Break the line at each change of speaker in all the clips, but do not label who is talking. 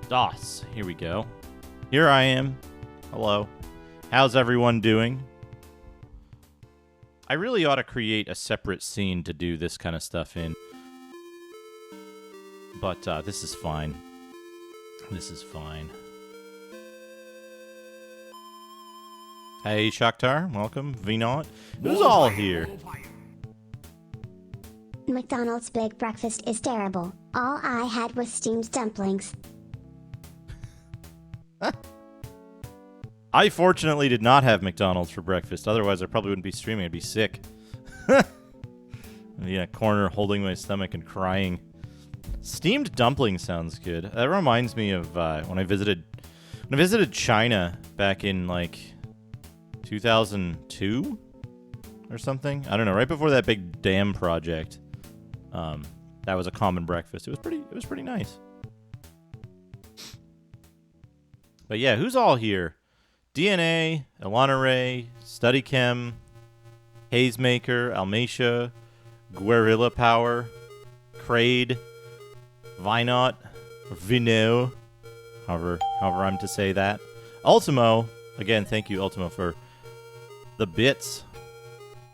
DOS. Here we go. Here I am. Hello. How's everyone doing? I really ought to create a separate scene to do this kind of stuff in. But this is fine. This is fine. Hey, Shakhtar. Welcome. Vinod. Who's all here?
McDonald's big breakfast is terrible. All I had was steamed dumplings.
I fortunately did not have McDonald's for breakfast. Otherwise, I probably wouldn't be streaming. I'd be sick. I'd be in a corner holding my stomach and crying. Steamed dumpling sounds good. That reminds me of when I visited China back in like 2002 or something. I don't know. Right before that big dam project, that was a common breakfast. It was pretty nice. But yeah, who's all here? DNA, Ilana Ray, Study Chem, Hazemaker, Almacia, Guerrilla Power, Crade, Vinot, or Vino, however I'm to say that. Ultimo, again, thank you, Ultimo, for the bits.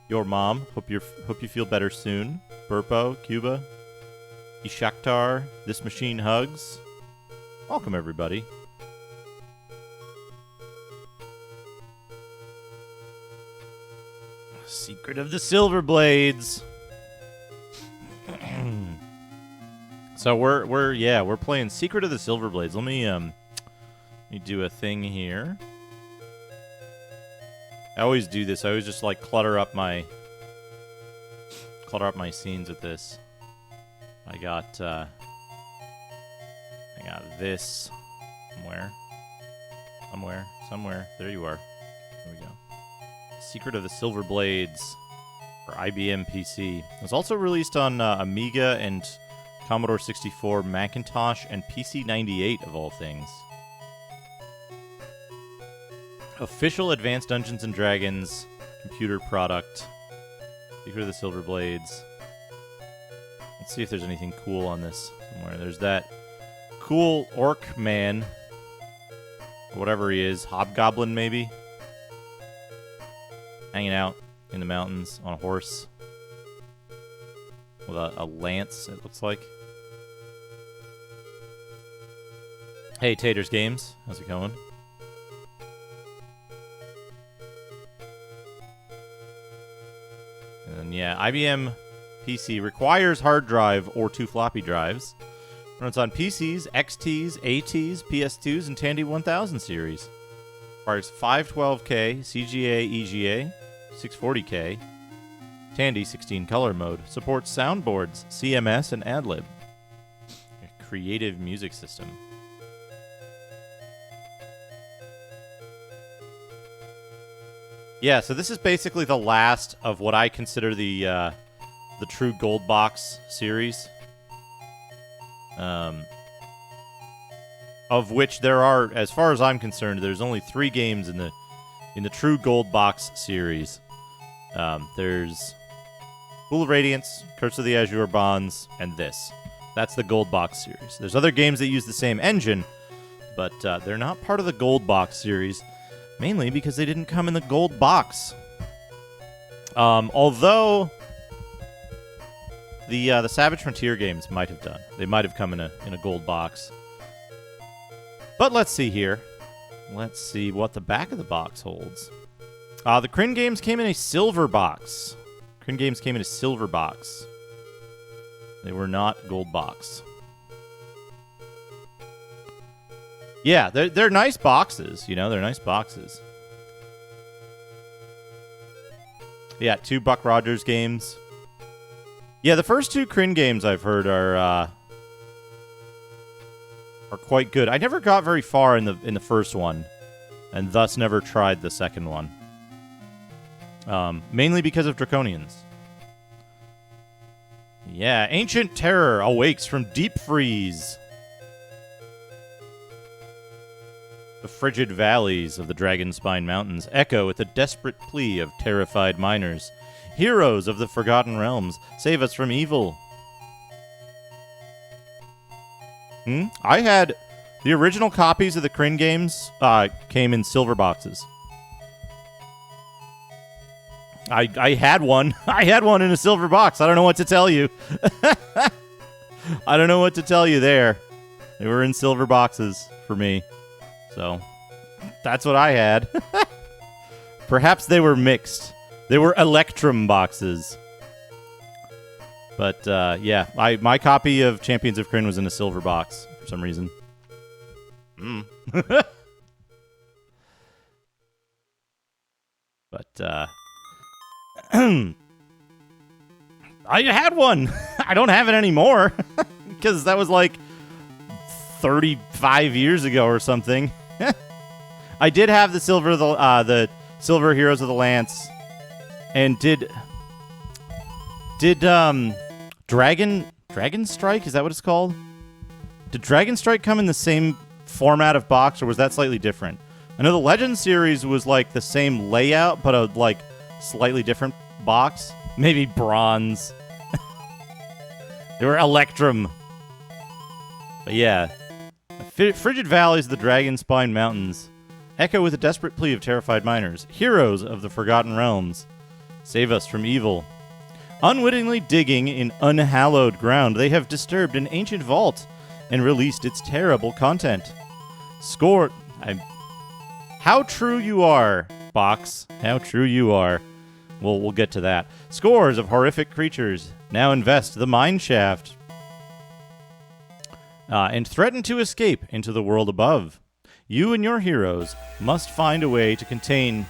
Your mom, hope you feel better soon. Burpo, Cuba, Ishaktar, This Machine Hugs. Welcome, everybody. Secret of the Silver Blades. So we're playing Secret of the Silver Blades. Let me do a thing here. I always do this. I always just like clutter up my scenes with this. I got this somewhere. There you are. There we go. Secret of the Silver Blades for IBM PC. It was also released on Amiga and Commodore 64, Macintosh, and PC 98 of all things. Official Advanced Dungeons & Dragons computer product. Secret of the Silver Blades. Let's see if there's anything cool on this somewhere. There's that cool orc man. Or whatever he is. Hobgoblin, maybe? Hanging out in the mountains on a horse. With a lance, it looks like. Hey, Taters Games. How's it going? And yeah, IBM PC requires hard drive or 2 floppy drives. Runs on PCs, XTs, ATs, PS2s, and Tandy 1000 series. Requires 512K, CGA, EGA, 640K, Tandy 16 color mode. Supports soundboards, CMS, and AdLib. A creative music system. Yeah, so this is basically the last of what I consider the true Gold Box series. Of which there are, as far as I'm concerned, there's only 3 games in the true Gold Box series. There's Pool of Radiance, Curse of the Azure Bonds, and this. That's the Gold Box series. There's other games that use the same engine, but they're not part of the Gold Box series, mainly because they didn't come in the Gold Box. Although the Savage Frontier games might have done. They might have come in a Gold Box. But let's see here. Let's see what the back of the box holds. The Kryn games came in a silver box. Kryn games came in a silver box. They were not Gold Box. Yeah, they're nice boxes. You know, they're nice boxes. Yeah, 2 Buck Rogers games. Yeah, the first 2 Kryn games I've heard are quite good. I never got very far in the first one, and thus never tried the second one. Mainly because of Draconians. Yeah, Ancient Terror awakes from deep freeze. The frigid valleys of the Dragonspine Mountains echo with the desperate plea of terrified miners. Heroes of the Forgotten Realms, save us from evil. I had The original copies of the Kryn games came in silver boxes. I had one. I had one in a silver box. I don't know what to tell you. I don't know what to tell you there. They were in silver boxes for me. So, that's what I had. Perhaps they were mixed. They were Electrum boxes. But, yeah, my copy of Champions of Kryn was in a silver box for some reason. But, I had one. I don't have it anymore because that was like 35 years ago or something. I did have the silver Heroes of the Lance, and did Dragon Strike, is that what it's called? Did Dragon Strike come in the same format of box, or was that slightly different? I know the Legend series was like the same layout, but a like slightly different box. Maybe bronze. They were Electrum. But yeah. Frigid Valleys of the Dragon Spine Mountains echo with a desperate plea of terrified miners, heroes of the Forgotten Realms. Save us from evil. Unwittingly digging in unhallowed ground, they have disturbed an ancient vault and released its terrible content. How true you are, Box. How true you are. We'll get to that. Scores of horrific creatures now invest the mine shaft and threaten to escape into the world above. You and your heroes must find a way to contain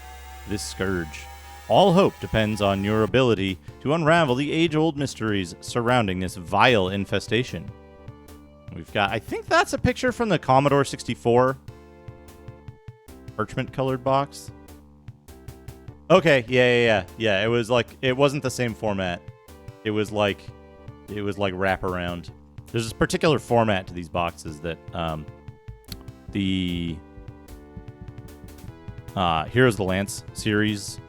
this scourge. All hope depends on your ability to unravel the age-old mysteries surrounding this vile infestation. We've got, I think that's a picture from the Commodore 64 parchment-colored box. Okay, yeah. It was like, it wasn't the same format. It was like wraparound. There's this particular format to these boxes that the Heroes of the Lance series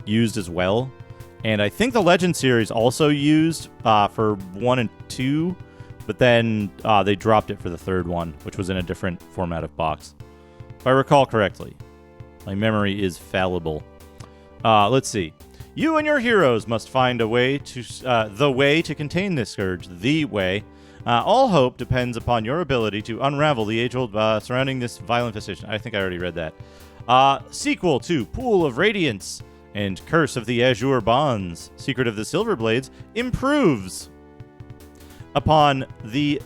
used as well. And I think the Legend series also used for 1 and 2, but then they dropped it for the third one, which was in a different format of box. If I recall correctly. My memory is fallible. Let's see. You and your heroes must find a way to the way to contain this scourge. The way. All hope depends upon your ability to unravel the age-old surrounding this vile infestation. I think I already read that. Sequel to Pool of Radiance and Curse of the Azure Bonds. Secret of the Silver Blades improves upon the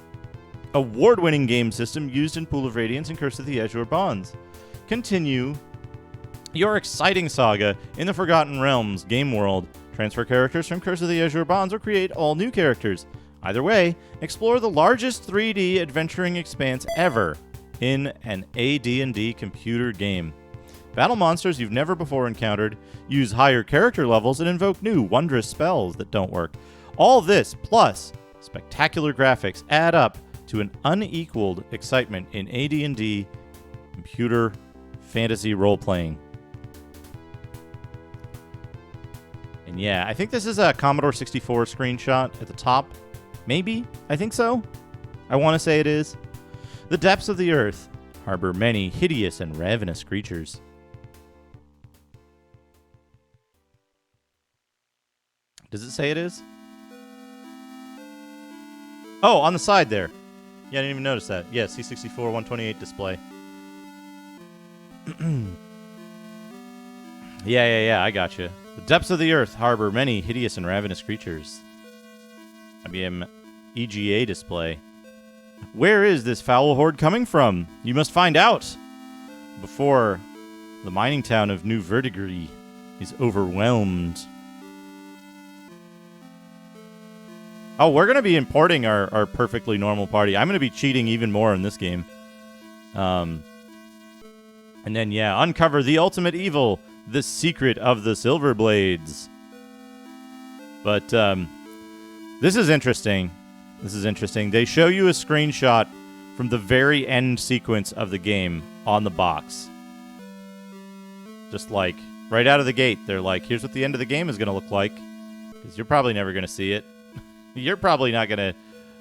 award-winning game system used in Pool of Radiance and Curse of the Azure Bonds. Continue your exciting saga in the Forgotten Realms game world. Transfer characters from Curse of the Azure Bonds or create all new characters. Either way, explore the largest 3D adventuring expanse ever in an AD&D computer game. Battle monsters you've never before encountered, use higher character levels, and invoke new wondrous spells that don't work. All this, plus spectacular graphics, add up to an unequaled excitement in AD&D computer fantasy role-playing. And yeah, I think this is a Commodore 64 screenshot at the top. Maybe? I think so. I want to say it is. The depths of the earth harbor many hideous and ravenous creatures. Does it say it is? Oh, on the side there. Yeah, I didn't even notice that. Yeah, C64 128 display. Yeah, I got you. The depths of the earth harbor many hideous and ravenous creatures. IBM EGA display. Where is this foul horde coming from? You must find out before the mining town of New Verdigris is overwhelmed. Oh, we're going to be importing our perfectly normal party. I'm going to be cheating even more in this game. And then, yeah, uncover the ultimate evil, the secret of the Silver Blades. But, this is interesting. They show you a screenshot from the very end sequence of the game on the box. Just like, right out of the gate, they're like, here's what the end of the game is going to look like. Because you're probably never going to see it. You're probably not going to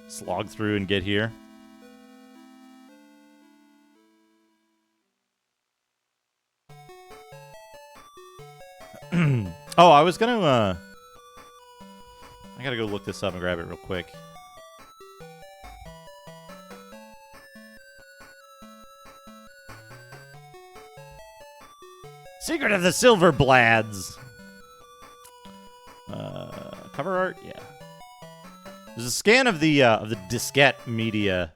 slog through and get here. Oh, I was gonna, I gotta go look this up and grab it real quick. Secret of the Silver Blads. Cover art, yeah. There's a scan of the diskette media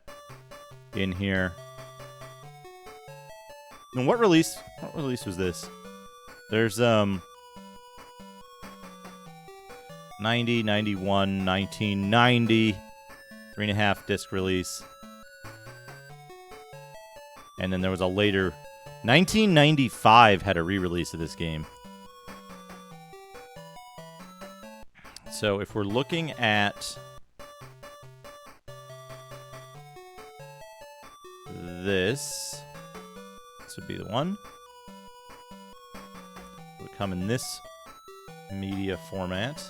in here. And what release? What release was this? There's 90, 91, 1990, 3.5 disc release. And then there was a later 1995 had a re-release of this game. So if we're looking at this would be the one. It would come in this media format.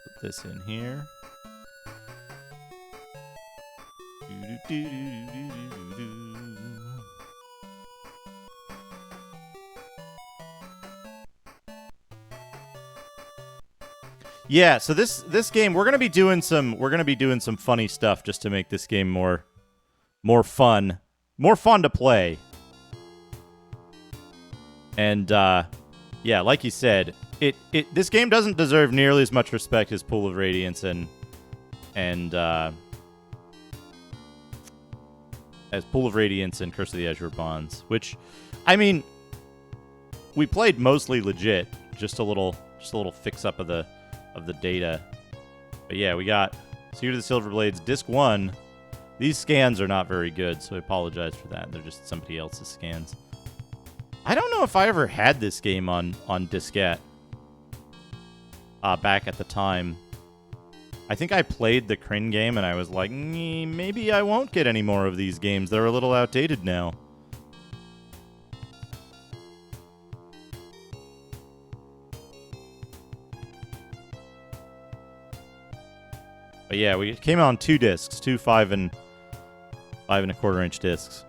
Put this in here. Yeah, so this game we're gonna be doing some funny stuff just to make this game more fun to play. And yeah, like you said, this game doesn't deserve nearly as much respect as Pool of Radiance and as Pool of Radiance and Curse of the Azure Bonds, which, I mean, we played mostly legit, just a little fix up of the data. But yeah, we got Secret of the Silver Blades Disc 1. These scans are not very good, so I apologize for that. They're just somebody else's scans. I don't know if I ever had this game on diskette back at the time. I think I played the Kryn game and I was like, maybe I won't get any more of these games. They're a little outdated now. But yeah, we came on 2 discs, 2 5 and 5.25 inch discs.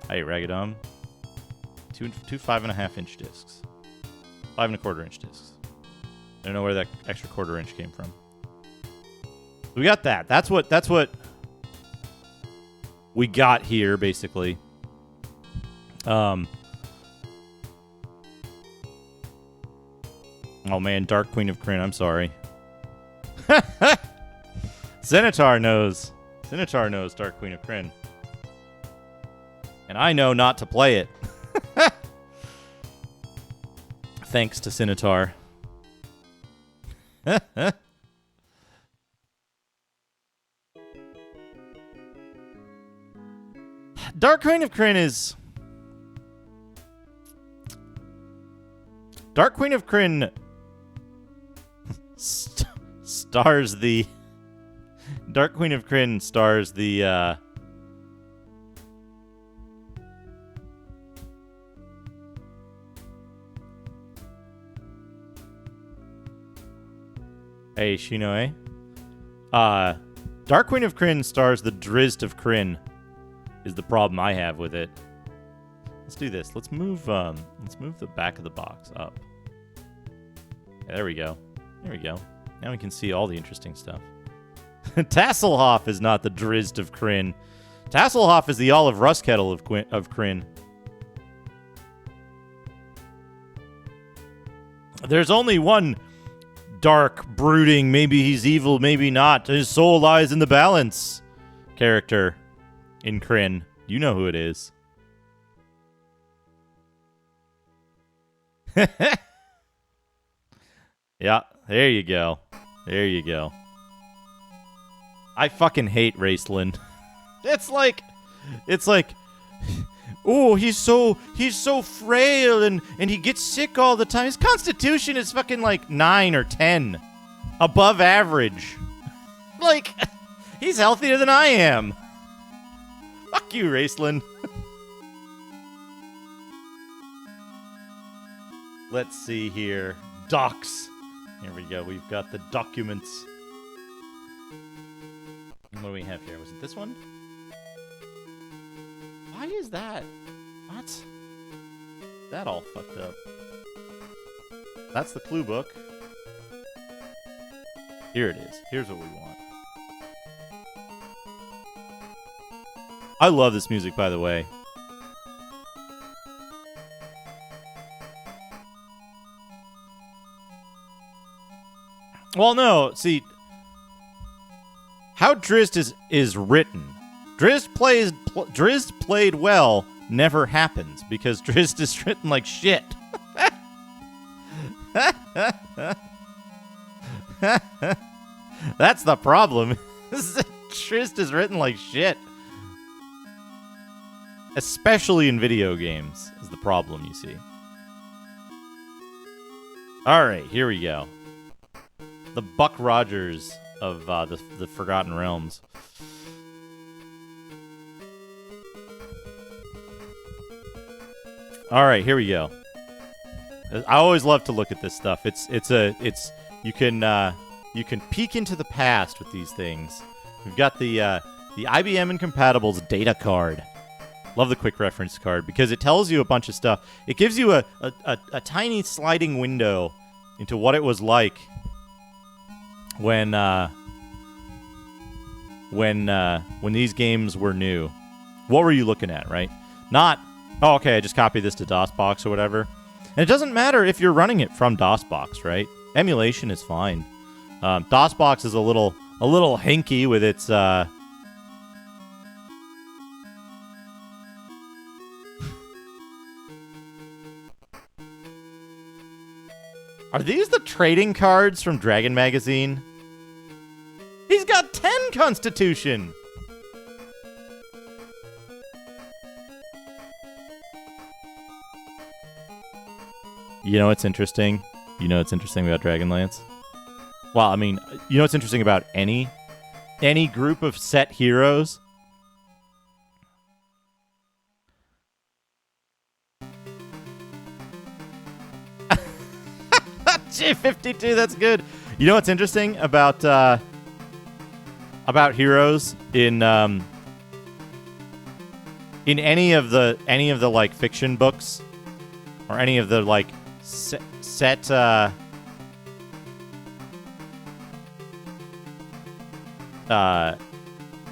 Hey, Ragadom. 2 5.5 inch discs. 5.25 inch discs. I don't know where that extra 1/4 inch came from. We got that. That's what we got here, basically. Oh man, Dark Queen of Kryn, I'm sorry. Centaur knows. Centaur knows Dark Queen of Kryn. And I know not to play it. Thanks to Centaur. Dark Queen of Kryn is... Dark Queen of Kryn stars the... Dark Queen of Kryn stars the... Hey, Shinoe. Dark Queen of Kryn stars the Drizzt of Kryn, is the problem I have with it. Let's do this. Let's move the back of the box up. Yeah, there we go. There we go. Now we can see all the interesting stuff. Tasselhoff is not the Drizzt of Kryn. Tasselhoff is the Olive Rustkettle of Kryn. There's only one dark, brooding, maybe he's evil, maybe not, his soul lies in the balance character in Kryn. You know who it is. Yeah, there you go. There you go. I fucking hate Raceland. It's like, oh, he's so frail and he gets sick all the time. His constitution is fucking like 9 or 10. Above average. Like, he's healthier than I am. Fuck you, Raceland. Let's see here. Docs. Here we go. We've got the documents. What do we have here? Was it this one? Why is that? What? that all fucked up? That's the clue book. Here it is. Here's what we want. I love this music, by the way. Well, no, see, how Drizzt is written. Drizzt played well never happens because Drizzt is written like shit. That's the problem. Drizzt is written like shit. Especially in video games is the problem, you see. Alright, here we go. The Buck Rogers of the Forgotten Realms. All right, here we go. I always love to look at this stuff. You can peek into the past with these things. We've got the IBM Incompatibles data card. Love the quick reference card because it tells you a bunch of stuff. It gives you a tiny sliding window into what it was like when these games were new. What were you looking at, right? Not, oh, okay, I just copied this to DOSBox or whatever. And it doesn't matter if you're running it from DOSBox, right? Emulation is fine. DOSBox is a little hinky with its Are these the trading cards from Dragon Magazine? He's got 10 Constitution! You know what's interesting? You know what's interesting about Dragonlance? Well, I mean, you know what's interesting about any group of set heroes? G52, that's good. You know what's interesting about heroes in any of the like fiction books or any of the like set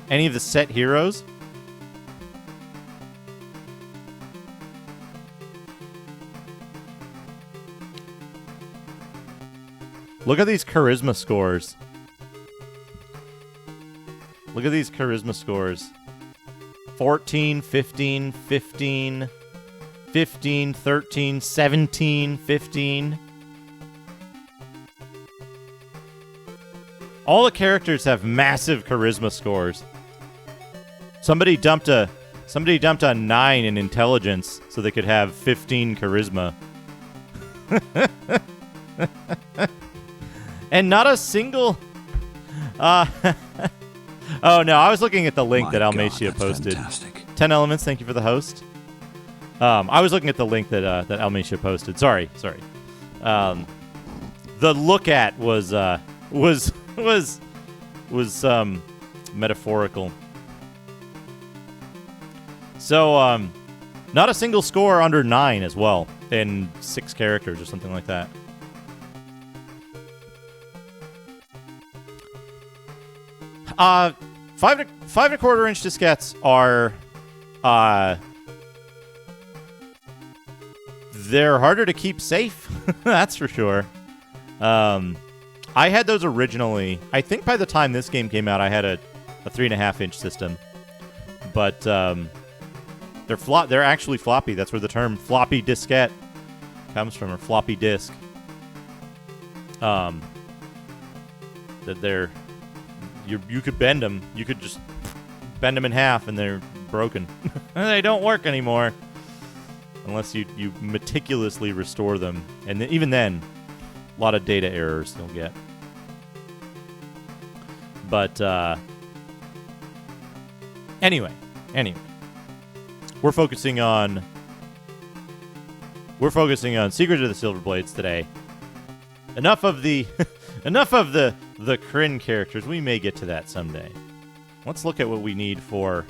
any of the set heroes? Look at these charisma scores. Look at these charisma scores. 14, 15, 15, 15, 13, 17, 15. All the characters have massive charisma scores. Somebody dumped a 9 in intelligence so they could have 15 charisma. And not a single... oh, no, I was looking at the link that Almacia posted. Fantastic. 10 Elements, thank you for the host. I was looking at the link that Almacia posted. Sorry. The look at was metaphorical. So, not a single score under 9 as well, in 6 characters or something like that. Five and a quarter inch diskettes are, they're harder to keep safe. That's for sure. I had those originally. I think by the time this game came out, I had a 3.5 inch system, but they're actually floppy. That's where the term floppy diskette comes from, or floppy disk. That they're. You could bend them. You could just bend them in half, and they're broken. They don't work anymore unless you meticulously restore them. And even then, a lot of data errors you'll get. But anyway, we're focusing on Secret of the Silver Blades today. Enough of the Kryn characters. We may get to that someday. Let's look at what we need for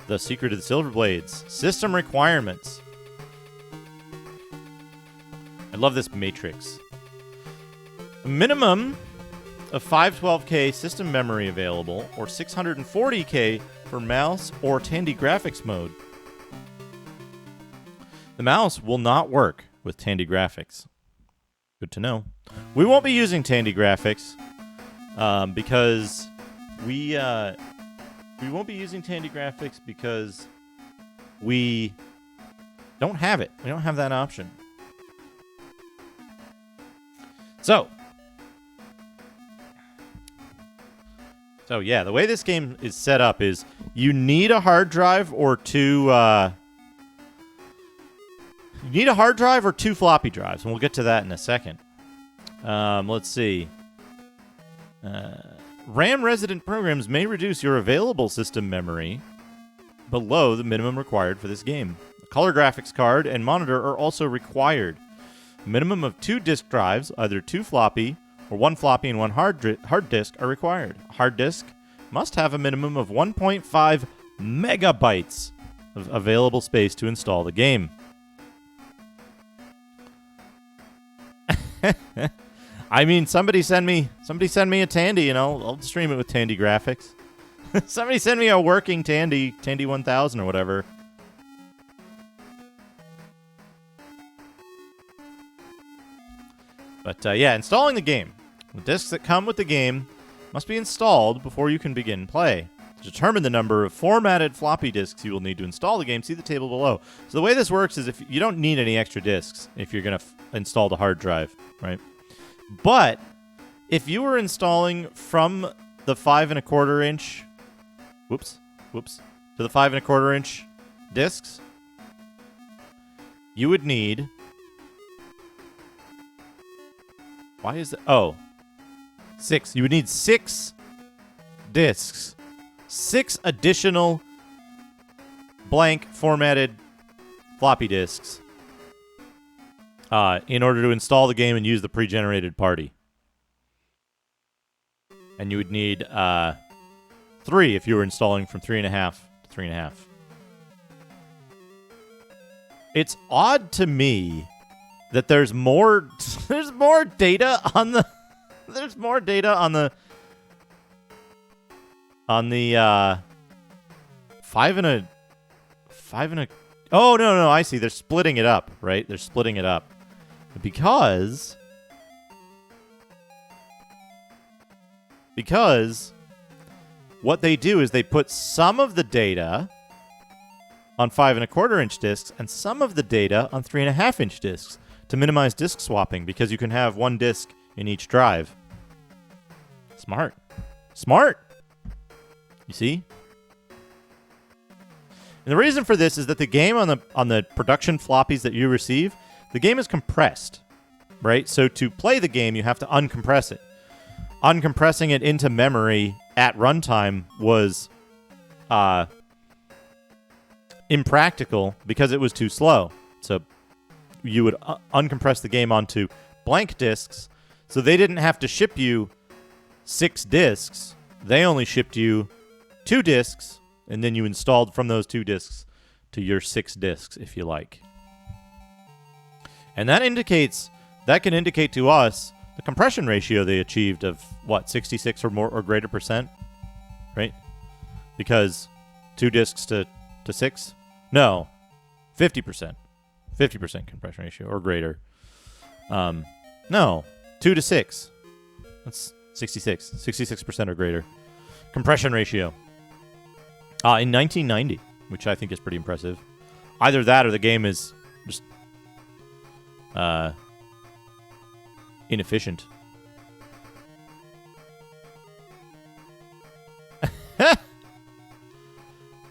the Secret of the Silver Blades. System requirements. love this matrix. A minimum of 512K system memory available, or 640K for mouse or Tandy graphics mode. The mouse will not work with Tandy graphics. Good to know. We won't be using Tandy graphics because we won't be using Tandy graphics because we don't have it. We don't have that option. So yeah, the way this game is set up is you need a hard drive or two. You need a hard drive or two floppy drives, and we'll get to that in a second. Let's see. RAM resident programs may reduce your available system memory below the minimum required for this game. A color graphics card and monitor are also required. A minimum of 2 disk drives, either 2 floppy or 1 floppy and 1 hard disk, are required. A hard disk must have a minimum of 1.5 megabytes of available space to install the game. I mean, somebody send me a Tandy, and I'll stream it with Tandy graphics. Somebody send me a working Tandy 1000 or whatever. But yeah, installing the game. The discs that come with the game must be installed before you can begin play. To determine the number of formatted floppy disks you will need to install the game, see the table below. So the way this works is if you don't need any extra disks if you're going to install the hard drive, right? But if you were installing from the 5 1/4 inch, to the 5 1/4 inch discs, you would need. Why is that? Oh, 6. You would need 6 discs. 6 additional blank formatted floppy disks in order to install the game and use the pre-generated party. And you would need 3 if you were installing from 3.5 to 3.5. It's odd to me that there's more data on the 5 and a. Oh no, I see. They're splitting it up, right? They're splitting it up because what they do is they put some of the data on 5 1/4 inch discs and some of the data on 3.5 inch discs to minimize disk swapping, because you can have 1 disk in each drive. Smart. You see? And the reason for this is that the game on the production floppies that you receive, the game is compressed, right? So to play the game, you have to uncompress it. Uncompressing it into memory at runtime was impractical because it was too slow. So you would uncompress the game onto blank disks, so they didn't have to ship you 6 disks. They only shipped you 2 disks, and then you installed from those 2 disks to your 6 disks, if you like. And that can indicate to us the compression ratio they achieved of, 66 or more or greater percent, right? Because 2 disks to 6? No, 50%. 50% compression ratio or greater. No, 2 to 6. That's 66. 66% or greater. Compression ratio. In 1990, which I think is pretty impressive. Either that or the game is just inefficient.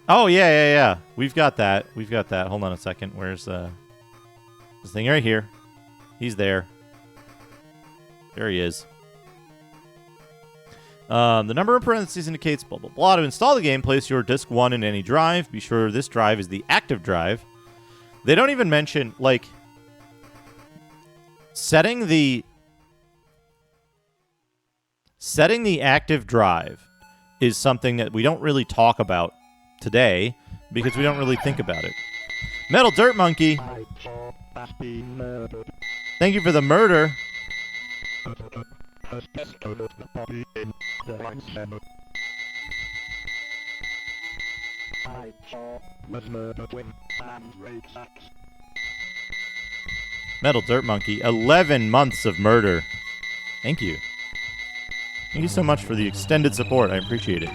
Oh, yeah. We've got that. Hold on a second. Where's this thing right here? He's there. There he is. The number of parentheses indicates blah, blah, blah. To install the game, place your disk 1 in any drive. Be sure this drive is the active drive. They don't even mention, setting the active drive is something that we don't really talk about today because we don't really think about it. Metal Dirt Monkey. Thank you for the murder. Metal Dirt Monkey, 11 months of murder. Thank you. Thank you so much for the extended support. I appreciate it.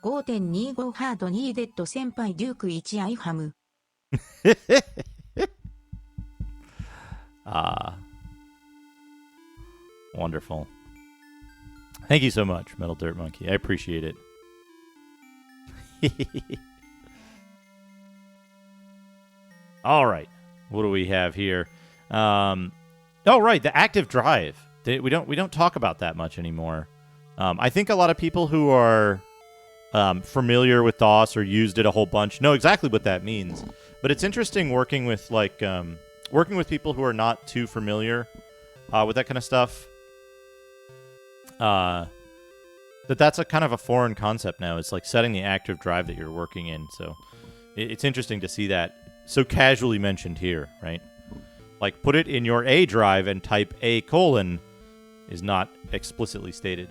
.25 ハードニーデッド先輩デューク1アイハム
Wonderful. Thank you so much, Metal Dirt Monkey. I appreciate it. All right. What do we have here? Oh, right, the active drive. We don't talk about that much anymore. I think a lot of people who are familiar with DOS or used it a whole bunch know exactly what that means. But it's interesting working with people who are not too familiar with that kind of stuff. That's a kind of a foreign concept now. It's like setting the active drive that you're working in. So it's interesting to see that so casually mentioned here, right? Like put it in your A drive and type A : is not explicitly stated.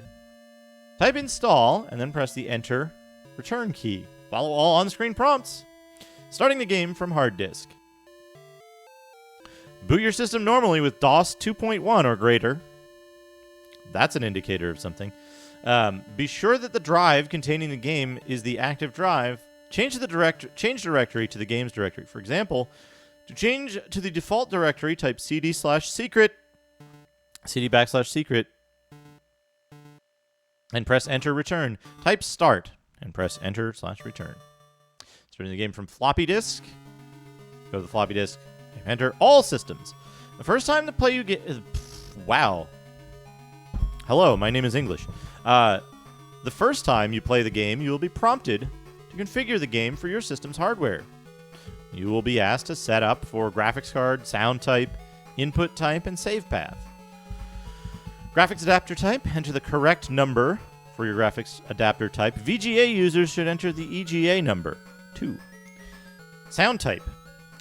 Type install and then press the enter return key. Follow all on-screen prompts. Starting the game from hard disk. Boot your system normally with DOS 2.1 or greater. That's an indicator of something. Be sure that the drive containing the game is the active drive. Change directory to the games directory. For example, to change to the default directory, type cd/secret, cd/secret, and press enter return. Type start and press enter/return. Starting the game from floppy disk. Go to the floppy disk. Enter all systems. The first time to play you get... Wow. Hello, my name is English. The first time you play the game, you will be prompted to configure the game for your system's hardware. You will be asked to set up for graphics card, sound type, input type, and save path. Graphics adapter type, enter the correct number for your graphics adapter type. VGA users should enter the EGA number, 2. Sound type.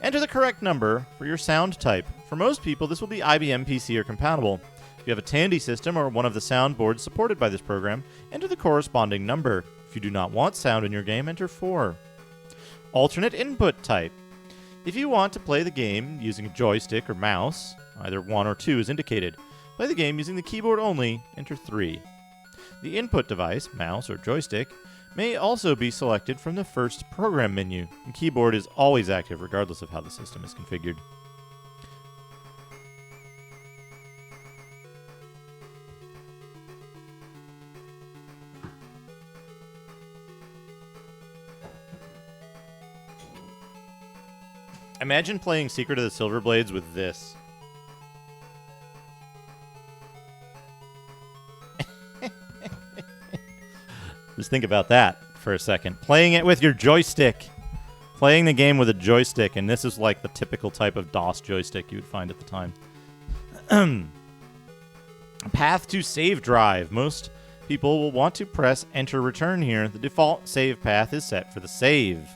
Enter the correct number for your sound type. For most people, this will be IBM PC or compatible. If you have a Tandy system or one of the soundboards supported by this program, enter the corresponding number. If you do not want sound in your game, enter 4. Alternate input type. If you want to play the game using a joystick or mouse, either 1 or 2 is indicated. Play the game using the keyboard only, enter 3. The input device, mouse or joystick, may also be selected from the first program menu. The keyboard is always active regardless of how the system is configured. Imagine playing Secret of the Silver Blades with this. Just think about that for a second. Playing it with your joystick. Playing the game with a joystick, and this is like the typical type of DOS joystick you would find at the time. Path to save drive. Most people will want to press enter return here. The default save path is set for the save.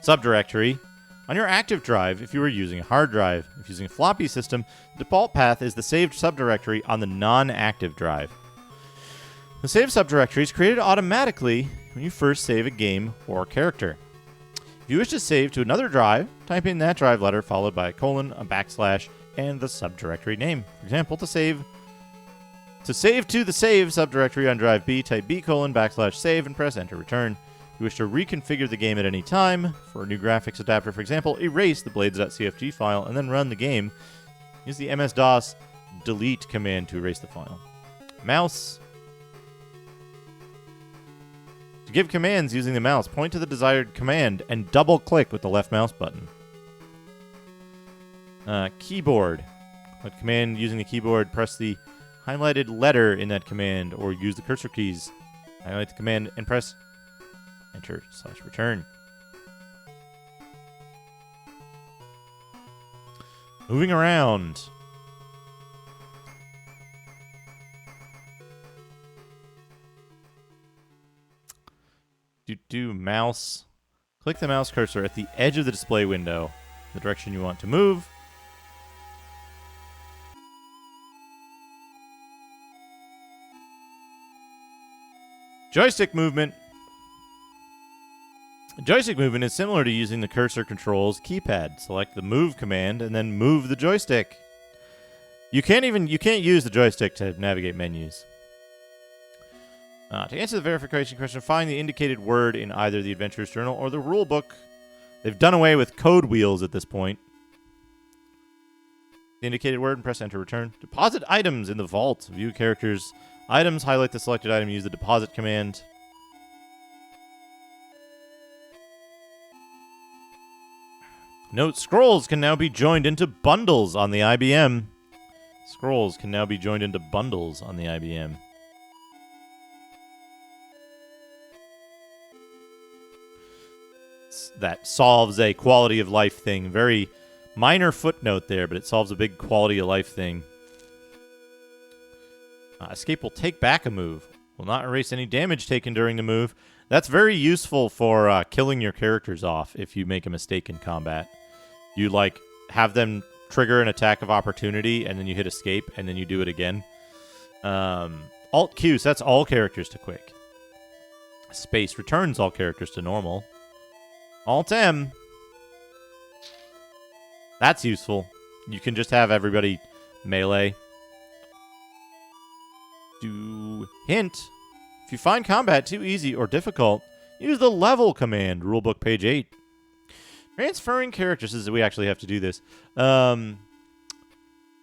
Subdirectory. On your active drive, if you are using a hard drive, if using a floppy system, the default path is the saved subdirectory on the non-active drive. The save subdirectory is created automatically when you first save a game or character. If you wish to save to another drive, type in that drive letter followed by a colon, a backslash, and the subdirectory name. For example, to save to the save subdirectory on drive B, type B:\save and press enter return. If you wish to reconfigure the game at any time, for a new graphics adapter, for example, erase the blades.cfg file and then run the game. Use the MS-DOS delete command to erase the file. Mouse. To give commands using the mouse, point to the desired command and double-click with the left mouse button. Keyboard. With command using the keyboard, press the highlighted letter in that command or use the cursor keys. Highlight the command and press enter/return. Moving around. do mouse. Click the mouse cursor at the edge of the display window, the direction you want to move. Joystick movement. Joystick movement is similar to using the cursor controls keypad. Select the move command and then move the joystick. You can't use the joystick to navigate menus. To answer the verification question, find the indicated word in either the Adventurer's Journal or the rule book. They've done away with code wheels at this point. The indicated word and press enter return. Deposit items in the vault. View characters' items. Highlight the selected item. Use the deposit command. Note, scrolls can now be joined into bundles on the IBM. Scrolls can now be joined into bundles on the IBM. That solves a quality of life thing. Very minor footnote there, but it solves a big quality of life thing. Escape will take back a move. Will not erase any damage taken during the move. That's very useful for killing your characters off if you make a mistake in combat. You, like, have them trigger an attack of opportunity, and then you hit escape, and then you do it again. Alt-Q sets all characters to quick. Space returns all characters to normal. Alt-M. That's useful. You can just have everybody melee. Hint. If you find combat too easy or difficult, use the level command. Rulebook page 8. Transferring characters. We actually have to do this.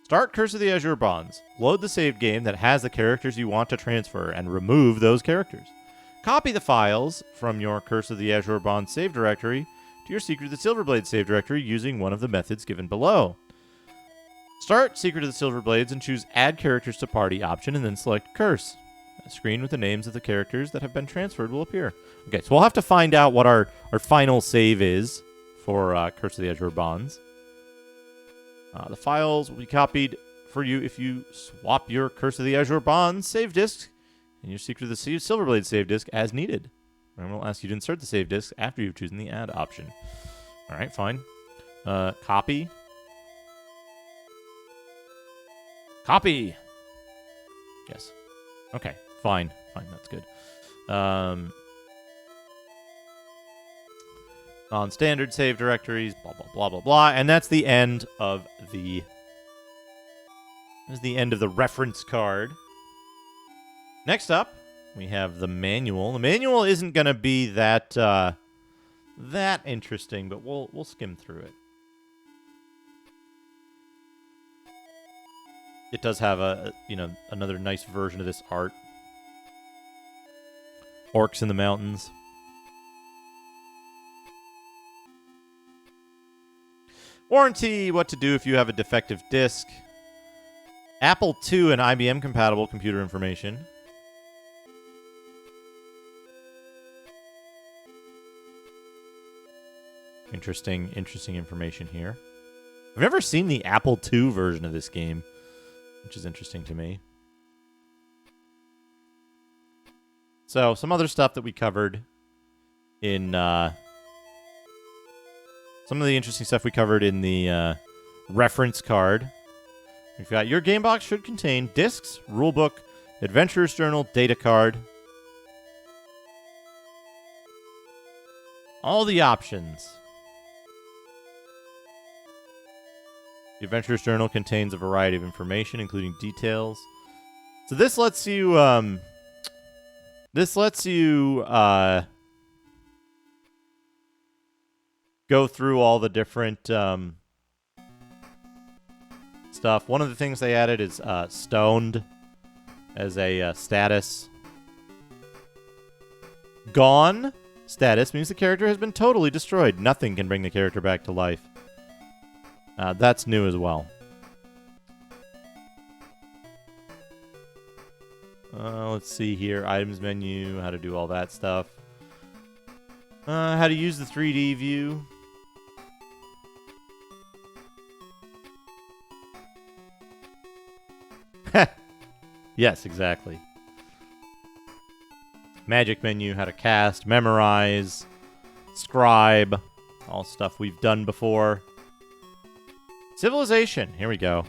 Start Curse of the Azure Bonds. Load the save game that has the characters you want to transfer and remove those characters. Copy the files from your Curse of the Azure Bonds save directory to your Secret of the Silverblade save directory using one of the methods given below. Start Secret of the Silverblades and choose Add Characters to Party option and then select Curse. A screen with the names of the characters that have been transferred will appear. Okay, so we'll have to find out what our final save is for Curse of the Azure Bonds. The files will be copied for you if you swap your Curse of the Azure Bonds save disk and your Secret of the Silverblade save disk as needed. And we'll ask you to insert the save disk after you've chosen the Add option. All right, fine. Copy. Copy! Yes. Okay, fine. Fine, that's good. Non-standard save directories, blah, blah, blah, blah, blah. And that's the end of the... That's the end of the reference card. Next up, we have the manual. The manual isn't going to be that that interesting, but we'll skim through it. It does have another nice version of this art. Orcs in the mountains. Warranty, what to do if you have a defective disk. Apple II and IBM compatible computer information. Interesting information here. I've never seen the Apple II version of this game, which is interesting to me. So, some other stuff that we covered in... some of the interesting stuff we covered in the reference card. We've got your game box should contain discs, rulebook, Adventurer's Journal, data card. All the options. The Adventurer's Journal contains a variety of information, including details. So this lets you, go through all the different stuff. One of the things they added is stoned as a status. Gone status means the character has been totally destroyed. Nothing can bring the character back to life. That's new as well. Let's see here. Items menu, how to do all that stuff. How to use the 3D view. Yes, exactly. Magic menu, how to cast, memorize, scribe, all stuff we've done before. Civilization, here we go.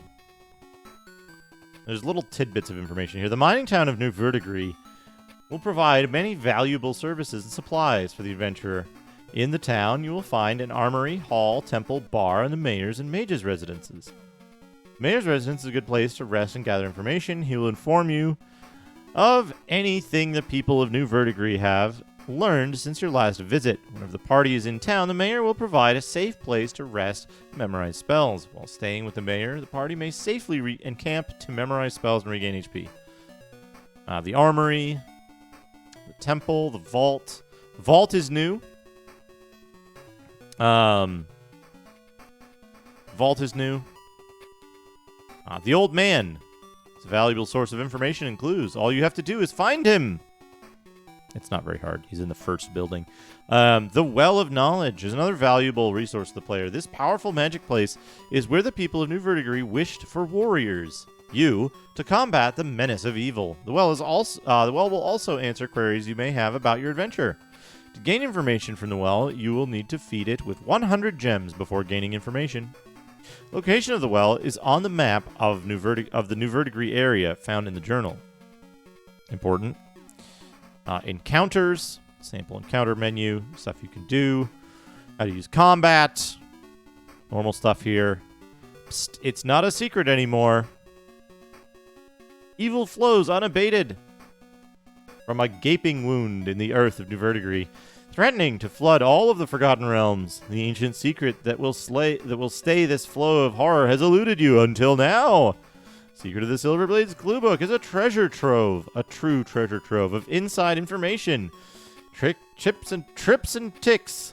There's little tidbits of information here. The mining town of New Verdigris will provide many valuable services and supplies for the adventurer. In the town, you will find an armory, hall, temple, bar, and the mayor's and mage's residences. The mayor's residence is a good place to rest and gather information. He will inform you of anything the people of New Verdigris have learned since your last visit. Whenever the party is in town, the mayor will provide a safe place to rest and memorize spells. While staying with the mayor, the party may safely encamp to memorize spells and regain HP. The armory, the temple, the vault. The vault is new. Vault is new. The old man. It's a valuable source of information and clues. All you have to do is find him. It's not very hard. He's in the first building. The Well of Knowledge is another valuable resource to the player. This powerful magic place is where the people of New Verdigris wished for warriors. You to combat the menace of evil. The well will also answer queries you may have about your adventure. To gain information from the well, you will need to feed it with 100 gems before gaining information. Location of the well is on the map of the New Verdigris area found in the journal. Important. Encounters, sample encounter menu, stuff you can do, how to use combat, normal stuff here. Psst, it's not a secret anymore. Evil flows unabated from a gaping wound in the earth of New Verdigris, threatening to flood all of the Forgotten Realms. The ancient secret that will stay this flow of horror has eluded you until now. Secret of the Silverblade's clue book is a treasure trove, a true treasure trove of inside information, chips and trips and ticks.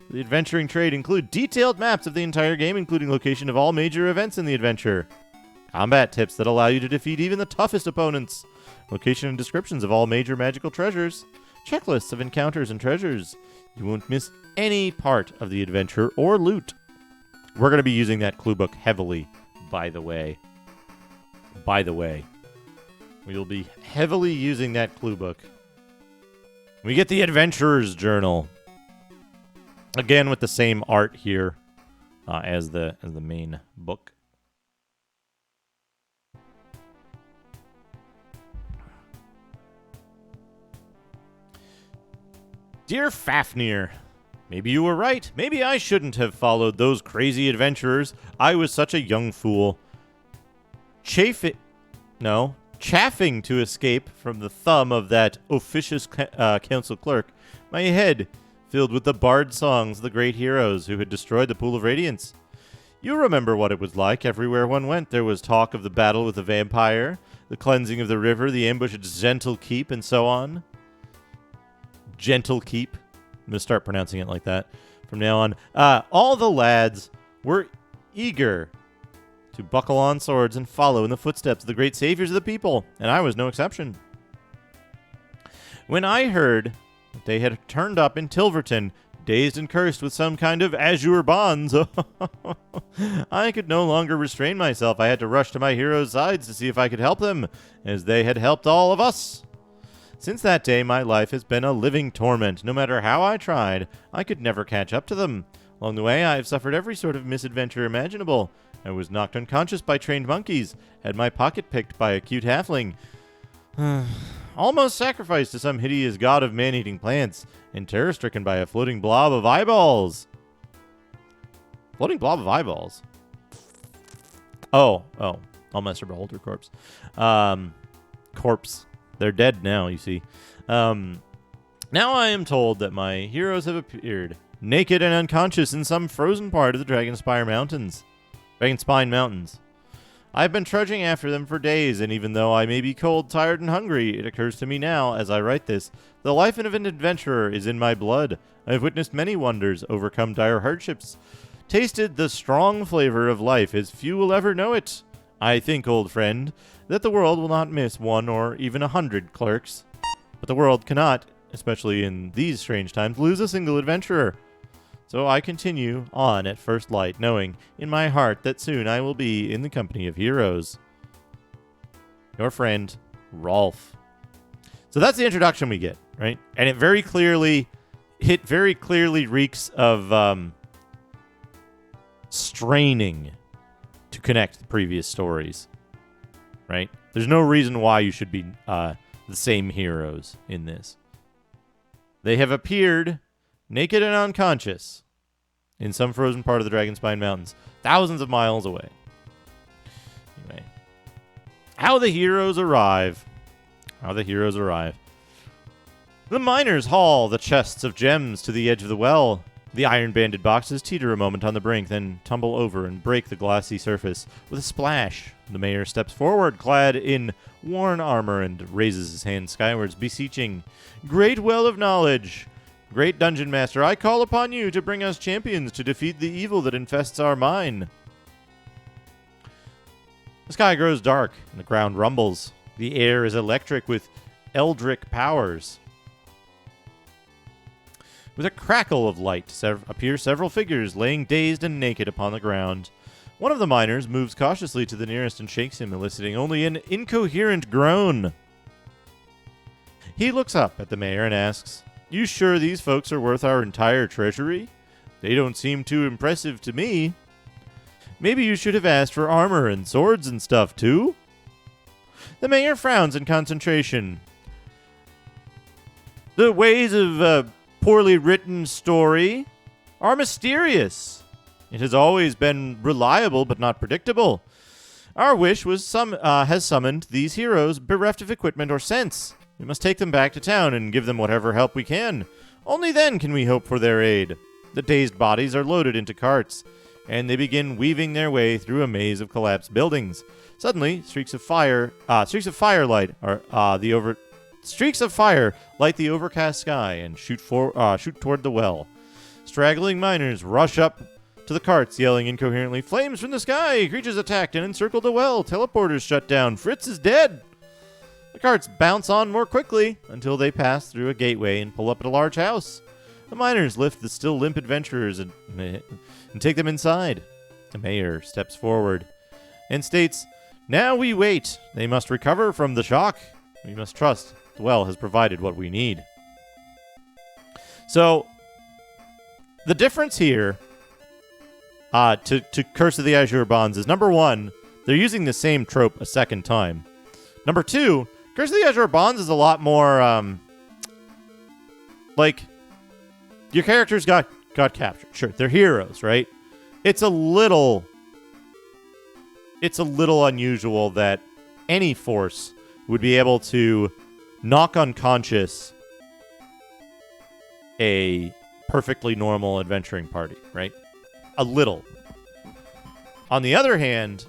The adventuring trade include detailed maps of the entire game, including location of all major events in the adventure. Combat tips that allow you to defeat even the toughest opponents. Location and descriptions of all major magical treasures. Checklists of encounters and treasures. You won't miss any part of the adventure or loot. We're going to be using that clue book heavily, by the way. We will be heavily using that clue book. We get the Adventurer's Journal. Again, with the same art here as the main book. Dear Fafnir, maybe you were right. Maybe I shouldn't have followed those crazy adventurers. I was such a young fool. Chaffing to escape from the thumb of that officious council clerk, my head filled with the bard songs of the great heroes who had destroyed the Pool of Radiance. You remember what it was like. Everywhere one went, there was talk of the battle with the vampire, the cleansing of the river, the ambush at Gentle Keep, and so on. Gentle Keep. I'm going to start pronouncing it like that from now on. All the lads were eager to buckle on swords and follow in the footsteps of the great saviors of the people, and I was no exception. When I heard that they had turned up in Tilverton, dazed and cursed with some kind of azure bonds, I could no longer restrain myself. I had to rush to my heroes' sides to see if I could help them, as they had helped all of us. Since that day, my life has been a living torment. No matter how I tried, I could never catch up to them. Along the way, I have suffered every sort of misadventure imaginable. I was knocked unconscious by trained monkeys, had my pocket picked by a cute halfling, almost sacrificed to some hideous god of man-eating plants, and terror-stricken by a floating blob of eyeballs. Floating blob of eyeballs? Oh, Almaster Beholder corpse. Corpse. They're dead now, you see. Now I am told that my heroes have appeared, naked and unconscious in some frozen part of the Dragonspine Mountains. I've been trudging after them for days, and even though I may be cold, tired, and hungry, it occurs to me now, as I write this, the life of an adventurer is in my blood. I have witnessed many wonders, overcome dire hardships, tasted the strong flavor of life as few will ever know it. I think, old friend, that the world will not miss 1 or even 100 clerks. But the world cannot, especially in these strange times, lose a single adventurer. So I continue on at first light, knowing in my heart that soon I will be in the company of heroes. Your friend, Rolf. So that's the introduction we get. right? And it very clearly reeks of straining to connect the previous stories, right? There's no reason why you should be the same heroes in this. They have appeared naked and unconscious in some frozen part of the Dragonspine Mountains, thousands of miles away. Anyway, how the heroes arrive. The miners haul the chests of gems to the edge of the well. The iron-banded boxes teeter a moment on the brink, then tumble over and break the glassy surface. With a splash, the mayor steps forward, clad in worn armor, and raises his hand skywards, beseeching, "Great well of knowledge! Great dungeon master, I call upon you to bring us champions to defeat the evil that infests our mine." The sky grows dark, and the ground rumbles. The air is electric with eldritch powers. With a crackle of light appear several figures laying dazed and naked upon the ground. One of the miners moves cautiously to the nearest and shakes him, eliciting only an incoherent groan. He looks up at the mayor and asks, "You sure these folks are worth our entire treasury? They don't seem too impressive to me. Maybe you should have asked for armor and swords and stuff, too?" The mayor frowns in concentration. "The ways of a poorly written story are mysterious. It has always been reliable but not predictable. Our wish has summoned these heroes bereft of equipment or sense. We must take them back to town and give them whatever help we can. Only then can we hope for their aid." The dazed bodies are loaded into carts, and they begin weaving their way through a maze of collapsed buildings. Suddenly, streaks of fire light the overcast sky and shoot toward the well. Straggling miners rush up to the carts, yelling incoherently, "Flames from the sky! Creatures attacked and encircled the well! Teleporters shut down! Fritz is dead!" The carts bounce on more quickly until they pass through a gateway and pull up at a large house. The miners lift the still limp adventurers and take them inside. The mayor steps forward and states, "Now we wait. They must recover from the shock. We must trust the well has provided what we need." So, the difference here to Curse of the Azure Bonds is, number one, they're using the same trope a second time. Number two, Curse of the Azure Bonds is a lot more, like, your characters got captured. Sure, they're heroes, right? It's a little unusual that any force would be able to knock unconscious a perfectly normal adventuring party, right? A little. On the other hand,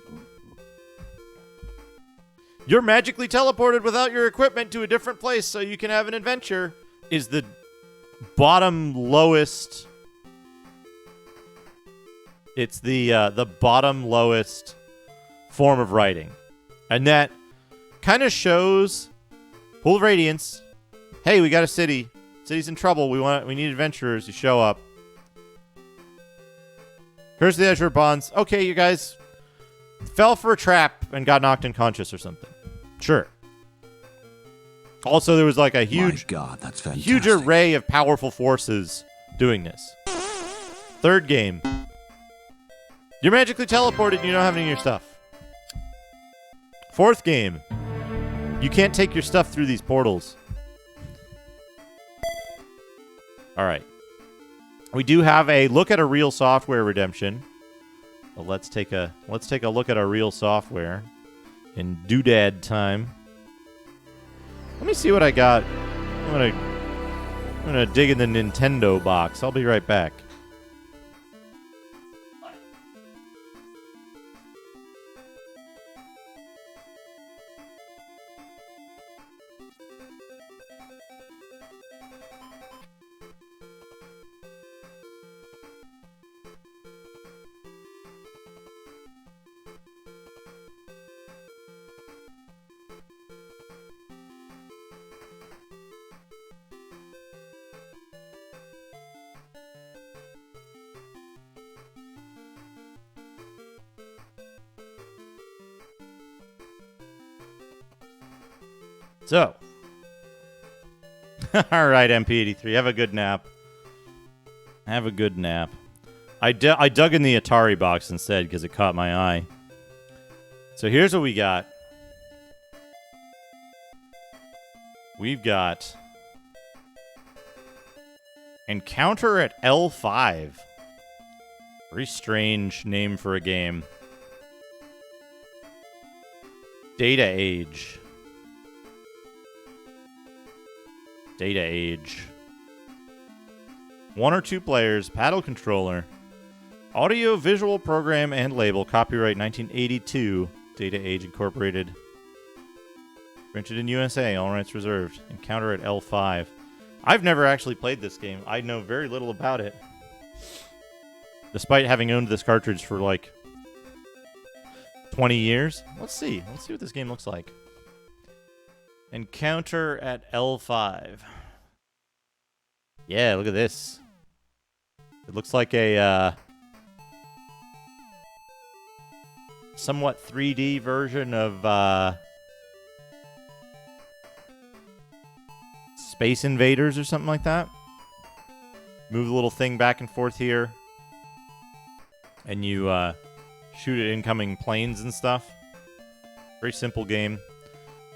you're magically teleported without your equipment to a different place so you can have an adventure is the bottom lowest. It's the bottom lowest form of writing. And that kind of shows Pool of Radiance. Hey, we got a city. City's in trouble. We need adventurers. You show up. Curse of the Azure Bonds. Okay, you guys fell for a trap and got knocked unconscious or something. Sure. Also, there was like a huge,
My God, that's fantastic.
huge array of powerful forces doing this. Third game. You're magically teleported and you don't have any of your stuff. Fourth game. You can't take your stuff through these portals. All right. We do have a look at a real software redemption. Well, let's take a look at our real software in Doodad time. Let me see what I got. I'm gonna dig in the Nintendo box. I'll be right back. So, All right, MP83, have a good nap. Have a good nap. I dug in the Atari box instead because it caught my eye. So here's what we got. We've got Encounter at L5. Very strange name for a game. Data Age. Data Age. 1 or 2 players, paddle controller. Audio visual program and label. Copyright 1982. Data Age Incorporated. Printed in USA. All rights reserved. Encounter at L5. I've never actually played this game. I know very little about it. Despite having owned this cartridge for like 20 years. Let's see. Let's see what this game looks like. Encounter at L5. Yeah, look at this. It looks like a somewhat 3D version of Space Invaders or something like that. Move the little thing back and forth here. And you shoot at incoming planes and stuff. Very simple game.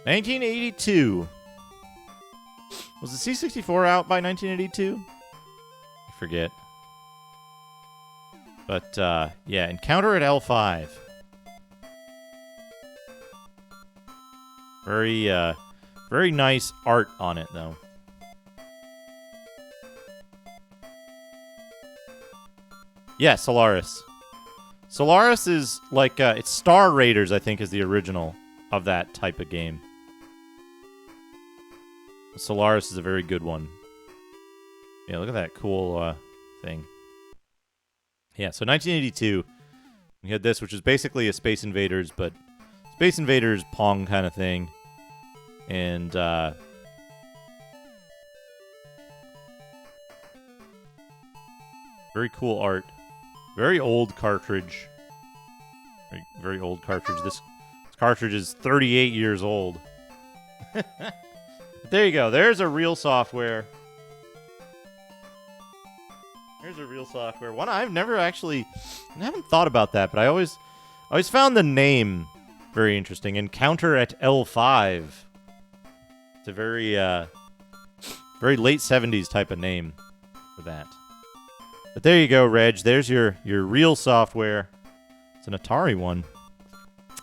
1982. Was the C64 out by 1982? I forget. But, yeah, Encounter at L5. Very nice art on it, though. Yeah, Solaris. Solaris is like, it's Star Raiders, I think, is the original of that type of game. Solaris is a very good one. Yeah, look at that cool thing. Yeah, so 1982, we had this, which is basically a Space Invaders, but Space Invaders Pong kind of thing. And, very cool art. Very old cartridge. Very old cartridge. This cartridge is 38 years old. There you go. There's a real software. There's a real software. One I've never actually... I haven't thought about that, but I always found the name very interesting. Encounter at L5. It's a very late 70s type of name for that. But there you go, Reg. There's your real software. It's an Atari one.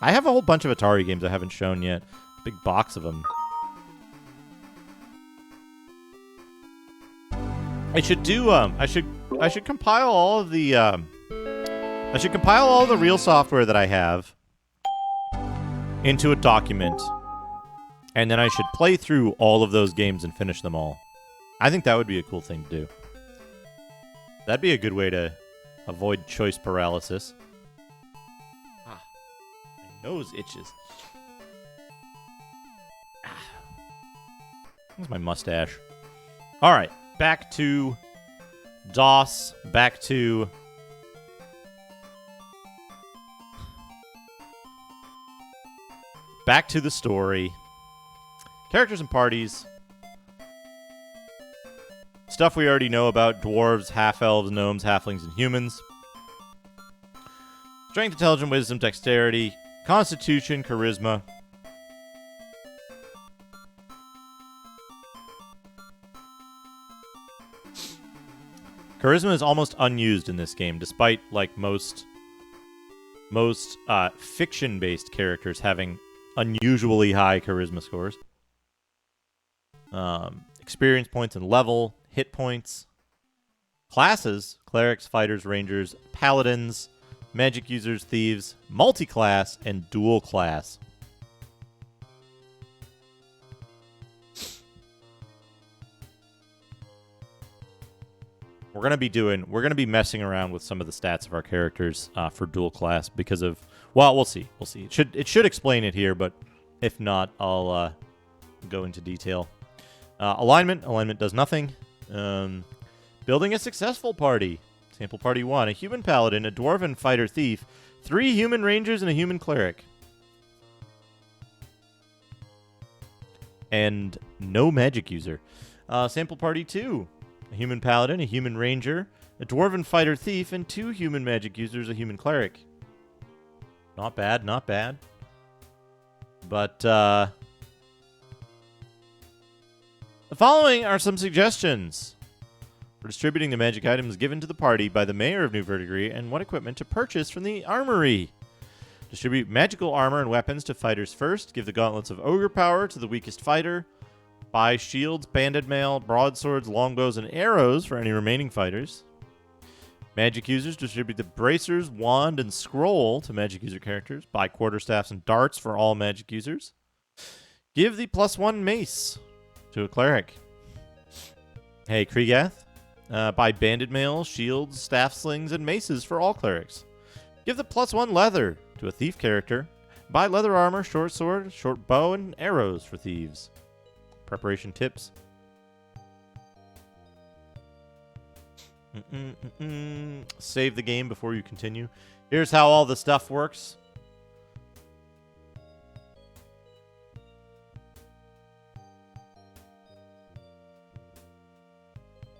I have a whole bunch of Atari games I haven't shown yet. Big box of them. I should do I should compile all of the I should compile all the real software that I have into a document. And then I should play through all of those games and finish them all. I think that would be a cool thing to do. That'd be a good way to avoid choice paralysis. Ah, my nose itches. Ah. That's my mustache. All right, back to DOS. Back to the story. Characters and parties. Stuff we already know about: dwarves, half-elves, gnomes, halflings, and humans. Strength, intelligence, wisdom, dexterity, constitution, charisma. Charisma is almost unused in this game, despite like most fiction-based characters having unusually high charisma scores. Experience points and level. Hit points. Classes: clerics, fighters, rangers, paladins, magic users, thieves, multi-class, and dual class. We're gonna be messing around with some of the stats of our characters for dual class because of, well, we'll see. It should explain it here, but if not, I'll go into detail. Alignment does nothing. Building a successful party. Sample party 1. A human paladin, a dwarven fighter thief, 3 human rangers, and a human cleric. And no magic user. Sample Party 2. A human paladin, a human ranger, a dwarven fighter thief, and 2 human magic users, a human cleric. Not bad, not bad. But, the following are some suggestions for distributing the magic items given to the party by the mayor of New Verdigris and what equipment to purchase from the armory. Distribute magical armor and weapons to fighters first. Give the gauntlets of ogre power to the weakest fighter. Buy shields, banded mail, broadswords, longbows, and arrows for any remaining fighters. Magic users distribute the bracers, wand, and scroll to magic user characters. Buy quarterstaffs and darts for all magic users. Give the +1 mace to a cleric. Hey, Kriegath. Buy banded mail, shields, staff slings, and maces for all clerics. Give the +1 leather to a thief character. Buy leather armor, short sword, short bow, and arrows for thieves. Preparation tips. Save the game before you continue. Here's how all the stuff works.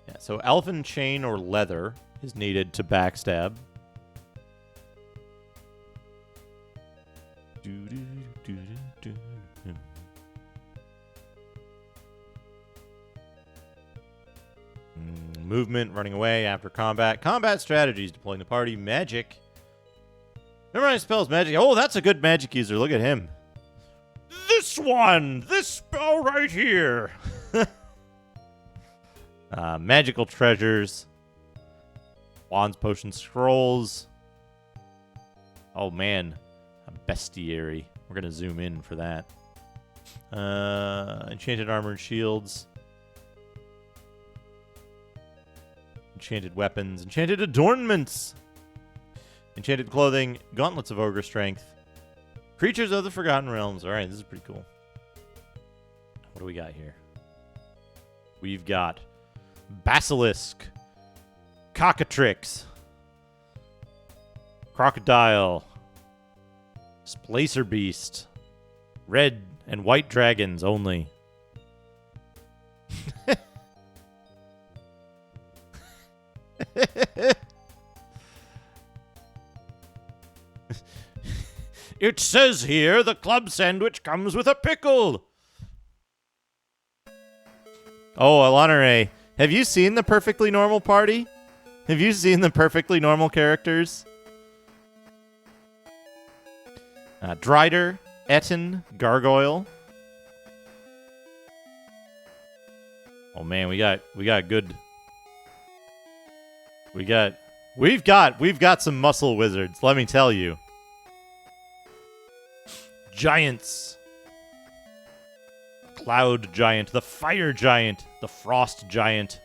Yeah, so elven chain or leather is needed to backstab. Movement, running away after combat. Combat strategies, deploying the party. Magic. Memorize spells, magic. Oh, that's a good magic user. Look at him. This one! This spell right here! Magical treasures. Wands, potions, scrolls. Oh, man. A bestiary. We're going to zoom in for that. Enchanted armor and shields. Enchanted weapons. Enchanted adornments. Enchanted clothing. Gauntlets of ogre strength. Creatures of the Forgotten Realms. Alright, this is pretty cool. What do we got here? We've got Basilisk. Cockatrix. Crocodile. Splacer Beast. Red and white dragons only. It says here the club sandwich comes with a pickle. Oh, Alana, have you seen the Perfectly Normal Party? Have you seen the Perfectly Normal characters? Drider, Etten, Gargoyle. Oh man, we've got some muscle wizards, let me tell you. Giants. Cloud giant, the fire giant, the frost giant.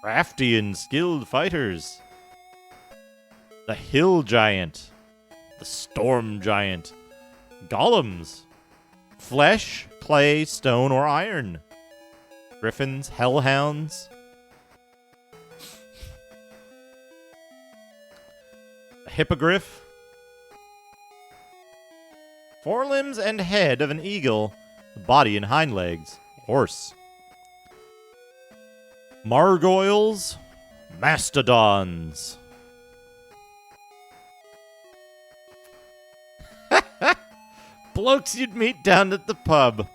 Crafty and skilled fighters. The hill giant. The storm giant. Golems. Flesh, clay, stone, or iron. Griffins, hellhounds. A hippogriff. Forelimbs and head of an eagle. Body and hind legs. Horse. Margoyles. Mastodons. Blokes you'd meet down at the pub.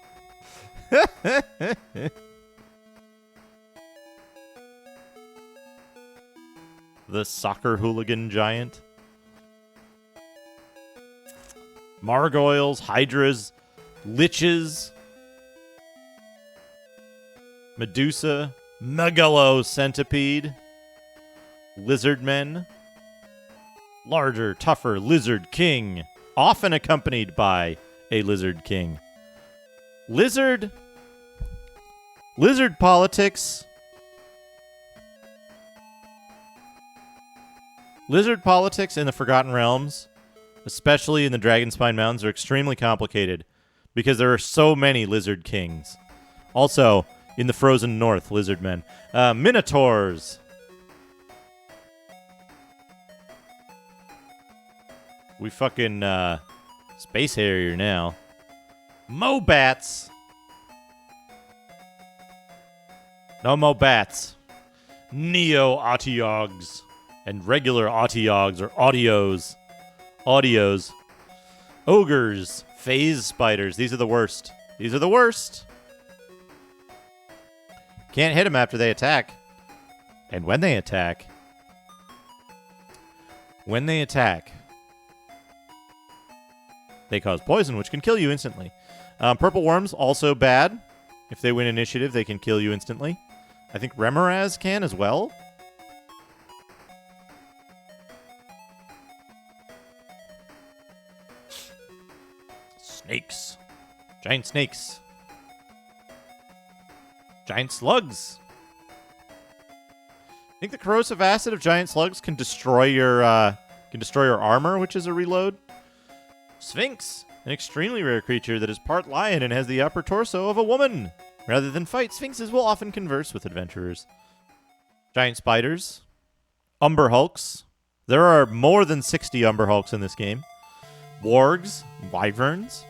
The soccer hooligan giant. Margoyles, hydras, liches, Medusa, megalo centipede, lizard men, larger, tougher lizard king, often accompanied by a lizard king. Lizard politics. Lizard politics in the Forgotten Realms, especially in the Dragonspine Mountains, are extremely complicated because there are so many lizard kings. Also, in the Frozen North, lizard men. Minotaurs. We fucking Space Harrier now. Mobats. No more bats. Neo-Autiogs. And regular Autiogs or Audios. Audios. Ogres. Phase spiders. These are the worst. These are the worst. Can't hit them after they attack. And when they attack. They cause poison, which can kill you instantly. Purple worms, also bad. If they win initiative, they can kill you instantly. I think Remoraz can as well. Snakes. Giant snakes. Giant slugs. I think the corrosive acid of giant slugs can destroy your armor, which is a reload. Sphinx, an extremely rare creature that is part lion and has the upper torso of a woman. Rather than fight, sphinxes will often converse with adventurers. Giant spiders. Umber hulks. There are more than 60 umber hulks in this game. Wargs. Wyverns.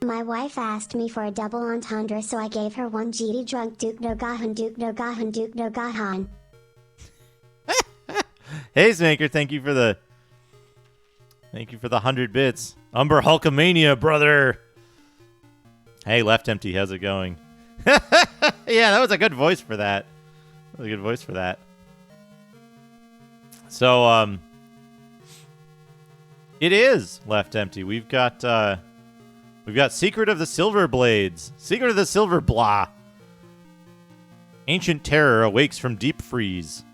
My wife asked me for a double entendre, so I gave her one GD drunk Duke no Gahan Duke no Gahan Duke no Gahan.
Hey, Snaker, thank you for the 100 bits. Umber Hulkamania, brother. Hey, Left Empty, how's it going? Yeah, that was a good voice for that. So, it is Left Empty. We've got Secret of the Silver Blades. Secret of the Silver Blah. Ancient terror awakes from deep freeze.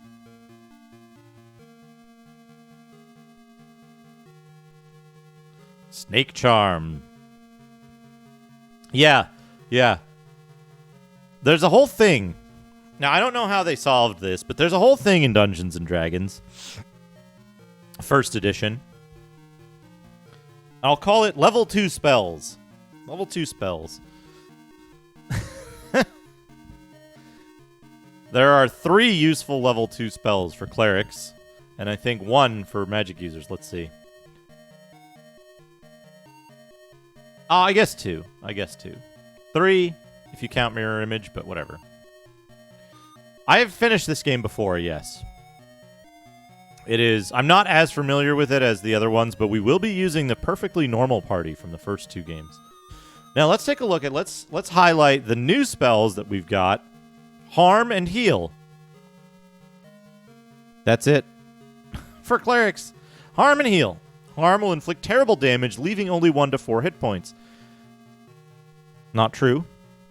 Snake charm. Yeah. There's a whole thing. Now, I don't know how they solved this, but there's a whole thing in Dungeons and Dragons. First edition. I'll call it level 2 spells. Level 2 spells. There are 3 useful level 2 spells for clerics, and I think 1 for magic users. Let's see. Oh, I guess 2. 3 if you count mirror image, but whatever. I have finished this game before, yes. It is. I'm not as familiar with it as the other ones, but we will be using the perfectly normal party from the first 2 games. Now let's take a look at let's highlight the new spells that we've got. Harm and heal. That's it. For clerics. Harm and heal. Harm will inflict terrible damage, leaving only 1 to 4 hit points. Not true.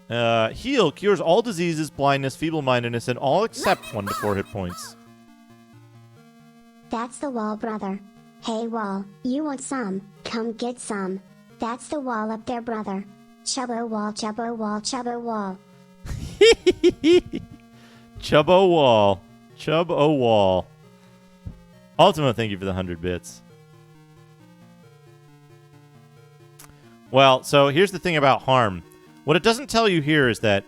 Heal cures all diseases, blindness, feeble-mindedness, and all except 1 to 4 hit points.
That's the wall, brother. Hey, wall, you want some? Come get some. That's the wall up there, brother. Chubbo wall, chubbo wall, chubbo wall.
Chubbo wall. Chubbo wall. Ultima, thank you for the 100 bits. Well, so here's the thing about harm. What it doesn't tell you here is that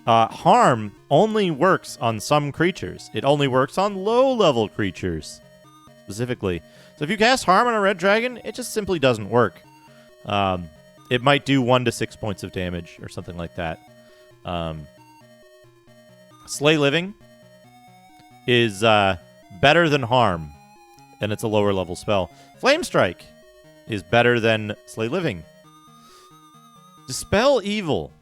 harm only works on some creatures. It only works on low-level creatures, specifically. So if you cast harm on a red dragon, it just simply doesn't work. It might do 1 to 6 points of damage or something like that. Slay Living is better than harm, and it's a lower-level spell. Flame Strike is better than Slay Living. Dispel Evil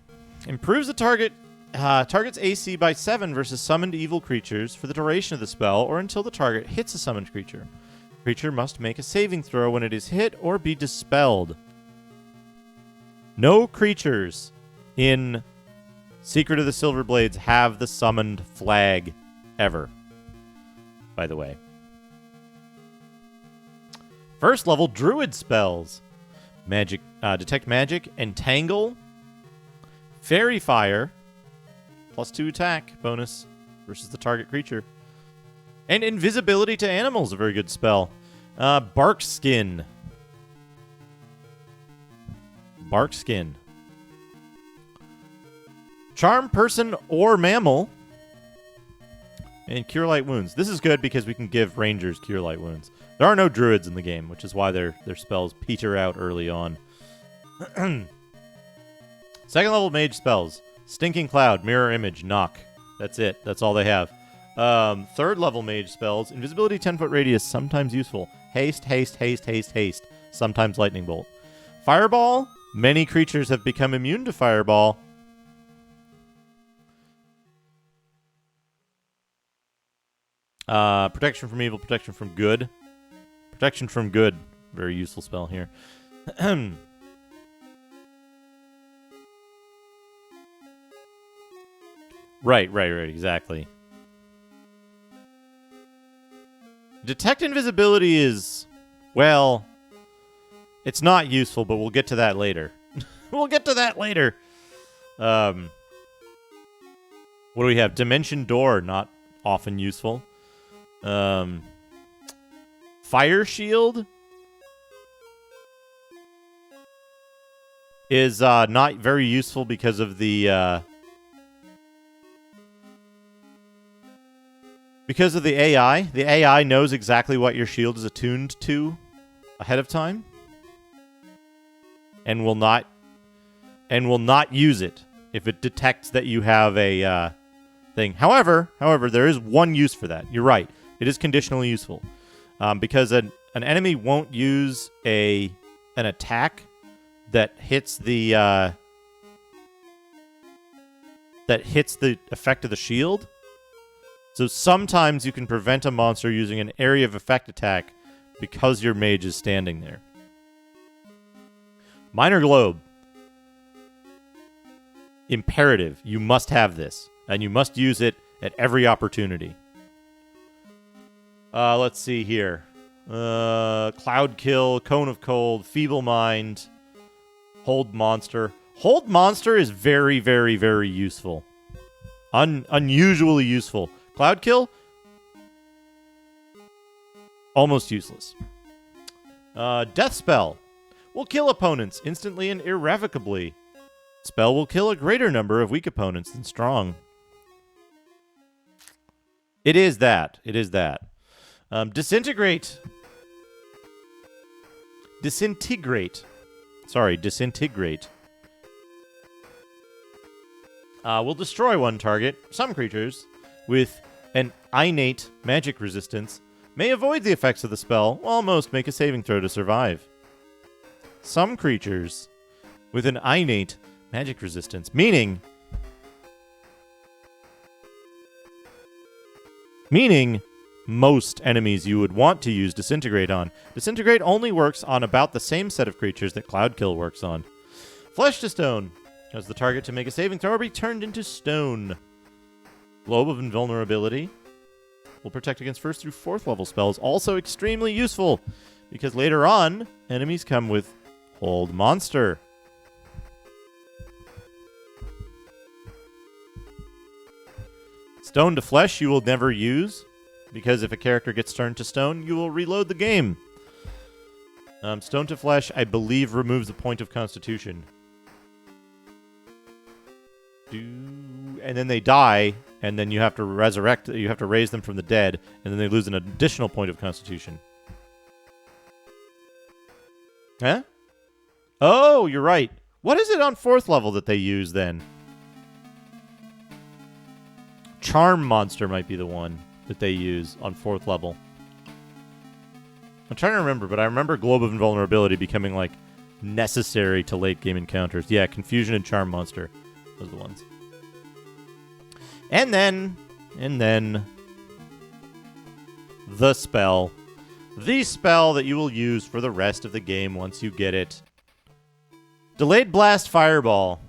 improves the target's AC by 7 versus summoned evil creatures for the duration of the spell or until the target hits a summoned creature. The creature must make a saving throw when it is hit or be dispelled. No creatures in Secret of the Silver Blades have the summoned flag ever, by the way. First level Druid spells. Magic, Detect Magic, Entangle, Fairy Fire, +2 attack bonus versus the target creature. And Invisibility to Animals, a very good spell. Bark Skin. Charm Person or Mammal. And Cure Light Wounds. This is good because we can give Rangers Cure Light Wounds. There are no Druids in the game, which is why their spells peter out early on. Second level Mage spells. Stinking Cloud, Mirror Image, Knock. That's it. That's all they have. Third level Mage spells. Invisibility 10-foot radius, sometimes useful. Haste, haste, haste, haste, haste. Sometimes Lightning Bolt. Fireball. Many creatures have become immune to Fireball. Protection from evil, protection from good. Protection from good. Very useful spell here. Right, exactly. Detect invisibility is, well, it's not useful, but we'll get to that later. We'll get to that later. What do we have? Dimension Door, not often useful. Fire Shield is not very useful because of the AI. The AI knows exactly what your shield is attuned to ahead of time, and will not use it if it detects that you have a thing. However, there is one use for that. You're right. It is conditionally useful. Because an enemy won't use an attack that hits the effect of the shield. So sometimes you can prevent a monster using an area of effect attack because your mage is standing there. Minor Globe. Imperative. You must have this, and you must use it at every opportunity. Let's see here. Cloud Kill, Cone of Cold, Feeble Mind, Hold Monster. Hold Monster is very, very, very useful. Unusually useful. Cloud Kill? Almost useless. Death Spell. Will kill opponents instantly and irrevocably. Spell will kill a greater number of weak opponents than strong. It is that. Disintegrate. Sorry, Disintegrate. Will destroy one target. Some creatures with an innate magic resistance may avoid the effects of the spell, while most make a saving throw to survive. Some creatures with an innate magic resistance, meaning most enemies you would want to use Disintegrate on. Disintegrate only works on about the same set of creatures that Cloud Kill works on. Flesh to Stone. Cause the target to make a saving throw or be turned into stone. Globe of Invulnerability. Will protect against 1st through 4th level spells. Also extremely useful, because later on, enemies come with Hold Monster. Stone to Flesh you will never use, because if a character gets turned to stone, you will reload the game. Stone to Flesh, I believe, removes a point of Constitution. And then they die, and then you have to resurrect, you have to raise them from the dead, and then they lose an additional point of Constitution. Huh? Oh, you're right. What is it on 4th level that they use then? Charm Monster might be the one that they use on 4th level. I'm trying to remember, but I remember Globe of Invulnerability becoming, like, necessary to late game encounters. Yeah, Confusion and Charm Monster. Those are the ones. And then, the spell. The spell that you will use for the rest of the game once you get it. Delayed Blast Fireball.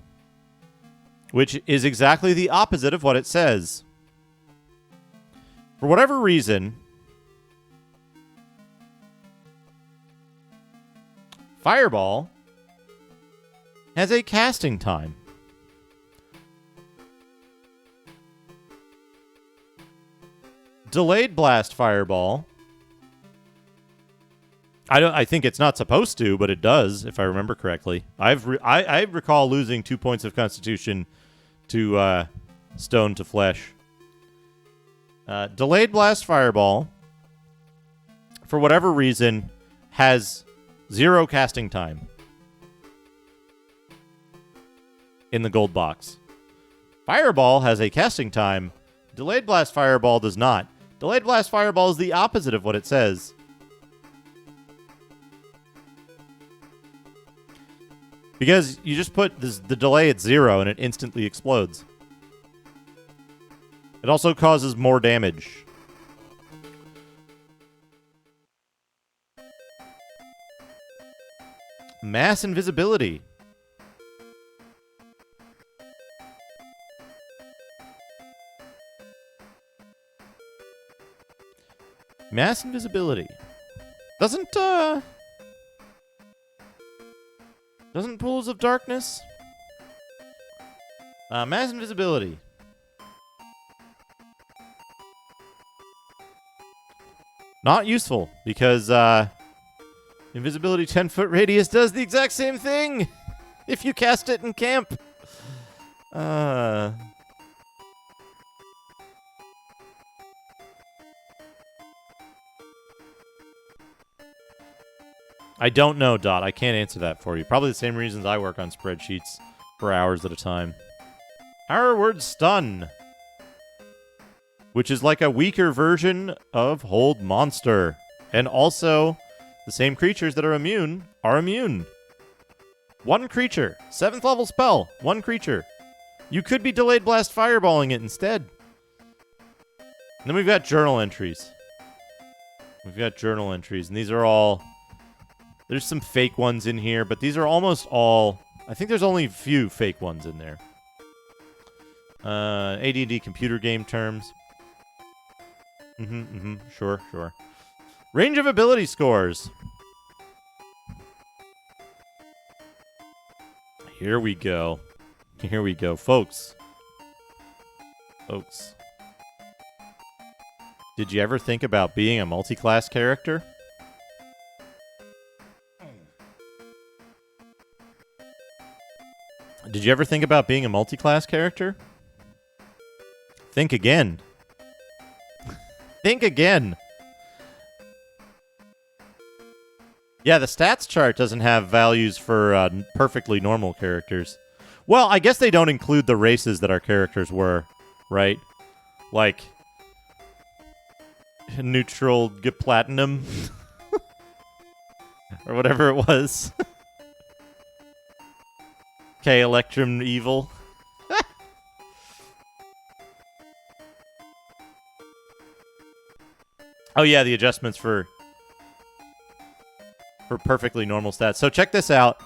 Which is exactly the opposite of what it says. For whatever reason, Fireball has a casting time. Delayed Blast Fireball. I think it's not supposed to, but it does, if I remember correctly. I recall losing 2 points of Constitution to Stone to Flesh. Delayed Blast Fireball, for whatever reason, has 0 casting time in the gold box. Fireball has a casting time. Delayed Blast Fireball does not. Delayed Blast Fireball is the opposite of what it says. Because you just put the delay at 0 and it instantly explodes. It also causes more damage. Mass invisibility. Mass invisibility. Doesn't Pools of Darkness? Mass invisibility. Not useful, because invisibility 10-foot radius does the exact same thing if you cast it in camp. I don't know, Dot. I can't answer that for you. Probably the same reasons I work on spreadsheets for hours at a time. Our word stun, which is like a weaker version of Hold Monster. And also, the same creatures that are immune are immune. 1 creature. 7th level spell. 1 creature. You could be Delayed Blast Fireballing it instead. And then we've got journal entries. And these are all... There's some fake ones in here, but these are almost all... I think there's only a few fake ones in there. AD&D computer game terms. Sure. Range of ability scores. Here we go, folks. Did you ever think about being a multi-class character? Did you ever think about being a multi-class character? Think again. Yeah, the stats chart doesn't have values for perfectly normal characters. Well, I guess they don't include the races that our characters were, right? Like, neutral platinum. Or whatever it was. Okay, Electrum Evil. Oh yeah, the adjustments for perfectly normal stats. So check this out.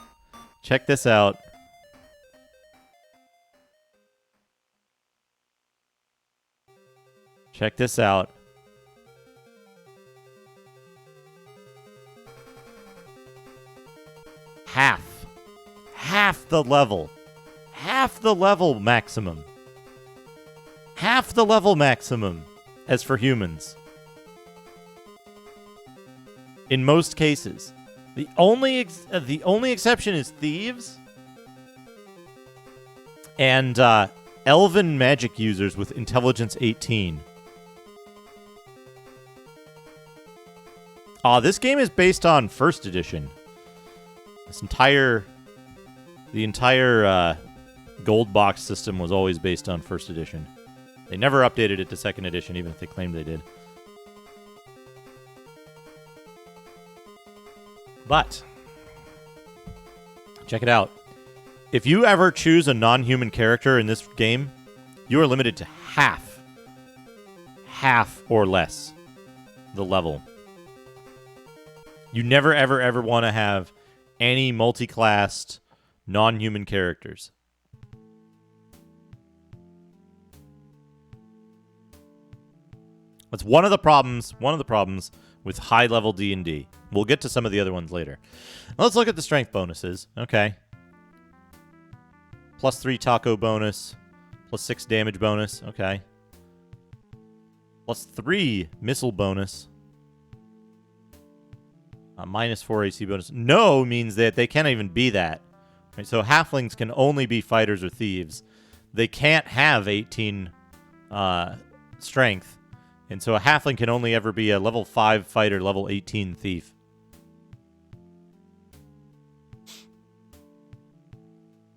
Half the level maximum. Half the level maximum as for humans. In most cases. The only exception is thieves and elven magic users with intelligence 18. This game is based on first edition. The entire gold box system was always based on first edition. They never updated it to second edition, even if they claimed they did. But, check it out. If you ever choose a non-human character in this game, you are limited to half or less the level. You never, ever want to have any multi-classed non-human characters. That's one of the problems with high-level D&D. We'll get to some of the other ones later. Now let's look at the strength bonuses. Okay. +3 taco bonus. +6 damage bonus. Okay. +3 missile bonus. -4 AC bonus. No means that they can't even be that. Right? So halflings can only be fighters or thieves. They can't have 18 strength And so a halfling can only ever be a level 5 fighter, level 18 thief.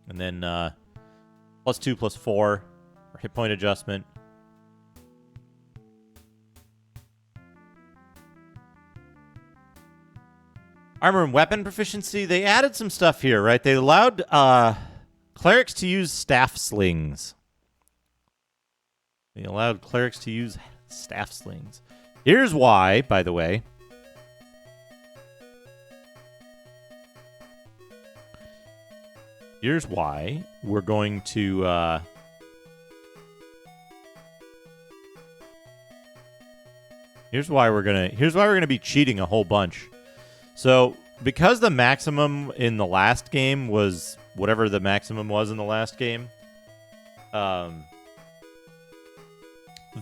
And then +2, +4 for hit point adjustment. Armor and weapon proficiency. They added some stuff here, right? They allowed clerics to use staff slings. They allowed clerics to use staff slings. Here's why, by the way. Here's why we're going to here's why we're gonna be cheating a whole bunch. So, because the maximum in the last game was whatever the maximum was in the last game,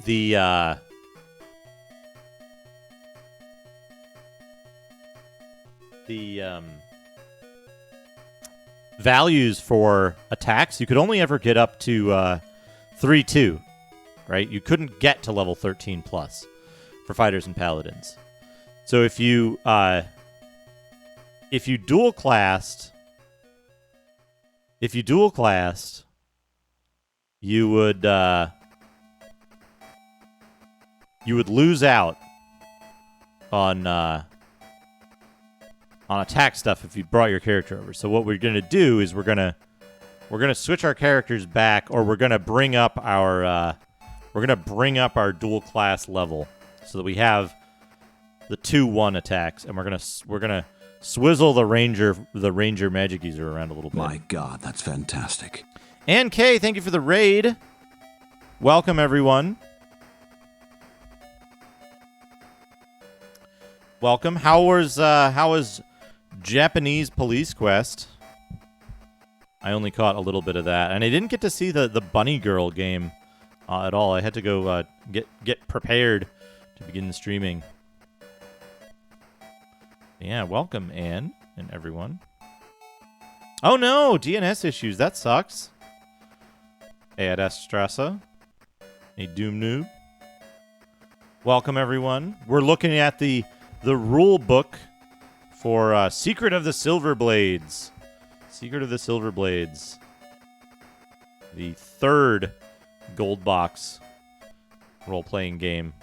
the values for attacks, you could only ever get up to 3-2, right? You couldn't get to level 13 plus for fighters and paladins. So if you dual classed, you would lose out on attack stuff if you brought your character over. So what we're gonna do is we're gonna switch our characters back, or we're gonna bring up our dual class level so that we have the 2-1 attacks, and we're gonna swizzle the ranger magic user around a little bit.
My God, that's fantastic.
And Kay, thank you for the raid. Welcome everyone. Welcome. How was Japanese Police Quest? I only caught a little bit of that, and I didn't get to see the Bunny Girl game at all. I had to go get prepared to begin the streaming. Yeah, welcome Anne and everyone. Oh no, DNS issues. That sucks. Hey, at Estrasa. Hey, Doom Noob. Welcome everyone. We're looking at the rule book for Secret of the Silver Blades. Secret of the Silver Blades. The third gold box role-playing game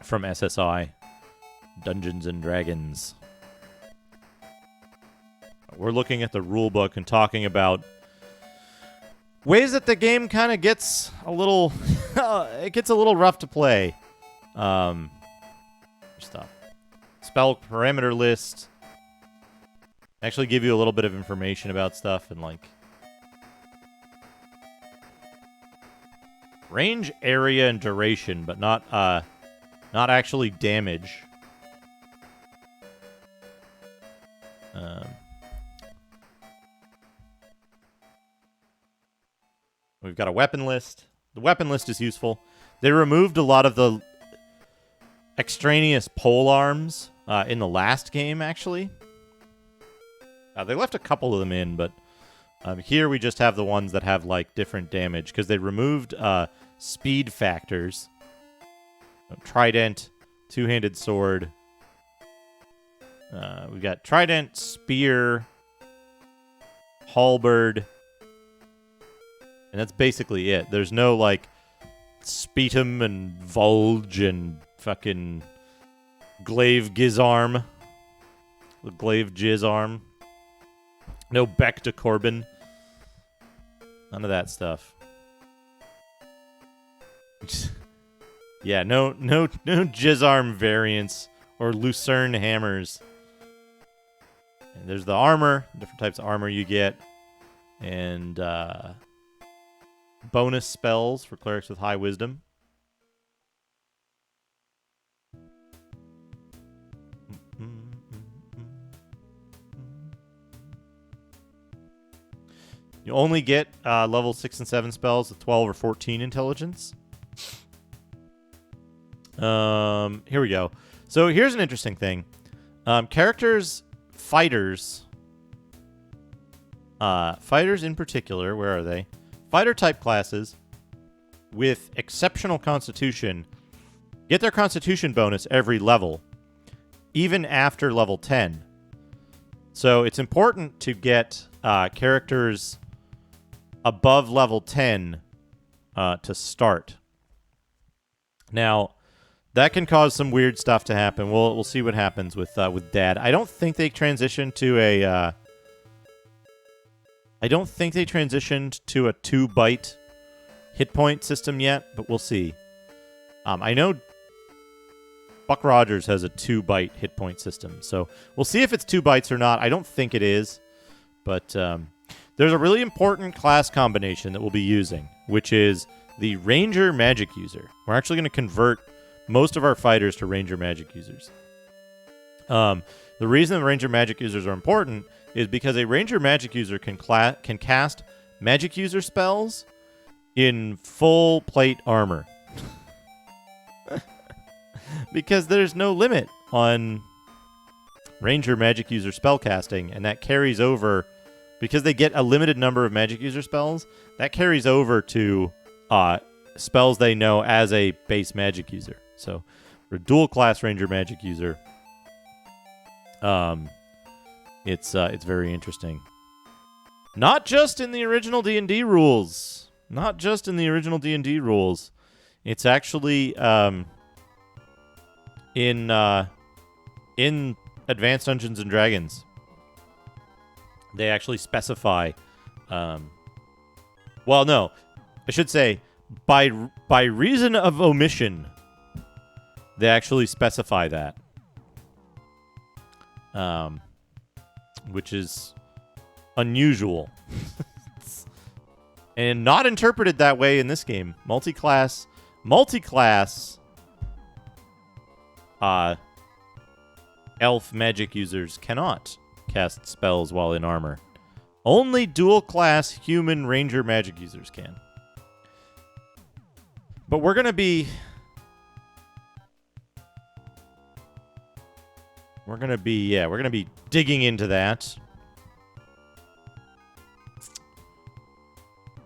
from SSI. Dungeons and Dragons. We're looking at the rule book and talking about ways that the game kind of gets a little it gets a little rough to play. Stuff. Spell parameter list. Actually give you a little bit of information about stuff, and like range, area, and duration, but not actually damage. We've got a weapon list. The weapon list is useful. They removed a lot of the extraneous pole arms in the last game, actually. They left a couple of them in, but here we just have the ones that have like different damage because they removed speed factors. Trident, two-handed sword. We've got trident, spear, halberd, and that's basically it. There's no like sputum and vulge and fucking glaive gizarm. The glaive jizarm. No Beck to Corbin. None of that stuff. Yeah, no jizarm variants or lucerne hammers. And there's the armor, different types of armor you get, and bonus spells for clerics with high wisdom. You only get level 6 and 7 spells with 12 or 14 intelligence. Here we go. So here's an interesting thing. Characters, fighters in particular, where are they? Fighter type classes with exceptional constitution get their Constitution bonus every level, even after level 10. So it's important to get characters above level 10 to start. Now, that can cause some weird stuff to happen. We'll see what happens with Dad. I don't think they transitioned to a. I don't think they transitioned to a 2-byte hit point system yet, but we'll see. I know Buck Rogers has a 2-byte hit point system, so we'll see if it's 2 bytes or not. I don't think it is, but there's a really important class combination that we'll be using, which is the Ranger Magic User. We're actually going to convert most of our fighters to Ranger Magic Users. The reason the Ranger Magic Users are important is because a Ranger Magic User can cast Magic User spells in full plate armor. Because there's no limit on Ranger Magic User spell casting, and that carries over, because they get a limited number of Magic User spells, that carries over to spells they know as a base Magic User. So, for a dual class Ranger Magic User, it's very interesting. Not just in the original D&D rules. Not just in the original D&D rules. It's actually in Advanced Dungeons and Dragons. They actually specify. Well, no, I should say by reason of omission, they actually specify that. Which is unusual. And not interpreted that way in this game. Multi-class elf magic users cannot cast spells while in armor. Only dual-class human ranger magic users can. But we're gonna be digging into that.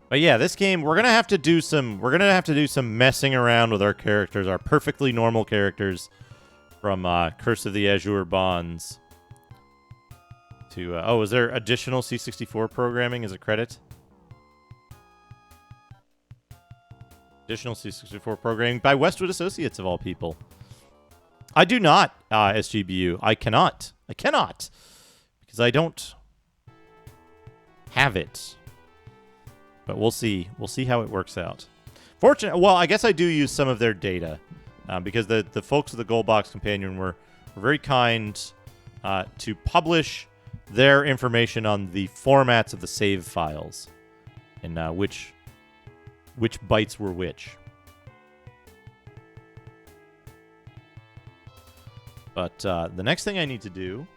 But yeah, this game we're gonna have to do some messing around with our characters, our perfectly normal characters from Curse of the Azure Bonds. To is there additional C64 programming as a credit? Additional C64 programming by Westwood Associates of all people. I do not, SGBU. I cannot. Because I don't have it. But we'll see. We'll see how it works out. Well, I guess I do use some of their data. Because the folks at the Gold Box Companion were very kind to publish their information on the formats of the save files. And which bytes were which. But the next thing I need to do...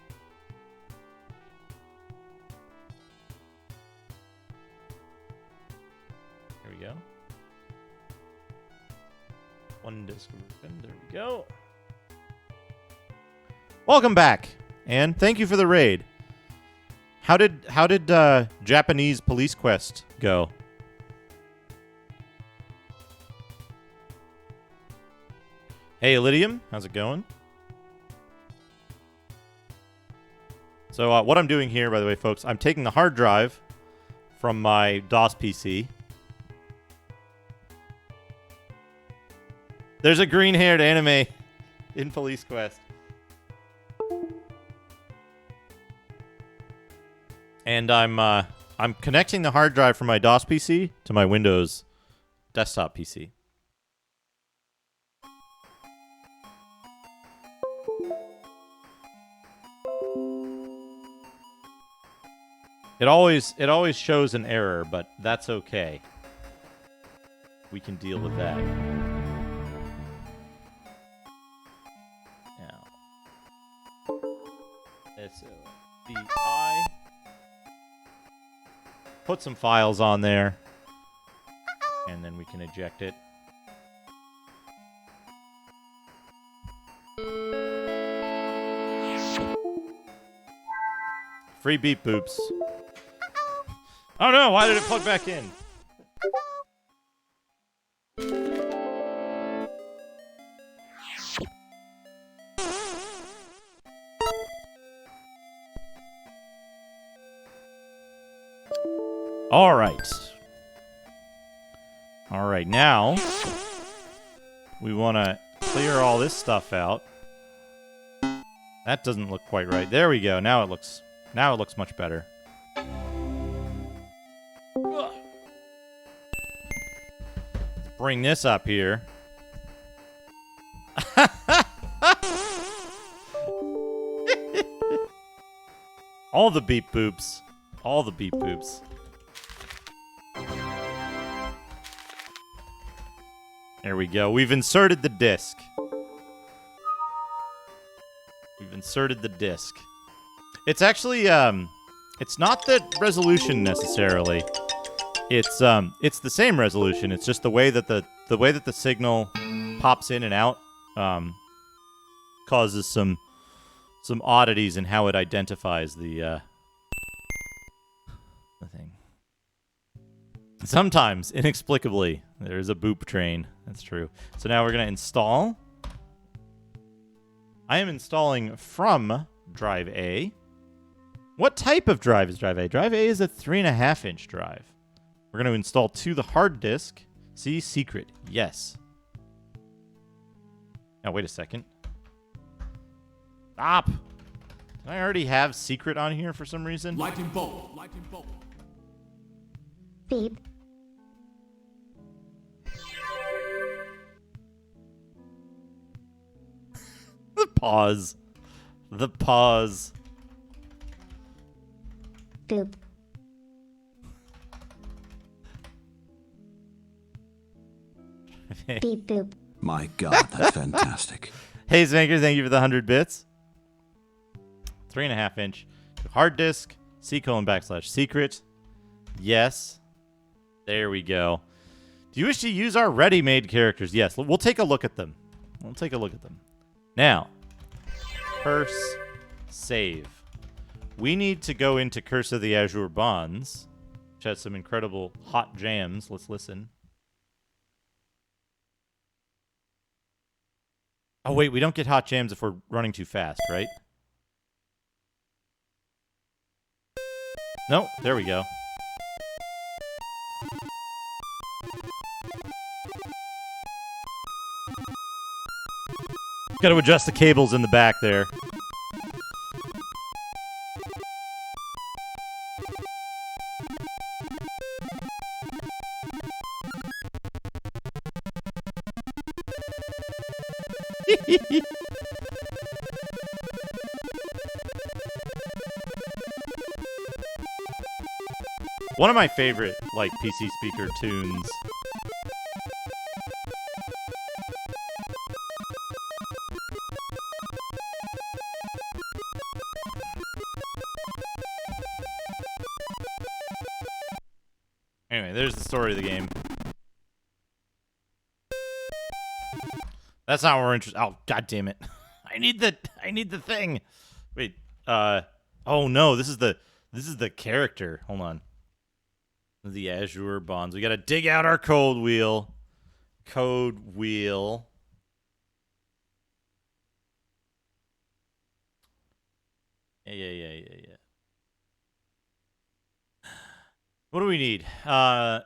Here we go. One disk open. There we go. Welcome back, and thank you for the raid. How did Japanese Police Quest go? Hey, Elydium, how's it going? So what I'm doing here, by the way, folks, I'm taking the hard drive from my DOS PC. There's a green-haired anime in Police Quest. And I'm connecting the hard drive from my DOS PC to my Windows desktop PC. It always shows an error, but that's okay. We can deal with that. Now, SODI. Put some files on there, and then we can eject it. Free beep boops. Oh no, why did it plug back in? All right. All right, now we want to clear all this stuff out. That doesn't look quite right. There we go. Now it looks much better. Ugh. Bring this up here. All the beep boops. All the beep boops. There we go. We've inserted the disc. We've inserted the disc. It's actually it's not the resolution necessarily. It's the same resolution. It's just the way that the signal pops in and out causes some oddities in how it identifies the thing. Sometimes, inexplicably, there's a boop train. That's true. So now we're going to install. I am installing from drive A. What type of drive is drive A? Drive A is a 3.5-inch drive. We're going to install to the hard disk. See, secret. Yes. Now, wait a second. Stop. Did I already have secret on here for some reason?
Lightning bolt. Lightning bolt.
Beep.
The pause. The pause.
Boop. Beep boop.
My God, that's fantastic.
Hey, Zanker, thank you for the 100 bits. 3.5-inch. Hard disk. C:\/ Yes. There we go. Do you wish to use our ready-made characters? Yes. We'll take a look at them. We'll take a look at them. Now, curse, save. We need to go into Curse of the Azure Bonds, which has some incredible hot jams. Let's listen. Oh, wait, we don't get hot jams if we're running too fast, right? No, there we go. Got to adjust the cables in the back there. One of my favorite, like, PC speaker tunes. Anyway, there's the story of the game. That's not what we're interested. Oh, god damn it! I need the thing. Wait. Oh no, this is the character. Hold on. The Azure Bonds. We gotta dig out our code wheel. Code wheel. Yeah. What do we need? Where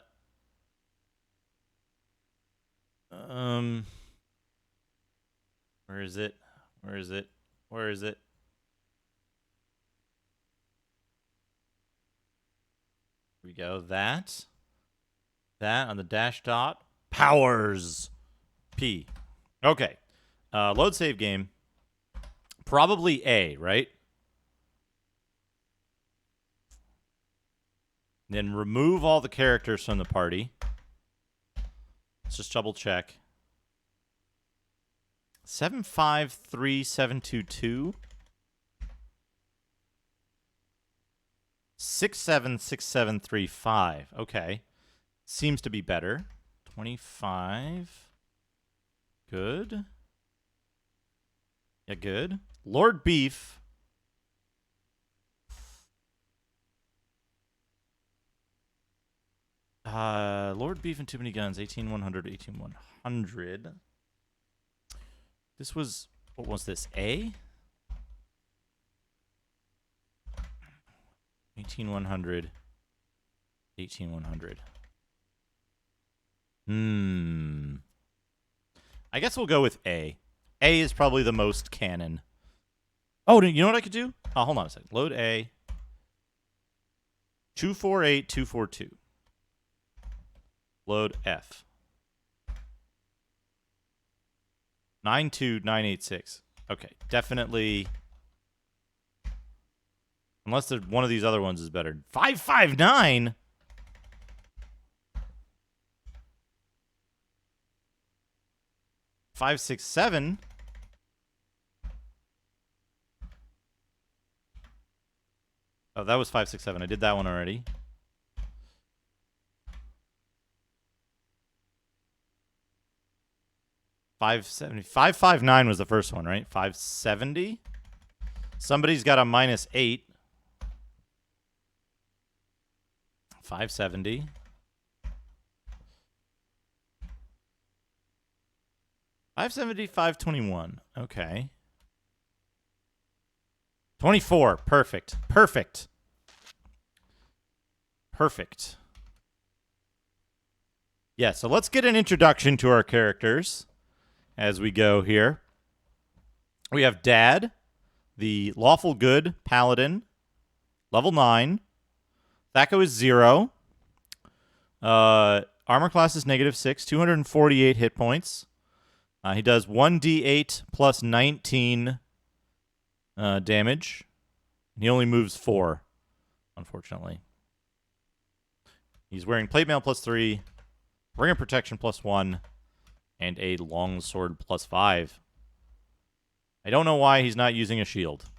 is it? Where is it? Where is it? Here we go. That on the dash dot. Powers. P. Okay. Load save game. Probably A, right? Then remove all the characters from the party. Let's just double check. 753722 676735. Okay. Seems to be better. 25. Good. Yeah, good. Lord Beef. Lord Beef and Too Many Guns. 18100, 18100. This was, what was this, A? 18100. 18100. I guess we'll go with A. A is probably the most canon. Oh, you know what I could do? Oh, hold on a second. Load A. 248242. Load F. 92986. Okay, definitely. Unless one of these other ones is better. 559? 567? Oh, that was 567. I did that one already. $570. 559 was the first one, right? 570? Somebody's got a -8. 570. $570, Okay. 24. Perfect. Perfect. Perfect. Yeah, so let's get an introduction to our characters as we go here. We have Dad, the lawful good paladin, level 9. Thaco is 0. Armor class is -6, 248 hit points. He does 1d8 plus 19 damage. He only moves 4, unfortunately. He's wearing plate mail +3, ring of protection +1, and a long sword +5. I don't know why he's not using a shield.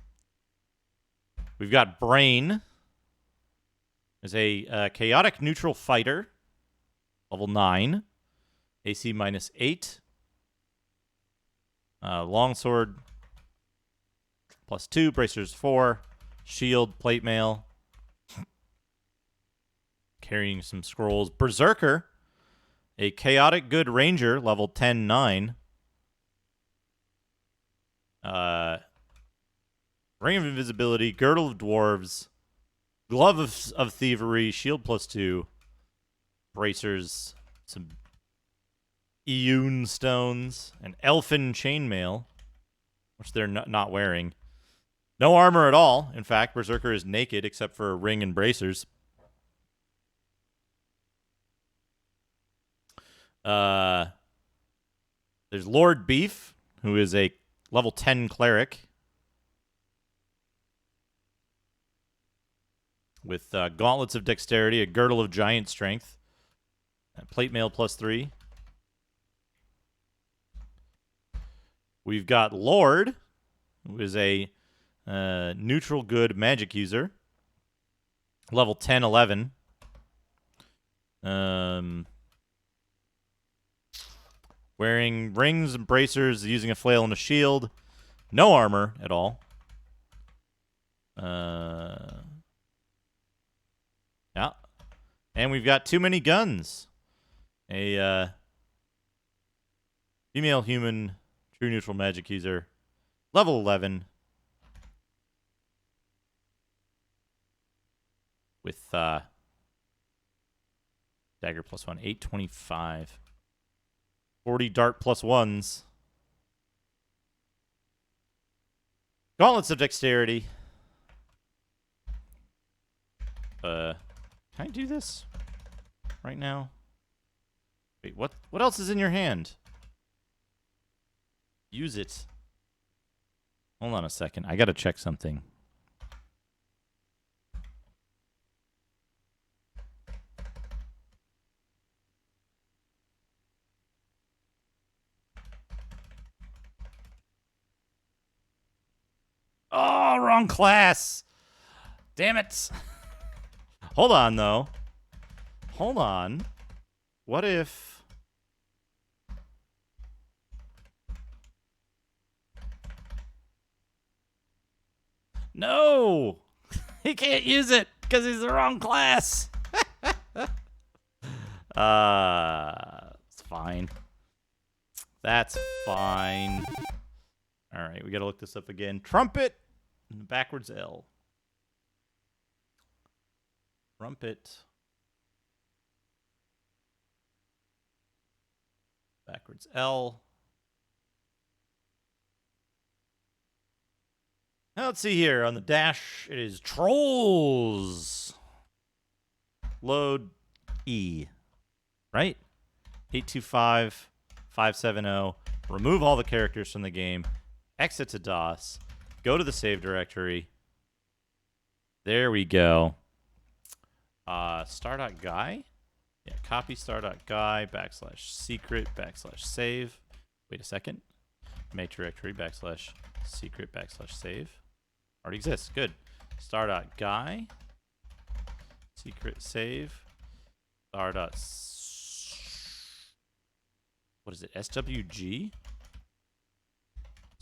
We've got Brain. Is a chaotic neutral fighter, level 9, AC -8. Longsword +2, bracers 4, shield, plate mail, carrying some scrolls. Berserker, a chaotic good ranger, level 10-9. Ring of invisibility, girdle of dwarves, glove of thievery, shield +2, bracers, some Eun stones, and elfin chainmail, which they're not wearing. No armor at all. In fact, Berserker is naked except for a ring and bracers. There's Lord Beef, who is a level 10 cleric with gauntlets of dexterity, a girdle of giant strength, plate mail +3. We've got Lord, who is a neutral good magic user, level 10-11. Wearing rings and bracers, using a flail and a shield. No armor at all. Yeah. And we've got too many guns. A female human, true neutral magic user, level 11. With dagger +1, 825. 40 dart +1s. Gauntlets of dexterity. Can I do this right now? Wait, what else is in your hand? Use it. Hold on a second. I gotta check something. Oh, wrong class. Damn it. Hold on, though. Hold on. What if... No! He can't use it because he's the wrong class. It's fine. That's fine. All right, we got to look this up again. Trumpet, backwards L. Trumpet. backwards L. Now let's see here. On the dash, it is Trolls. Load E. Right? 825-570. Remove all the characters from the game. Exit to DOS. Go to the save directory. There we go. Star.guy? Yeah, copy star.guy /secret /save. Wait a second. Make directory /secret /save. Already exists. Good. Star.guy. Secret save. Star. What is it? SWG?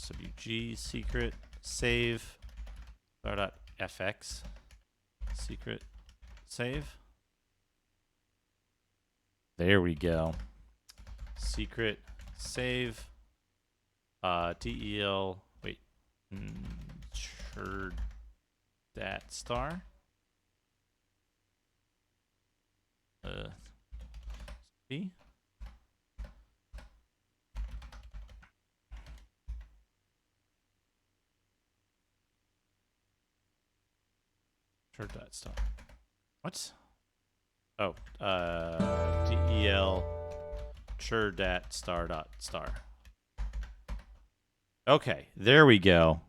SWG secret save. Star.fx. Secret save. There we go. Secret save. DEL. Wait. Sure. That star. B. Sure. That star. What? Oh, DEL sure dat star dot star. Okay, there we go.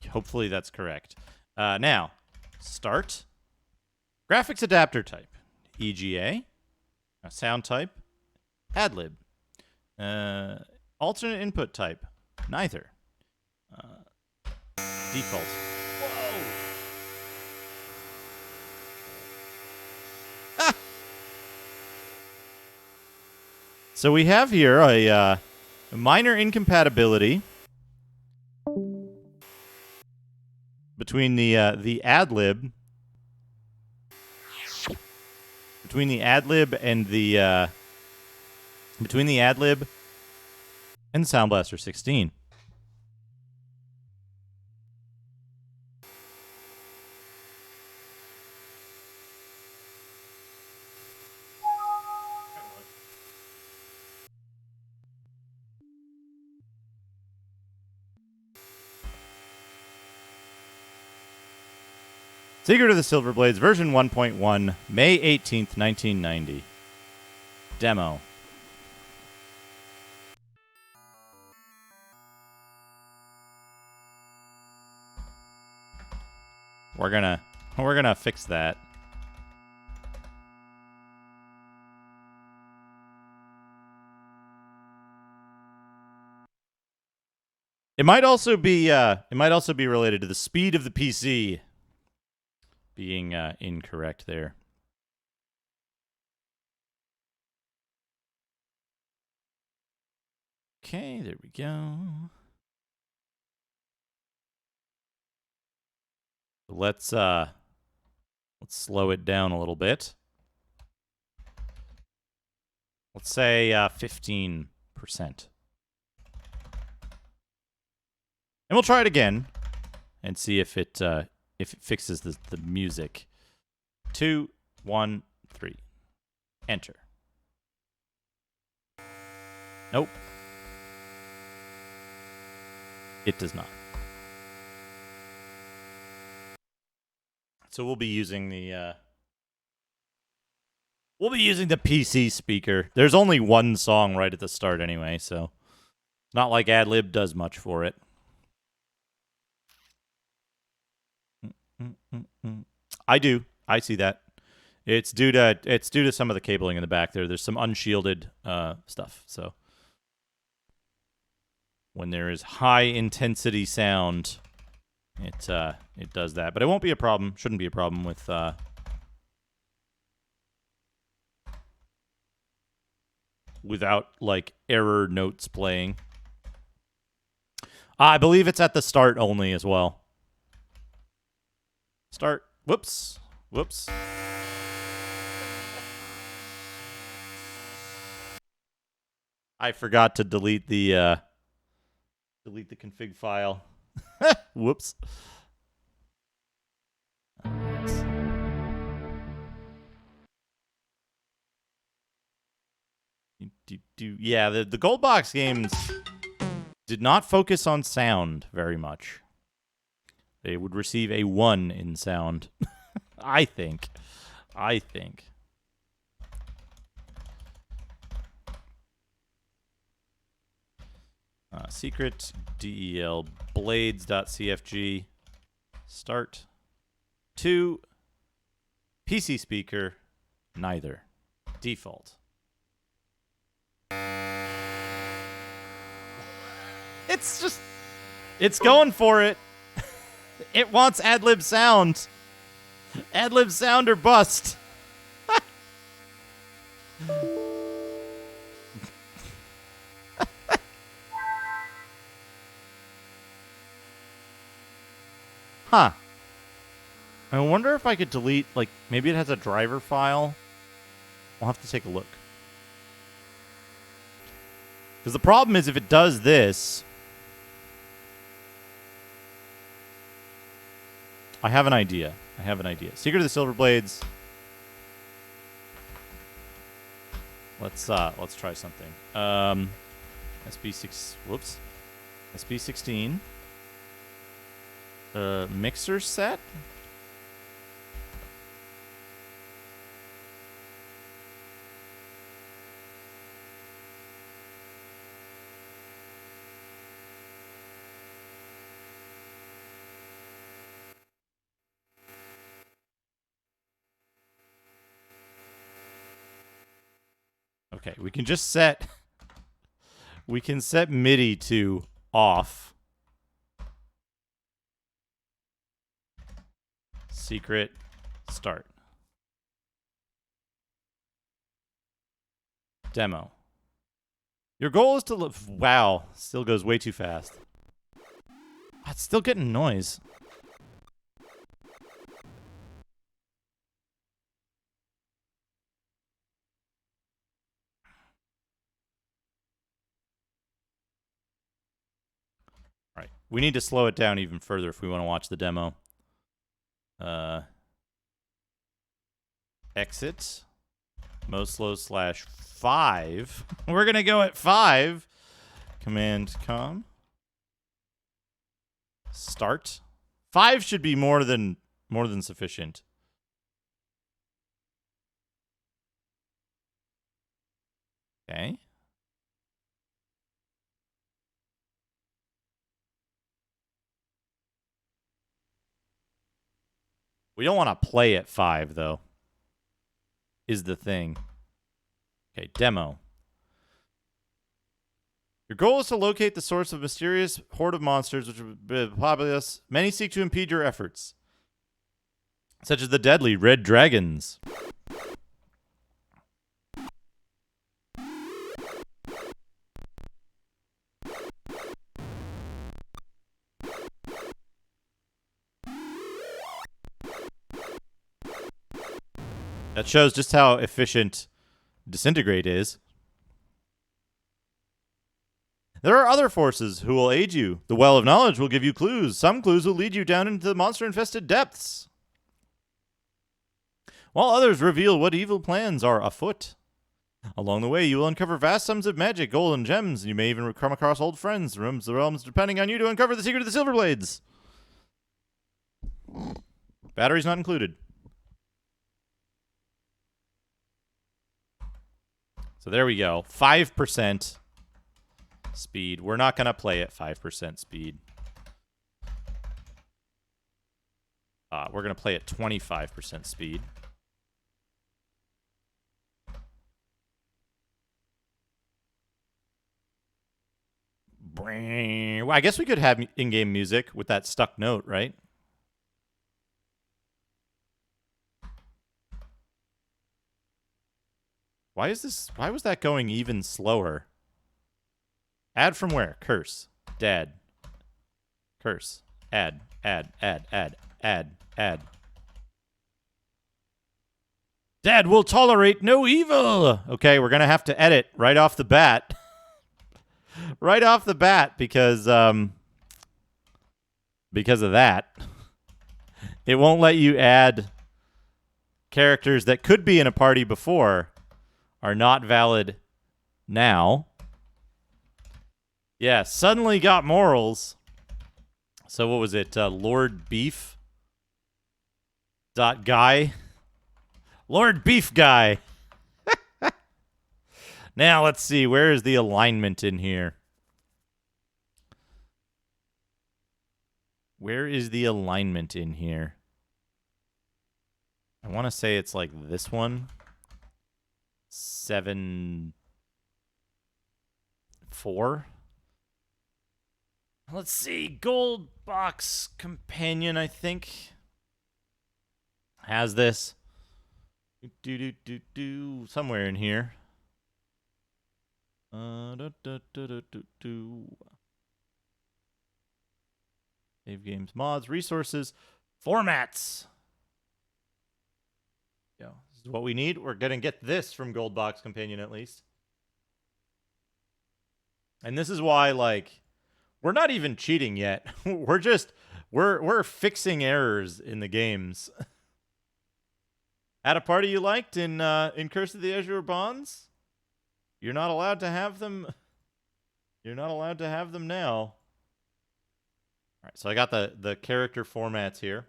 Hopefully that's correct. Now, start. Graphics adapter type, EGA. Sound type, AdLib. Alternate input type, neither. Default. Whoa! Ah! So we have here a minor incompatibility between the AdLib, and Sound Blaster 16. Secret of the Silver Blades, version 1.1, May 18th, 1990. Demo. We're gonna fix that. It might also be related to the speed of the PC being incorrect there. Okay, there we go. Let's slow it down a little bit. Let's say 15%. And we'll try it again and see if it fixes the music. 2, 1, 3. Enter. Nope. It does not. So we'll be using the PC speaker. There's only one song right at the start anyway, so not like AdLib does much for it. I do. I see that. It's due to some of the cabling in the back there. There's some unshielded stuff. So when there is high intensity sound, it does that. But it won't be a problem. Shouldn't be a problem with without like error notes playing. I believe it's at the start only as well. Start. Whoops. I forgot to delete the config file. Whoops. Yeah, the gold box games did not focus on sound very much. They would receive a 1 in sound. I think. Secret del blades.cfg. Start. 2. PC speaker. Neither. Default. It's going for it. It wants ad-lib sound. Ad-lib sound or bust. Huh. I wonder if I could delete, like, maybe it has a driver file. We'll have to take a look. Because the problem is if it does this... I have an idea. Secret of the Silver Blades. Let's try something. SB6. Whoops. SB16. Mixer set. Okay, we can just set... We can set MIDI to off. Secret. Start. Demo. Your goal is to... Wow. Still goes way too fast. It's still getting noise. All right. We need to slow it down even further if we want to watch the demo. Exit. Moslow /5. We're going to go at 5. Command com. Start. 5 should be more than sufficient. Okay. We don't want to play at 5 though. Is the thing. Okay, demo. Your goal is to locate the source of a mysterious horde of monsters which are populous. Many seek to impede your efforts, such as the deadly red dragons. That shows just how efficient Disintegrate is. There are other forces who will aid you. The Well of Knowledge will give you clues. Some clues will lead you down into the monster-infested depths, while others reveal what evil plans are afoot. Along the way, you will uncover vast sums of magic, gold, and gems. You may even come across old friends. The realms depending on you to uncover the secret of the Silver Blades. Batteries not included. So there we go. 5% speed. We're not going to play at 5% speed. We're going to play at 25% speed. Well, I guess we could have in-game music with that stuck note, right? Why was that going even slower? Add from where? Curse. Dad. Curse. Add. Dad will tolerate no evil. Okay, we're going to have to edit right off the bat. Right off the bat because of that. It won't let you add characters that could be in a party before are not valid now. Yeah, suddenly got morals. So what was it? Lord Beef dot guy. Lord Beef guy. Now let's see. Where is the alignment in here? Where is the alignment in here? I want to say it's like this one. 7, 4. Let's see. Gold Box Companion, I think, has this. Somewhere in here. Save games, mods, resources, formats. Yeah, this is what we need. We're gonna get this from Gold Box Companion at least. And this is why, like, we're not even cheating yet. we're fixing errors in the games. At a party you liked in Curse of the Azure Bonds? You're not allowed to have them. You're not allowed to have them now. All right, so I got the character formats here.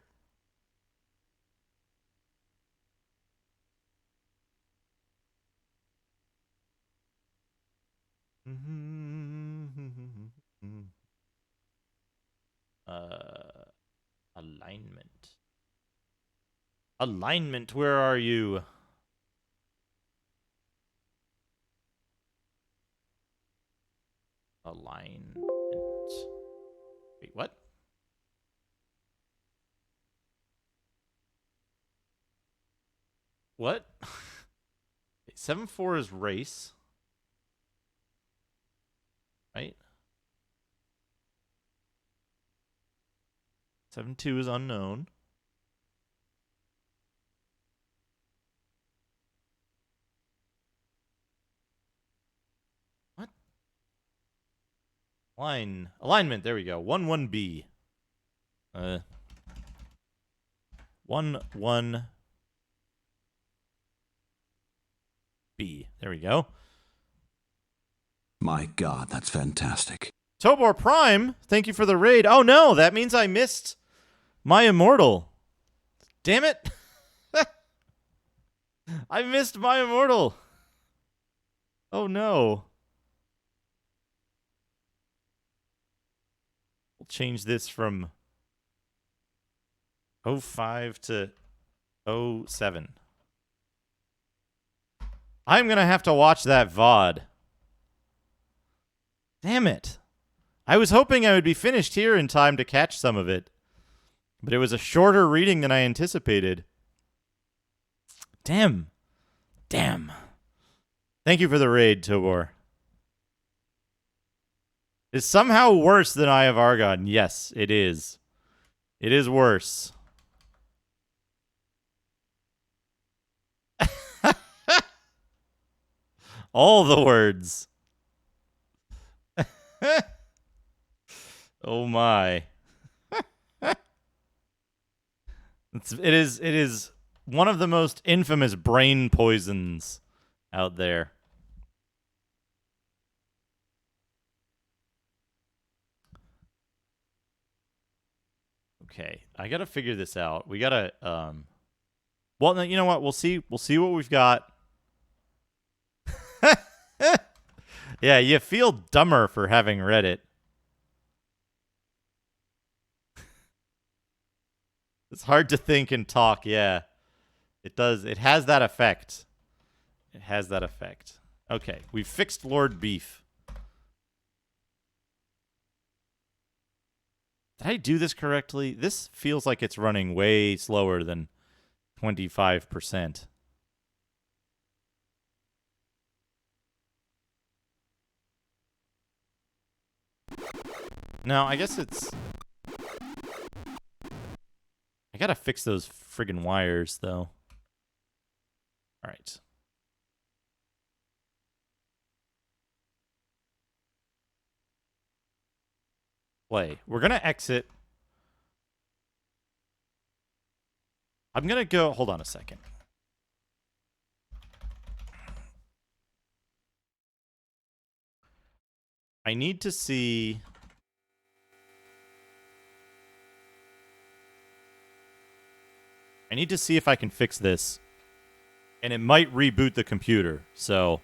Alignment. Alignment, where are you? Alignment. Wait, what? What? 7-4 is race. Right? 7-2 is unknown. What? Alignment, there we go. 1-1-B. 1-1-B. There we go.
My God, that's fantastic.
Tobor Prime, thank you for the raid. Oh no, that means I missed my immortal. Damn it. I missed my immortal. Oh no. We'll change this from 05 to 07. I'm going to have to watch that VOD. Damn it. I was hoping I would be finished here in time to catch some of it. But it was a shorter reading than I anticipated. Damn. Damn. Thank you for the raid, Tobor. It's somehow worse than Eye of Argon. Yes, it is. It is worse. All the words. Oh my. It is one of the most infamous brain poisons out there. Okay, I gotta figure this out. We gotta well, no, you know what? We'll see what we've got. Yeah, you feel dumber for having read it. It's hard to think and talk, yeah. It does. It has that effect. It has that effect. Okay, we've fixed Lord Beef. Did I do this correctly? This feels like it's running way slower than 25%. No, I guess it's... I gotta fix those friggin' wires, though. Alright. Play. We're gonna exit. I'm gonna go... Hold on a second. I need to see... I need to see if I can fix this. And it might reboot the computer, so...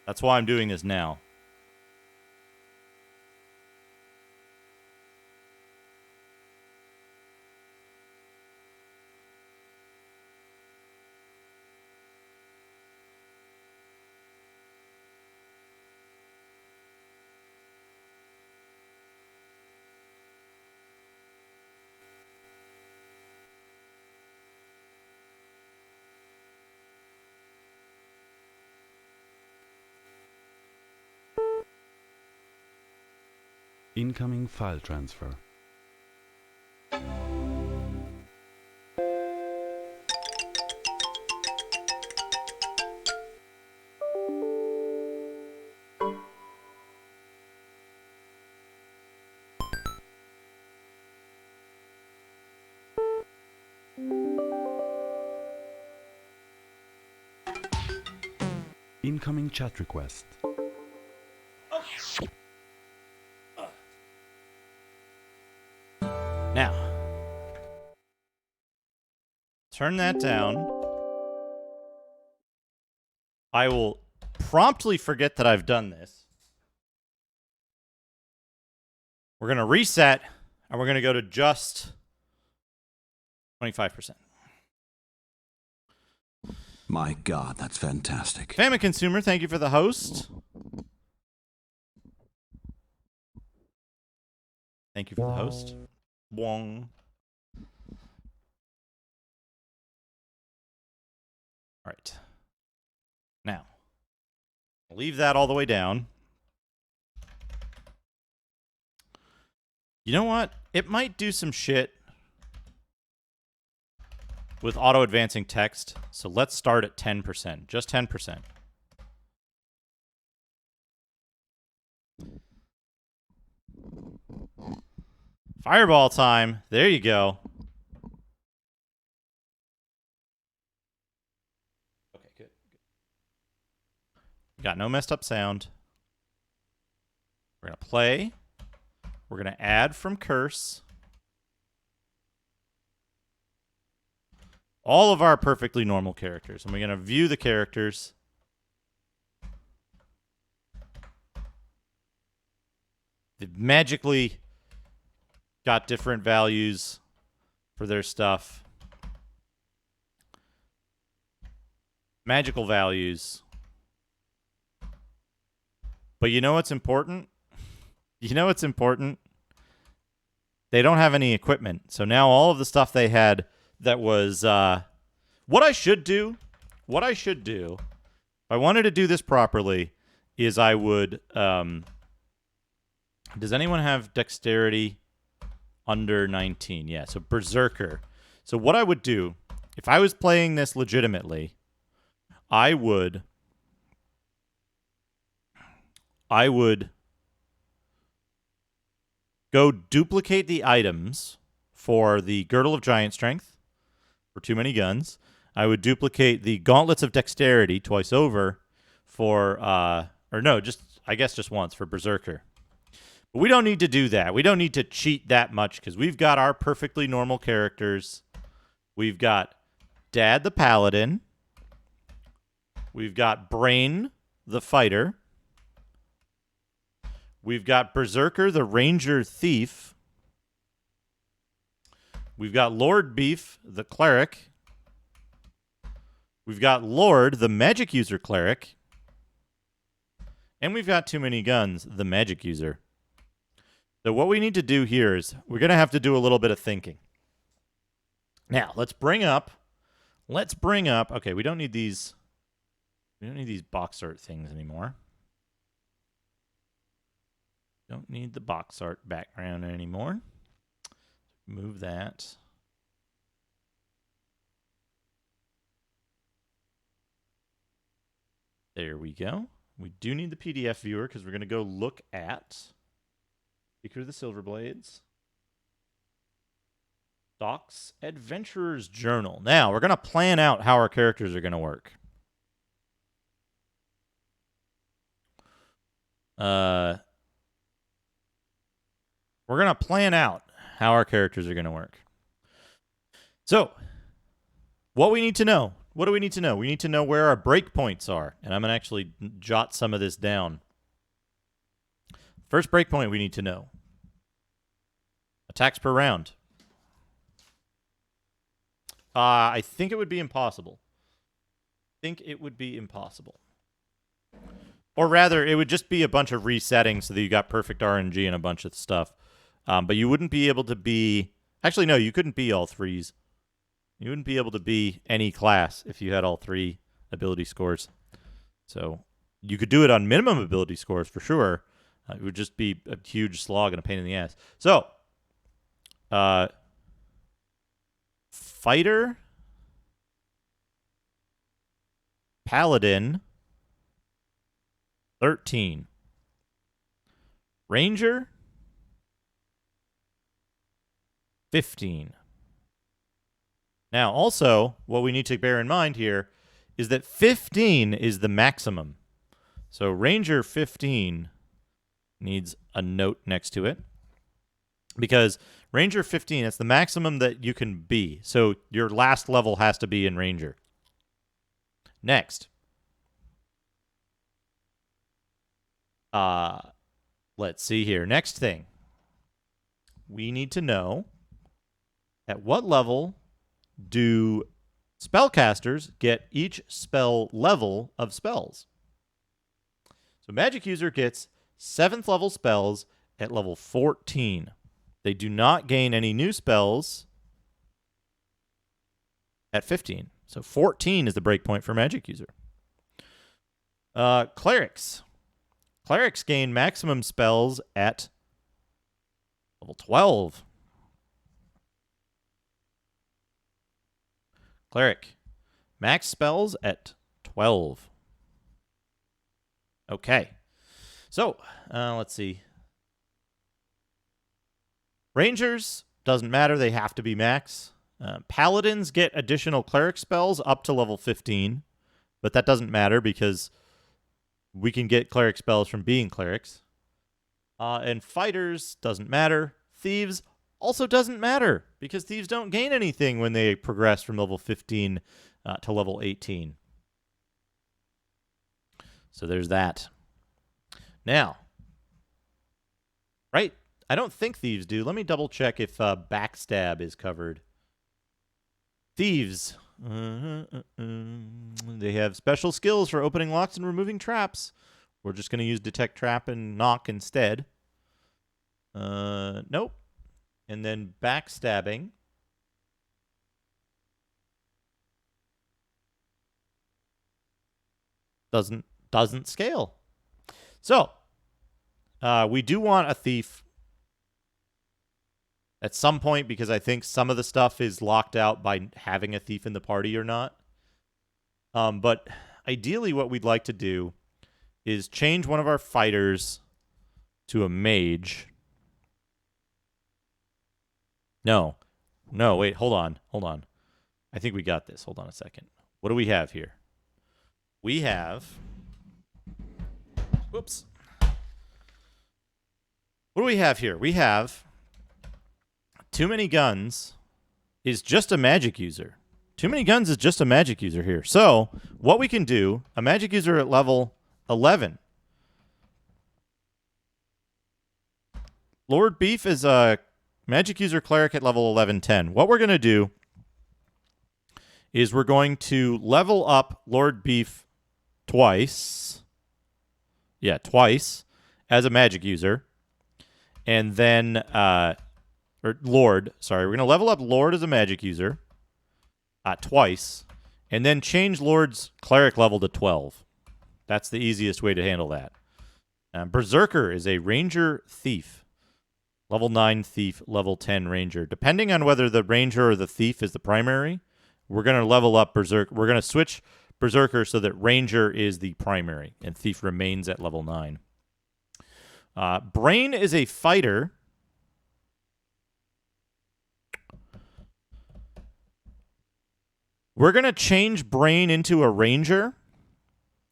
That's why I'm doing this now.
Incoming file transfer. Incoming chat request.
Now, turn that down. I will promptly forget that I've done this. We're going to reset, and we're going to go to just 25%.
My God, that's fantastic.
Family Consumer, thank you for the host. Thank you for the host. Wong. All right. Now, leave that all the way down. You know what? It might do some shit with auto-advancing text, so let's start at 10%. Just 10%. Fireball time. There you go. Okay, good. Got no messed up sound. We're going to play. We're going to add from curse. All of our perfectly normal characters. And we're going to view the characters. They've magically got different values for their stuff. Magical values. But you know what's important? You know what's important? They don't have any equipment. So now all of the stuff they had that was... what I should do, if I wanted to do this properly, is I would... does anyone have dexterity under 19? Yeah, so Berserker. So what I would do, if I was playing this legitimately, I would go duplicate the items for the Girdle of Giant Strength for too many guns. I would duplicate the Gauntlets of Dexterity twice over for, or no, I guess just once for Berserker. But we don't need to do that. We don't need to cheat that much because we've got our perfectly normal characters. We've got Dad the Paladin. We've got Brain the Fighter. We've got Berserker the Ranger Thief. We've got Lord Beef the Cleric. We've got Lord the Magic User Cleric. And we've got Too Many Guns the Magic User. So what we need to do here is we're going to have to do a little bit of thinking. Now, let's bring up, okay, we don't need these box art things anymore. Don't need the box art background anymore. Move that. There we go. We do need the PDF viewer because we're going to go look at Speaker of the Silverblades. Doc's Adventurer's Journal. Now, we're going to plan out how our characters are going to work. we're going to plan out how our characters are going to work. So, what we need to know. What do we need to know? We need to know where our breakpoints are. And I'm going to actually jot some of this down. First breakpoint we need to know. Attacks per round. I think it would be impossible. Or rather, it would just be a bunch of resetting so that you got perfect RNG and a bunch of stuff. But you wouldn't be able to be... Actually, no, you couldn't be all threes. You wouldn't be able to be any class if you had all three ability scores. So you could do it on minimum ability scores for sure. It would just be a huge slog and a pain in the ass. So, fighter, paladin, 13. Ranger, 15. Now, also, what we need to bear in mind here is that 15 is the maximum. So Ranger 15 needs a note next to it. Because Ranger 15, it's the maximum that you can be. So your last level has to be in Ranger. Next. Let's see here. Next thing. We need to know at what level do spellcasters get each spell level of spells. So magic user gets 7th level spells at level 14. They do not gain any new spells at 15. So 14 is the breakpoint for magic user. Clerics. Clerics gain maximum spells at level 12. Cleric. Max spells at 12. Okay. So, let's see. Rangers, doesn't matter. They have to be max. Paladins get additional cleric spells up to level 15. But that doesn't matter because we can get cleric spells from being clerics. And fighters, doesn't matter. Thieves also doesn't matter because thieves don't gain anything when they progress from level 15 to level 18. So there's that. Now, right, I don't think thieves do. Let me double check if backstab is covered. Thieves. They have special skills for opening locks and removing traps. We're just going to use detect trap and knock instead. Nope. And then backstabbing. Doesn't scale. So, we do want a thief at some point because I think some of the stuff is locked out by having a thief in the party or not. But ideally what we'd like to do is change one of our fighters to a mage. No, wait, hold on. I think we got this. Hold on a second. What do we have here? We have... Whoops. What do we have here? We have... Too Many Guns is just a magic user. Too Many Guns is just a magic user here. So, what we can do, a magic user at level 11. Lord Beef is a magic user cleric at level 11-10. What we're going to do is we're going to level up Lord Beef twice. Yeah, twice as a magic user. And then, or Lord, sorry. We're going to level up Lord as a magic user twice. And then change Lord's cleric level to 12. That's the easiest way to handle that. Berserker is a ranger thief. Level 9 thief, level 10 ranger. Depending on whether the ranger or the thief is the primary, we're going to level up Berserker. We're going to switch Berserker so that ranger is the primary and thief remains at level 9. Brain is a fighter. We're going to change Brain into a ranger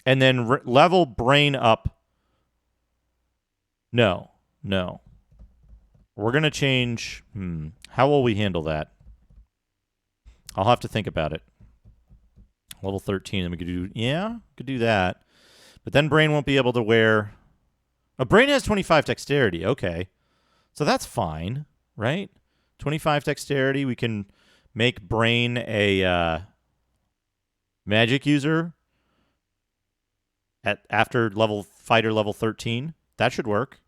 and then level Brain up No. No. We're going to change... How will we handle that? I'll have to think about it. Level 13, and we could do... Yeah, could do that. But then Brain won't be able to wear... Oh, Brain has 25 dexterity. Okay. So that's fine, right? 25 dexterity. We can make Brain a magic user after fighter level 13. That should work.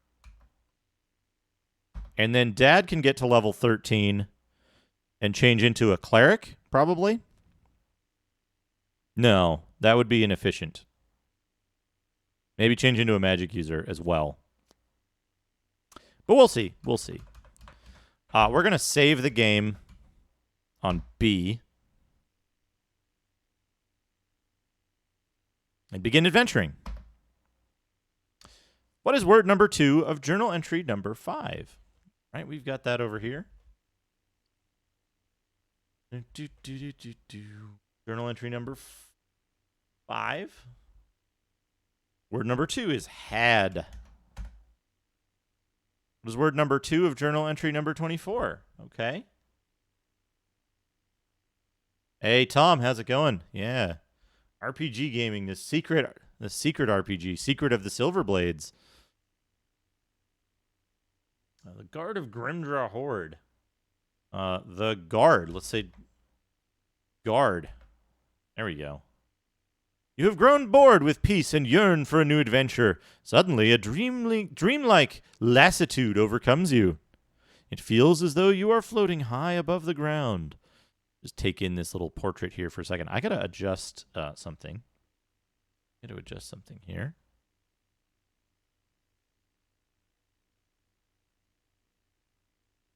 And then Dad can get to level 13 and change into a cleric, probably. No, that would be inefficient. Maybe change into a magic user as well. But we'll see. We'll see. We're going to save the game on B. And begin adventuring. What is word number 2 of journal entry number 5? Right, we've got that over here. Journal entry number 5. Word number 2 is had. What is word number 2 of journal entry number 24? Okay. Hey, Tom, how's it going? Yeah. RPG gaming, the secret RPG, Secret of the Silver Blades. The Guard of Grimdraw Horde. The Guard. Let's say Guard. There we go. You have grown bored with peace and yearn for a new adventure. Suddenly, a dreamlike lassitude overcomes you. It feels as though you are floating high above the ground. Just take in this little portrait here for a second. I gotta adjust something. I gotta adjust something here.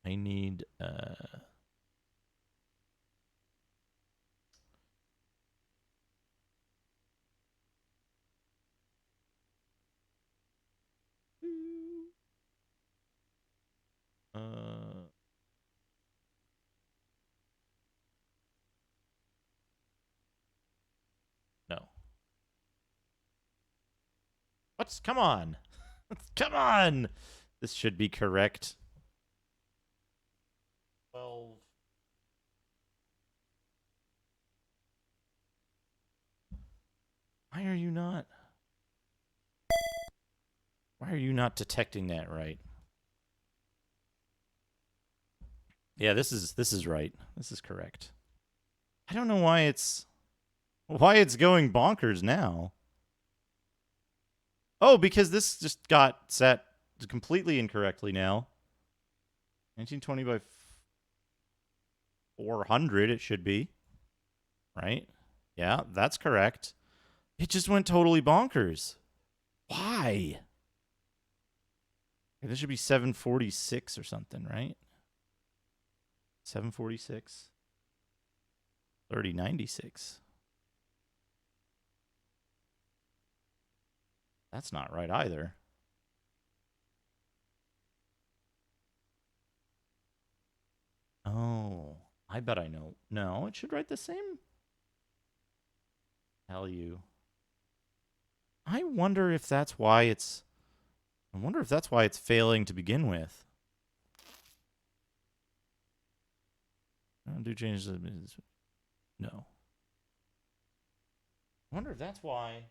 I need no. What's come on? Come on. This should be correct. 12. Why are you not detecting that right? Yeah, this is right. This is correct. I don't know why it's going bonkers now. Oh, because this just got set completely incorrectly now. 1920 by 400 it should be. Right? Yeah, that's correct. It just went totally bonkers. Why? This should be 746 or something, right? 746. 3096. That's not right either. Oh, I bet I know. No, it should write the same. Tell you. I wonder if that's why it's failing to begin with. Do change the... No. I wonder if that's why...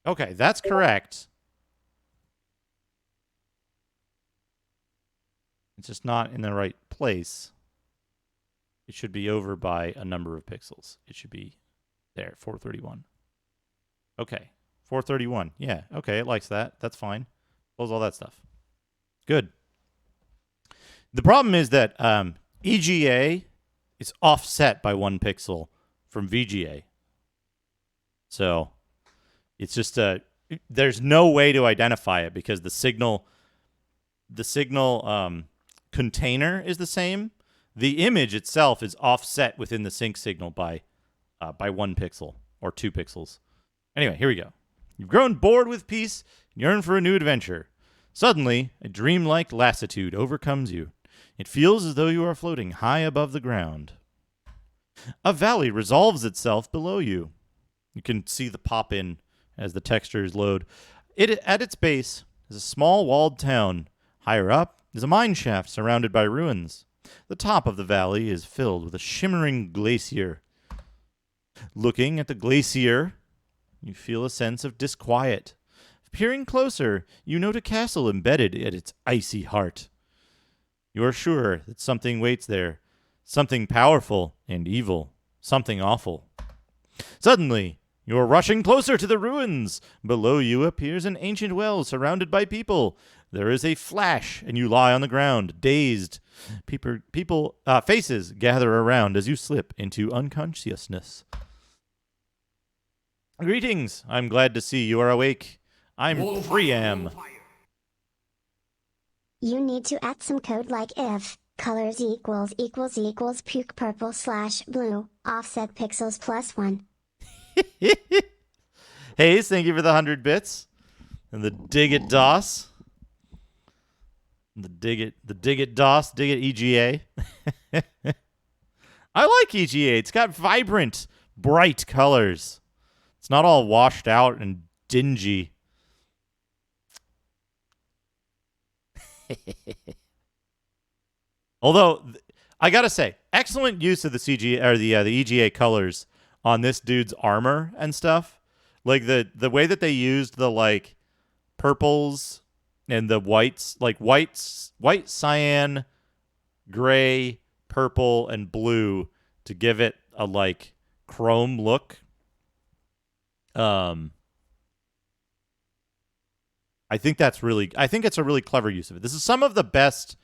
Okay, that's correct. It's just not in the right place. It should be over by a number of pixels. It should be there, 431. Okay, 431. Yeah, okay, it likes that. That's fine. Close all that stuff. Good. The problem is that EGA is offset by 1 pixel from VGA. So it's just there's no way to identify it because the signal container is the same. The image itself is offset within the sync signal by 1 pixel or 2 pixels. Anyway, here we go. You've grown bored with peace and yearn for a new adventure. Suddenly, a dreamlike lassitude overcomes you. It feels as though you are floating high above the ground. A valley resolves itself below you. You can see the pop in as the textures load. At its base is a small walled town. Higher up is a mine shaft surrounded by ruins. The top of the valley is filled with a shimmering glacier. Looking at the glacier, you feel a sense of disquiet. Peering closer, you note a castle embedded at its icy heart. You are sure that something waits there. Something powerful and evil. Something awful. Suddenly, you are rushing closer to the ruins. Below you appears an ancient well surrounded by people. There is a flash, and you lie on the ground, dazed. Faces gather around as you slip into unconsciousness. Greetings. I'm glad to see you are awake. I'm Priam.
You need to add some code like if colors equals puke purple / blue offset pixels +1.
Hayes, thank you for the 100 bits. And the dig it DOS. The dig it DOS, dig it EGA. I like EGA. It's got vibrant, bright colors. It's not all washed out and dingy. Although I gotta say, excellent use of the CG or the EGA colors on this dude's armor and stuff. Like the way that they used the like purples and the whites, like white, cyan, gray, purple, and blue to give it a like chrome look. I think it's a really clever use of it. This is some of the better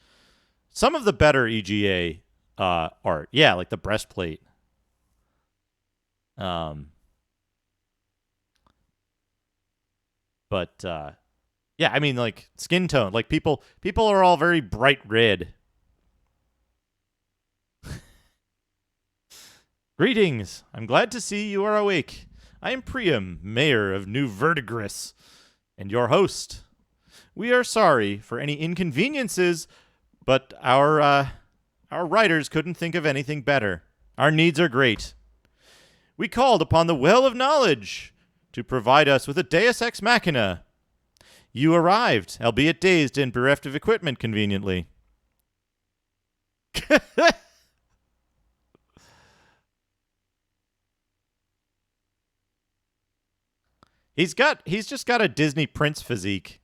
EGA art. Yeah, like the breastplate. But yeah, I mean, like skin tone. Like people are all very bright red. Greetings. I'm glad to see you are awake. I am Priam, mayor of New Verdigris, and your host. We are sorry for any inconveniences, but our writers couldn't think of anything better. Our needs are great. We called upon the Well of Knowledge to provide us with a Deus Ex Machina. You arrived, albeit dazed and bereft of equipment conveniently. He's just got a Disney Prince physique.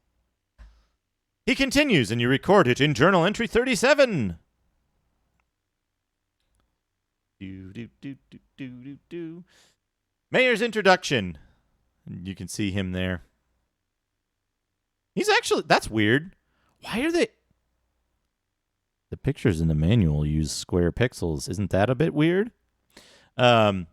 He continues, and you record it in journal entry 37. Mayor's introduction. You can see him there. That's weird. Why are they... The pictures in the manual use square pixels. Isn't that a bit weird? We are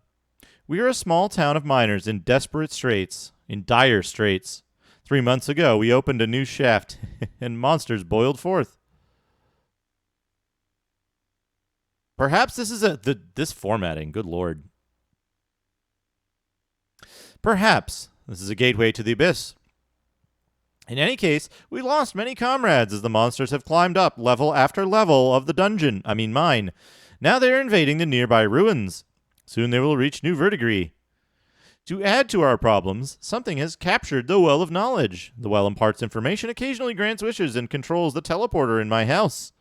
a small town of miners in dire straits. 3 months ago, we opened a new shaft, and monsters boiled forth. Perhaps this is this formatting. Good lord. Perhaps this is a gateway to the abyss. In any case, we lost many comrades as the monsters have climbed up level after level of the mine. Now they are invading the nearby ruins. Soon they will reach New Verdigris. To add to our problems, something has captured the Well of Knowledge. The well imparts information, occasionally grants wishes, and controls the teleporter in my house.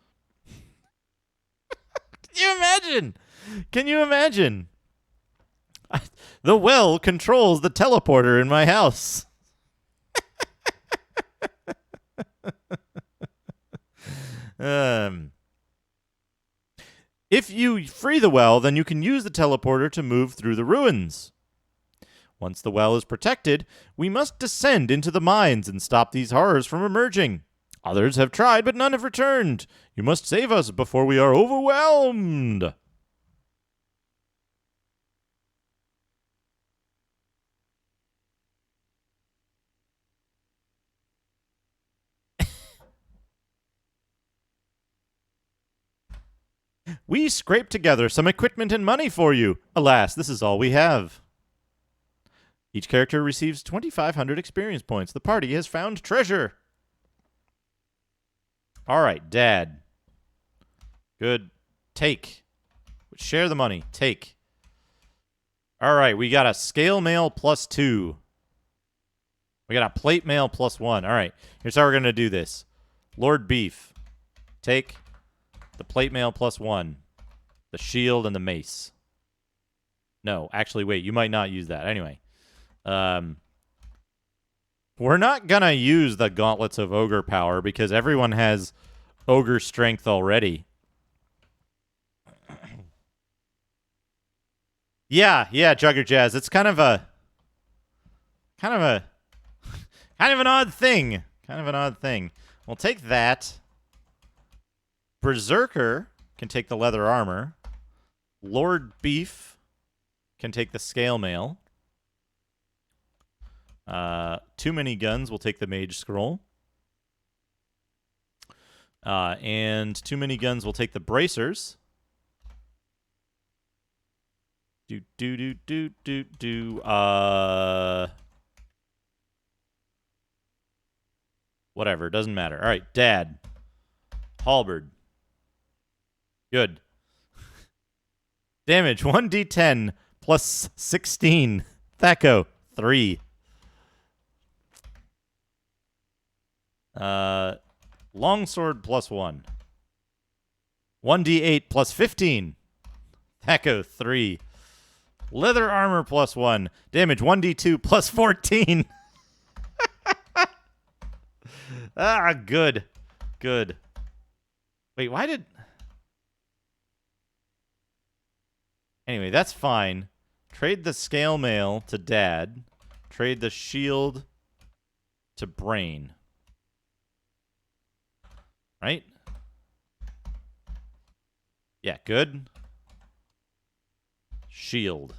Can you imagine? The well controls the teleporter in my house. If you free the well, then you can use the teleporter to move through the ruins. Once the well is protected, we must descend into the mines and stop these horrors from emerging. Others have tried, but none have returned. You must save us before we are overwhelmed. We scraped together some equipment and money for you. Alas, this is all we have. Each character receives 2,500 experience points. The party has found treasure. All right, Dad. Good. Take. Share the money. Take. All right, we got a scale mail +2. We got a plate mail +1. All right, here's how we're going to do this. Lord Beef, take the plate mail +1, the shield, and the mace. No, actually, wait, you might not use that. Anyway, we're not going to use the Gauntlets of Ogre power because everyone has Ogre strength already. Yeah, Jugger Jazz. It's kind of an odd thing. We'll take that. Berserker can take the leather armor. Lord Beef can take the scale mail. Too Many Guns will take the mage scroll. And Too Many Guns will take the bracers. Whatever, doesn't matter. All right, Dad. Halberd. Good. Damage 1d10 plus 16. Thaco 3. Longsword +1. 1d8 plus 15. Thaco 3. Leather armor +1. Damage 1d2 plus 14. Good. Wait, why did... Anyway, that's fine. Trade the scale mail to Dad. Trade the shield to Brain. Right? Yeah, good. Shield.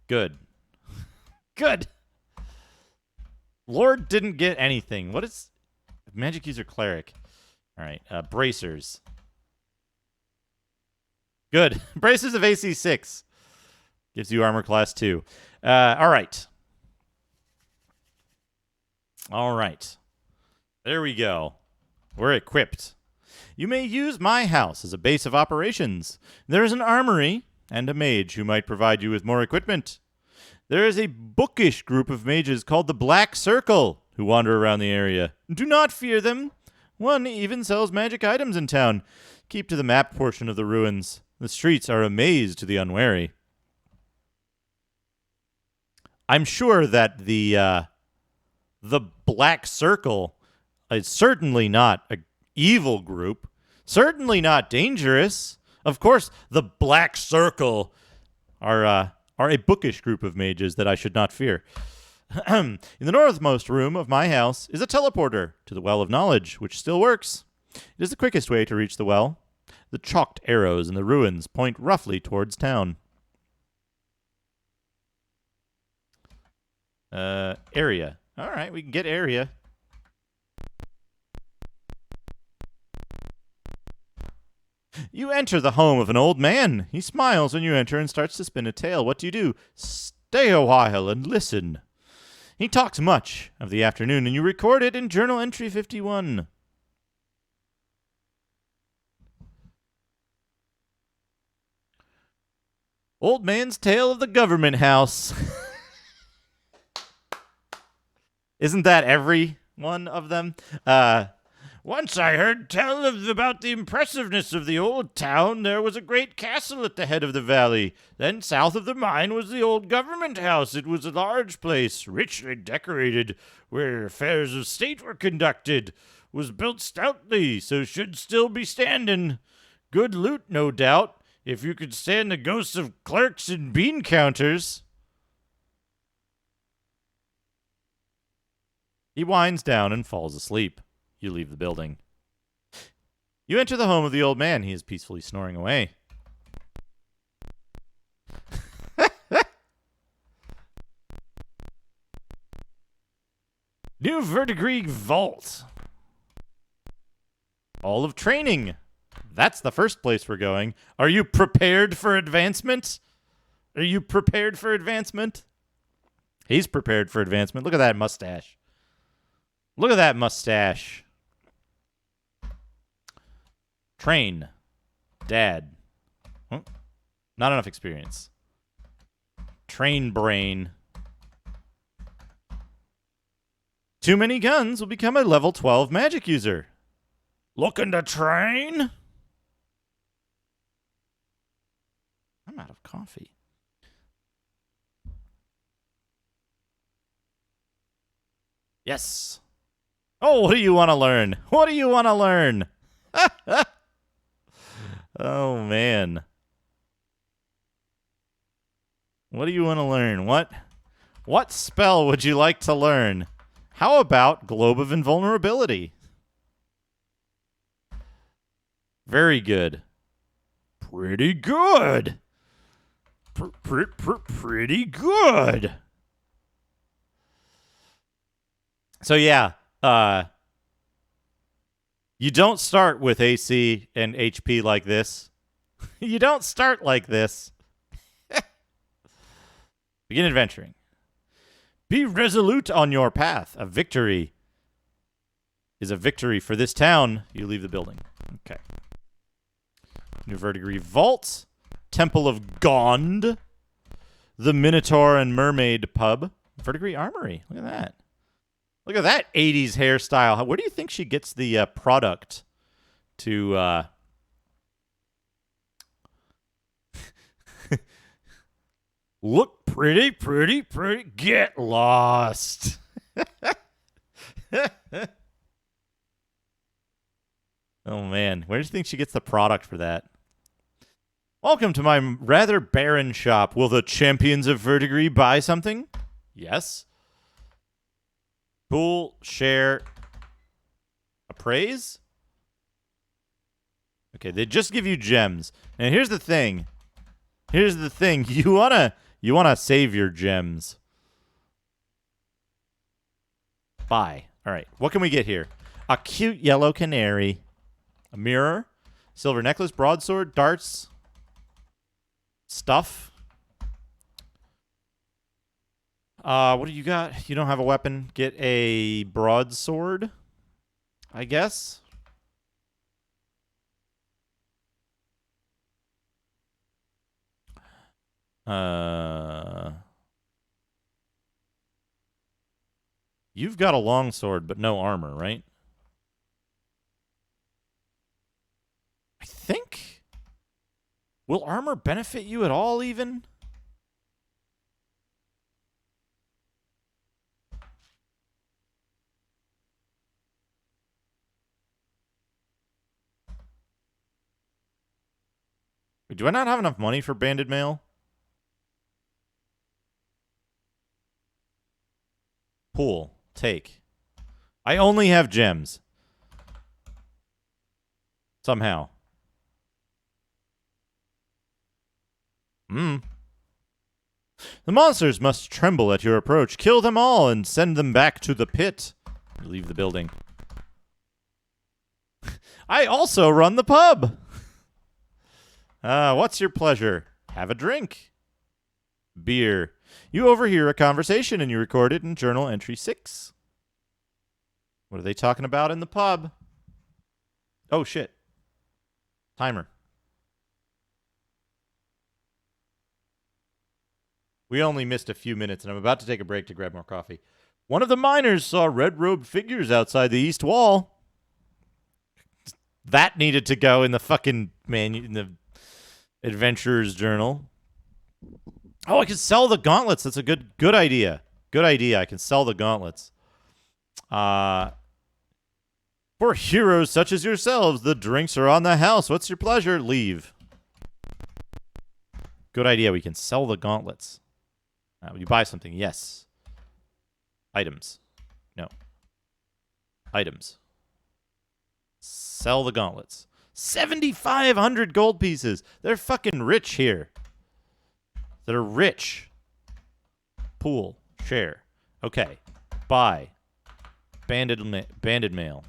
Good. Good. Lord didn't get anything. What is... Magic user cleric. All right. Bracers. Good. Bracers of AC 6. Gives you armor class 2. All right. There we go. We're equipped. You may use my house as a base of operations. There is an armory and a mage who might provide you with more equipment. There is a bookish group of mages called the Black Circle who wander around the area. Do not fear them. One even sells magic items in town. Keep to the map portion of the ruins. The streets are a maze to the unwary. I'm sure that the Black Circle is certainly not an evil group. Certainly not dangerous. Of course, the Black Circle are a bookish group of mages that I should not fear. In the northmost room of my house is a teleporter to the Well of Knowledge, which still works. It is the quickest way to reach the well. The chalked arrows in the ruins point roughly towards town. Area. All right, we can get area. You enter the home of an old man. He smiles when you enter and starts to spin a tale. What do? Stay a while and listen. He talks much of the afternoon, and you record it in Journal Entry 51. Old Man's Tale of the Government House. Isn't that every one of them? Once I heard tell about the impressiveness of the old town. There was a great castle at the head of the valley. Then south of the mine was the old government house. It was a large place, richly decorated, where affairs of state were conducted. Was built stoutly, so should still be standing. Good loot, no doubt, if you could stand the ghosts of clerks and bean counters. He winds down and falls asleep. You leave the building. You enter the home of the old man. He is peacefully snoring away. New Verdigris Vault. All of training. That's the first place we're going. Are you prepared for advancement? He's prepared for advancement. Look at that mustache. Train. Dad. Not enough experience. Train brain. Too many guns will become a level 12 magic user. Looking to train? I'm out of coffee. Yes. Oh, what do you want to learn? What do you want to learn? Oh, man. What do you want to learn? What spell would you like to learn? How about Globe of Invulnerability? Very good. Pretty good. Pretty good. So yeah, you don't start with AC and HP like this. You don't start like this. Begin adventuring. Be resolute on your path. A victory is a victory for this town. You leave the building. Okay. New Verdigris Vault. Temple of Gond. The Minotaur and Mermaid Pub. Verdigris Armory. Look at that. Look at that 80s hairstyle. Where do you think she gets the product to... Look pretty. Get lost. Oh, man. Where do you think she gets the product for that? Welcome to my rather barren shop. Will the champions of Verdigris buy something? Yes. Pool, share, appraise? Okay, they just give you gems. And here's the thing. You wanna save your gems. Buy. All right. What can we get here? A cute yellow canary. A mirror. Silver necklace. Broadsword. Darts. Stuff. What do you got? You don't have a weapon. Get a broadsword, I guess. You've got a longsword, but no armor, right? I think. Will armor benefit you at all, even? Wait, do I not have enough money for banded mail? Pool. Take. I only have gems. Somehow. The monsters must tremble at your approach. Kill them all and send them back to the pit. You leave the building. I also run the pub. What's your pleasure? Have a drink. Beer. You overhear a conversation and you record it in journal entry 6. What are they talking about in the pub? Oh, shit. Timer. We only missed a few minutes, and I'm about to take a break to grab more coffee. One of the miners saw red-robed figures outside the east wall. That needed to go in the fucking in the adventurer's journal. Oh, I can sell the gauntlets. That's a good idea. Good idea. I can sell the gauntlets. For heroes such as yourselves, the drinks are on the house. What's your pleasure? Leave. Good idea. We can sell the gauntlets. Will you buy something? Yes. Items. No. Items. Sell the gauntlets. 7,500 gold pieces. They're fucking rich here. They're rich. Pool. Share. Okay. Buy. Banded mail.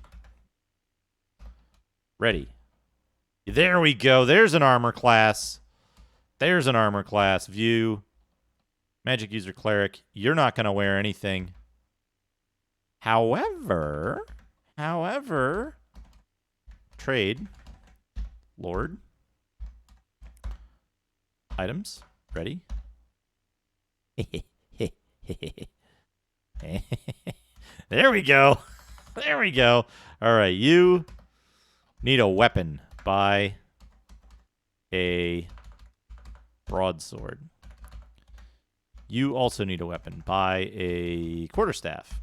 Ready. There we go. There's an armor class. There's an armor class. View. Magic user cleric. You're not going to wear anything. However, trade. Lord. Items. Ready. There we go. There we go. All right, you need a weapon. Buy a broadsword. You also need a weapon. Buy a quarterstaff.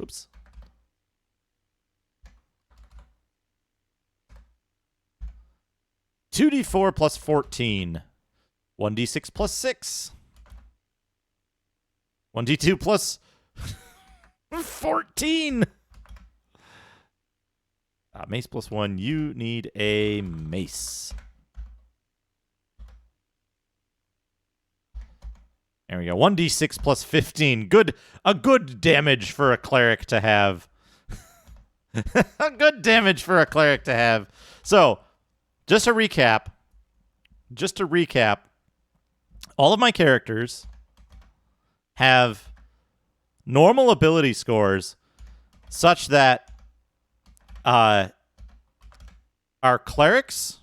Oops. $2d4 plus 14. 1d6 plus 6. 1d2 plus 14. Mace plus 1. You need a mace. There we go. 1d6 plus 15. A good damage for a cleric to have. A good damage for a cleric to have. So, just to recap, all of my characters have normal ability scores such that our clerics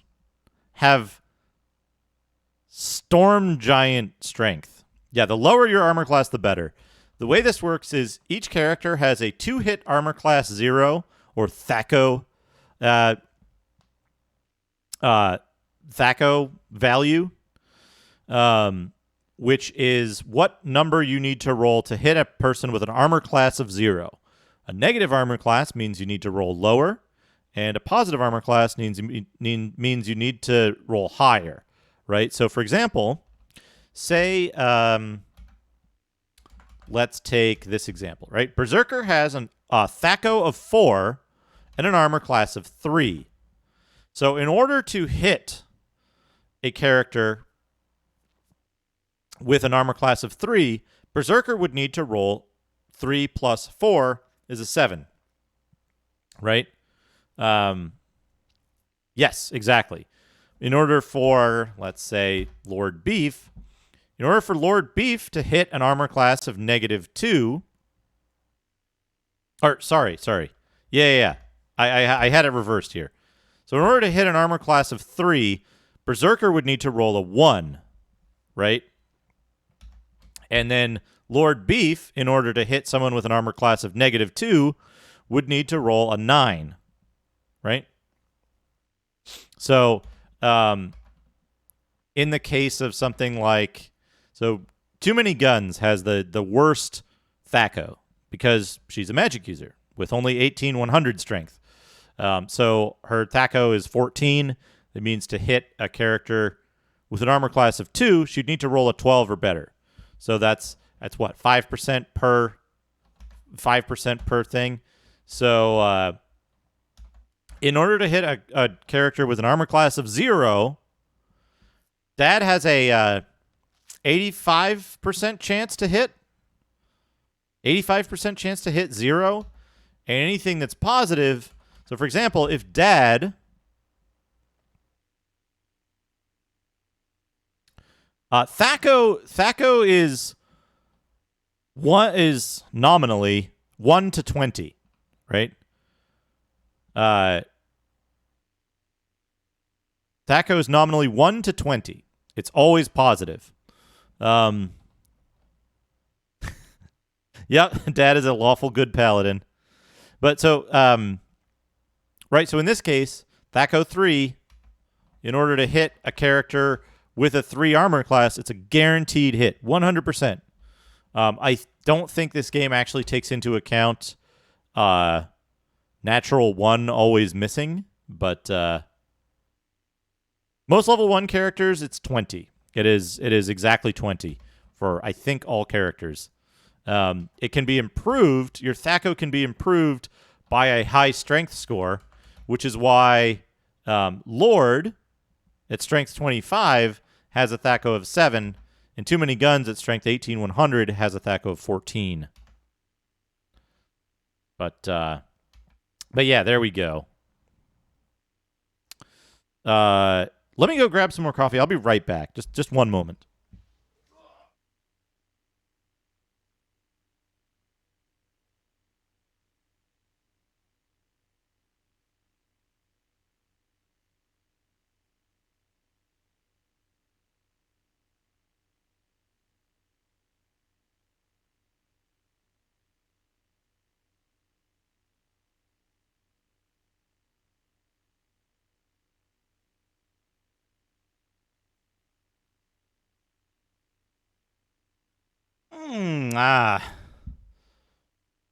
have storm giant strength. Yeah, the lower your armor class, the better. The way this works is each character has a 2-hit armor class 0, or THAC0, THAC0 value, which is what number you need to roll to hit a person with an armor class of 0. A negative armor class means you need to roll lower, and a positive armor class means you need to roll higher, right? So, for example, say, let's take this example, right? Berserker has a THAC0 of 4 and an armor class of 3. So in order to hit a character with an armor class of 3, Berserker would need to roll 3 plus 4 is a 7. Right? Yes, exactly. In order for, let's say, Lord Beef, to hit an armor class of -2, or sorry. Yeah. I had it reversed here. So in order to hit an armor class of 3, Berserker would need to roll a 1, right? And then Lord Beef, in order to hit someone with an armor class of -2, would need to roll a 9, right? So in the case of something like... So Too Many Guns has the worst THAC0 because she's a magic user with only 18/100 strength. So her THAC0 is 14. It means to hit a character with an armor class of 2, she'd need to roll a 12 or better. So that's what, 5% per thing. So in order to hit a character with an armor class of 0, Dad has a 85% chance to hit. 85% chance to hit 0. And anything that's positive... So, for example, if Dad... THAC0 is nominally 1 to 20, right? THAC0 is nominally 1 to 20. It's always positive. Yep, Dad is a lawful good paladin. But so, right, so in this case, THAC0 3, in order to hit a character with a 3 armor class, it's a guaranteed hit, 100%. I don't think this game actually takes into account natural 1 always missing, but most level 1 characters, it's 20. It is exactly 20 for, I think, all characters. It can be improved. Your THAC0 can be improved by a high strength score, which is why Lord, at strength 25, has a THAC0 of 7, and Too Many Guns at strength 18/100 has a THAC0 of 14. But yeah, there we go. Let me go grab some more coffee. I'll be right back. Just one moment.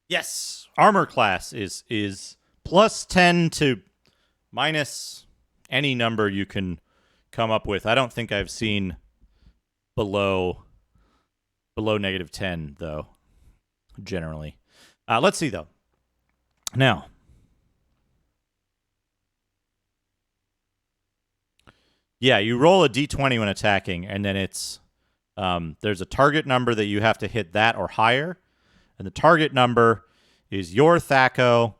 Yes. Armor class is plus 10 to minus any number you can come up with. I don't think I've seen below negative 10 though, generally. Let's see though. Now, yeah, you roll a d20 when attacking, and then it's there's a target number that you have to hit that or higher, and the target number is your THAC0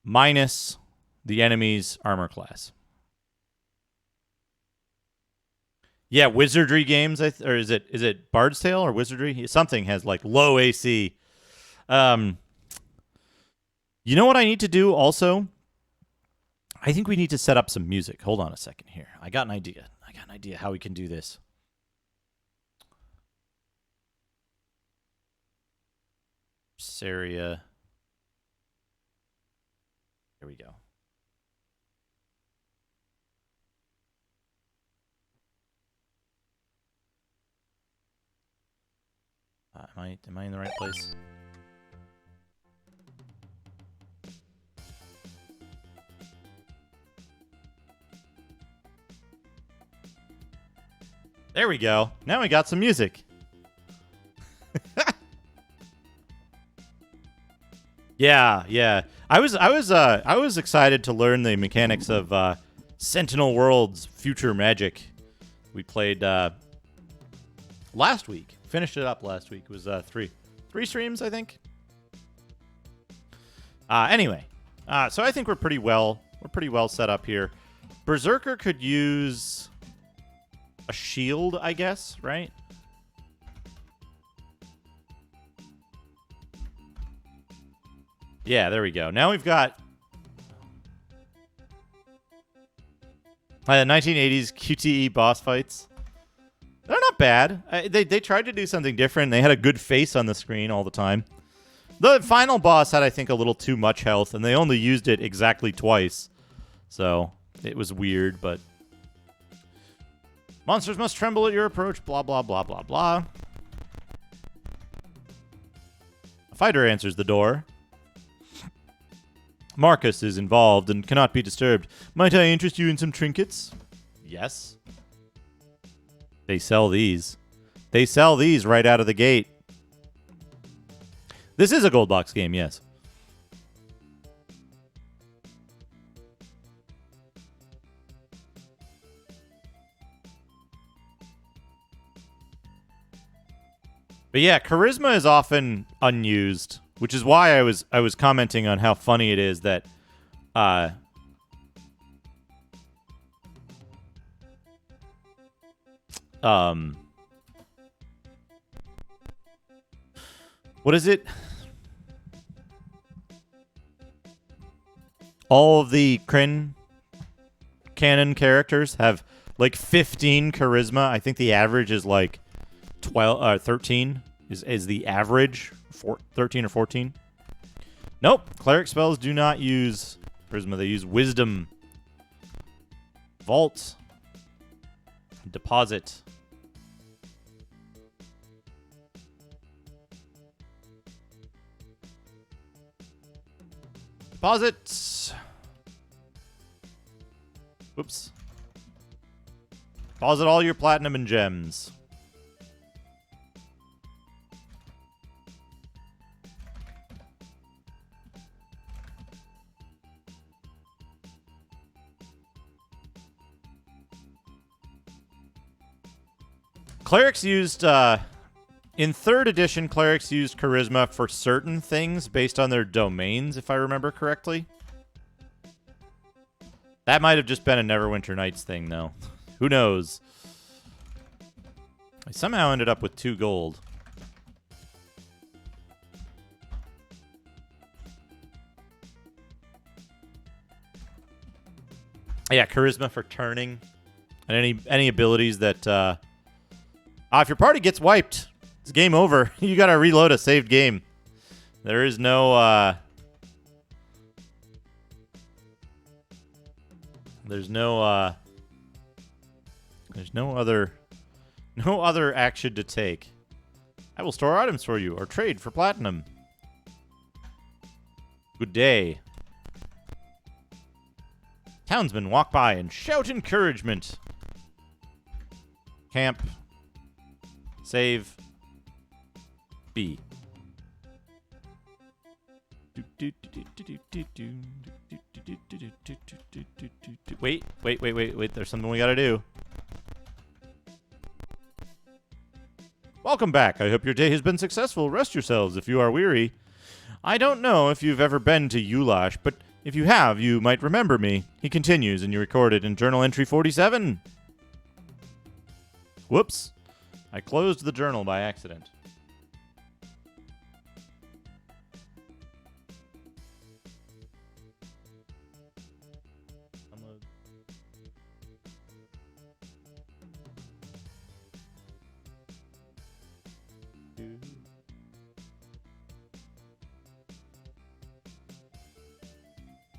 minus the enemy's armor class. Yeah, wizardry games, or is it Bard's Tale or Wizardry? Something has like low AC. You know what I need to do also? I think we need to set up some music. Hold on a second here. I got an idea how we can do this. Saria. Here we go. Am I in the right place? There we go. Now we got some music. Yeah. I was excited to learn the mechanics of Sentinel Worlds Future Magic. We played last week. Finished it up last week. It was three streams, I think. Anyway, so I think we're pretty well set up here. Berserker could use a shield, I guess, right? Yeah, there we go. Now we've got 1980s QTE boss fights. They're not bad. They tried to do something different. They had a good face on the screen all the time. The final boss had, I think, a little too much health, and they only used it exactly twice. So it was weird, but... Monsters must tremble at your approach, blah, blah, blah, blah, blah. A fighter answers the door. Marcus is involved and cannot be disturbed. Might I interest you in some trinkets? Yes. They sell these. They sell these right out of the gate. This is a gold box game, yes. But yeah, charisma is often unused, which is why I was commenting on how funny it is that what is it? All of the Kryn canon characters have like 15 charisma. I think the average is like 13 is the average. 13 or 14. Nope. Cleric spells do not use charisma. They use wisdom. Vault. Deposit. Deposit. Whoops. Deposit all your platinum and gems. Clerics used, in 3rd edition, clerics used charisma for certain things based on their domains, if I remember correctly. That might have just been a Neverwinter Nights thing, though. Who knows? I somehow ended up with 2 gold. Yeah, charisma for turning. And any abilities that... if your party gets wiped, it's game over. You gotta reload a saved game. There is no, there's no other action to take. I will store items for you or trade for platinum. Good day. Townsmen walk by and shout encouragement. Camp. Save. B. Wait. There's something we gotta do. Welcome back. I hope your day has been successful. Rest yourselves if you are weary. I don't know if you've ever been to Ulash, but if you have, you might remember me. He continues, and you record it in journal entry 47. Whoops. I closed the journal by accident.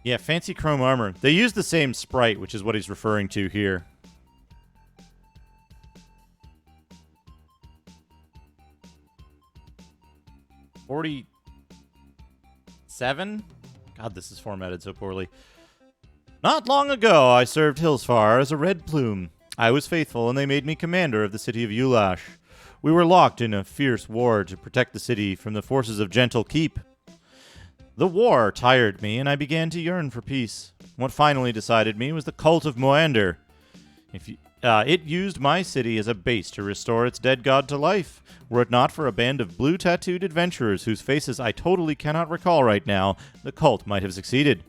Yeah, fancy chrome armor. They use the same sprite, which is what he's referring to here. $47? God, this is formatted so poorly. Not long ago, I served Hillsfar as a Red Plume. I was faithful, and they made me commander of the city of Ulash. We were locked in a fierce war to protect the city from the forces of Gentle Keep. The war tired me, and I began to yearn for peace. What finally decided me was the cult of Moander. It used my city as a base to restore its dead god to life. Were it not for a band of blue-tattooed adventurers whose faces I totally cannot recall right now, the cult might have succeeded.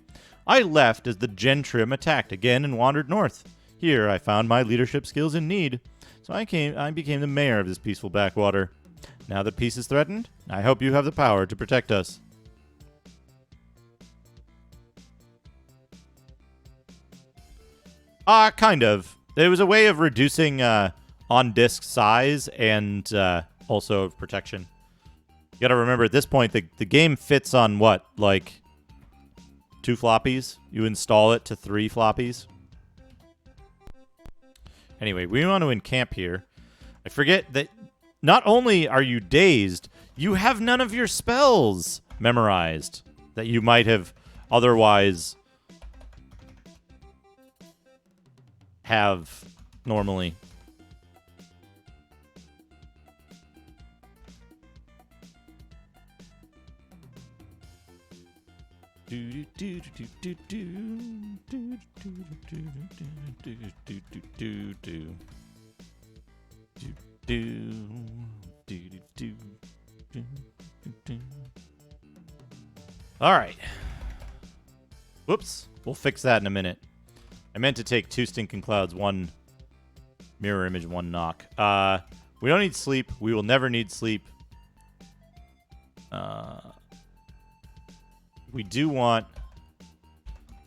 I left as the Gentrim attacked again and wandered north. Here I found my leadership skills in need, so I became the mayor of this peaceful backwater. Now that peace is threatened, I hope you have the power to protect us. Kind of. It was a way of reducing on-disk size and also of protection. You gotta remember, at this point, the game fits on what? Like 2 floppies? You install it to 3 floppies? Anyway, we want to encamp here. I forget that not only are you dazed, you have none of your spells memorized that you might have otherwise have normally. All right. Whoops. We'll fix that in a minute. I meant to take 2 stinking clouds, 1 mirror image, 1 knock. We don't need sleep. We will never need sleep. We do want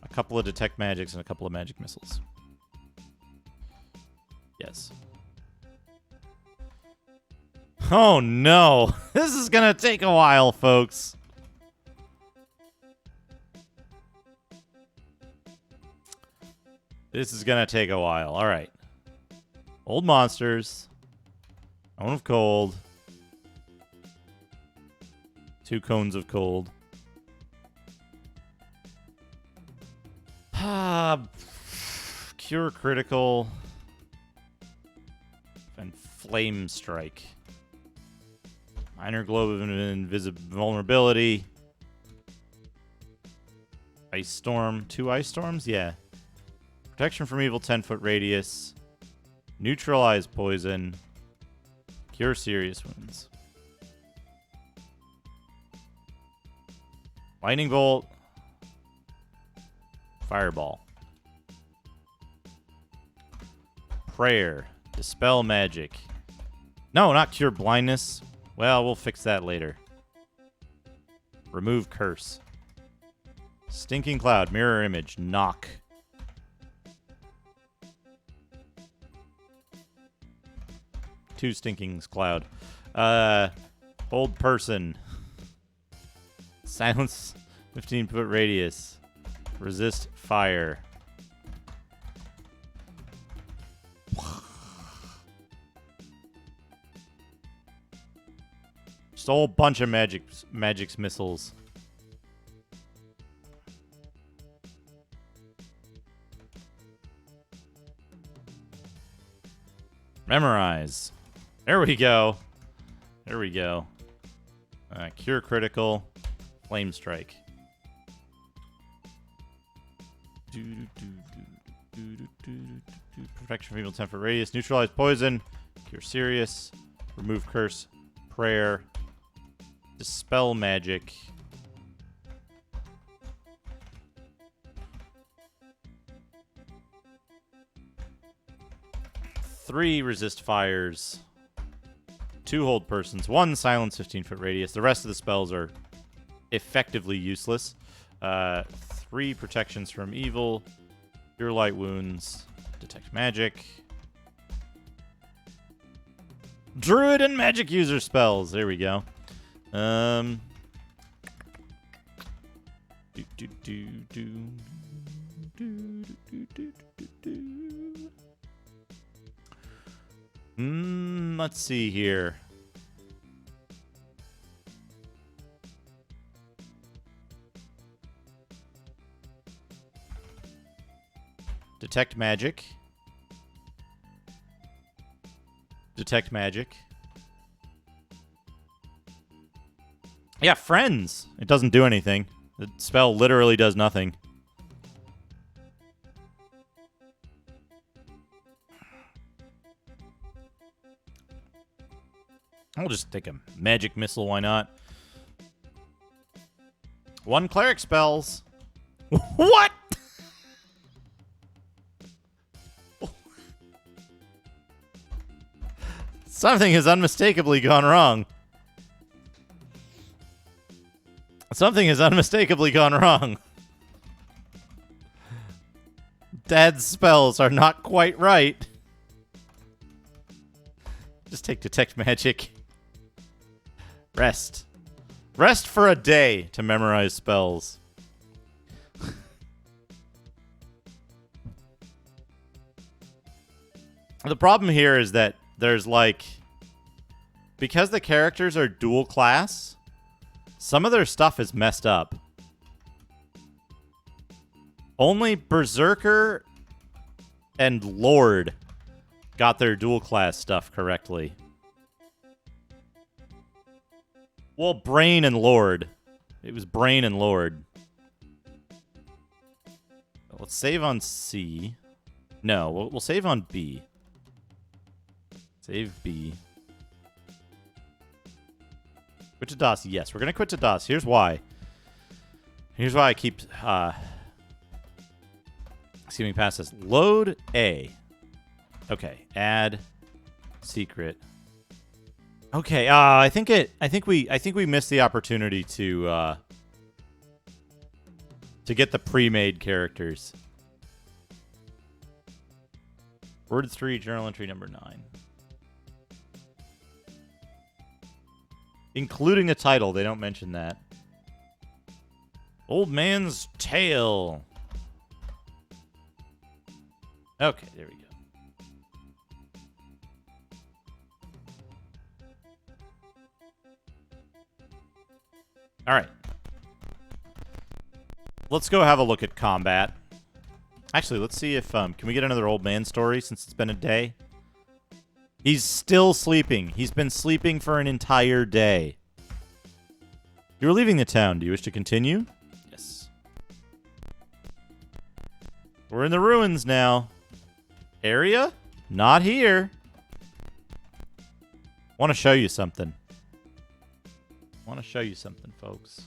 a couple of detect magics and a couple of magic missiles. Yes. Oh no! This is gonna take a while, folks. This is gonna take a while. All right. Old monsters. Cone of cold. 2 cones of cold. Cure critical. And flame strike. Minor globe of vulnerability. Ice storm. 2 ice storms? Yeah. Protection from evil 10-foot radius. Neutralize poison. Cure serious wounds. Lightning bolt. Fireball. Prayer. Dispel magic. No, not cure blindness. Well, we'll fix that later. Remove curse. Stinking cloud. Mirror image. Knock. Two stinkings cloud. Hold person. Silence 15-foot radius. Resist fire. Just a whole bunch of magic's missiles. Memorize. There we go. There we go. Cure critical. Flame strike. Protection from evil 10-foot radius. Neutralize poison. Cure serious. Remove curse. Prayer. Dispel magic. Three resist fires. 2 hold persons. 1 silence 15-foot radius. The rest of the spells are effectively useless. 3 protections from evil. Cure light wounds. Detect magic. Druid and magic user spells. There we go. Let's see here. Detect magic. Detect magic. Yeah, friends. It doesn't do anything. The spell literally does nothing. I'll just take a magic missile, why not? 1 cleric spells. What? Something has unmistakably gone wrong. Something has unmistakably gone wrong. Dad's spells are not quite right. Just take detect magic. Rest. Rest for a day to memorize spells. The problem here is that there's like... Because the characters are dual class, some of their stuff is messed up. Only Berserker and Lord got their dual class stuff correctly. Well, Brain and Lord. It was Brain and Lord. Let's save on C. No, we'll save on B. Save B. Quit to DOS. Yes, we're going to quit to DOS. Here's why. Here's why I keep skimming past this. Load A. Okay, add secret. Okay, I think we missed the opportunity to get the pre-made characters. Word 3, journal entry number 9. Including the title, they don't mention that. Old Man's Tale. Okay, there we go. All right. Let's go have a look at combat. Actually, let's see if can we get another old man story since it's been a day? He's still sleeping. He's been sleeping for an entire day. You're leaving the town. Do you wish to continue? Yes. We're in the ruins now. Area? Not here. Want to show you something. Want to show you something, folks.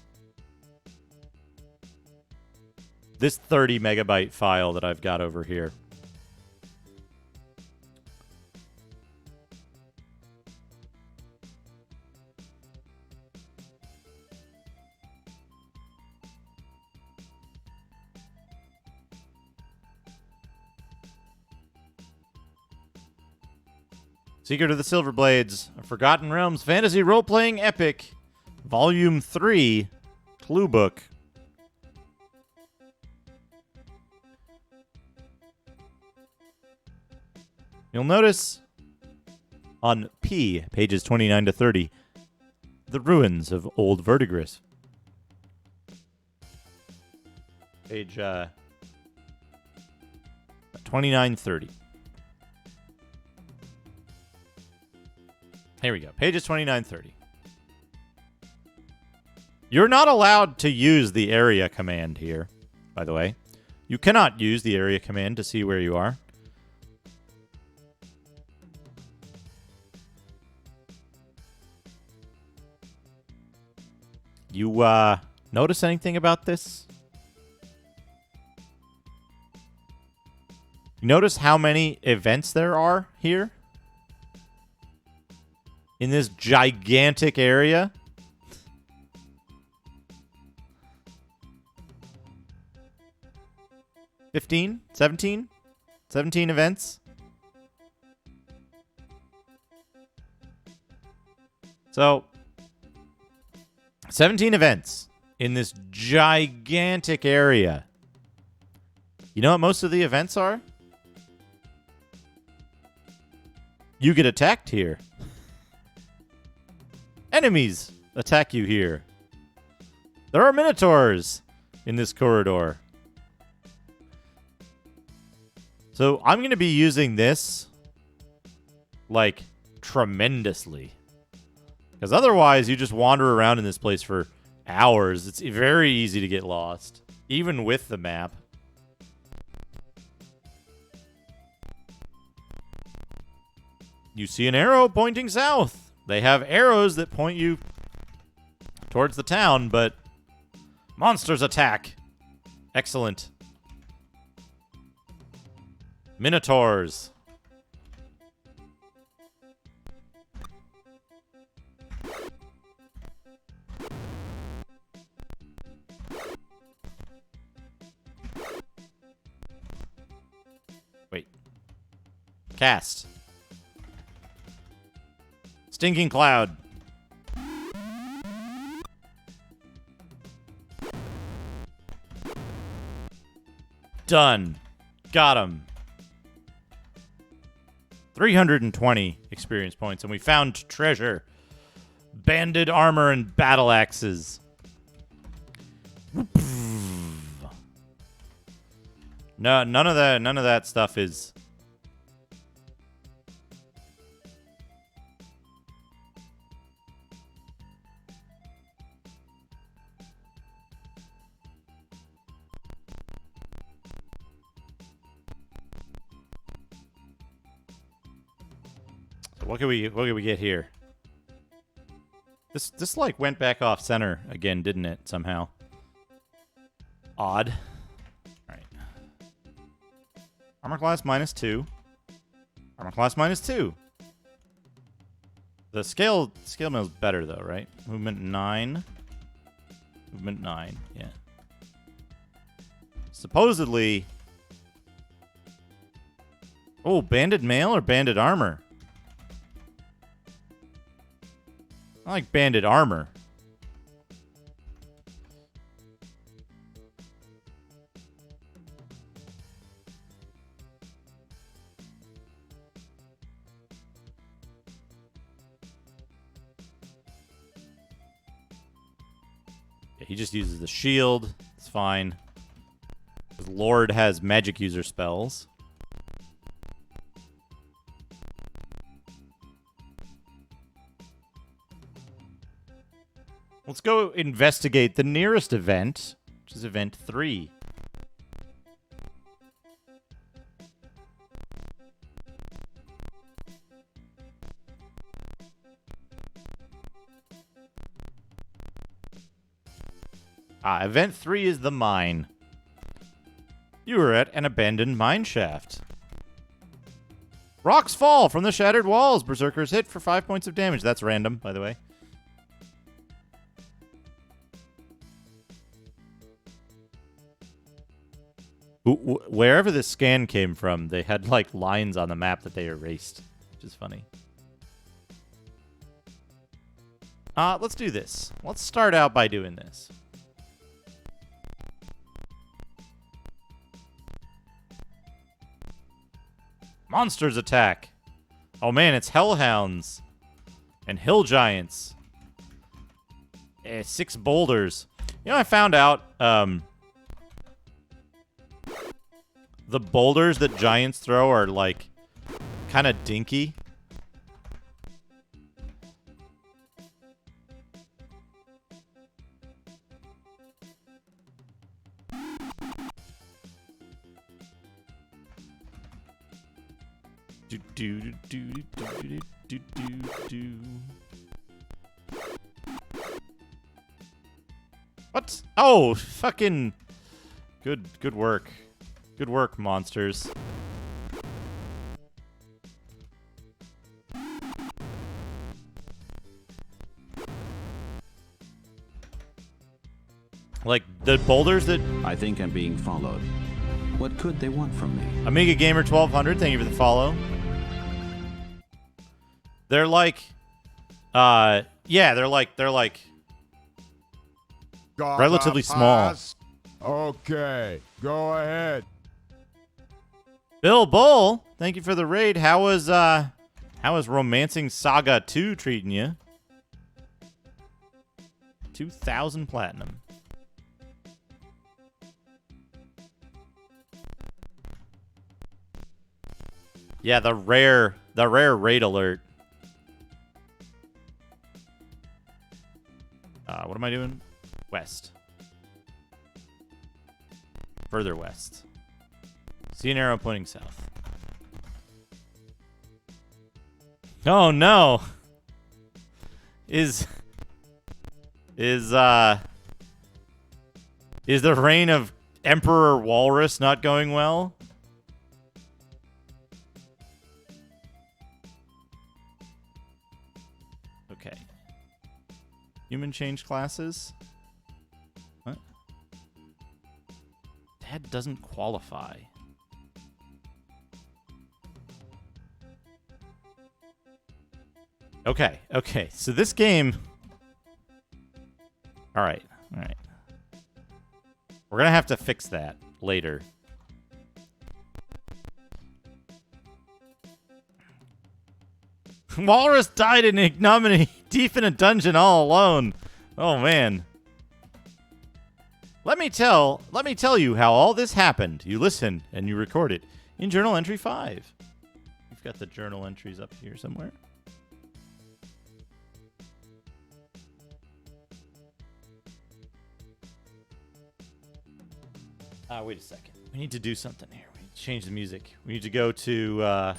This 30 megabyte file that I've got over here. Secret of the Silver Blades, a Forgotten Realms Fantasy Role-Playing Epic, Volume 3, Clue Book. You'll notice on P, pages 29 to 30, the ruins of Old Verdigris. Page 2930. Here we go. Pages 2930. You're not allowed to use the area command here, by the way. You cannot use the area command to see where you are. You notice anything about this? You notice how many events there are here? In this gigantic area? $15? $17? 17 events? So, 17 events in this gigantic area. You know what most of the events are? You get attacked here. Enemies attack you here. There are minotaurs in this corridor. So I'm going to be using this, like, tremendously. Because otherwise, you just wander around in this place for hours. It's very easy to get lost, even with the map. You see an arrow pointing south. They have arrows that point you towards the town, but monsters attack. Excellent. Minotaurs. Wait. Cast. Stinking Cloud. Done. Got him. 320 experience points, and we found treasure. Banded armor and battle axes. No, none of that stuff is... What can we get here? This like went back off center again, didn't it? Somehow. Odd. All right. Armor class -2. Armor class -2. The scale mail's better though, right? Movement 9. Movement 9. Yeah. Supposedly. Oh, banded mail or banded armor? I like banded armor. Yeah, he just uses the shield. It's fine. His Lord has magic user spells. Let's go investigate the nearest event, which is event 3. Event 3 is the mine. You are at an abandoned mine shaft. Rocks fall from the shattered walls. Berserkers hit for 5 points of damage. That's random, by the way. Wherever this scan came from, they had, like, lines on the map that they erased, which is funny. Let's do this. Let's start out by doing this. Monsters attack. Oh, man, it's hellhounds and hill giants. 6 boulders. You know, I found out the boulders that giants throw are like kind of dinky. Do do do do do do do do. What? Oh, fucking good work. Good work, monsters. Like the boulders that
I think I'm being followed. What could they want from me?
Amiga Gamer 1200, thank you for the follow. They're like yeah, they're like relatively small.
Okay, go ahead.
Bill Bull, thank you for the raid. How was Romancing Saga 2 treating you? 2,000 platinum. Yeah, the rare raid alert. What am I doing? West. Further west. See an arrow pointing south. Oh no. Is the reign of Emperor Walrus not going well? Okay. Human change classes? What? That doesn't qualify. Okay, okay. So this game... Alright, alright. We're gonna have to fix that later. Walrus died in ignominy, deep in a dungeon all alone. Oh, man. Let me tell you how all this happened. You listen and you record it in Journal Entry 5. We've got the journal entries up here somewhere. Wait a second. We need to do something here. We need to change the music. We need to go to,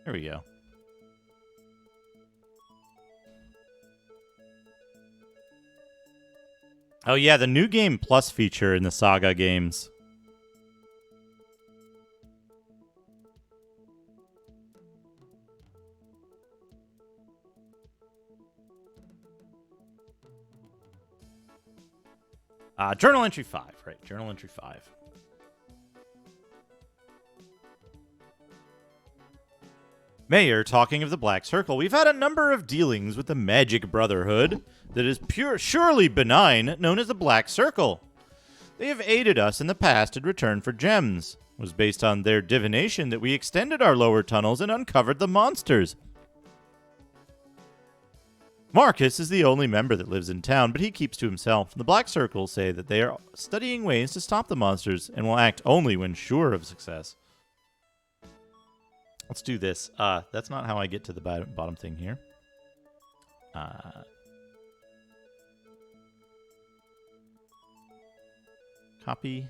There we go. Oh yeah, the new game plus feature in the Saga games. Journal entry 5, right? Journal entry 5. Mayor, talking of the Black Circle, we've had a number of dealings with the magic brotherhood that is surely benign, known as the Black Circle. They have aided us in the past in return for gems. It was based on their divination that we extended our lower tunnels and uncovered the monsters. Marcus is the only member that lives in town, but he keeps to himself. The Black Circle say that they are studying ways to stop the monsters and will act only when sure of success. Let's do this. That's not how I get to the bottom thing here. Copy.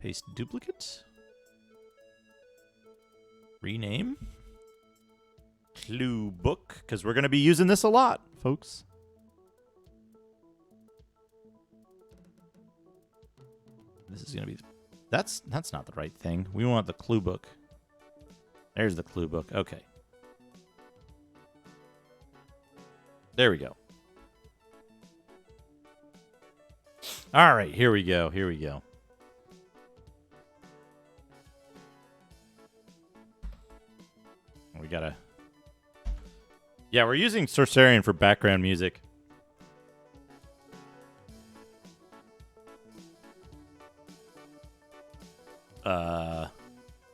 Paste duplicate. Rename. Clue book, because we're going to be using this a lot, folks. This is going to be... That's not the right thing. We want the clue book. There's the clue book. Okay. There we go. All right, here we go. Here we go. We gotta... Yeah, we're using Sorcerian for background music.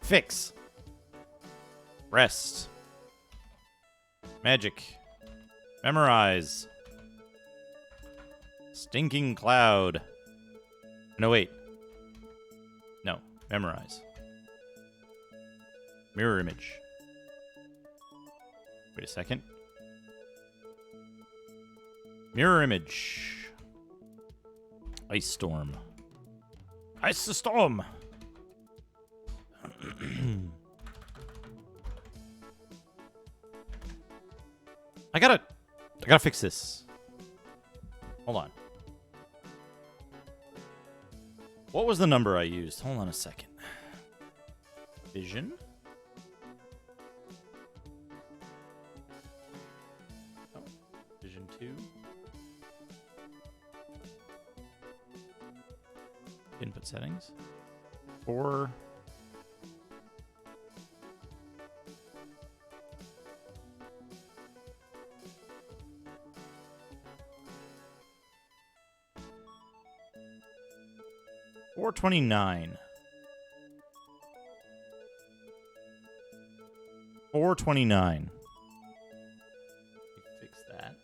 Fix. Rest. Magic. Memorize. Stinking cloud. No, wait. No, memorize. Mirror image. Wait a second. Mirror image. Ice storm. Ice storm. I gotta fix this. Hold on. What was the number I used? Hold on a second. Vision. Oh, Vision 2. Input settings. 4. $429. $429. Fix that.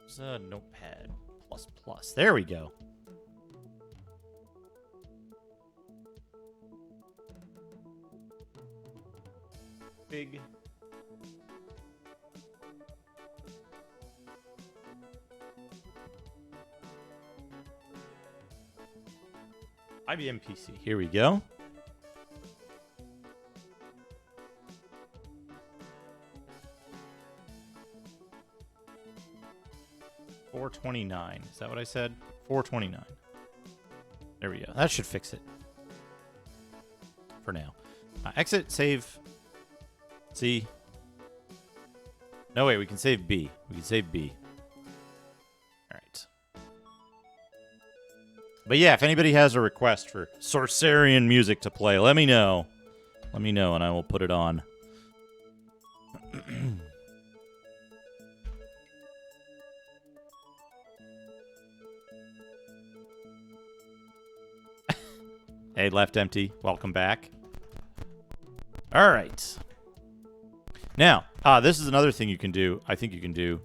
There's a notepad. ++. There we go. Big. IBM PC. Here we go. $429. Is that what I said? $429. There we go. That should fix it. For now. Exit, save. C. No, wait. We can save B. We can save B. All right. But yeah, if anybody has a request for Sorcerian music to play, let me know. Let me know, and I will put it on. Hey, Left Empty. Welcome back. All right. Now, this is another thing you can do. I think you can do.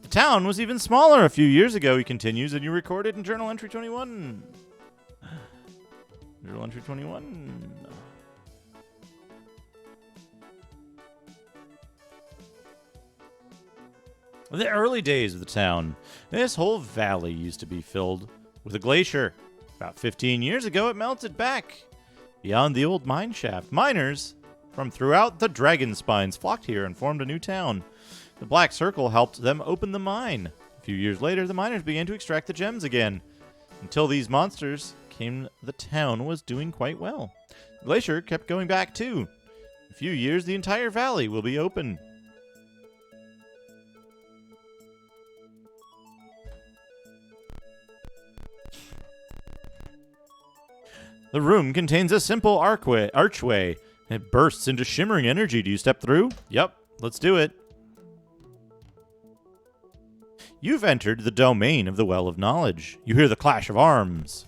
The town was even smaller a few years ago, he continues, and you recorded in Journal Entry 21. Journal Entry 21. The early days of the town. This whole valley used to be filled with a glacier. About 15 years ago, it melted back beyond the old mine shaft. Miners from throughout the Dragon Spines flocked here and formed a new town. The Black Circle helped them open the mine. A few years later, the miners began to extract the gems again. Until these monsters came, the town was doing quite well. The glacier kept going back, too. In a few years, the entire valley will be open. The room contains a simple archway. It bursts into shimmering energy. Do you step through? Yep, let's do it. You've entered the domain of the Well of Knowledge. You hear the clash of arms.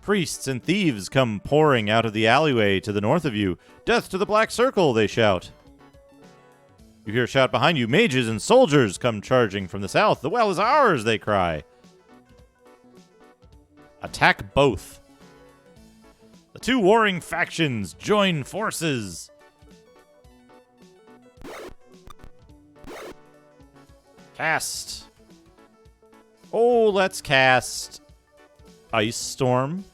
Priests and thieves come pouring out of the alleyway to the north of you. Death to the Black Circle, they shout. You hear a shout behind you. Mages and soldiers come charging from the south. The well is ours, they cry. Attack both. The two warring factions join forces. Cast. Oh, let's cast Ice Storm.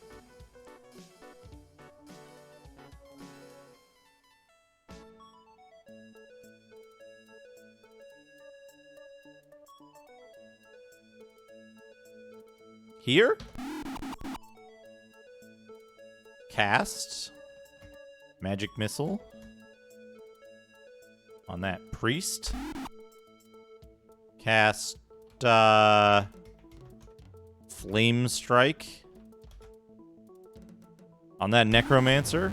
Here? Cast. Magic Missile. on that priest. Cast Flame Strike on that necromancer.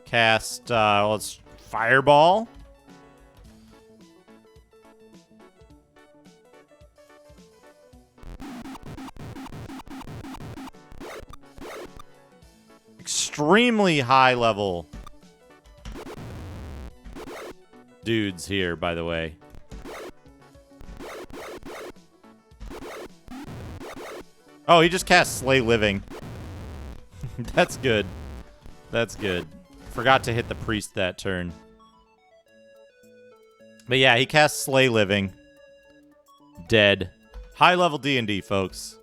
Cast let's Fireball. Extremely high level dudes here, by the way. Oh, he just cast Slay Living. That's good. That's good. Forgot to hit the priest that turn. But yeah, he cast Slay Living. Dead. High level D&D, folks.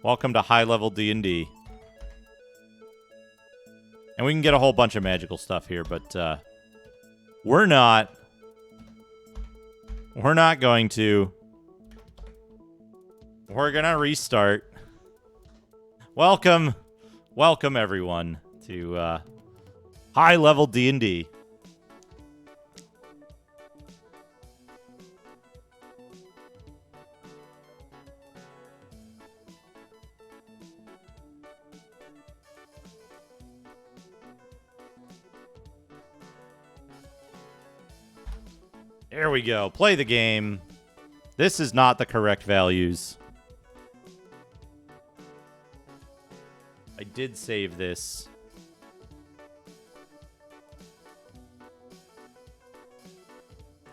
Welcome to high level D&D. And we can get a whole bunch of magical stuff here, but we're not going to. We're going to restart. Welcome everyone to high level D&D. There we go. Play the game. This is not the correct values. I did save this.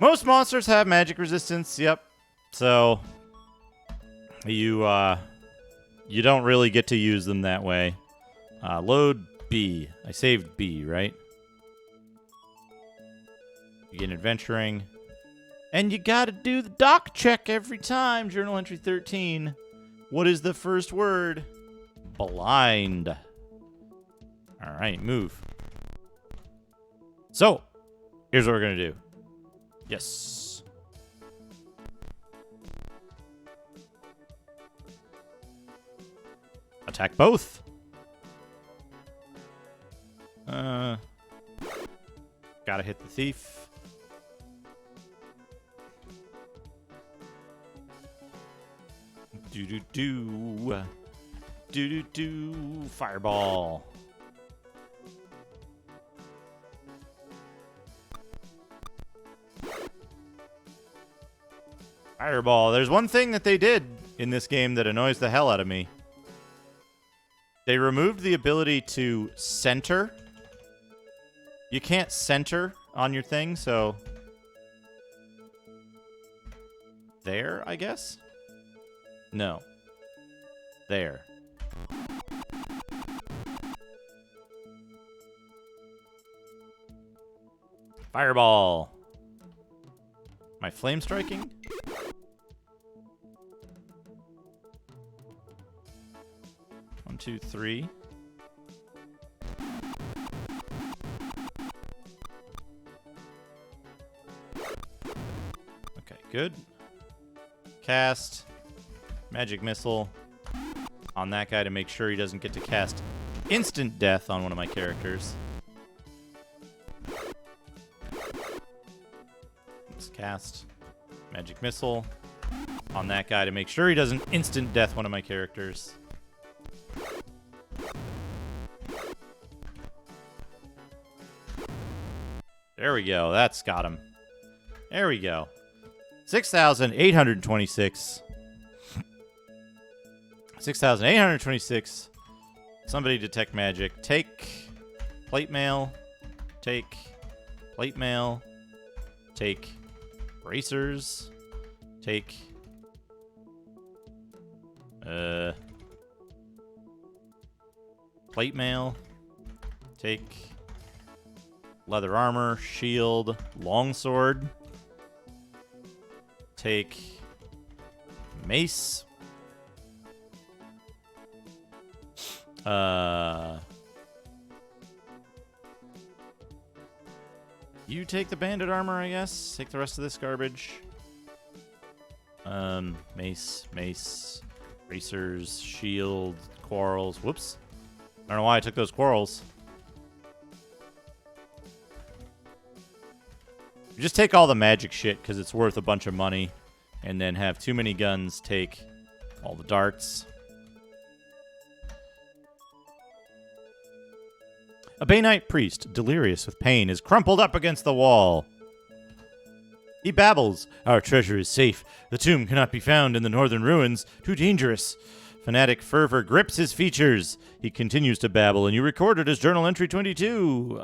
Most monsters have magic resistance. Yep. So you don't really get to use them that way. Load B. I saved B, right? Begin adventuring. And you gotta do the doc check every time. Journal entry 13. What is the first word? Blind. All right, move. So, here's what we're gonna do. Yes. Attack both. Gotta hit the thief. Do-do-do. Do-do-do. Fireball. Fireball. There's one thing that they did in this game that annoys the hell out of me. They removed the ability to center. You can't center on your thing, so... There, I guess? No. There. Fireball. My flame striking? One, two, three. Okay, good. Cast magic missile on that guy to make sure he doesn't get to cast instant death on one of my characters. Let's cast magic missile on that guy to make sure he doesn't instant death one of my characters. There we go. That's got him. There we go. 6,826. 6,826. Somebody detect magic. Take plate mail. Take plate mail. Take bracers. Take plate mail. Take leather armor, shield, longsword. Take mace. You take the bandit armor, I guess. Take the rest of this garbage. Mace, bracers, shield, quarrels. Whoops. I don't know why I took those quarrels. Just take all the magic shit because it's worth a bunch of money. And then have too many guns take all the darts. A Bay Knight priest, delirious with pain, is crumpled up against the wall. He babbles. Our treasure is safe. The tomb cannot be found in the northern ruins. Too dangerous. Fanatic fervor grips his features. He continues to babble, and you record it as journal entry 22.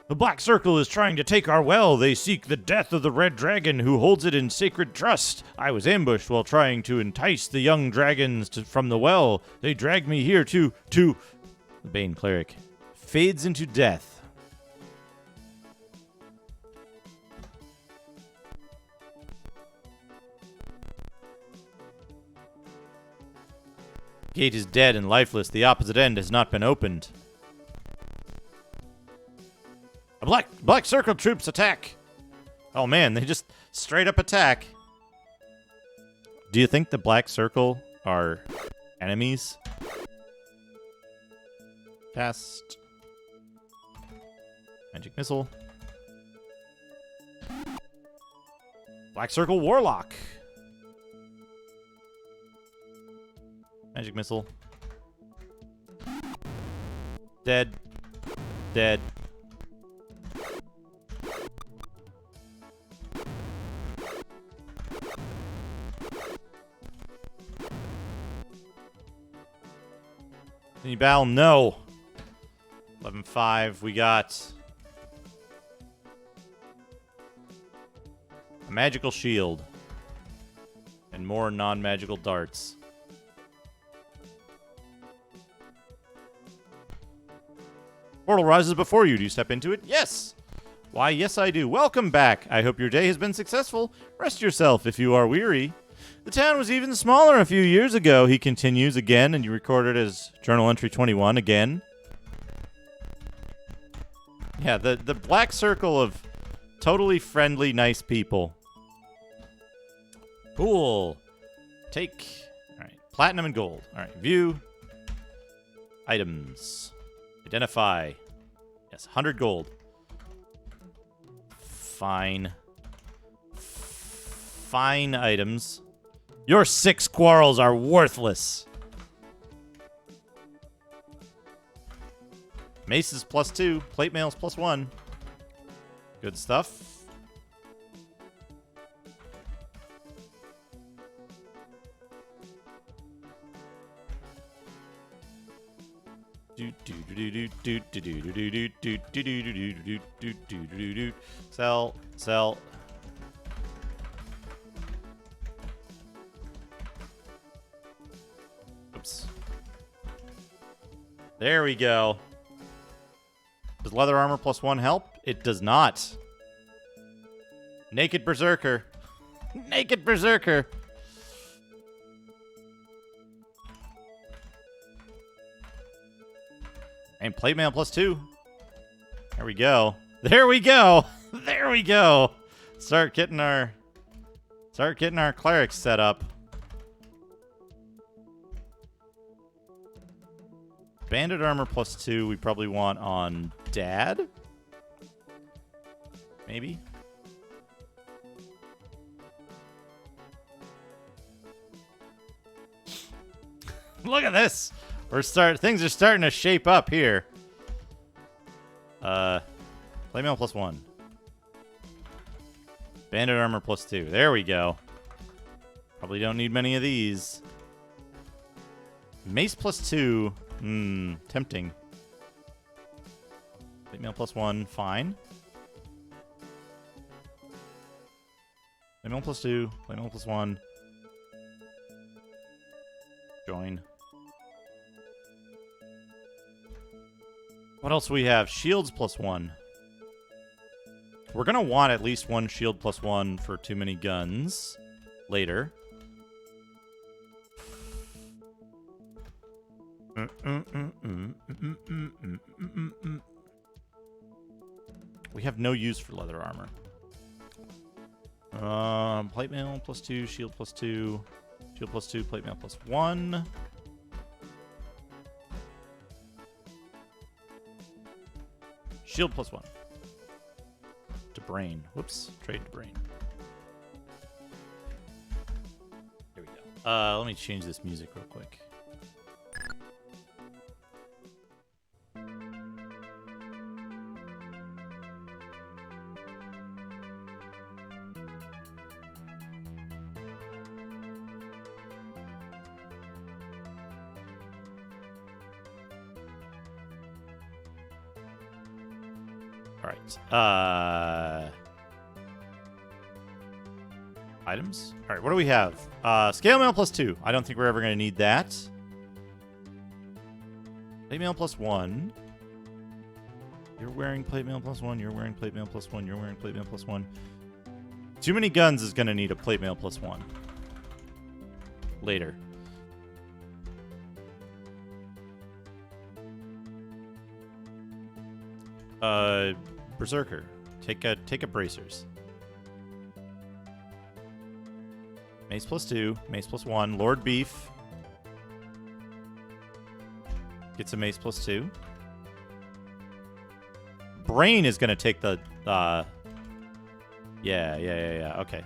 The Black Circle is trying to take our well. They seek the death of the Red Dragon who holds it in sacred trust. I was ambushed while trying to entice the young dragons from the well. They dragged me here to... The Bane Cleric fades into death. Gate is dead and lifeless. The opposite end has not been opened. A Black Circle troops attack. Oh man, they just straight up attack. Do you think the Black Circle are enemies? Cast. Magic Missile. Black Circle Warlock. Magic Missile. Dead. Dead. Any battle? No. 11-5. We got a magical shield and more non-magical darts. Portal rises before you. Do you step into it? Yes. Why, yes, I do. Welcome back. I hope your day has been successful. Rest yourself if you are weary. The town was even smaller a few years ago, he continues again, and you record it as journal entry 21 again. Yeah, the Black Circle of totally friendly, nice people. Cool. Take, all right, platinum and gold. All right, view. Items. Identify. Yes, 100 gold. Fine. Fine items. Your 6 quarrels are worthless. Mace is +2. Plate mail is +1. Good stuff. Sell, sell. Oops. There we go. Does leather armor +1 help? It does not. Naked Berserker. Naked Berserker. And plate mail +2. There we go. There we go. There we go. Start getting our clerics set up. Bandit armor +2 we probably want on Dad? Maybe? Look at this! Things are starting to shape up here. Playmail +1. Bandit armor +2. There we go. Probably don't need many of these. Mace +2. Tempting. Playmail +1. Fine. Playmail +2. Playmail +1. Join. What else do we have? Shields +1. We're going to want at least one shield +1 for too many guns later. We have no use for leather armor. Plate mail +2, shield +2, shield +2, plate mail +1. Shield +1. To brain. Whoops. Trade to brain. Here we go. Let me change this music real quick. All right. Items? All right, what do we have? Scale mail +2. I don't think we're ever going to need that. Plate mail +1. You're wearing plate mail +1. You're wearing plate mail +1. You're wearing plate mail +1. Too many guns is going to need a plate mail +1. Later. Berserker. Take a bracers. Mace +2. Mace +1. Lord Beef. Gets a mace +2. Brain is gonna take the yeah. Okay.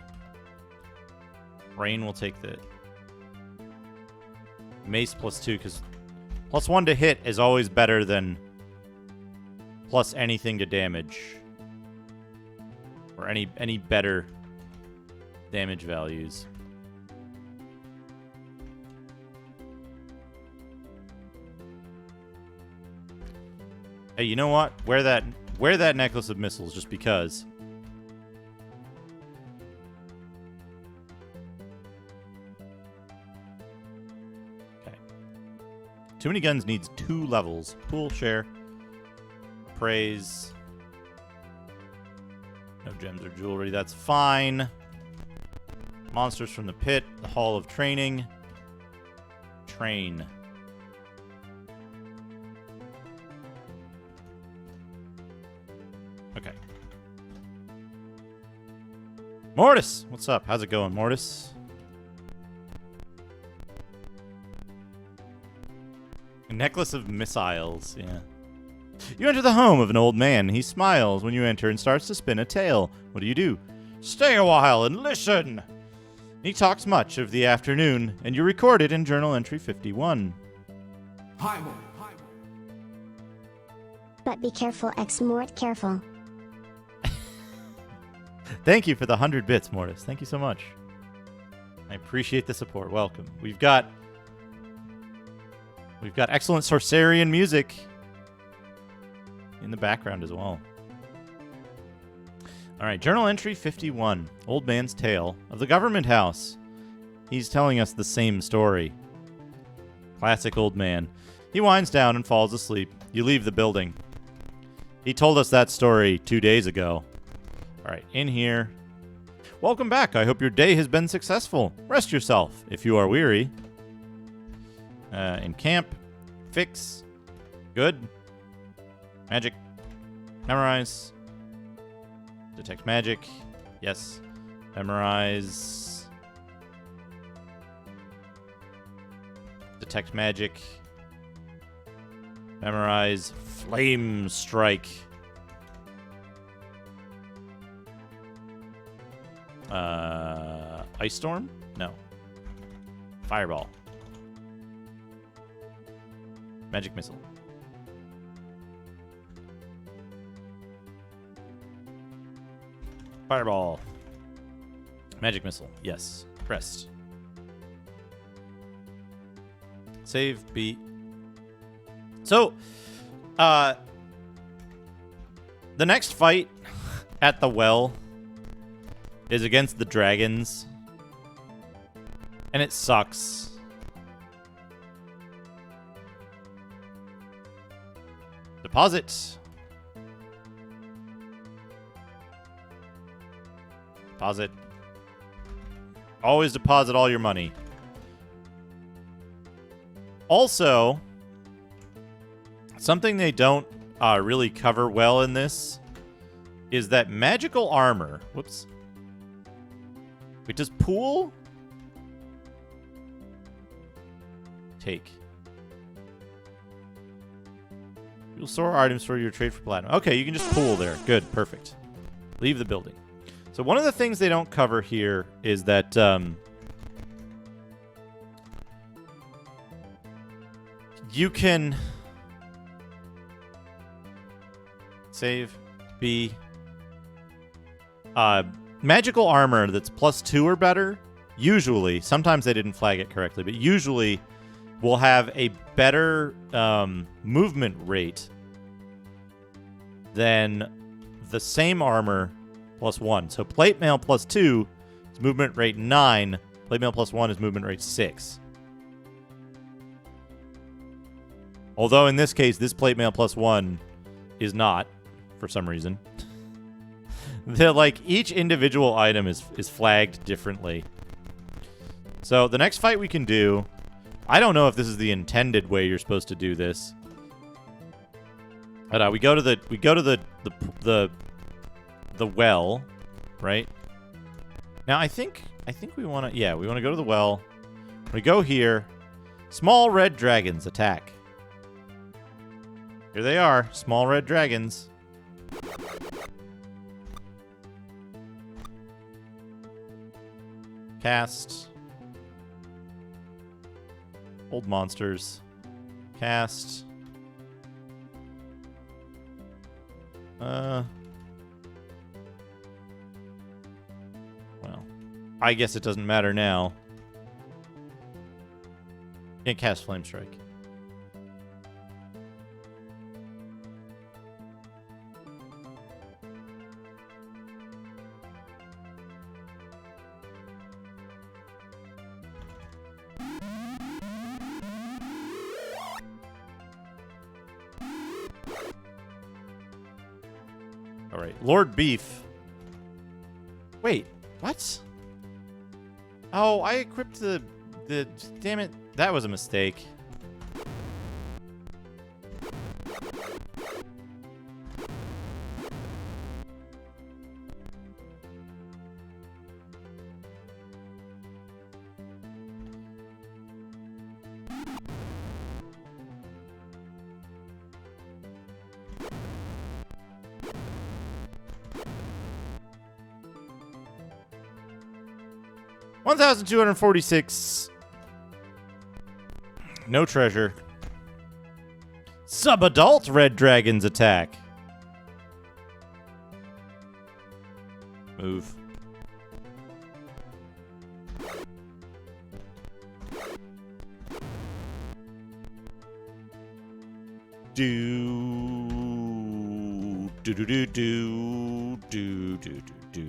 Brain will take the mace +2 because +1 to hit is always better than plus anything to damage. Or any better damage values. Hey, you know what? Wear that necklace of missiles just because. Okay. Too many guns needs 2 levels. Pool, share, praise. No gems or jewelry. That's fine. Monsters from the pit. The Hall of Training. Train. Okay. Mortis! What's up? How's it going, Mortis? A necklace of missiles, yeah. You enter the home of an old man. He smiles when you enter and starts to spin a tale. What do? Stay a while and listen! He talks much of the afternoon, and you record it in journal entry 51.
But be careful, Mort, careful.
Thank you for the 100 bits, Mortis. Thank you so much. I appreciate the support. Welcome. We've got excellent Sorcerian music in the background as well. All right, journal entry 51. Old man's tale of the government house. He's telling us the same story. Classic old man. He winds down and falls asleep. You leave the building. He told us that story 2 days ago. All right, in here. Welcome back. I hope your day has been successful. Rest yourself if you are weary. In camp. Fix. Good. Magic. Memorize. Detect magic. Yes. Memorize. Detect magic. Memorize. Flame strike. Ice storm? No. Fireball. Magic missile. Fireball. Magic missile. Yes. Rest. Save. Beat. So, the next fight at the well is against the dragons. And it sucks. Deposit. Deposit. Always deposit all your money. Also, something they don't really cover well in this is that magical armor. Whoops. Wait, does pool take? You'll store items for your trade for platinum. Okay, you can just pool there. Good, perfect. Leave the building. So one of the things they don't cover here is that you can save B magical armor that's +2 or better. Usually, sometimes they didn't flag it correctly, but usually will have a better movement rate than the same armor +1. So plate mail +2 is movement rate 9. Plate mail +1 is movement rate 6. Although in this case, this plate mail +1 is not, for some reason. Each individual item is flagged differently. So the next fight we can do, I don't know if this is the intended way you're supposed to do this. But we go to the well, right? Now I think we want to we want to go to the well. We go here. Small red dragons attack. Here they are, small red dragons. Cast. Old monsters. Cast. Well, I guess it doesn't matter now. Can't cast Flame Strike. All right, Lord Beef. Wait, what? Oh, I equipped the damn it. That was a mistake. $1,246. No treasure. Sub-adult red dragons attack. Move. Do do do do do do do do.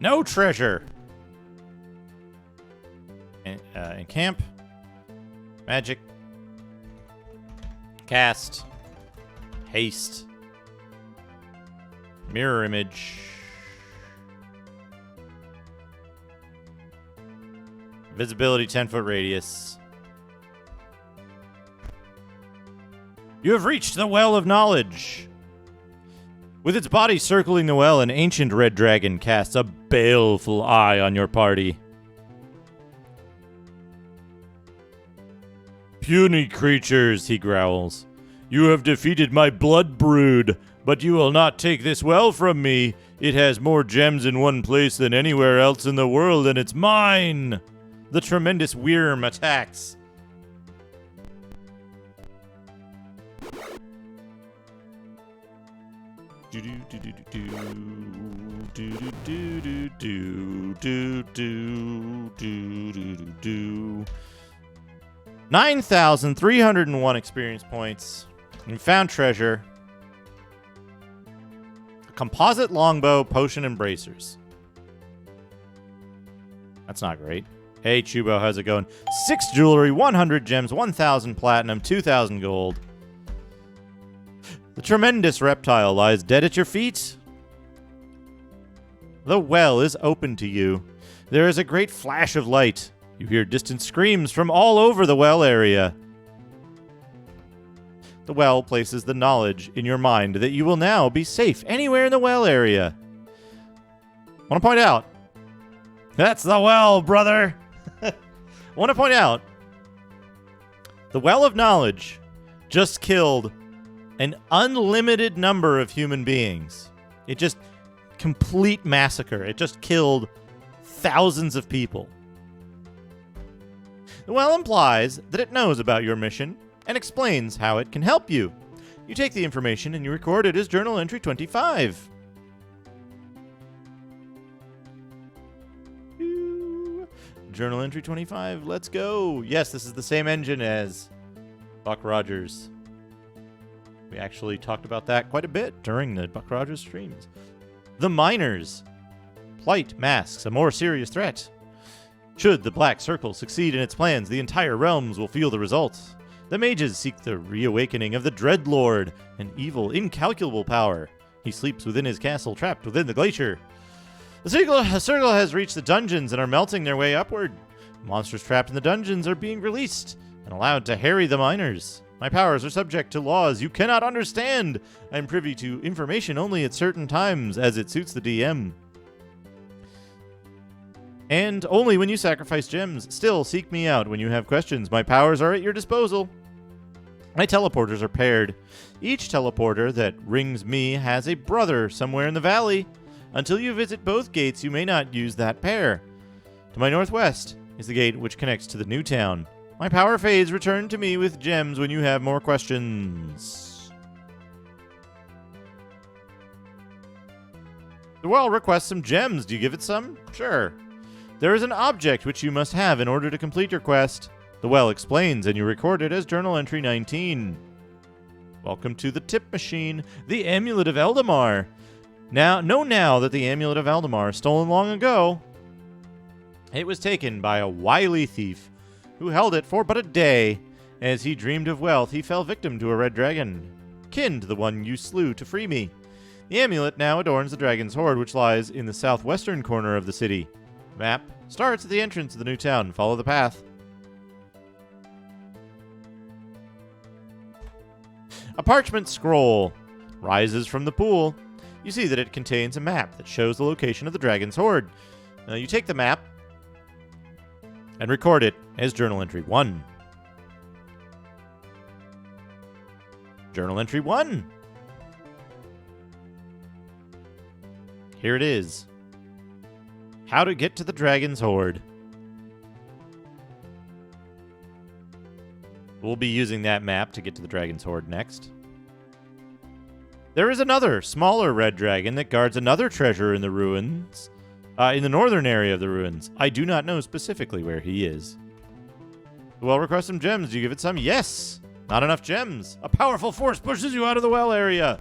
No treasure. Encamp. Magic. Cast. Haste. Mirror image. Visibility 10-foot radius. You have reached the Well of Knowledge. With its body circling the well, an ancient red dragon casts a baleful eye on your party. Puny creatures, he growls. You have defeated my blood brood, but you will not take this well from me. It has more gems in one place than anywhere else in the world, and it's mine. The tremendous Wyrm attacks. Do do do do do do do do do do do do do do. 9,301 experience points. We found treasure. A composite longbow, potion, and bracers. That's not great. Hey, Chubo, how's it going? 6 jewelry, 100 gems, 1,000 platinum, 2,000 gold. The tremendous reptile lies dead at your feet. The well is open to you. There is a great flash of light. You hear distant screams from all over the well area. The well places the knowledge in your mind that you will now be safe anywhere in the well area. Want to point out. That's the well, brother. Want to point out. The Well of Knowledge just killed an unlimited number of human beings. It just complete massacre. It just killed thousands of people. The well implies that it knows about your mission and explains how it can help you. You take the information and you record it as Journal Entry 25. Journal Entry 25, let's go. Yes, this is the same engine as Buck Rogers. We actually talked about that quite a bit during the Buck Rogers streams. The Miners. Plight masks a more serious threat. Should the Black Circle succeed in its plans, the entire realms will feel the results. The mages seek the reawakening of the Dreadlord, an evil, incalculable power. He sleeps within his castle, trapped within the glacier. The circle has reached the dungeons and are melting their way upward. Monsters trapped in the dungeons are being released and allowed to harry the miners. My powers are subject to laws you cannot understand. I am privy to information only at certain times, as it suits the DM. And only when you sacrifice gems. Still, seek me out when you have questions. My powers are at your disposal. My teleporters are paired. Each teleporter that rings me has a brother somewhere in the valley. Until you visit both gates, you may not use that pair. To my northwest is the gate which connects to the new town. My power fades. Return to me with gems when you have more questions. The well requests some gems. Do you give it some? Sure. There is an object which you must have in order to complete your quest. The well explains, and you record it as Journal Entry 19. Welcome to the tip machine, the Amulet of Eldamar. Know now that the Amulet of Eldamar, stolen long ago, it was taken by a wily thief who held it for but a day. As he dreamed of wealth, he fell victim to a red dragon, kin to the one you slew to free me. The amulet now adorns the dragon's hoard, which lies in the southwestern corner of the city. Map starts at the entrance of the new town. Follow the path. A parchment scroll rises from the pool. You see that it contains a map that shows the location of the dragon's hoard. You take the map and record it as Journal Entry 1. Journal Entry 1. Here it is. How to get to the dragon's hoard. We'll be using that map to get to the dragon's hoard next. There is another, smaller red dragon that guards another treasure in the ruins, in the northern area of the ruins. I do not know specifically where he is. The well requests some gems. Do you give it some? Yes! Not enough gems. A powerful force pushes you out of the well area.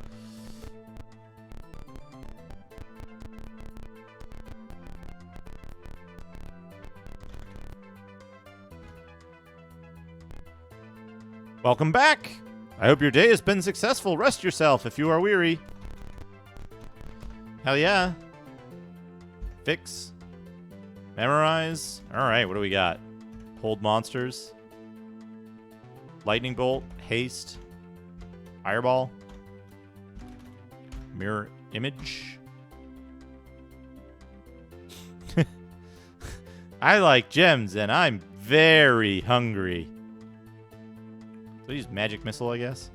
Welcome back! I hope your day has been successful. Rest yourself if you are weary. Hell yeah. Fix. Memorize. Alright, what do we got? Hold monsters. Lightning bolt. Haste. Fireball. Mirror image. I like gems and I'm very hungry. So use magic missile, I guess.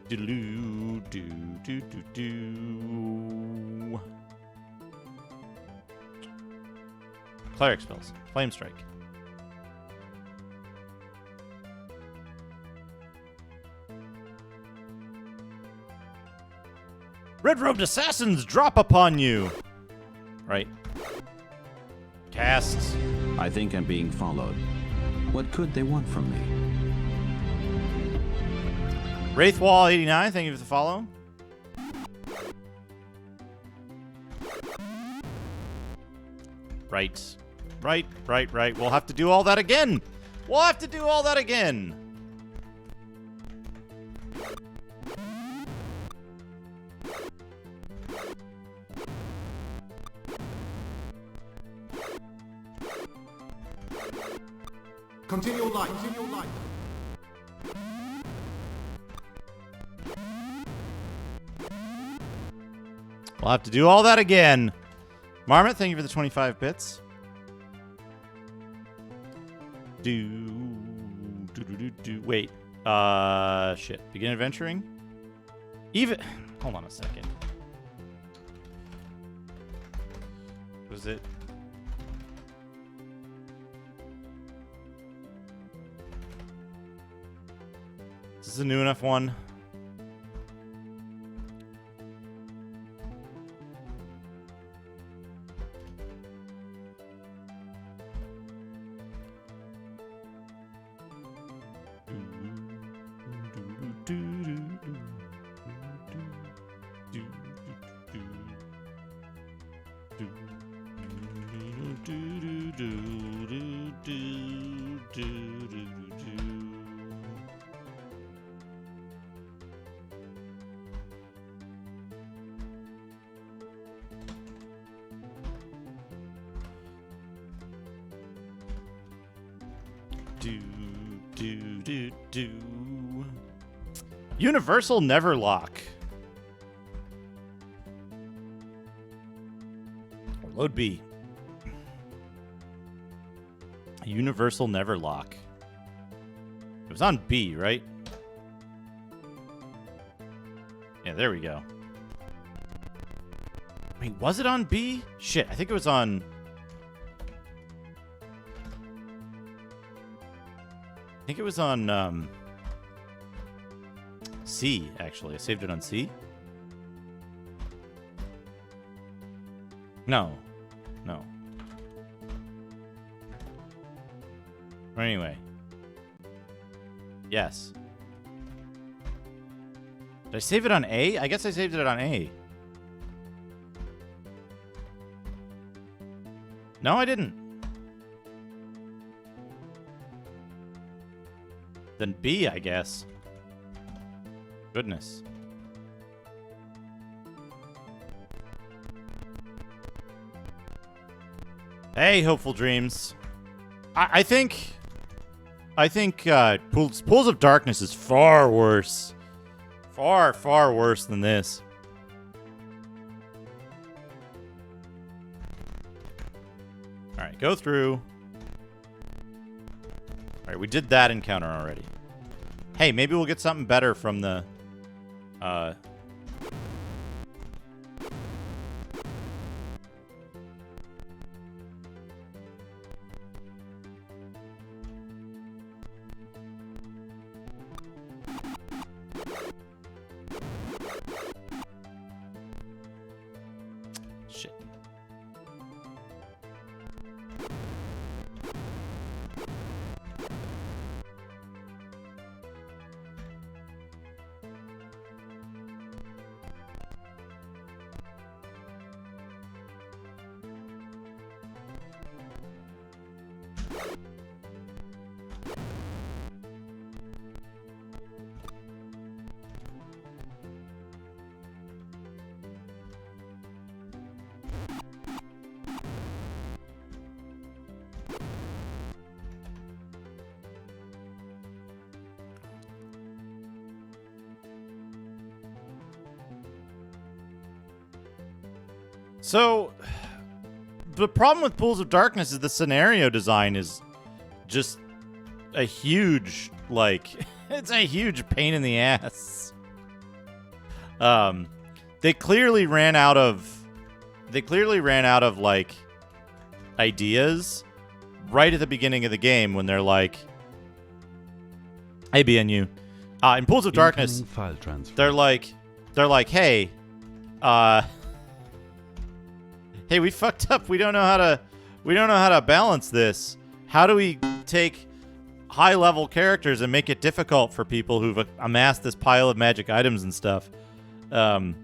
Do. Cleric spells. Flame strike. Red-robed assassins drop upon you. Right. Cast.
I think I'm being followed. What could they want from me?
Wraithwall89, thank you for the follow. Right. We'll have to do all that again.
Continue light.
We'll have to do all that again. Marmot, thank you for the 25 bits. Wait. Shit. Begin adventuring? Even... Hold on a second. Was it... Is this a new enough one? Universal never lock. Or load B. Universal never lock. It was on B, right? Yeah, there we go. Wait, was it on B? Shit, I think it was on... I think it was on, C, actually. I saved it on C. No. No. But anyway. Yes. Did I save it on A? I guess I saved it on A. No, I didn't. Then B, I guess. Goodness. Hey, Hopeful Dreams. I think Pools of Darkness is far worse. Far, far worse than this. Alright, go through. Alright, we did that encounter already. Hey, maybe we'll get something better from the... Shit. So, the problem with Pools of Darkness is the scenario design is just a huge, like, it's a huge pain in the ass. They clearly ran out of, like, ideas right at the beginning of the game when they're like, hey, BNU. In Pools of Darkness,
File transfer.
they're like, hey, hey, we fucked up. We don't know how to balance this. How do we take high-level characters and make it difficult for people who've amassed this pile of magic items and stuff? And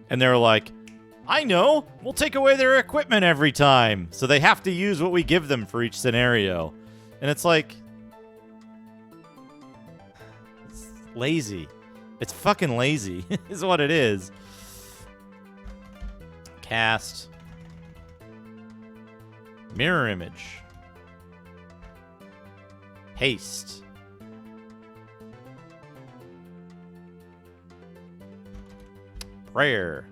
they were like, I know. We'll take away their equipment every time. So they have to use what we give them for each scenario. And it's like... It's lazy. It's fucking lazy, is what it is. Cast... Mirror image. Haste. Prayer.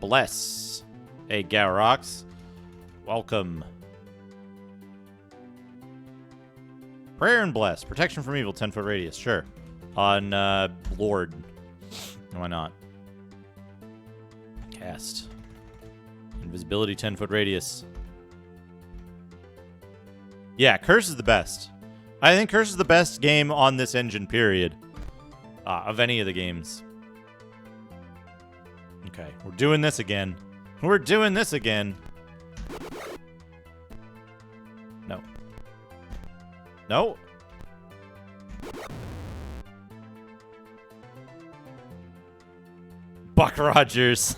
Bless. Hey, Garox. Welcome. Prayer and Bless. Protection from evil, 10-foot radius. Sure. On Lord. Why not? Cast. Invisibility, 10-foot radius. Yeah, Curse is the best. I think Curse is the best game on this engine, period. Of any of the games. Okay, we're doing this again. We're doing this again. No. No. Buck Rogers.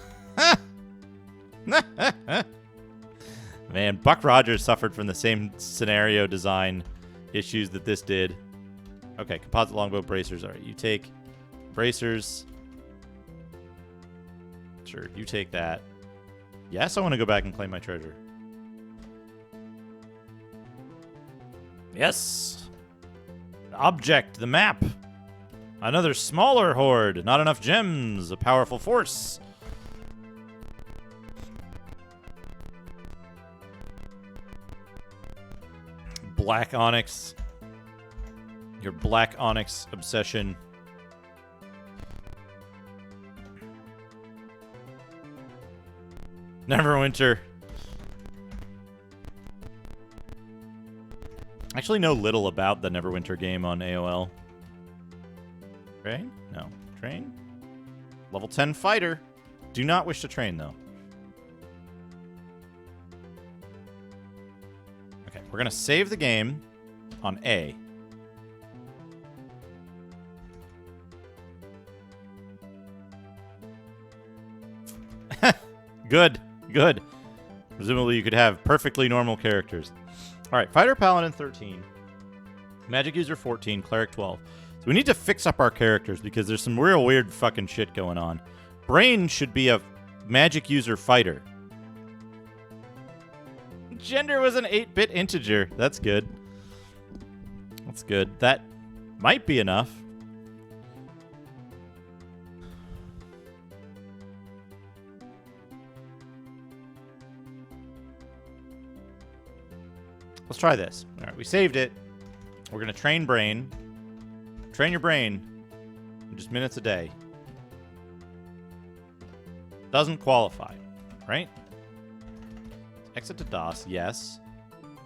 Man, Buck Rogers suffered from the same scenario design issues that this did. Okay, composite longbow bracers. All right, you take bracers. Sure, you take that. Yes, I want to go back and claim my treasure. Yes. Object, the map. Another smaller horde. Not enough gems. A powerful force. Black Onyx. Your Black Onyx obsession. Neverwinter. I actually know little about the Neverwinter game on AOL. Train? No. Train? Level 10 fighter. Do not wish to train, though. Okay, we're going to save the game on A. Good. Good. Presumably you could have perfectly normal characters. All right, Fighter Paladin 13. Magic User 14. Cleric 12. So we need to fix up our characters because there's some real weird fucking shit going on. Brain should be a Magic User fighter. Gender was an 8-bit integer. That's good. That's good. That might be enough. Let's try this. All right, we saved it. We're going to train Brain. Train your brain in just minutes a day. Doesn't qualify, right? Exit to DOS, yes.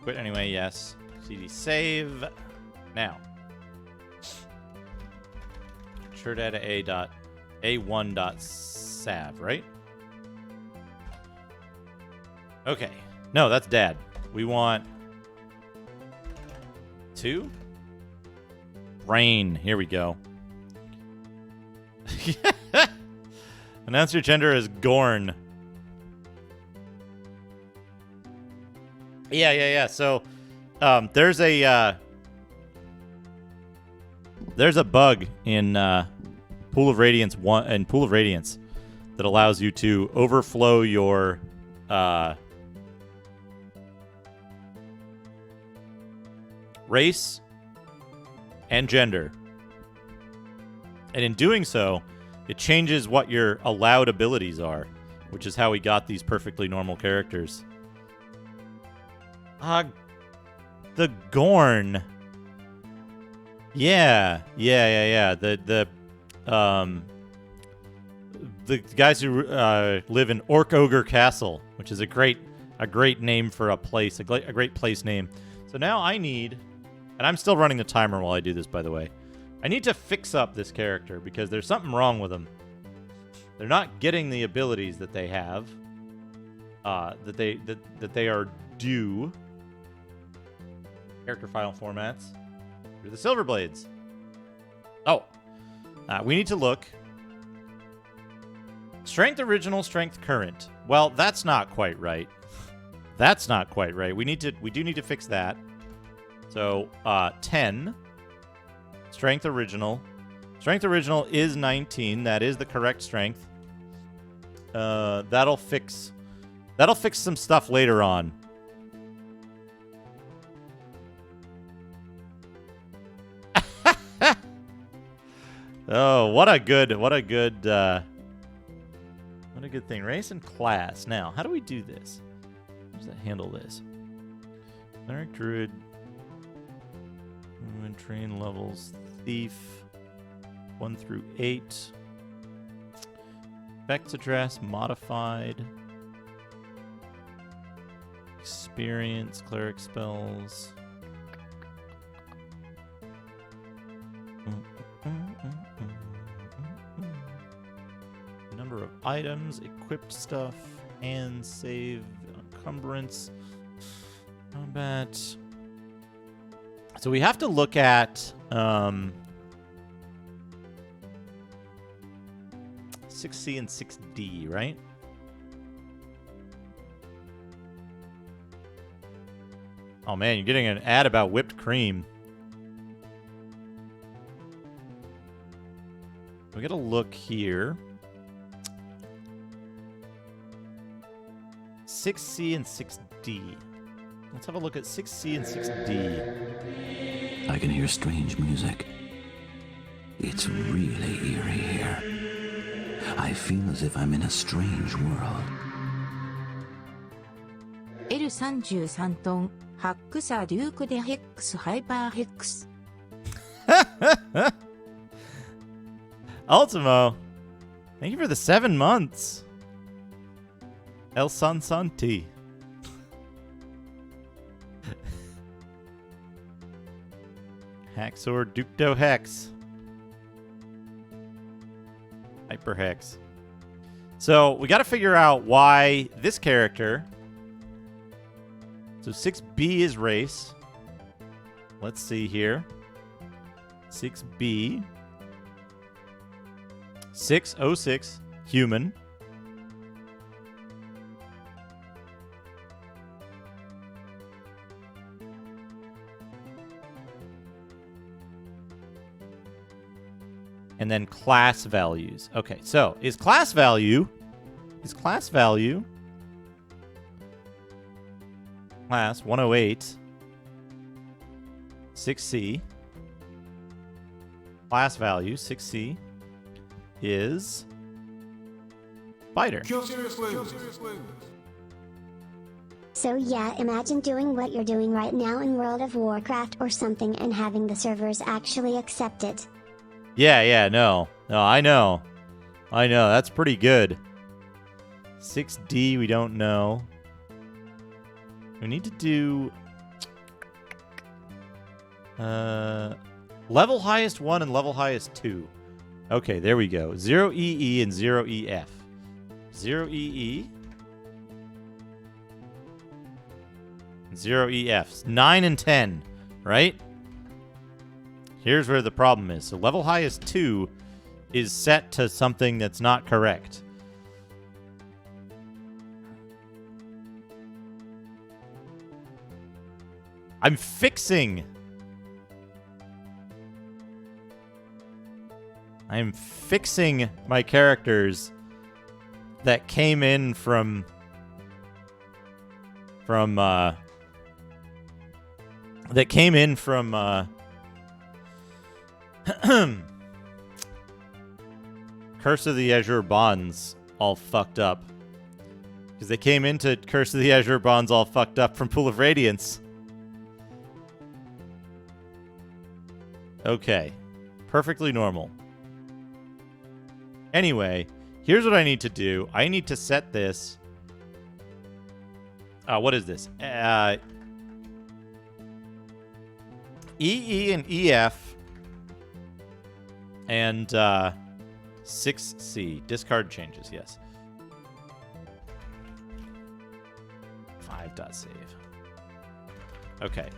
Quit anyway, yes. CD save. Now. Sure data A1.sav, right? Okay. No, that's dad. We want 2. Brain. Here we go. Announce your gender as Gorn. Yeah. So, there's a bug in Pool of Radiance 1 and Pool of Radiance that allows you to overflow your race and gender. And in doing so, it changes what your allowed abilities are, which is how we got these perfectly normal characters. The Gorn. Yeah. The guys who live in Orc Ogre Castle, which is a great name for a place, a great place name. So now I need, and I'm still running the timer while I do this, by the way. I need to fix up this character because there's something wrong with them. They're not getting the abilities that they have, that they are due. Character file formats. Through the Silver Blades. Oh, we need to look. Strength original, strength current. Well, that's not quite right. That's not quite right. We do need to fix that. So, 10. Strength original. Strength original is 19. That is the correct strength. That'll fix some stuff later on. Oh, what a good Not a good thing. Race and class. Now, how do we do this? How does that handle this? Cleric, druid, train levels, thief, 1 through 8. Effects address, modified. Experience, cleric spells. Number of items, equipped stuff, and save, encumbrance, combat. So we have to look at 6C and 6D, right? Oh man, you're getting an ad about whipped cream. We gotta look here. 6C and 6D. Let's have a look at 6C and 6D.
I can hear strange music. It's really eerie here. I feel as if I'm in a strange world.
L33 トン、ハックサデュークでヘックスハイパーヘックス。
Ultimo, thank you for the 7 months. El Sansanti. Haxor Ducto Hex. Hyper Hex. So we got to figure out why this character. So 6B is race. Let's see here. 6B. 606 human. And then class values. Okay, so is class value class 108 6C, class value 6C is fighter.
Kill serious wounds.
So yeah, imagine doing what you're doing right now in World of Warcraft or something and having the servers actually accept it.
Yeah, no, I know, that's pretty good. 6D, we don't know. We need to do level highest 1 and level highest 2. Okay, there we go. 0EE and 0EF. 0EE. 0EF. 9 and 10, right? Here's where the problem is. So level highest 2 is set to something that's not correct. I'm fixing my characters that came in from Curse of the Azure Bonds all fucked up. Because they came into Curse of the Azure Bonds all fucked up from Pool of Radiance. Okay. Perfectly normal. Anyway, here's what I need to do. I need to set this. What is this? EE and EF and 6C. Discard changes, yes. 5.save. Okay.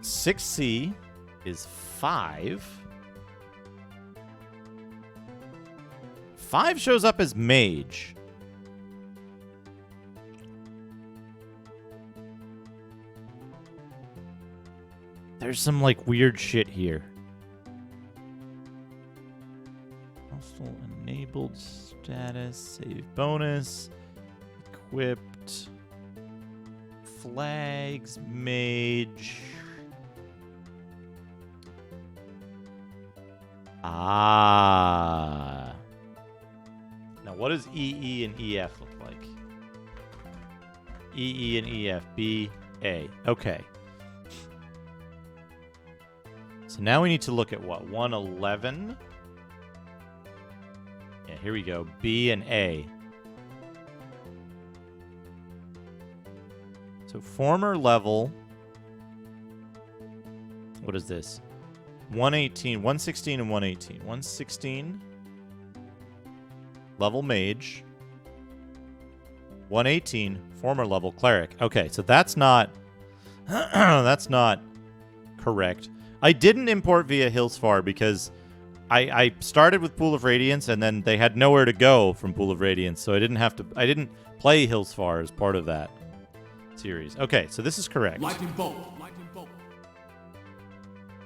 Six C is 5. 5 shows up as mage. There's some like weird shit here. Hostile enabled status, save bonus, equipped, flags, mage. Ah. Now, what does EE and EF look like? EE and EF. B, A. Okay. So now we need to look at what? 111? Yeah, here we go. B and A. So former level. What is this? 118, 116, and 118. 116. Level mage. 118. Former level cleric. Okay, so that's not that's not correct. I didn't import via Hillsfar because I started with Pool of Radiance and then they had nowhere to go from Pool of Radiance, so I didn't play Hillsfar as part of that series. Okay, so this is correct.
Lightning bolt. Lightning bolt.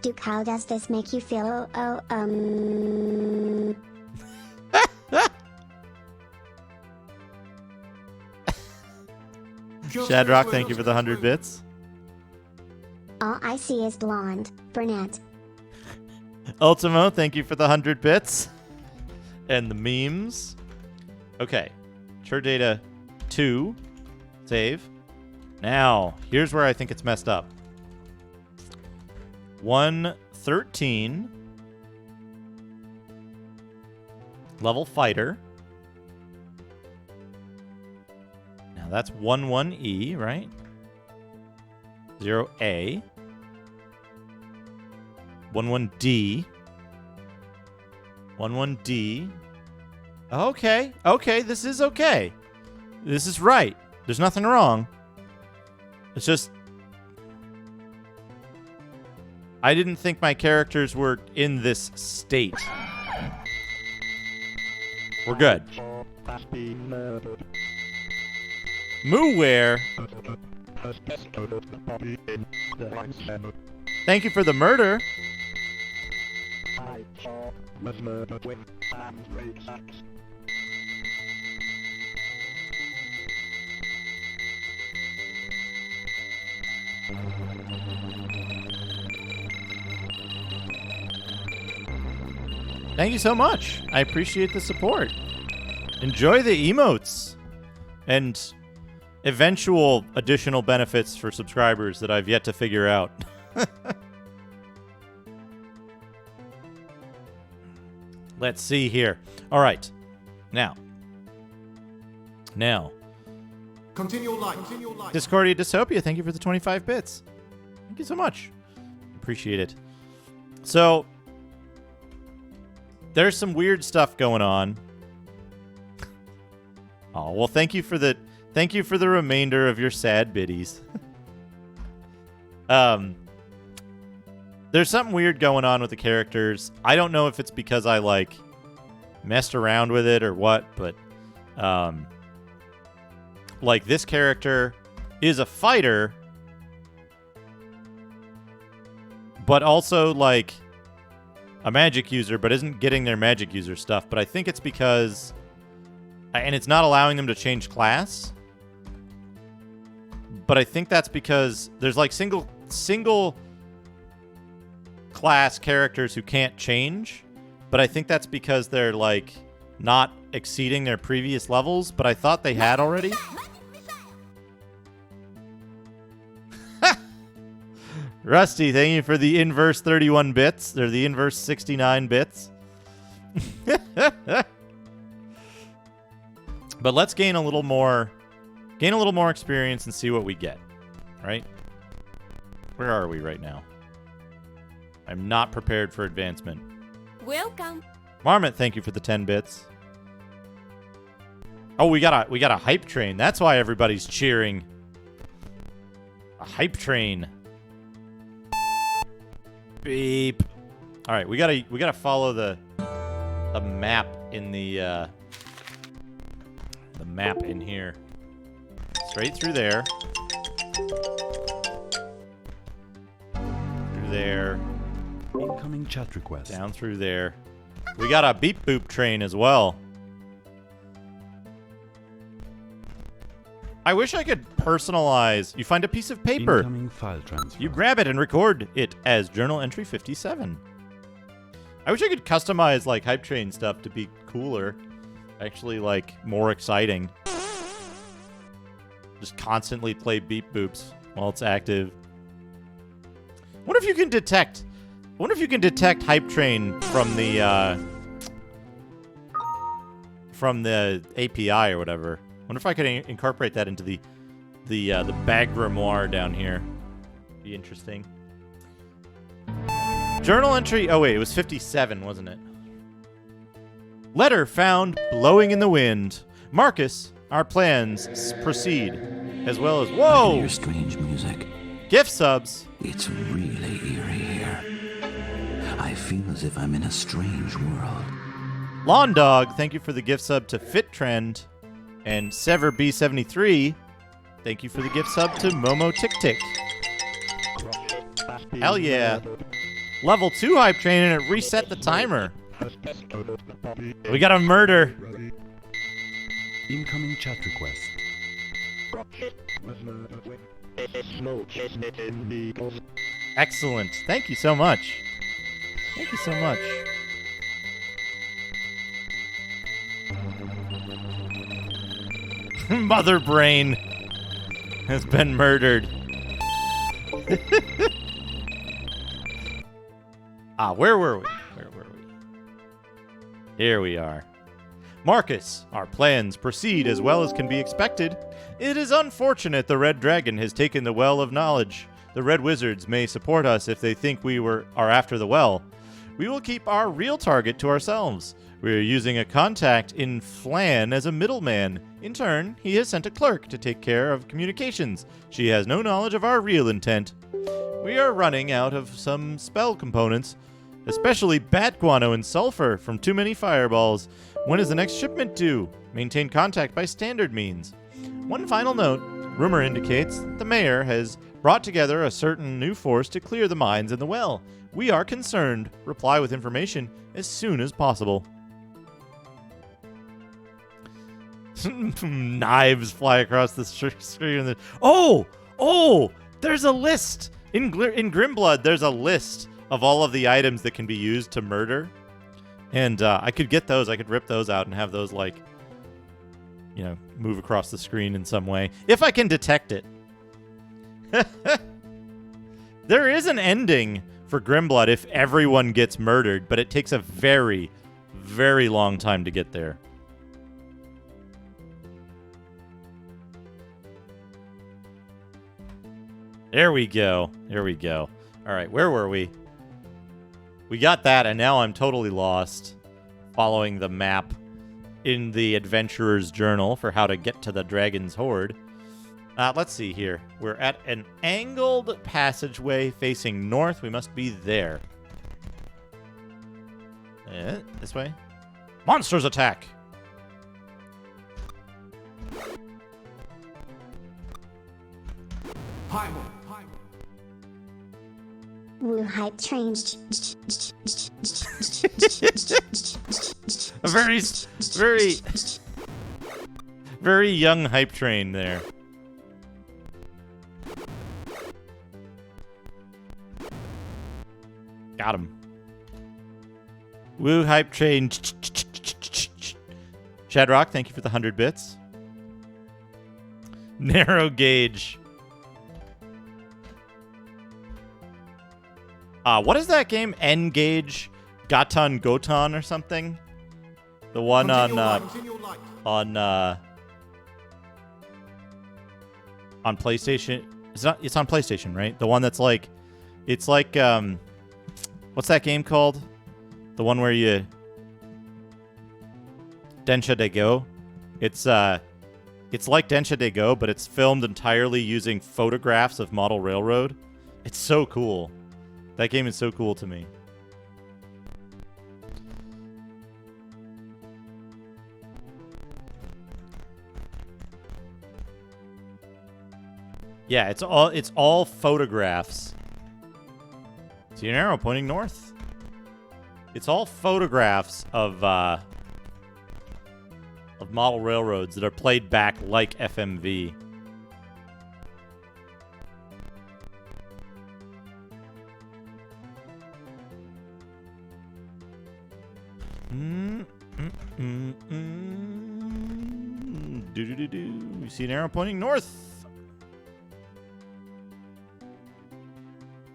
Duke, how does this make you feel?
Shadrock, thank you for the 100 bits.
All I see is blonde, brunette.
Ultimo, thank you for the 100 bits. And the memes. Okay. Chur data 2. Save. Now, here's where I think it's messed up. 113. Level fighter. Now that's 11E, right? 0A. 11D. 11D. Okay. Okay, this is okay. This is right. There's nothing wrong. It's just I didn't think my characters were in this state. We're good. Mooware. Thank you for the murder. Thank you so much. I appreciate the support. Enjoy the emotes and eventual additional benefits for subscribers that I've yet to figure out. Let's see here. All right. Now.
Continue light. Continue light.
Discordia Dystopia, thank you for the 25 bits. Thank you so much. Appreciate it. So, there's some weird stuff going on. Oh, well, thank you for the remainder of your sad biddies. There's something weird going on with the characters. I don't know if it's because I messed around with it or what, but this character is a fighter, but also a magic user, but isn't getting their magic user stuff. But I think it's because, and it's not allowing them to change class. But I think that's because there's single class characters who can't change. But I think that's because they're not exceeding their previous levels. But I thought they had already. Rusty, thank you for the inverse 31 bits. They're the inverse 69 bits. But let's gain a little more experience and see what we get. Right? Where are we right now? I'm not prepared for advancement.
Welcome.
Marmot, thank you for the 10 bits. Oh, we got a hype train. That's why everybody's cheering. A hype train. Beep. All right, we gotta follow the map in the map in here. Straight through there. Through there.
Incoming chat request.
Down through there. We got a beep boop train as well. I wish I could personalize. You find a piece of paper.
Incoming file transfer.
You grab it and record it as journal entry 57. I wish I could customize, like, hype train stuff to be cooler. Actually, like, more exciting. Just constantly play beep boops while it's active. Wonder if you can detect hype train from the API or whatever. Wonder if I could incorporate that into the bag grimoire down here. Be interesting. Journal entry. Oh wait, it was 57, wasn't it? Letter found blowing in the wind. Marcus, our plans proceed, as well as
I
whoa,
hear strange music.
gift subs.
It's really eerie here. I feel as if I'm in a strange world.
Lawn Dog, thank you for the gift sub to Fit Trend, and Sever B73, thank you for the gift sub to Momo Tick Tick. Hell yeah. Level 2 hype train and it reset the timer. We got a murder.
Incoming chat request.
Excellent. Thank you so much. Thank you so much. Mother Brain has been murdered. Where were we? Where were we? Here we are. Marcus, our plans proceed as well as can be expected. It is unfortunate the Red Dragon has taken the Well of Knowledge. The Red Wizards may support us if they think we are after the well. We will keep our real target to ourselves. We are using a contact in Flan as a middleman. In turn, he has sent a clerk to take care of communications. She has no knowledge of our real intent. We are running out of some spell components, especially bat guano and sulfur from too many fireballs. When is the next shipment due? Maintain contact by standard means. One final note. Rumor indicates the mayor has brought together a certain new force to clear the mines in the well. We are concerned. Reply with information as soon as possible. Knives fly across the screen. Oh! There's a list! In Grimblood, there's a list of all of the items that can be used to murder. And I could get those. I could rip those out and have those, like, you know, move across the screen in some way. If I can detect it. There is an ending for Grimblood if everyone gets murdered, but it takes a very, very long time to get there. There we go. There we go. All right, where were we? We got that, and now I'm totally lost following the map in the Adventurer's Journal for how to get to the Dragon's Hoard. Let's see here. We're at an angled passageway facing north. We must be there. This way. Monsters attack!
Primal.
Woo hype train.
A very young hype train there. Got him. Woo hype train. Shadrock, thank you for the 100 bits. Narrow gauge. What is that game? N-Gage, Gatan Gotan or something? The one on PlayStation. It's on PlayStation, right? The one that's like, it's like what's that game called? The one where you Densha de Go. It's like Densha de Go, but it's filmed entirely using photographs of model railroad. It's so cool. That game is so cool to me. Yeah, it's all photographs. See an arrow pointing north. It's all photographs of model railroads that are played back like FMV. You see an arrow pointing north.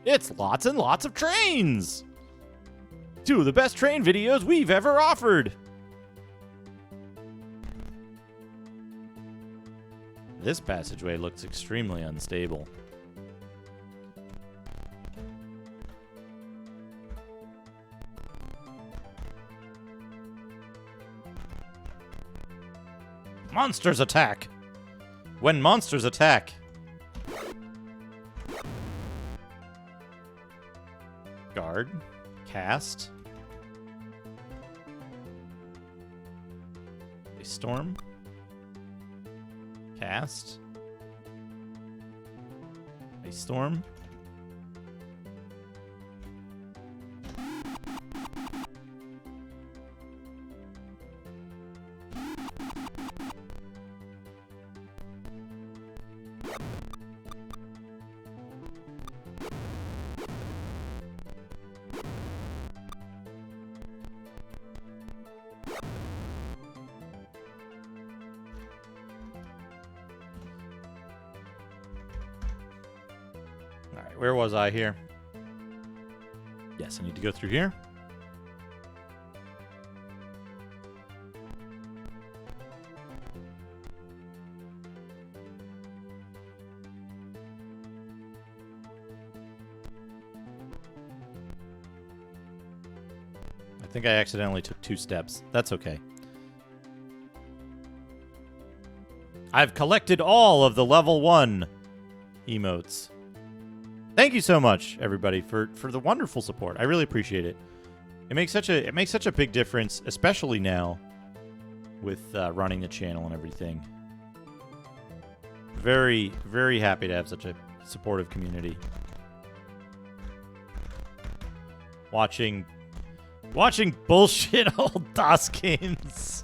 It's lots and lots of trains. 2 of the best train videos we've ever offered. This passageway looks extremely unstable. Monsters attack! When monsters attack! Guard. Cast. A storm. Cast. A storm. Alright, where was I here? Yes, I need to go through here. I think I accidentally took 2 steps. That's okay. I've collected all of the level 1 emotes. Thank you so much, everybody, for the wonderful support. I really appreciate it. It makes such a big difference, especially now with running the channel and everything. Very, very happy to have such a supportive community. Watching bullshit old DOS games.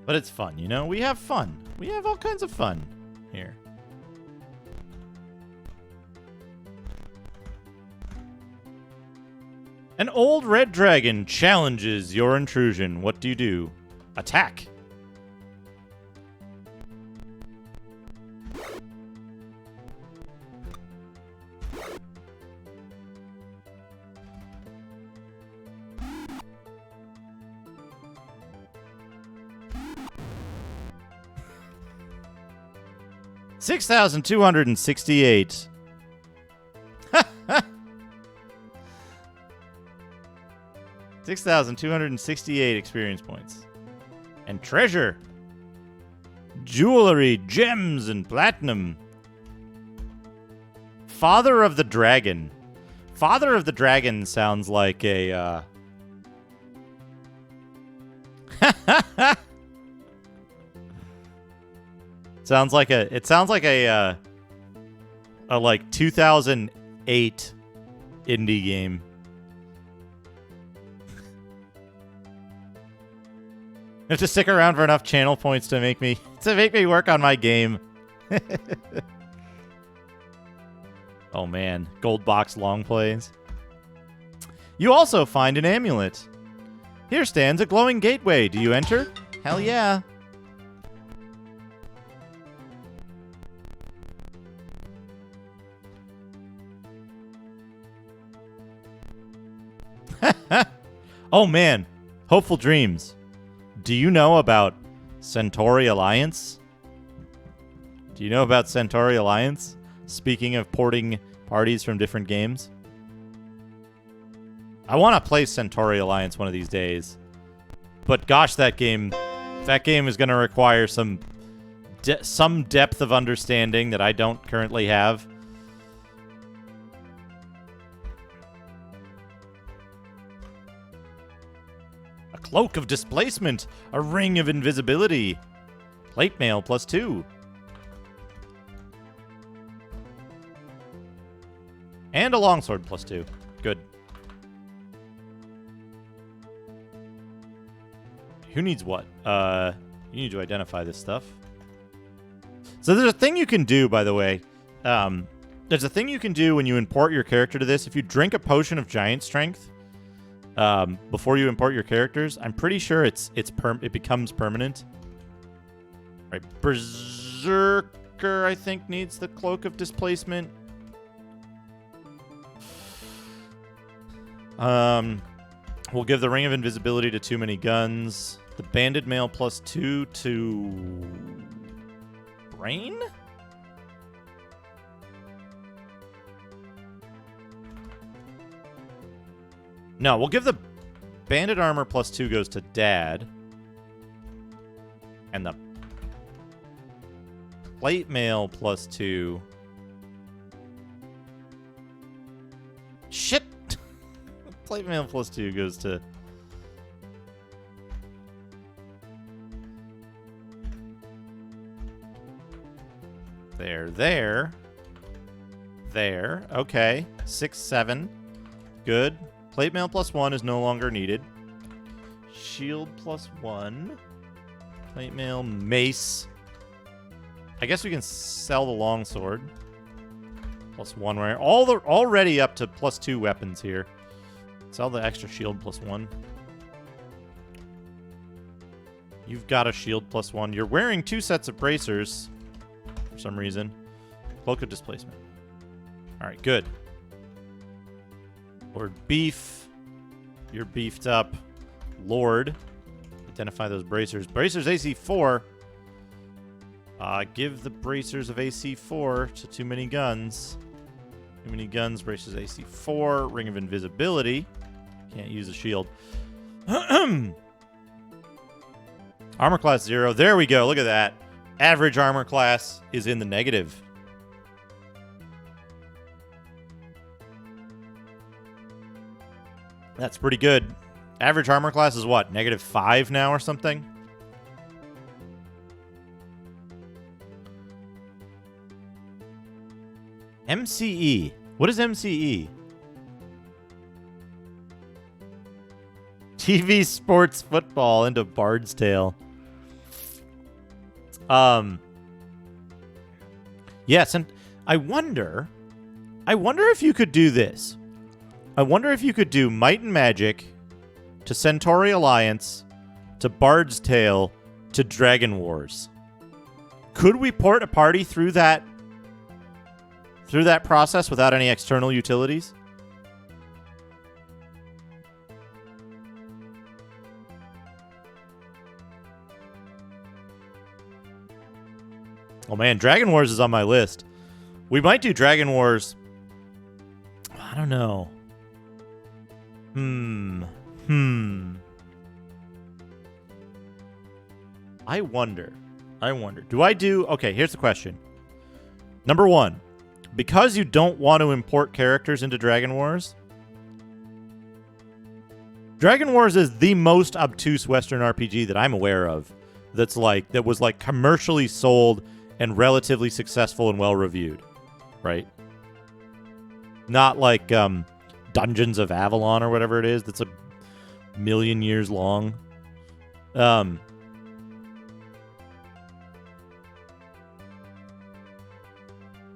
But it's fun, you know? We have fun. We have all kinds of fun here. An old red dragon challenges your intrusion. What do you do? Attack. $6,268. 6,268 experience points. And treasure. Jewelry, gems, and platinum. Father of the Dragon. Father of the Dragon sounds like a, Sounds like a like 2008 indie game. I have to stick around for enough channel points to make me work on my game. Oh man, gold box long plays. You also find an amulet. Here stands a glowing gateway. Do you enter? Hell yeah. Oh man, Hopeful Dreams. Do you know about Centauri Alliance? Do you know about Centauri Alliance? Speaking of porting parties from different games. I want to play Centauri Alliance one of these days. But gosh, that game is going to require some depth of understanding that I don't currently have. A cloak of displacement, a ring of invisibility, plate mail +2. And a longsword +2. Good. Who needs what? You need to identify this stuff. So there's a thing you can do, by the way. There's a thing you can do when you import your character to this. If you drink a potion of giant strength before you import your characters, I'm pretty sure it becomes permanent. Right, Berserker, I think, needs the Cloak of Displacement. We'll give the Ring of Invisibility to Too Many Guns. The Banded Mail +2 to Brain? No, we'll give the Banded Armor +2 goes to Dad. And the Plate Mail +2. Shit! Plate Mail +2 goes to... There. Okay. 6, 7. Good. Plate Mail +1 is no longer needed. Shield +1. Plate Mail, Mace. I guess we can sell the Longsword. +1. We're already up to +2 weapons here. Sell the extra shield +1. You've got a shield +1. You're wearing 2 sets of bracers for some reason. Cloak of Displacement. Alright, good. Lord Beef. You're beefed up. Lord. Identify those bracers. Bracers AC4. Give the bracers of AC4 to Too Many Guns. Too Many Guns, bracers AC4. Ring of Invisibility. Can't use a shield. Armor class 0. There we go. Look at that. Average armor class is in the negative. That's pretty good. Average armor class is what? -5 now or something? MCE. What is MCE? TV sports football into Bard's Tale. Yes, and I wonder if you could do this. I wonder if you could do Might and Magic to Centauri Alliance to Bard's Tale to Dragon Wars. Could we port a party through that process without any external utilities? Oh man, Dragon Wars is on my list. We might do Dragon Wars. I don't know. I wonder. Do I do... Okay, here's the question. Number 1. Because you don't want to import characters into Dragon Wars, Dragon Wars is the most obtuse Western RPG that I'm aware of that was commercially sold and relatively successful and well-reviewed, right? Not like Dungeons of Avalon or whatever it is that's a million years long.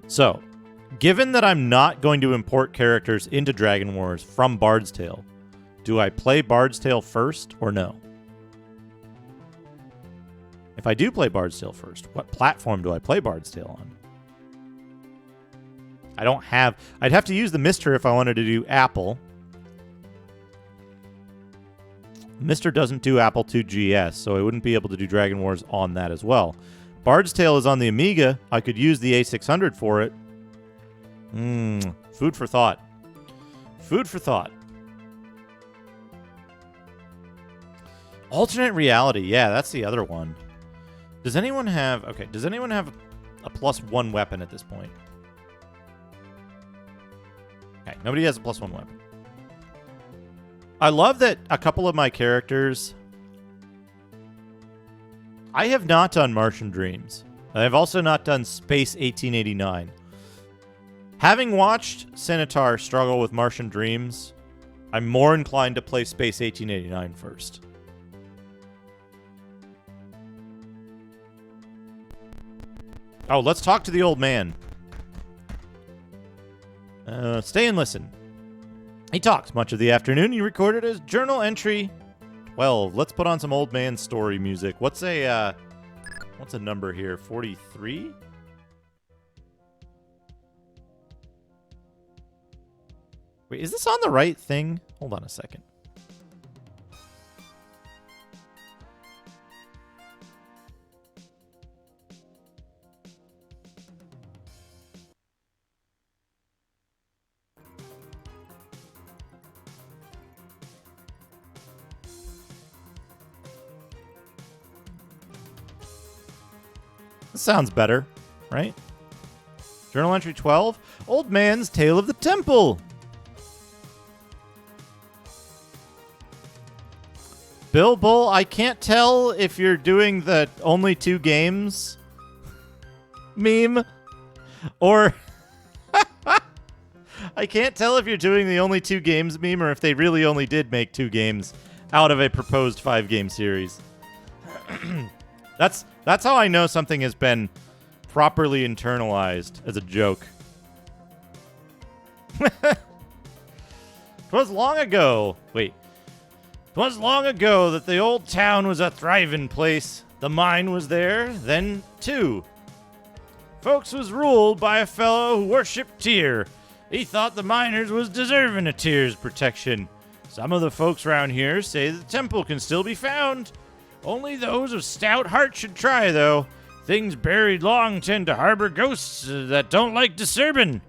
So, given that I'm not going to import characters into Dragon Wars from Bard's Tale, do I play Bard's Tale first or no? If I do play Bard's Tale first, what platform do I play Bard's Tale on? I'd have to use the Mister if I wanted to do Apple. Mister doesn't do Apple IIgs, so I wouldn't be able to do Dragon Wars on that as well. Bard's Tale is on the Amiga. I could use the A600 for it. Food for thought. Food for thought. Alternate reality. Yeah, that's the other one. Does anyone have a +1 weapon at this point? Okay, nobody has a +1 weapon. I love that a couple of my characters... I have not done Martian Dreams. I have also not done Space 1889. Having watched Sanitar struggle with Martian Dreams, I'm more inclined to play Space 1889 first. Oh, let's talk to the old man. Stay and listen. He talked much of the afternoon. He recorded his journal entry. Well, let's put on some old man story music. What's a number here? 43? Wait, is this on the right thing? Hold on a second. This sounds better, right? Journal entry 12. Old Man's Tale of the Temple. Bill Bull, I can't tell if you're doing the only 2 games meme or I can't tell if you're doing the only 2 games meme or if they really only did make 2 games out of a proposed 5-game series. That's how I know something has been properly internalized as a joke. 'Twas long ago. Wait. 'Twas long ago that the old town was a thriving place. The mine was there then, too. Folks was ruled by a fellow who worshipped Tyr. He thought the miners was deserving of Tyr's protection. Some of the folks round here say the temple can still be found. Only those of stout heart should try, though. Things buried long tend to harbor ghosts that don't like disturbing.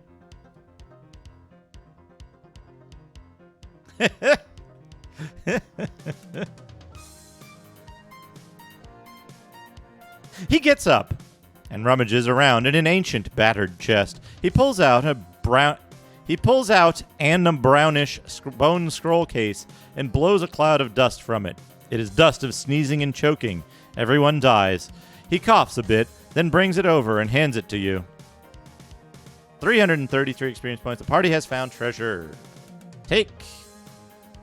He gets up and rummages around in an ancient, battered chest. He pulls out an brownish bone scroll case and blows a cloud of dust from it. It is dust of sneezing and choking. Everyone dies. He coughs a bit, then brings it over and hands it to you. 333 experience points. The party has found treasure. Take.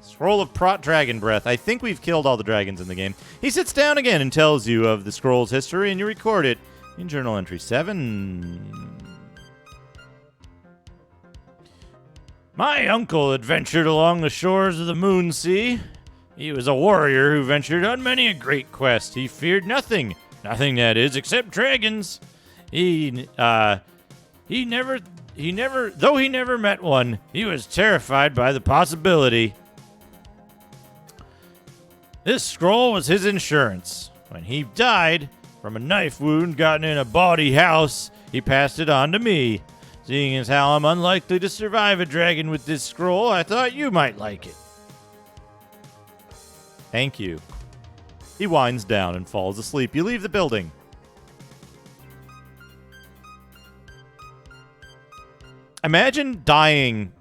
Scroll of Prot Dragon Breath. I think we've killed all the dragons in the game. He sits down again and tells you of the scroll's history, and you record it in Journal Entry 7. My uncle adventured along the shores of the Moon Sea. He was a warrior who ventured on many a great quest. He feared nothing, that is, except dragons. Though he never met one, he was terrified by the possibility. This scroll was his insurance. When he died from a knife wound gotten in a bawdy house, he passed it on to me. Seeing as how I'm unlikely to survive a dragon with this scroll, I thought you might like it. Thank you. He winds down and falls asleep. You leave the building. Imagine dying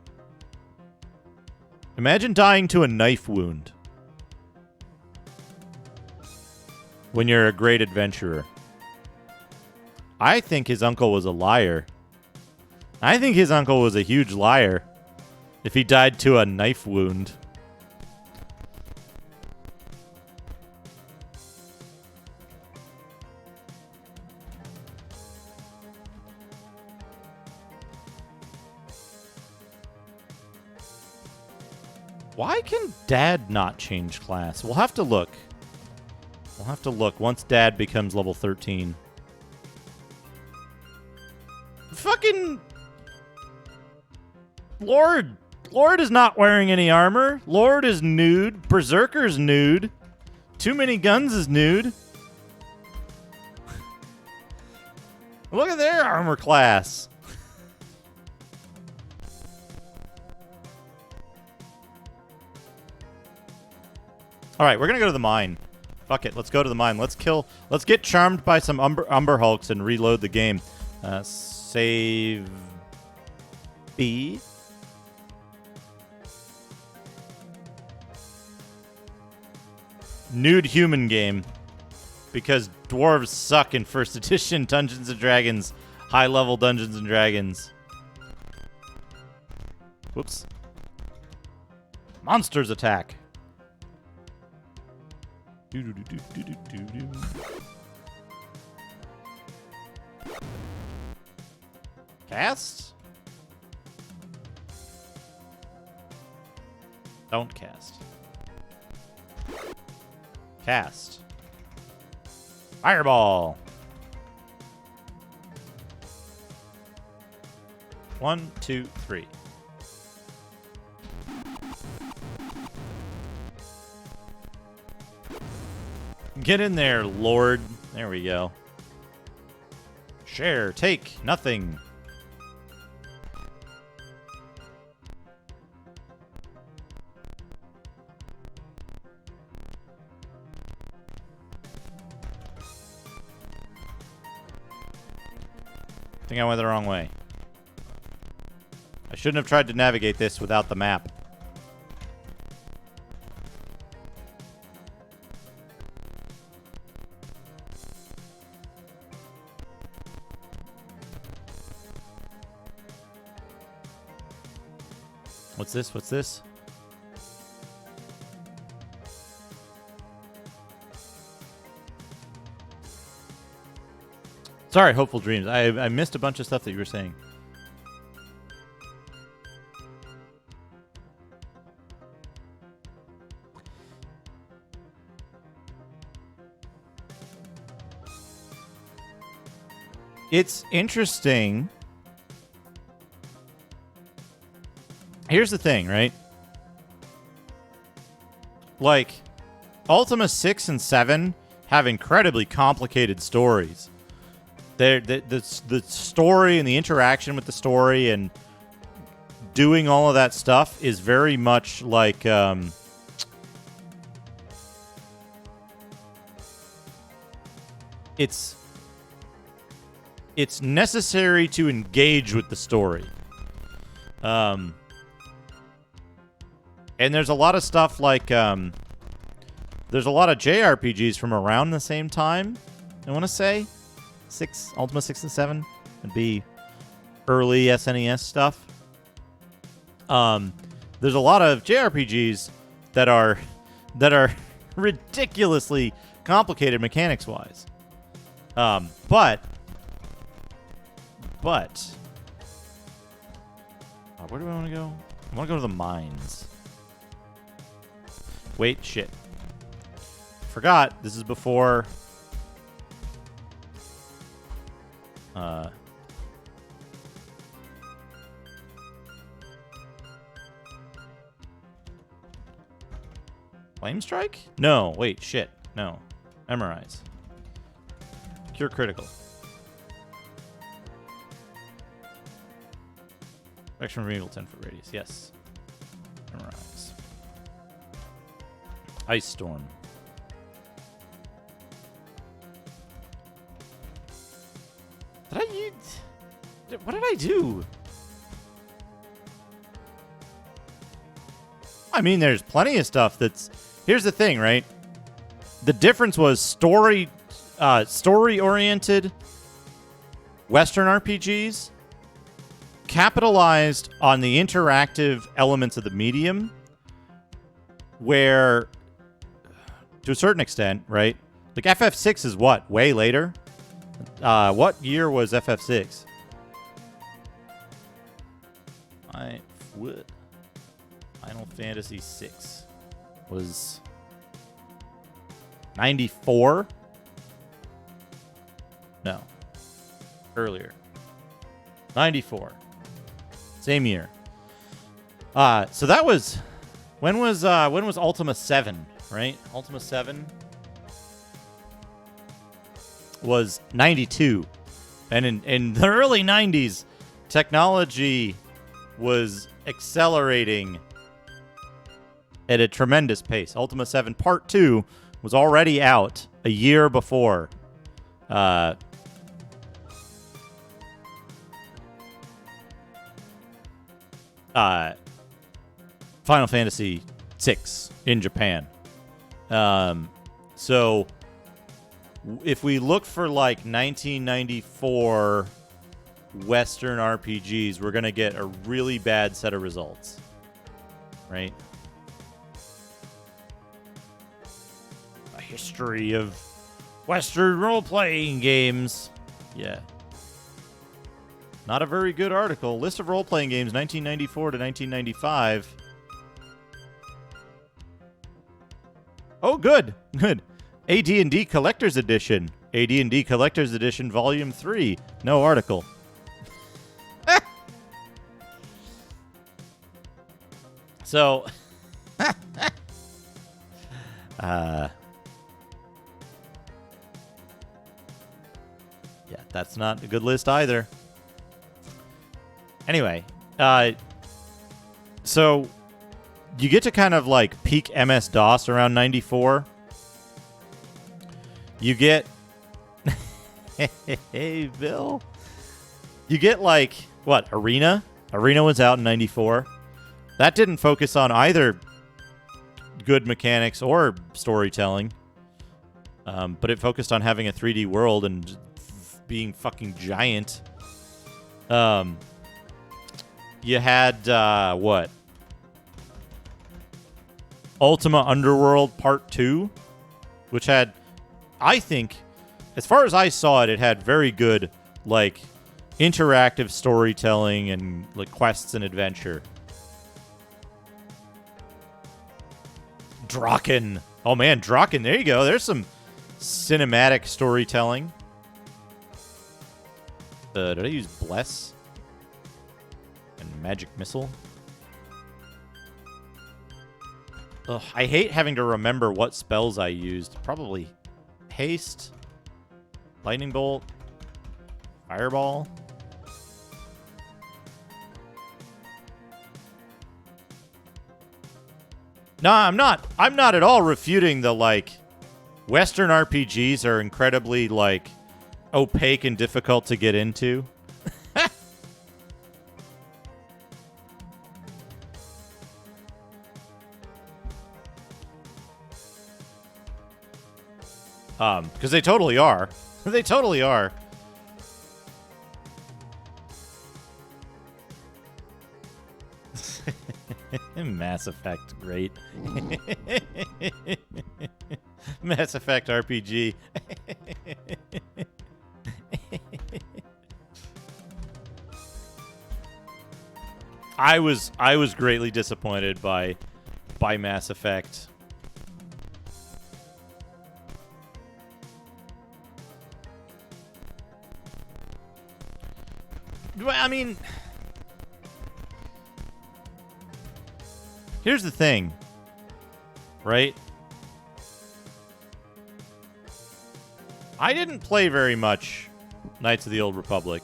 to a knife wound when you're a great adventurer. I think his uncle was a liar. I think his uncle was a huge liar if he died to a knife wound. Why can Dad not change class? We'll have to look. We'll have to look once Dad becomes level 13. Fucking Lord is not wearing any armor. Lord is nude. Berserker's nude. Too Many Guns is nude. Look at their armor class. All right, we're going to go to the mine. Fuck it, let's go to the mine. Let's get charmed by some Umber Hulks and reload the game. Save B. Nude human game. Because dwarves suck in first edition Dungeons & Dragons. High-level Dungeons & Dragons. Whoops. Monsters attack. Cast? Don't cast. Cast. Fireball. 1, 2, 3. Get in there, Lord. There we go. Share, take, nothing. I think I went the wrong way. I shouldn't have tried to navigate this without the map. What's this? What's this? Sorry, Hopeful Dreams. I missed a bunch of stuff that you were saying. It's interesting. Here's the thing, right? Like, Ultima 6 and 7 have incredibly complicated stories. The story and the interaction with the story and doing all of that stuff is very much like it's necessary to engage with the story. And there's a lot of stuff like there's a lot of JRPGs from around the same time. I want to say Ultima 6 and 7 would be early SNES stuff. There's a lot of JRPGs that are ridiculously complicated mechanics wise. But where do I want to go? I want to go to the mines. Wait, shit. Forgot, this is before... Flame Strike? No, wait, shit. No. Memorize. Cure Critical. Action removal 10-foot radius, yes. Memorize. Ice Storm. What did I do? I mean, there's plenty of stuff that's... Here's the thing, right? The difference was story-oriented Western RPGs capitalized on the interactive elements of the medium, where, to a certain extent, right? Like, FF6 is what? Way later? What year was FF6? Final Fantasy VI was 94? No. Earlier. 94. Same year. So that was... When was Ultima 7, right? Ultima 7 was 92. And in the early 90s, technology was accelerating at a tremendous pace. Ultima 7 Part 2 was already out a year before Final Fantasy VI in Japan. So if we look for like 1994 Western RPGs, we're going to get a really bad set of results. Right? A history of Western role-playing games. Yeah. Not a very good article. List of role-playing games, 1994 to 1995. Oh, good. Good. AD&D Collector's Edition. AD&D Collector's Edition Volume 3. No article. So, yeah, that's not a good list either. Anyway, so you get to kind of like peak MS-DOS around 94. You get... Hey, Bill. You get like, what, Arena? Arena was out in 94. That didn't focus on either good mechanics or storytelling. But it focused on having a 3D world and being fucking giant. You had, what? Ultima Underworld Part 2, which had, I think, as far as I saw it, it had very good, like, interactive storytelling and, like, quests and adventure. Draken. Oh, man, Draken. There you go. There's some cinematic storytelling. Did I use Bless? And Magic Missile? Ugh, I hate having to remember what spells I used. Probably Haste, Lightning Bolt, Fireball. No, I'm not at all refuting the, like, Western RPGs are incredibly, like, opaque and difficult to get into. Because they totally are. They totally are. Mass Effect, great. Mass Effect RPG. I was greatly disappointed by Mass Effect. I mean, here's the thing, right? I didn't play very much Knights of the Old Republic,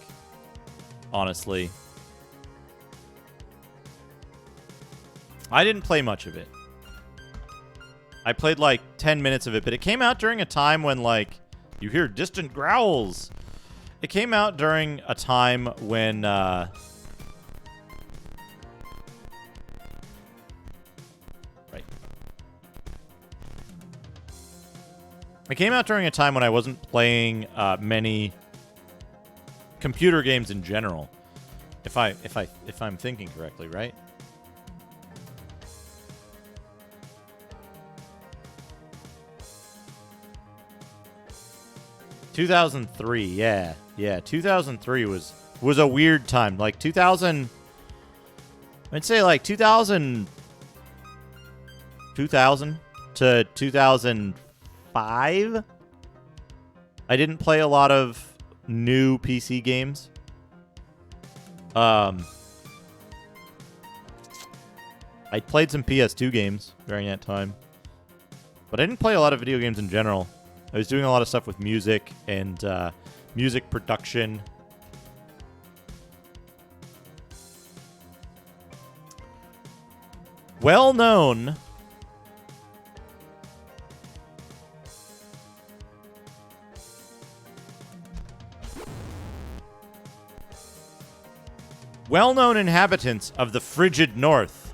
honestly. I didn't play much of it. I played like 10 minutes of it, but it came out during a time when, like, you hear distant growls. It came out during a time when, right. It came out during a time when I wasn't playing many computer games in general. If I'm thinking correctly, right? ...2003, yeah. 2003 was a weird time. Like 2000... I'd say like 2000 to 2005. I didn't play a lot of new PC games. I played some PS2 games during that time. But I didn't play a lot of video games in general. I was doing a lot of stuff with music and music production. Well-known inhabitants of the frigid north.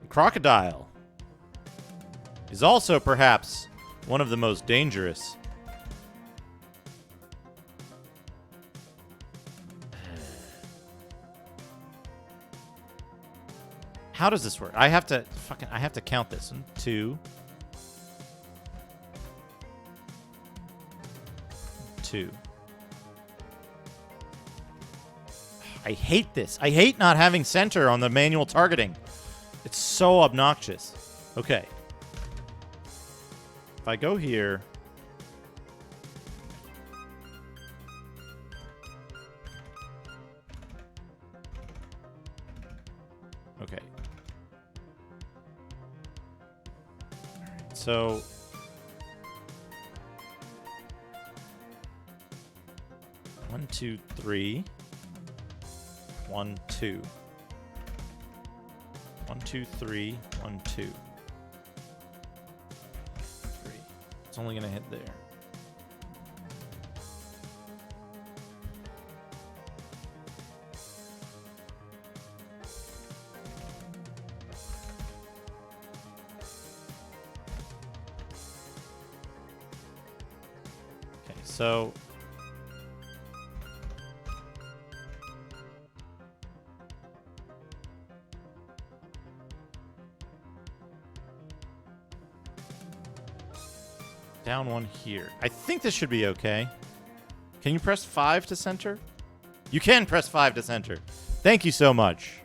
Crocodile is also perhaps one of the most dangerous. How does this work? I have to count this. 1, 2. 2. I hate this. I hate not having center on the manual targeting. It's so obnoxious. Okay. If I go here... Okay. Alright, so... 1, 2, 3. 1, 2. 1, 2, 3. 1, 2. 3. It's only gonna hit there. Okay, so down one here. I think this should be okay. Can you press 5 to center? You can press 5 to center. Thank you so much.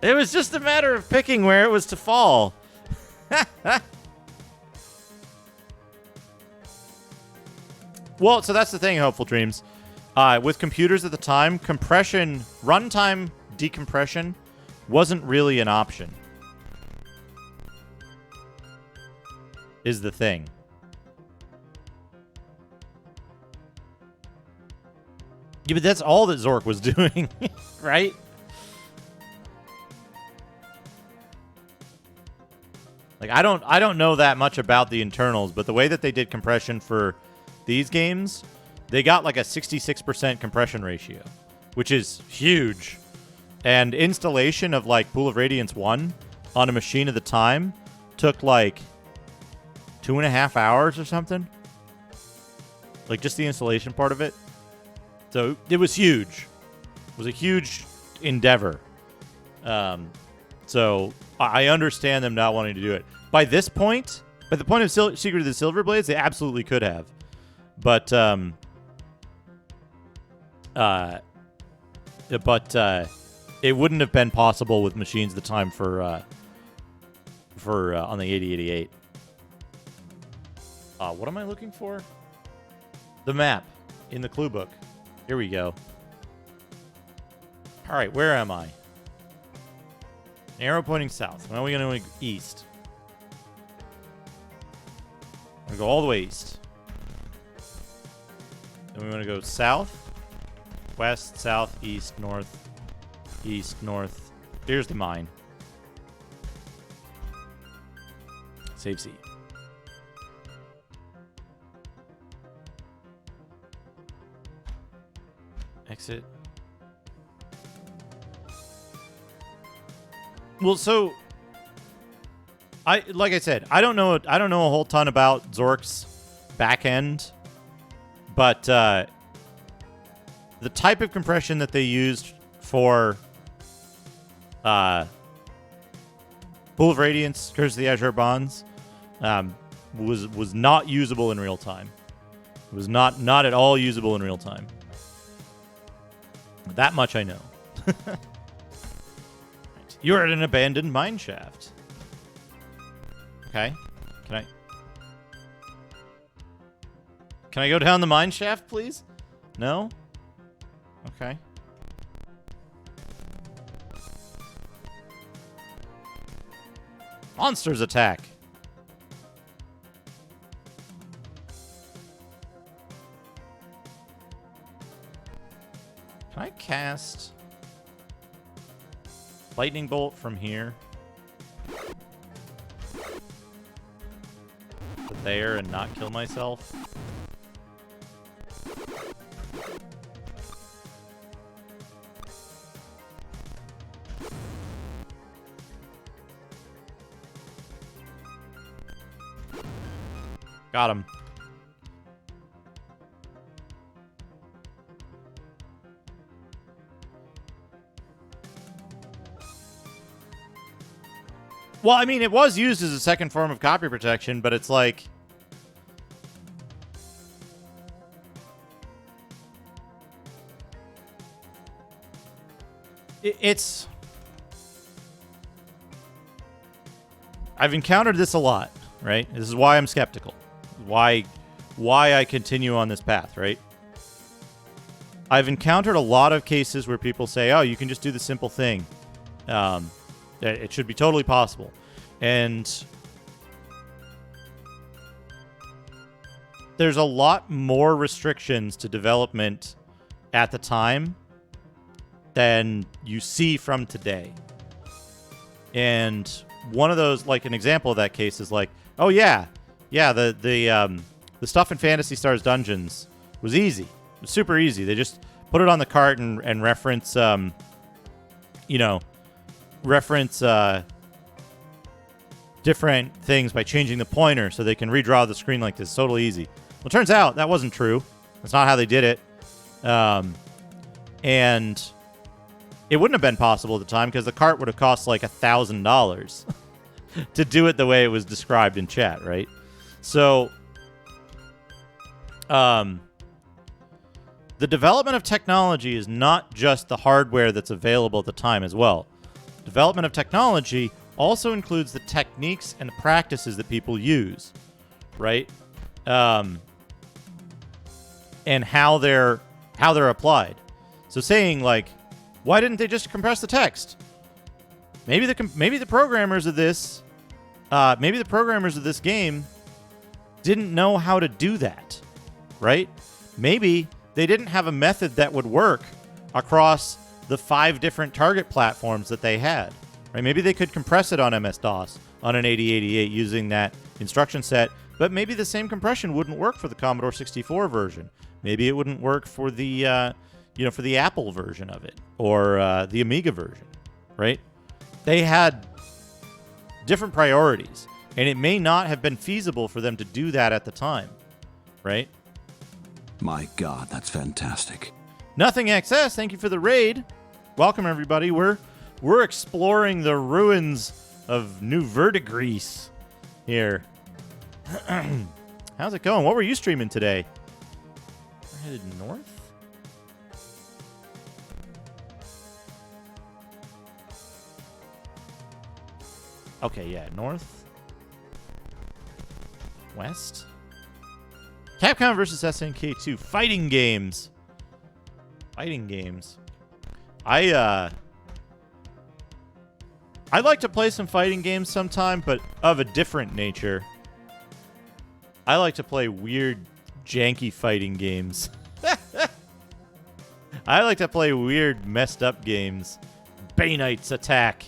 It was just a matter of picking where it was to fall. Well, so that's the thing, Hopeful Dreams. With computers at the time, compression, runtime decompression wasn't really an option. Is the thing. Yeah, but that's all that Zork was doing, right? Like I don't know that much about the internals, but the way that they did compression for these games, they got like a 66% compression ratio, which is huge. And installation of like Pool of Radiance 1 on a machine at the time took like 2.5 hours or something. Like just the installation part of it. So it was huge. It was a huge endeavor. So I understand them not wanting to do it. By this point, by the point of Secret of the Silver Blades, they absolutely could have. But it wouldn't have been possible with machines at the time for on the 8088. What am I looking for? The map in the clue book. Here we go. All right, where am I? Arrow pointing south. Now we're going to go east. I'm going to go all the way east. Then we want to go south, west, south, east, north, east, north. Here's the mine. Save C. Exit. Well, so like I said, I don't know a whole ton about Zork's back end, but the type of compression that they used for Pool of Radiance, Curse of the Azure Bonds, was not usable in real time. It was not at all usable in real time. That much I know. You're at an abandoned mine shaft. Okay. Can I go down the mine shaft, please? No? Okay. Monsters attack. Can I cast lightning bolt from here to there and not kill myself? Got him. Well, I mean, it was used as a second form of copy protection, but it's like... It's... I've encountered this a lot, right? This is why I'm skeptical. Why I continue on this path, right? I've encountered a lot of cases where people say, oh, you can just do the simple thing. It should be totally possible. And there's a lot more restrictions to development at the time than you see from today. And one of those, like an example of that case is like, oh yeah, the stuff in Phantasy Stars Dungeons was easy. It was super easy. They just put it on the cart and reference, different things by changing the pointer so they can redraw the screen like this. Totally easy. Well, it turns out that wasn't true. That's not how they did it. And it wouldn't have been possible at the time because the cart would have cost like $1,000 to do it the way it was described in chat, right? So, the development of technology is not just the hardware that's available at the time as well. Development of technology also includes the techniques and the practices that people use, right? And how they're applied. So saying like, why didn't they just compress the text? Maybe the programmers of this game didn't know how to do that, right? Maybe they didn't have a method that would work across the 5 different target platforms that they had, right? Maybe they could compress it on MS-DOS on an 8088 using that instruction set, but maybe the same compression wouldn't work for the Commodore 64 version. Maybe it wouldn't work for the for the Apple version of it or the Amiga version, right? They had different priorities, and it may not have been feasible for them to do that at the time, right?
My God, that's fantastic.
Nothing XS, thank you for the raid. Welcome, everybody. We're exploring the ruins of New Verdigris here. How's it going? What were you streaming today? We're headed north? Okay, yeah, north. West. Capcom versus SNK 2. Fighting games. Fighting games. I like to play some fighting games sometime, but of a different nature. I like to play weird, janky fighting games. I like to play weird, messed up games. Bay Knights Attack.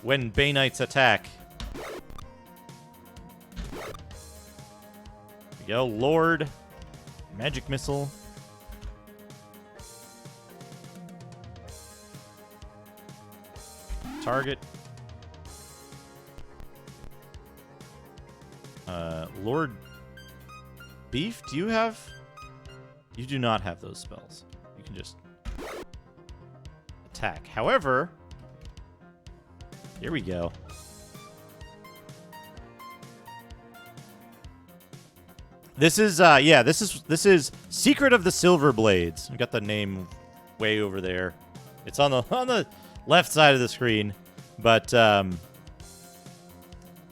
When Bay Knights attack. There we go. Lord. Magic Missile. Target. Lord Beef, do you have... You do not have those spells. You can just attack. However... Here we go. This is this is Secret of the Silver Blades. We got the name way over there. It's on the left side of the screen, but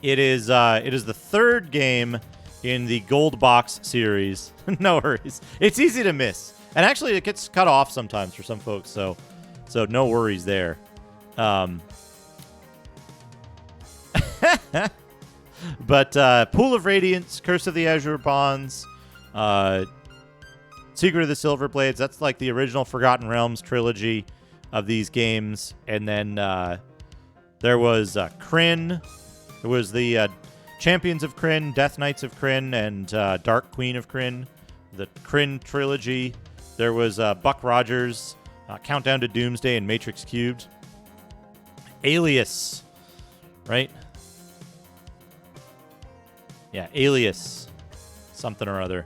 it is the third game in the Gold Box series. No worries. It's easy to miss. And actually it gets cut off sometimes for some folks, so no worries there. But Pool of Radiance, Curse of the Azure Bonds, Secret of the Silver Blades, that's like the original Forgotten Realms trilogy of these games. And then there was Kryn. There was the Champions of Kryn, Death Knights of Kryn, and Dark Queen of Kryn, the Kryn trilogy. There was Buck Rogers, Countdown to Doomsday, and Matrix Cubed. Alias, right? Yeah, Alias. Something or other.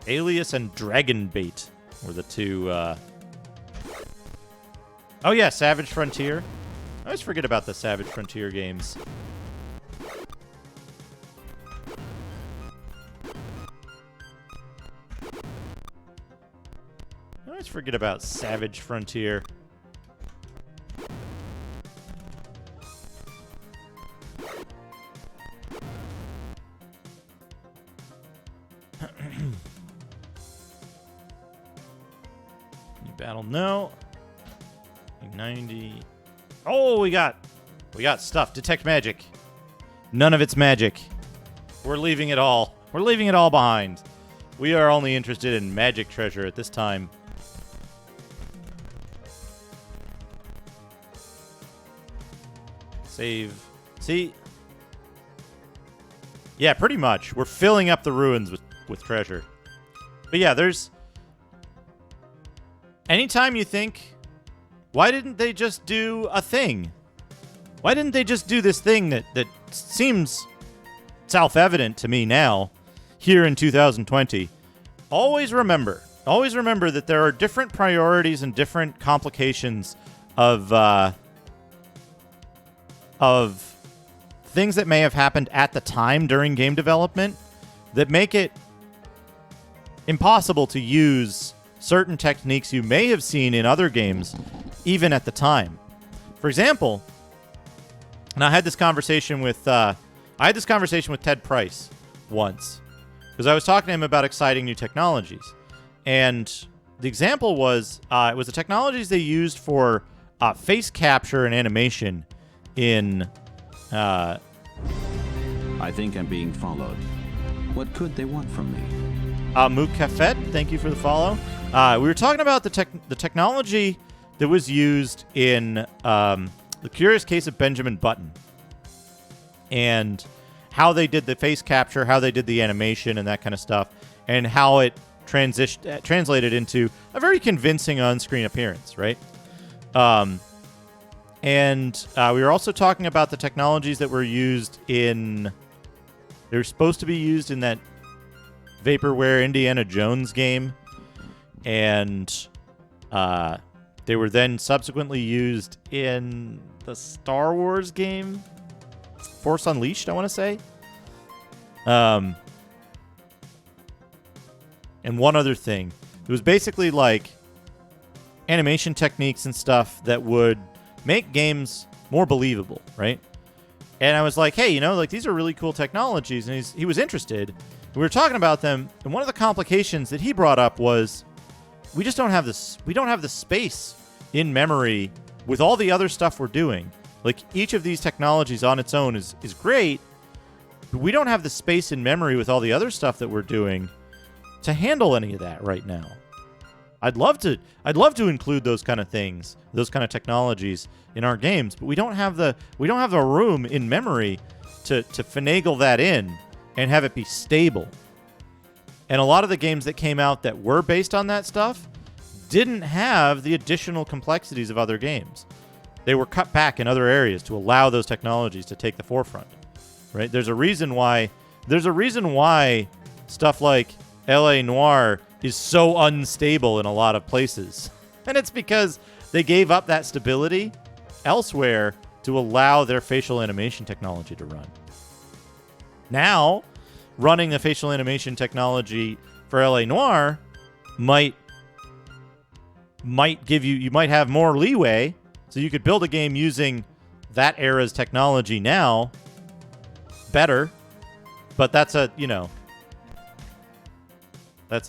Alias and Dragon Bait were the two. Oh, yeah, Savage Frontier. I always forget about the Savage Frontier games. I always forget about Savage Frontier. New battle, no. 90. Oh, we got stuff. Detect magic. None of it's magic. We're leaving it all. We're leaving it all behind. We are only interested in magic treasure at this time. Save. See? Yeah, pretty much. We're filling up the ruins with treasure. But yeah, there's... Anytime you think, why didn't they just do a thing? Why didn't they just do this thing that seems self-evident to me now, here in 2020? Always remember that there are different priorities and different complications of things that may have happened at the time during game development that make it impossible to use certain techniques you may have seen in other games, even at the time. For example, and I had this conversation with Ted Price once, because I was talking to him about exciting new technologies, and the example was it was the technologies they used for face capture and animation in.
I think I'm being followed. What could they want from me?
Mukafet, thank you for the follow. We were talking about the technology that was used in The Curious Case of Benjamin Button, and how they did the face capture, how they did the animation and that kind of stuff, and how it translated into a very convincing on-screen appearance, right? And we were also talking about the technologies that were used in... They were supposed to be used in that Vaporware Indiana Jones game, and they were then subsequently used in the Star Wars game, Force Unleashed, I want to say. And one other thing. It was basically like animation techniques and stuff that would make games more believable, right? And I was like, hey, like these are really cool technologies, and he was interested. We were talking about them, and one of the complications that he brought up was we just don't have this. We don't have the space in memory with all the other stuff we're doing. Like, each of these technologies on its own is great, but we don't have the space in memory with all the other stuff that we're doing to handle any of that right now. I'd love to include those kind of things, those kind of technologies in our games, but we don't have the room in memory to finagle that in and have it be stable. And a lot of the games that came out that were based on that stuff didn't have the additional complexities of other games. They were cut back in other areas to allow those technologies to take the forefront. Right? There's a reason why stuff like LA Noire is so unstable in a lot of places. And it's because they gave up that stability elsewhere to allow their facial animation technology to run. Now, running the facial animation technology for LA Noire might give you might have more leeway, so you could build a game using that era's technology now better. But that's a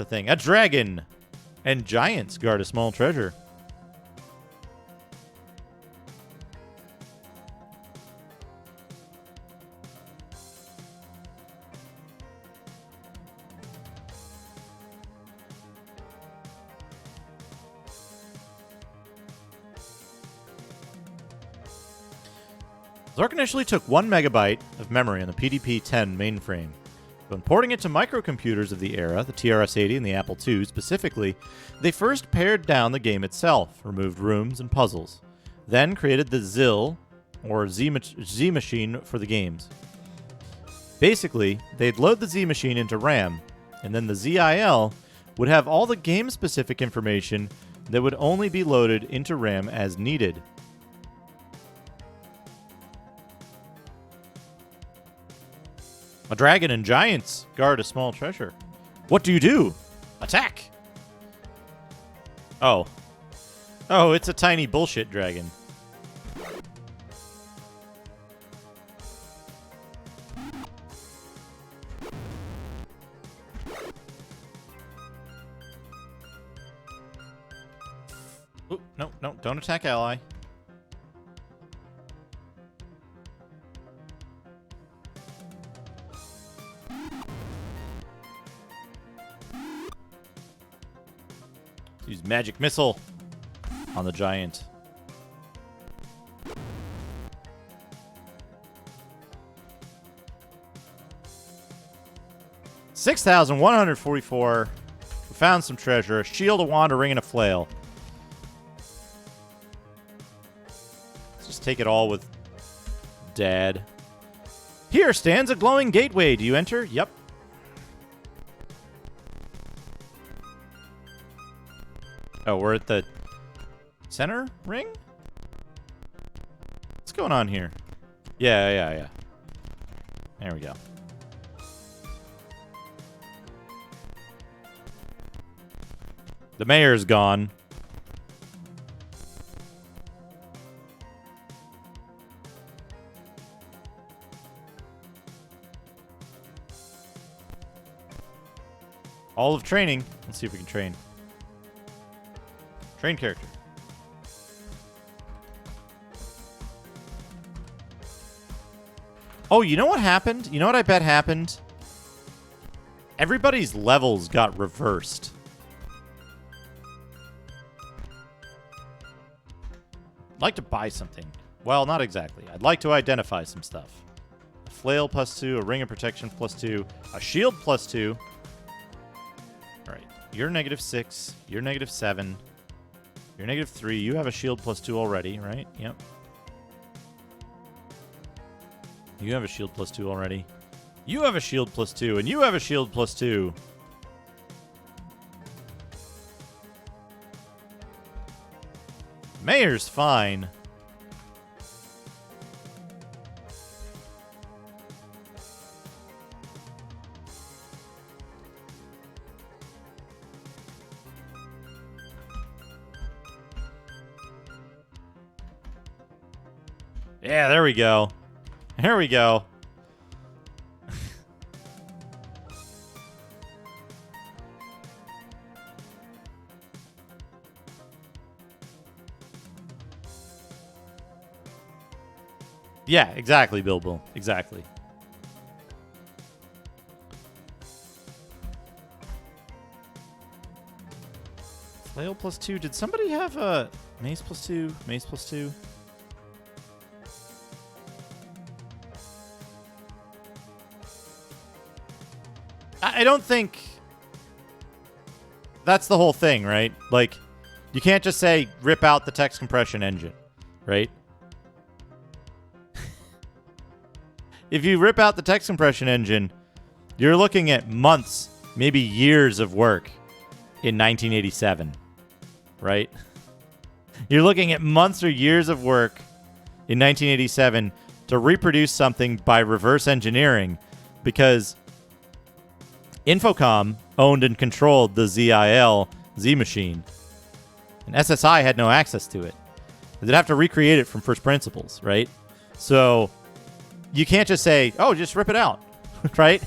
thing. A dragon and giants guard a small treasure. Zark initially took 1 megabyte of memory on the PDP-10 mainframe. When porting it to microcomputers of the era, the TRS-80 and the Apple II specifically, they first pared down the game itself, removed rooms and puzzles, then created the ZIL, or Z machine, for the games. Basically, they'd load the Z machine into RAM, and then the ZIL would have all the game-specific information that would only be loaded into RAM as needed. A dragon and giants guard a small treasure. What do you do? Attack! Oh. Oh, it's a tiny bullshit dragon. Ooh, no, no, don't attack ally. Use magic missile on the giant. $6,144. We found some treasure. A shield, a wand, a ring, and a flail. Let's just take it all with Dad. Here stands a glowing gateway. Do you enter? Yep. Oh, we're at the center ring? What's going on here? Yeah. There we go. The mayor's gone. All of training. Let's see if we can train. Train character. Oh, you know what happened? You know what I bet happened? Everybody's levels got reversed. I'd like to buy something. Well, not exactly. I'd like to identify some stuff. A flail +2, a ring of protection +2, a shield +2. All right. You're -6. You're -7. You're -3. You have a shield +2 already, right? Yep. You have a shield +2 already. You have a shield +2, and you have a shield +2. Mayor's fine. Yeah, there we go. There we go. Yeah, exactly, Bilbo. Exactly. Flail +2. Did somebody have a mace +2? Mace +2? I don't think that's the whole thing, right? Like, you can't just say rip out the text compression engine, right? If you rip out the text compression engine, you're looking at months, maybe years of work in 1987, right? You're looking at months or years of work in 1987 to reproduce something by reverse engineering because Infocom owned and controlled the ZIL Z machine, and SSI had no access to it. They'd have to recreate it from first principles, right? So you can't just say, oh, just rip it out, right?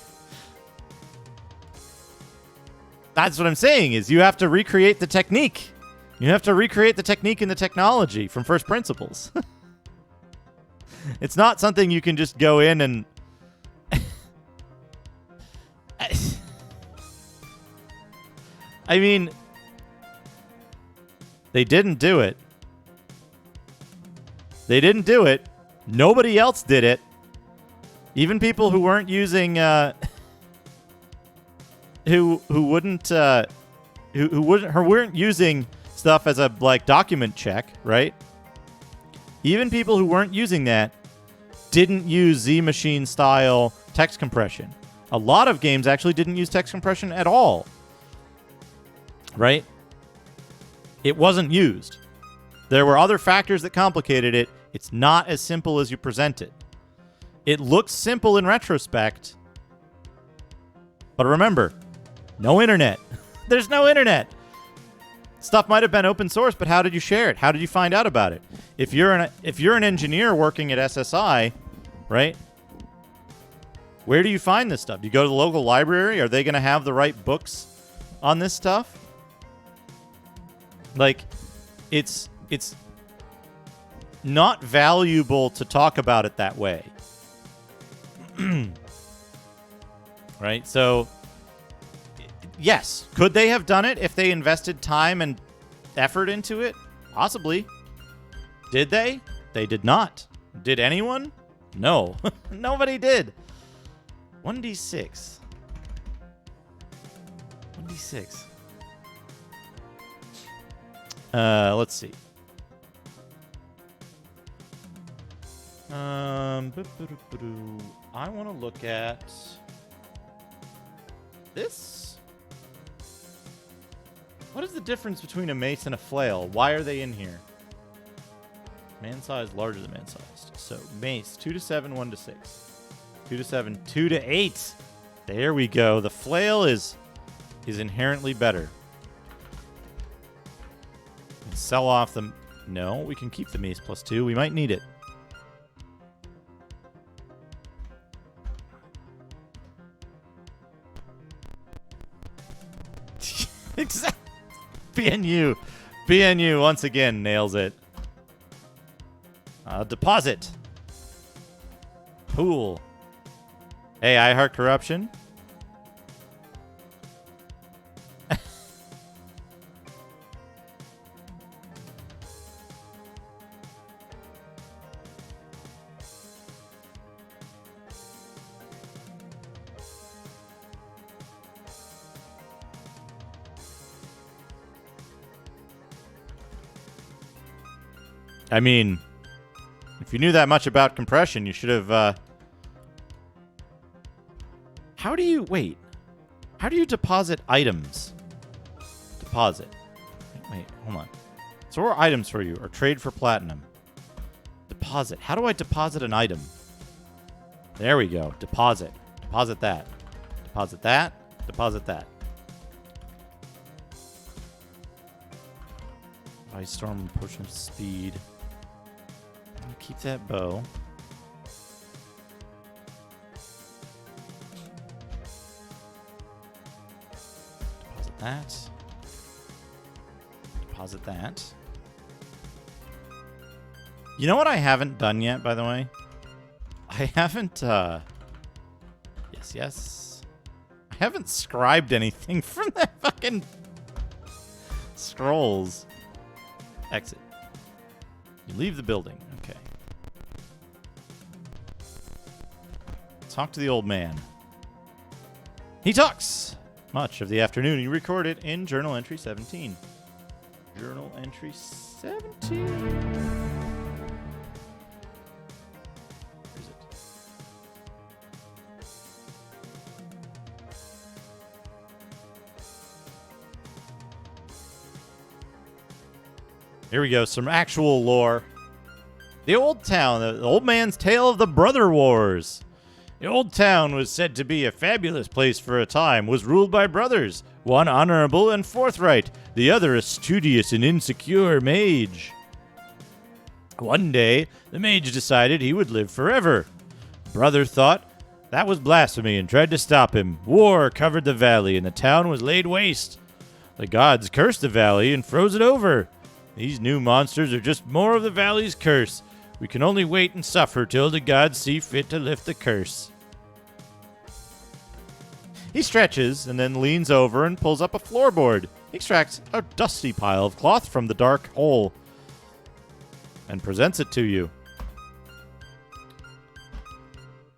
That's what I'm saying is you have to recreate the technique. You have to recreate the technique and the technology from first principles. It's not something you can just go in and... I mean, they didn't do it. They didn't do it. Nobody else did it. Even people who weren't using, who weren't using stuff as a like document check, right? Even people who weren't using that didn't use Z machine style text compression. A lot of games actually didn't use text compression at all, right? It wasn't used. There were other factors that complicated it. It's not as simple as you present it. It looks simple in retrospect, But remember, no internet. There's no internet. Stuff might have been open source, but how did you share it? How did you find out about it? If you're an engineer working at SSI, right? Where do you find this stuff? Do you go to the local library? Are they going to have the right books on this stuff? Like, it's not valuable to talk about it that way. Right? So, yes. Could they have done it if they invested time and effort into it? Possibly. Did they? They did not. Did anyone? No. Nobody did. 1d6. 1d6. Let's see. I want to look at this. What is the difference between a mace and a flail? Why are they in here? Man size larger than man sized. So mace 2 to 7, 1 to 6. 2 to 7, 2 to 8. There we go. The flail is inherently better. Sell off the... No, we can keep the mace +2. We might need it. Exactly. BNU once again nails it. Deposit. Pool. Hey, I heart corruption. I mean, if you knew that much about compression, you should have, How do you deposit items? Deposit. Wait, hold on. So what are items for you? Or trade for platinum? Deposit. How do I deposit an item? There we go. Deposit. Deposit that. Deposit that. Deposit that. Ice storm, potion of speed. Keep that bow. Deposit that. Deposit that. You know what I haven't done yet, by the way? I haven't, Yes. I haven't scribed anything from that fucking scrolls. Exit. You leave the building. Okay. Talk to the old man. He talks. Much of the afternoon you recorded in Journal Entry 17. Journal Entry 17. Where is it? Here we go. Some actual lore. The old town. The old man's tale of the brother wars. The old town was said to be a fabulous place for a time, was ruled by brothers, one honorable and forthright, the other a studious and insecure mage. One day, the mage decided he would live forever. Brother thought that was blasphemy and tried to stop him. War covered the valley and the town was laid waste. The gods cursed the valley and froze it over. These new monsters are just more of the valley's curse. We can only wait and suffer till the gods see fit to lift the curse. He stretches and then leans over and pulls up a floorboard. He extracts a dusty pile of cloth from the dark hole and presents it to you.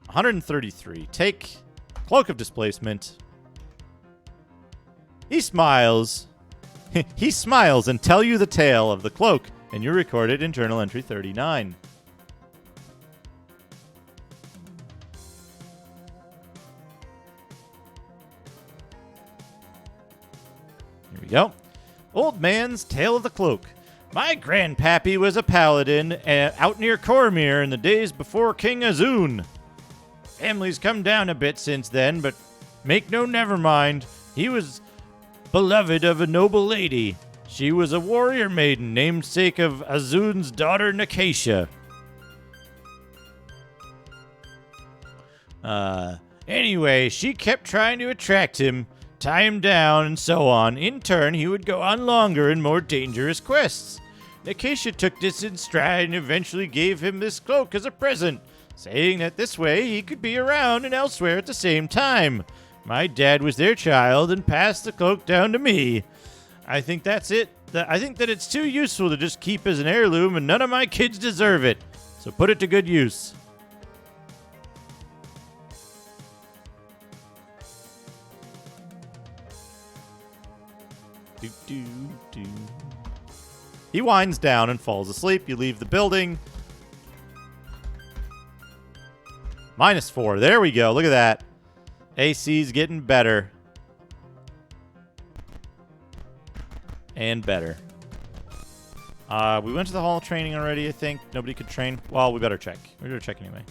133. Take Cloak of Displacement. He smiles. He smiles and tell you the tale of the cloak, and you record it in Journal Entry 39. Here we go. Old Man's Tale of the Cloak. My grandpappy was a paladin out near Cormyr in the days before King Azun. Family's come down a bit since then, but Make no never mind. He was beloved of a noble lady. She was a warrior maiden, namesake of Azun's daughter Nakasia. Anyway, she kept trying to attract him, tie him down, and so on. In turn, he would go on longer and more dangerous quests. Nakasia took this in stride and eventually gave him this cloak as a present, saying that this way he could be around and elsewhere at the same time. My dad was their child and passed the cloak down to me. I think that's it. I think that it's too useful to just keep as an heirloom, and none of my kids deserve it. So put it to good use. Do. He winds down and falls asleep. You leave the building. -4. There we go. Look at that. AC's getting better. And better. We went to the hall of training already, I think. Nobody could train. Well, we better check. We better check anyway.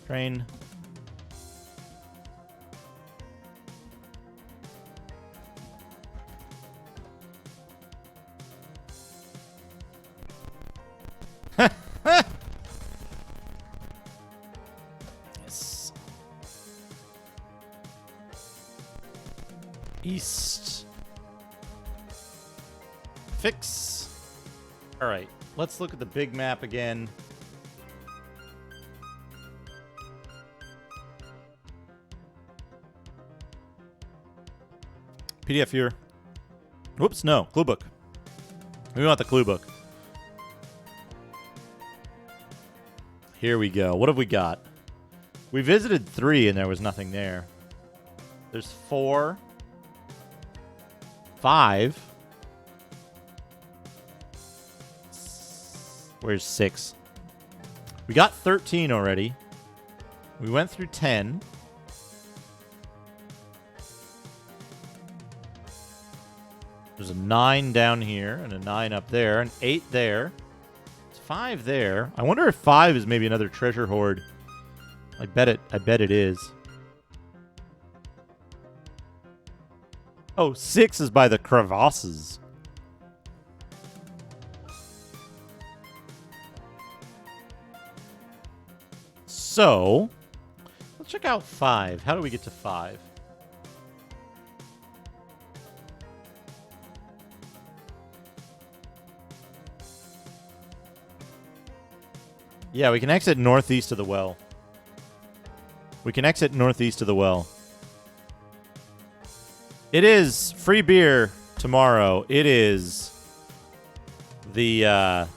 Train. Yes. East. Fix. All right, let's look at the big map again. PDF here. Whoops, no. Clue book. We want the clue book. Here we go. What have we got? We visited 3 and there was nothing there. There's 4. 5. Where's 6? We got 13 already. We went through 10. There's a 9 down here and a 9 up there, an 8 there. It's 5 there. I wonder if 5 is maybe another treasure hoard. I bet it is. Oh, 6 is by the crevasses. So, let's check out 5. How do we get to 5? Yeah, we can exit northeast of the well. We can exit northeast of the well. It is free beer tomorrow. It is the,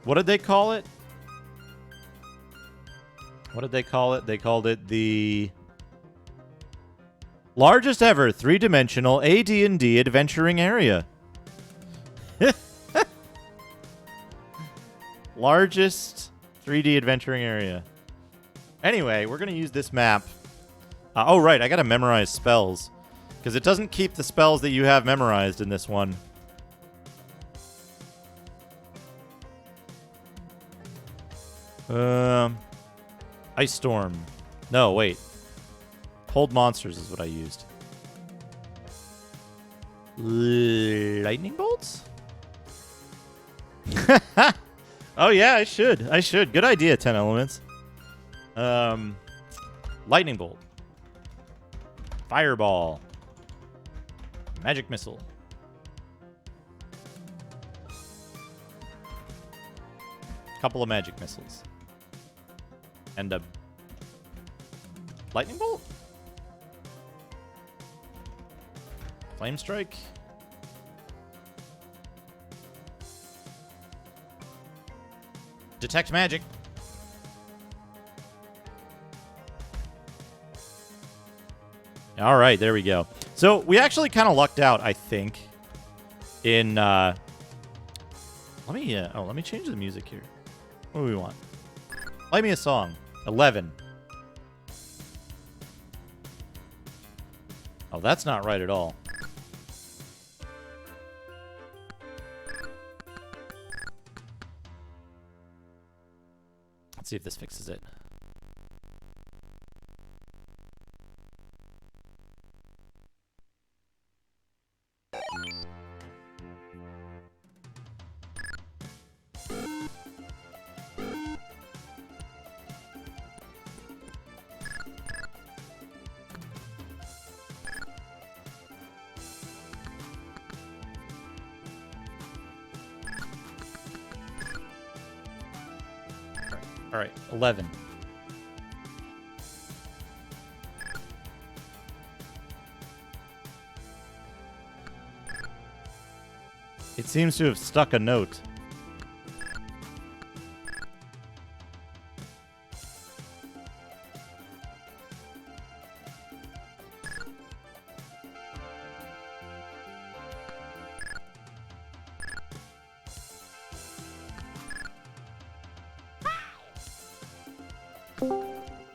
what did they call it? What did they call it? They called it the largest ever three-dimensional AD&D adventuring area. Largest 3D adventuring area. Anyway, we're going to use this map. Oh, right. I got to memorize spells. Because it doesn't keep the spells that you have memorized in this one. Ice Storm. No, wait. Hold Monsters is what I used. Lightning Bolts? Oh, yeah, I should. I should. Good idea, 10 elements. Lightning Bolt. Fireball. Magic Missile. Couple of Magic Missiles. And a Lightning Bolt? Flame Strike? Detect Magic. All right, there we go. So we actually kind of lucked out, I think. In let me change the music here. What do we want? Play me a song. 11. Oh, that's not right at all. Let's see if this fixes it. All right, 11. It seems to have stuck a note.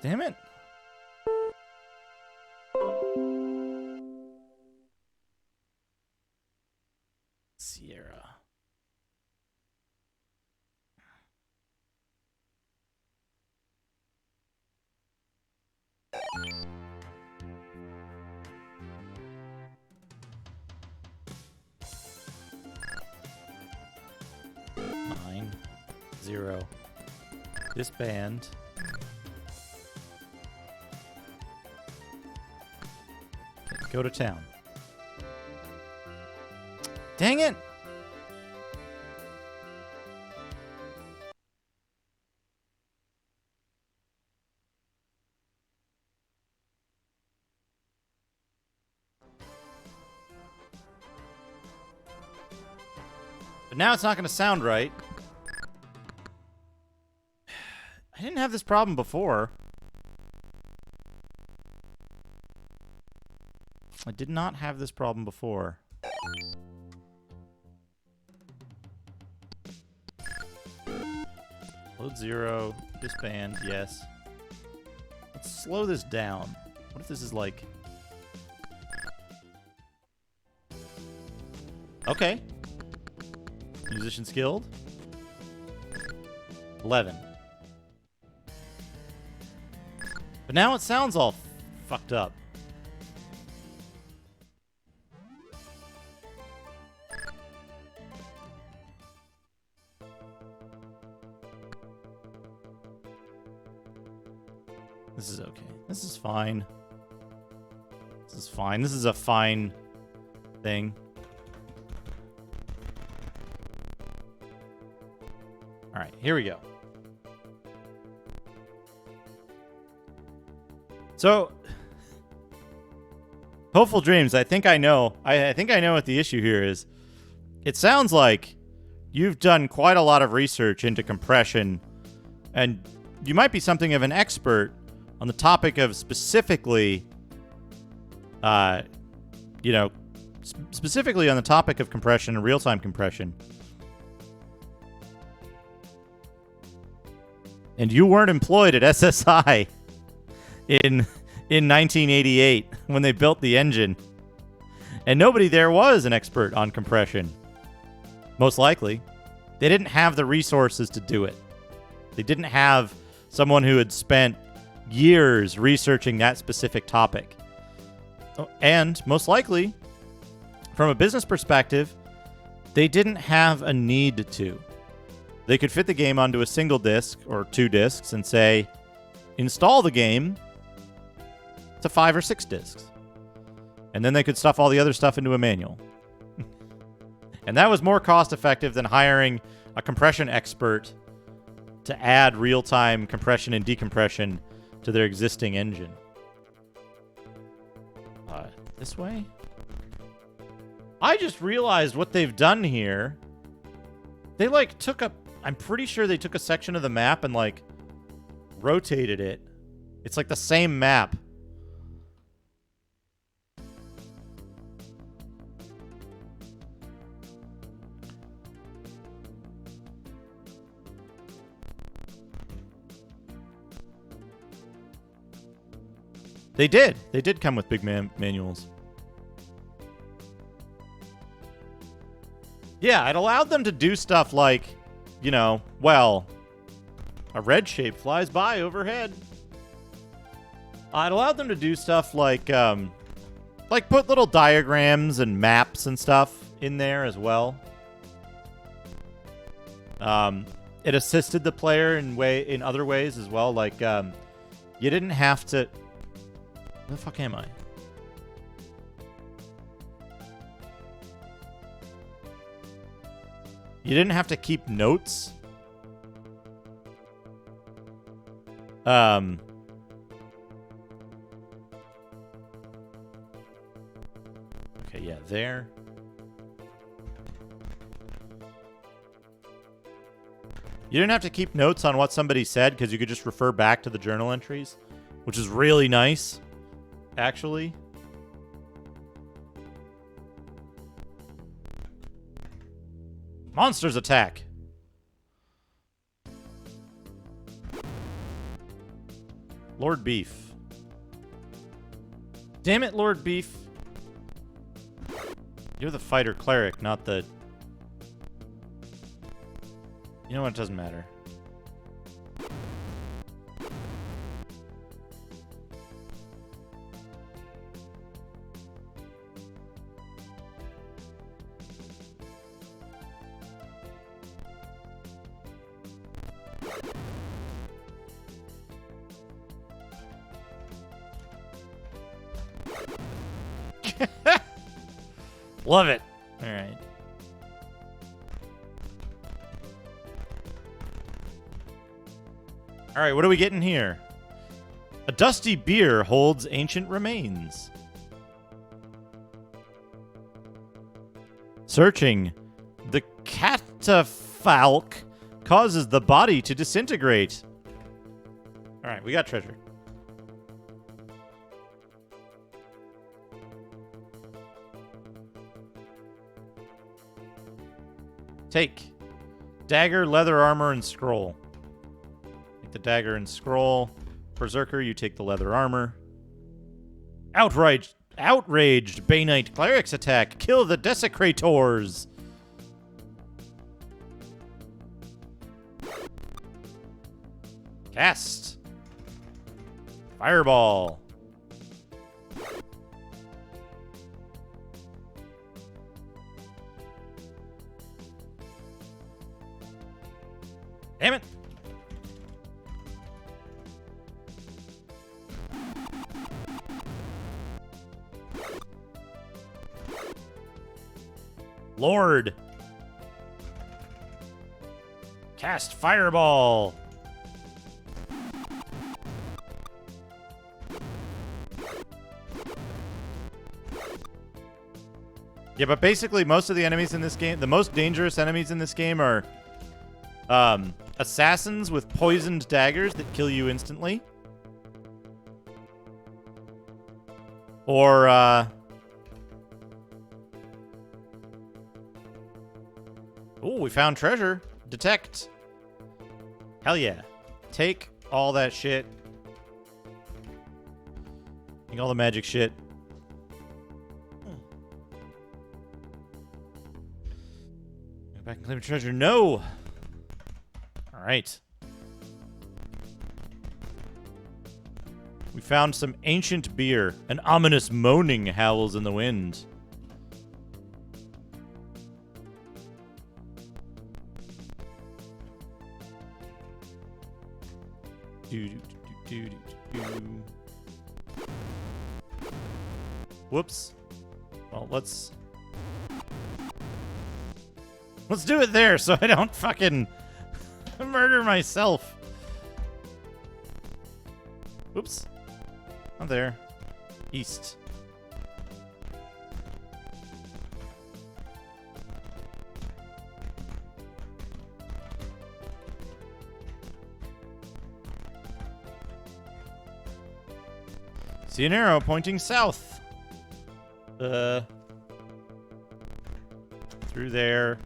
Damn it. Sierra. Nine, 0. Disband. Go to town. Dang it! But now it's not going to sound right. I didn't have this problem before. I did not have this problem before. Load 0, disband, yes. Let's slow this down. What if this is like... Okay. Musician skilled. 11. But now it sounds all fucked up. This is okay. This is fine. This is fine. This is a fine thing. All right, here we go. So, Hopeful Dreams, I think I know. I think I know what the issue here is. It sounds like you've done quite a lot of research into compression, and you might be something of an expert on the topic of specifically, specifically on the topic of compression and real-time compression. And you weren't employed at SSI in 1988 when they built the engine. And nobody there was an expert on compression. Most likely. They didn't have the resources to do it. They didn't have someone who had spent years researching that specific topic. And most likely, from a business perspective, they didn't have a need to. They could fit the game onto a single disc or 2 discs and say, install the game to 5 or 6 discs. And then they could stuff all the other stuff into a manual. And that was more cost effective than hiring a compression expert to add real-time compression and decompression to their existing engine. This way? I just realized what they've done here. They, took a... I'm pretty sure they took a section of the map and, rotated it. It's, the same map. They did. They did come with big manuals. Yeah, it allowed them to do stuff like, a red shape flies by overhead. It allowed them to do stuff like put little diagrams and maps and stuff in there as well. It assisted the player in other ways as well. You didn't have to... Where the fuck am I? You didn't have to keep notes Um. Okay, yeah, there. You didn't have to keep notes on what somebody said because you could just refer back to the journal entries, which is really nice, actually. Monsters attack. Lord Beef. Damn it, Lord Beef. You're the fighter cleric, not the... You know what? It doesn't matter. Love it. All right. All right, what are we getting here? A dusty bier holds ancient remains. Searching. The catafalque causes the body to disintegrate. All right, we got treasure. Take. Dagger, leather armor, and scroll. Take the dagger and scroll. Berserker, you take the leather armor. Outraged Bay Knight clerics attack. Kill the desecrators. Cast. Fireball. Damn it. Lord. Cast Fireball. Yeah, but basically most of the enemies in this game, the most dangerous enemies in this game are assassins with poisoned daggers that kill you instantly. Or, oh, we found treasure. Detect. Hell yeah. Take all that shit. Take all the magic shit. Go back and claim treasure. No! Alright. We found some ancient beer. An ominous moaning howls in the wind. Whoops. Well, let's do it there so I don't fucking murder myself. Oops. Not there. East. See an arrow pointing south. Through there.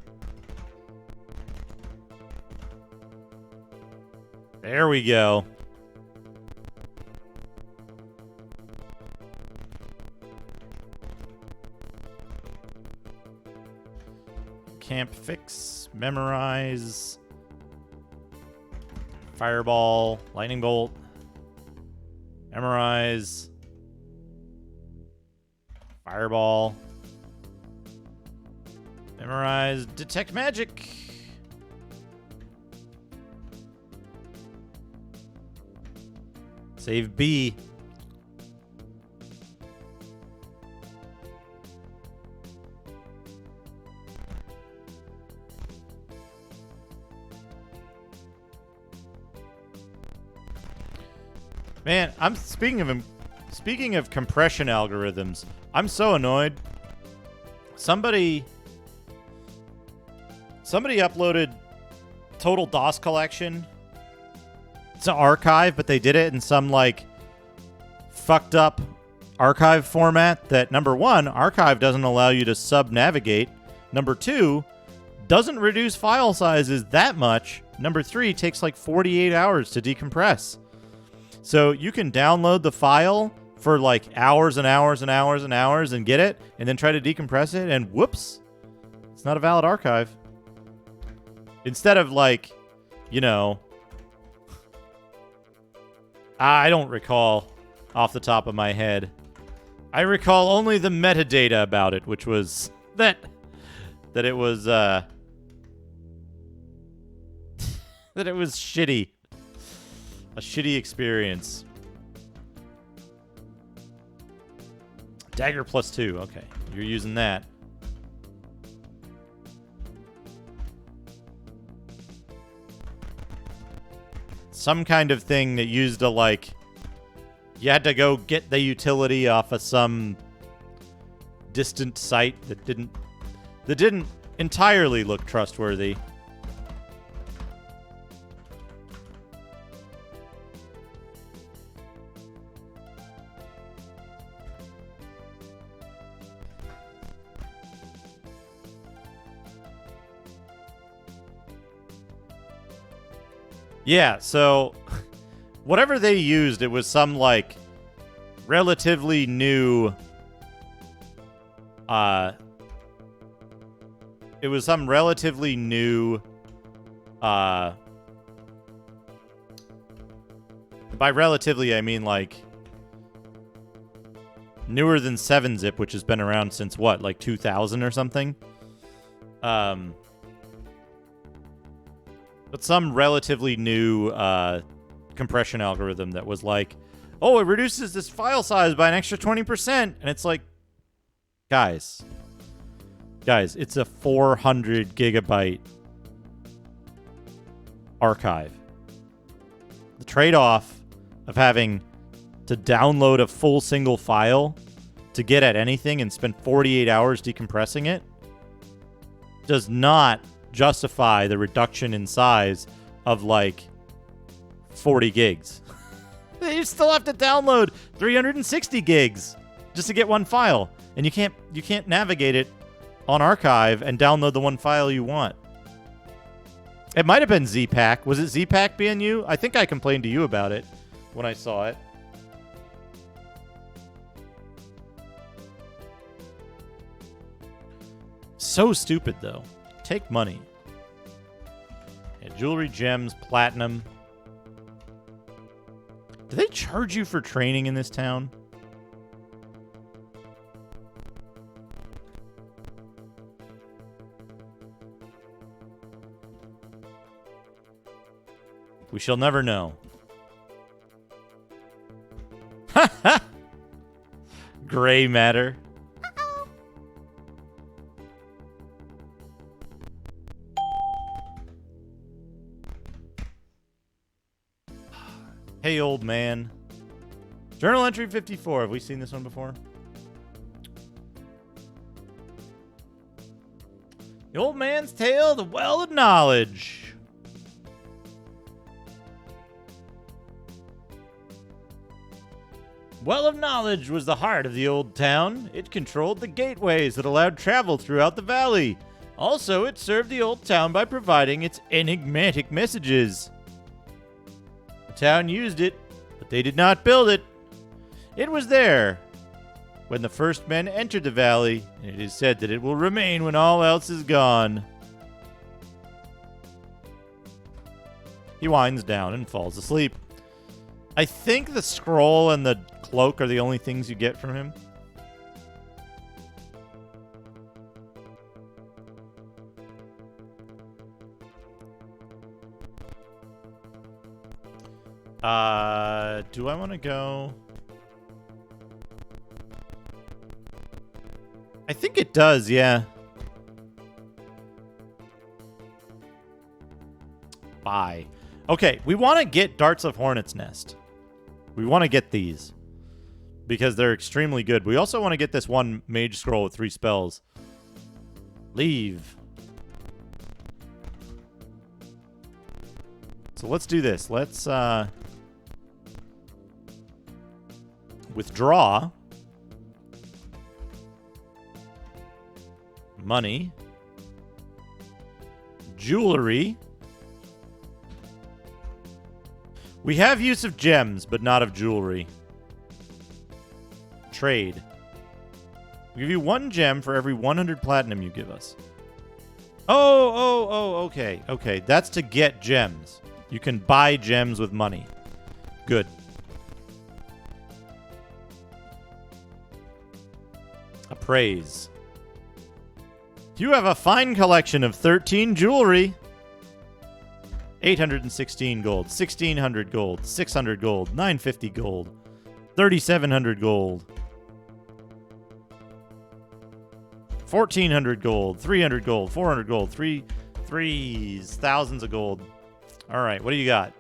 There we go. Camp fix, memorize, fireball, lightning bolt, memorize, fireball, memorize, detect magic. Save B. Man, I'm speaking of compression algorithms. I'm so annoyed. Somebody uploaded Total DOS Collection to archive, but they did it in some like fucked up archive format that, number one, archive doesn't allow you to sub-navigate. Number two, doesn't reduce file sizes that much. Number three, takes like 48 hours to decompress. So you can download the file for like hours and hours and hours and hours and get it, and then try to decompress it, and whoops, it's not a valid archive. Instead of like, you know, I don't recall off the top of my head. I recall only the metadata about it, which was that it was that it was shitty. A shitty experience. Dagger +2. Okay, you're using that. Some kind of thing that used a, like, you had to go get the utility off of some distant site that didn't entirely look trustworthy. Yeah, so whatever they used, it was some like relatively new by relatively I mean like newer than 7-zip, which has been around since what, like 2000 or something. But some relatively new compression algorithm that was like, oh, it reduces this file size by an extra 20%. And it's like, guys, it's a 400 gigabyte archive. The trade-off of having to download a full single file to get at anything and spend 48 hours decompressing it does not justify the reduction in size of like 40 gigs. You still have to download 360 gigs just to get one file, and you can't navigate it on archive and download the one file you want. It might have been Z-Pack. Was it Z-Pack BNU? I think I complained to you about it when I saw it. So stupid, though. Take money. Yeah, jewelry, gems, platinum. Do they charge you for training in this town? We shall never know. Ha ha! Gray matter. Hey, old man. Journal entry 54. Have we seen this one before? The old man's tale, the well of knowledge. Well of Knowledge was the heart of the old town. It controlled the gateways that allowed travel throughout the valley. Also, it served the old town by providing its enigmatic messages. The town used it, but they did not build it. It was there when the first men entered the valley, and it is said that it will remain when all else is gone. He winds down and falls asleep. I think the scroll and the cloak are the only things you get from him. Do I want to go? I think it does, yeah. Bye. Okay, we want to get Darts of Hornet's Nest. We want to get these because they're extremely good. We also want to get this one mage scroll with 3 spells. Leave. So let's do this. Let's withdraw money, jewelry. We have use of gems, but not of jewelry. Trade. We give you 1 gem for every 100 platinum you give us. Oh, okay. Okay, that's to get gems. You can buy gems with money. Good. Appraise. You have a fine collection of 13 jewelry. 816 gold, 1600 gold, 600 gold, 950 gold, 3700 gold, 1400 gold, 300 gold, 400 gold, threes, thousands of gold. All right, what do you got?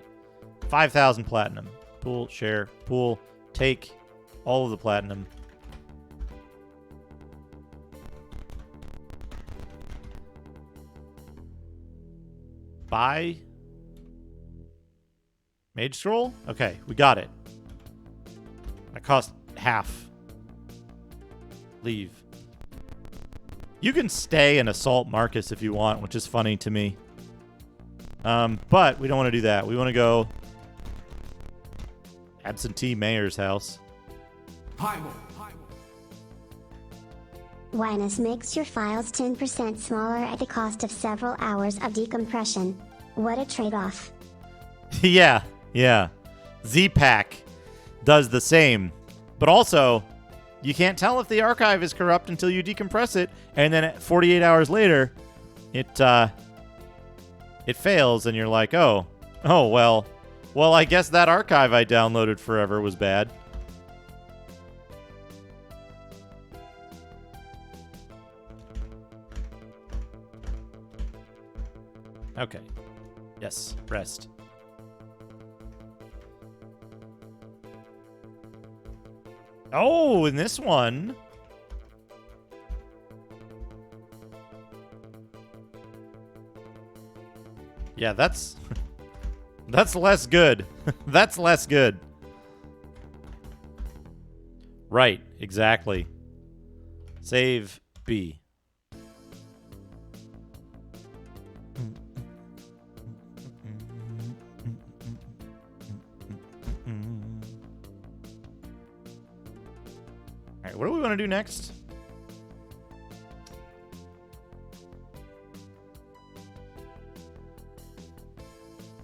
5,000 platinum. Pool, share, pool, take all of the platinum. Buy mage scroll? Okay, we got it. That cost half. Leave. You can stay and assault Marcus if you want, which is funny to me. But we don't want to do that. We want to go absentee mayor's house.
High roll.
Winus makes your files 10% smaller at the cost of several hours of decompression. What a trade-off.
Yeah. Z-Pack does the same. But also, you can't tell if the archive is corrupt until you decompress it, and then 48 hours later, it fails, and you're like, oh, well, I guess that archive I downloaded forever was bad. Okay. Yes, rest. Oh, in this one. Yeah, that's less good. That's less good. Right, exactly. Save B. Alright, what do we want to do next?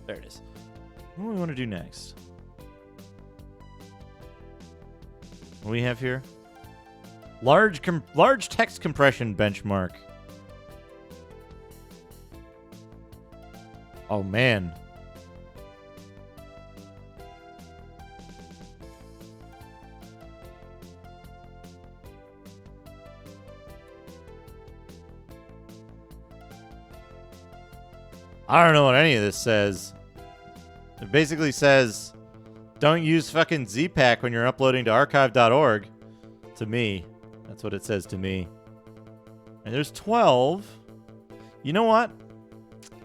There it is. What do we want to do next? What do we have here? Large text compression benchmark. Oh, man. I don't know what any of this says. It basically says, don't use fucking Z-Pack when you're uploading to archive.org. To me. That's what it says to me. And there's 12. You know what?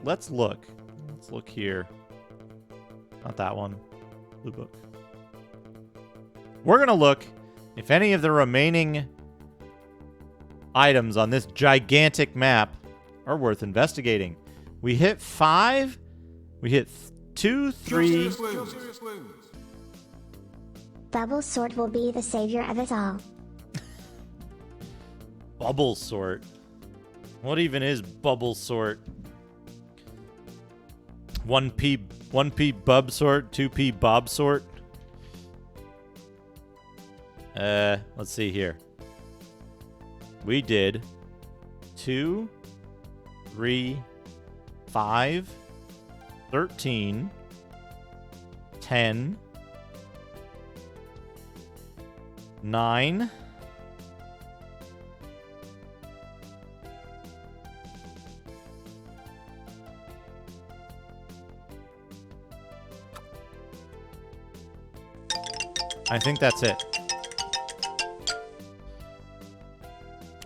Let's look. Let's look here. Not that one. Blue book. We're going to look if any of the remaining items on this gigantic map are worth investigating. We hit 5. We hit 2, 3.
Bubble Sort will be the savior of us all.
Bubble Sort. What even is Bubble Sort? 1p Bub Sort, 2p Bob Sort. Let's see here. We did 2, 3, 5, 13, 10, 9, I think that's it.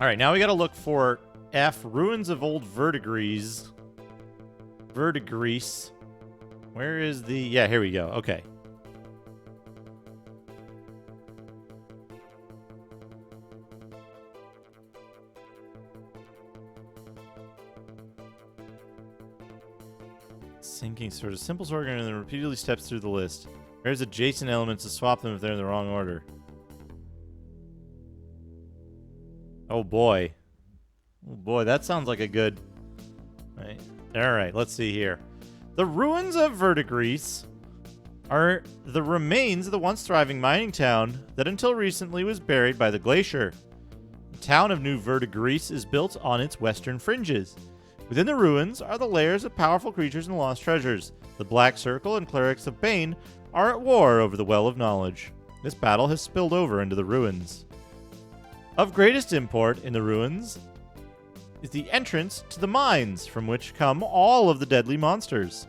All right, now we got to look for F, ruins of old verdigris. Verdigris. Where is the... Yeah, here we go. Okay. Sinking sort of simple sort and then repeatedly steps through the list. There's adjacent elements to swap them if they're in the wrong order. Oh boy. Oh boy, that sounds like a good... Right. Alright, let's see here. The ruins of Verdigris are the remains of the once thriving mining town that until recently was buried by the glacier. The town of New Verdigris is built on its western fringes. Within the ruins are the lairs of powerful creatures and lost treasures. The Black Circle and Clerics of Bane are at war over the Well of Knowledge. This battle has spilled over into the ruins. Of greatest import in the ruins is the entrance to the mines, from which come all of the deadly monsters.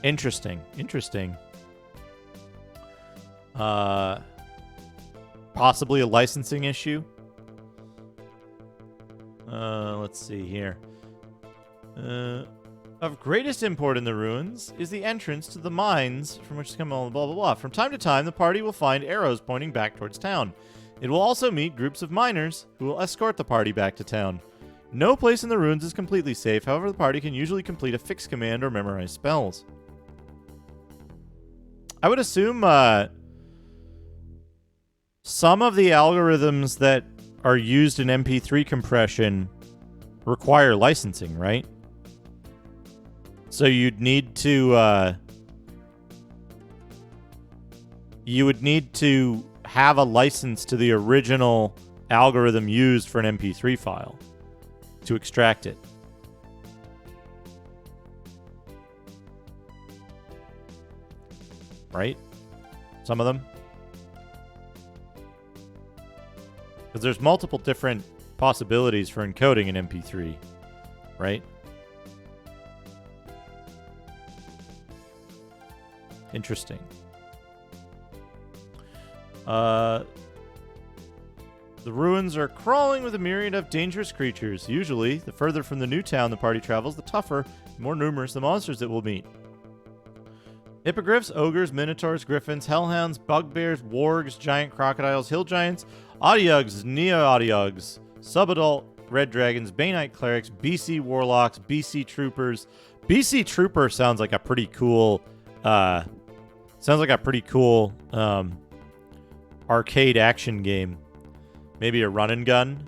Interesting. Possibly a licensing issue. Let's see here. Of greatest import in the ruins is the entrance to the mines from which come all blah blah blah. From time to time, the party will find arrows pointing back towards town. It will also meet groups of miners who will escort the party back to town. No place in the ruins is completely safe, however, the party can usually complete a fixed command or memorize spells. I would assume some of the algorithms that are used in MP3 compression require licensing, right? So you'd need to you would need to have a license to the original algorithm used for an MP3 file to extract it. Right? Some of them. Because there's multiple different possibilities for encoding an MP3, right? Interesting. The ruins are crawling with a myriad of dangerous creatures. Usually, the further from the new town the party travels, the tougher, more numerous the monsters it will meet. Hippogriffs, ogres, minotaurs, griffins, hellhounds, bugbears, wargs, giant crocodiles, hill giants, Audiugs, neo-Audiugs, subadult red dragons, Banite clerics, BC warlocks, BC troopers. BC trooper sounds like a pretty cool arcade action game. Maybe a run and gun.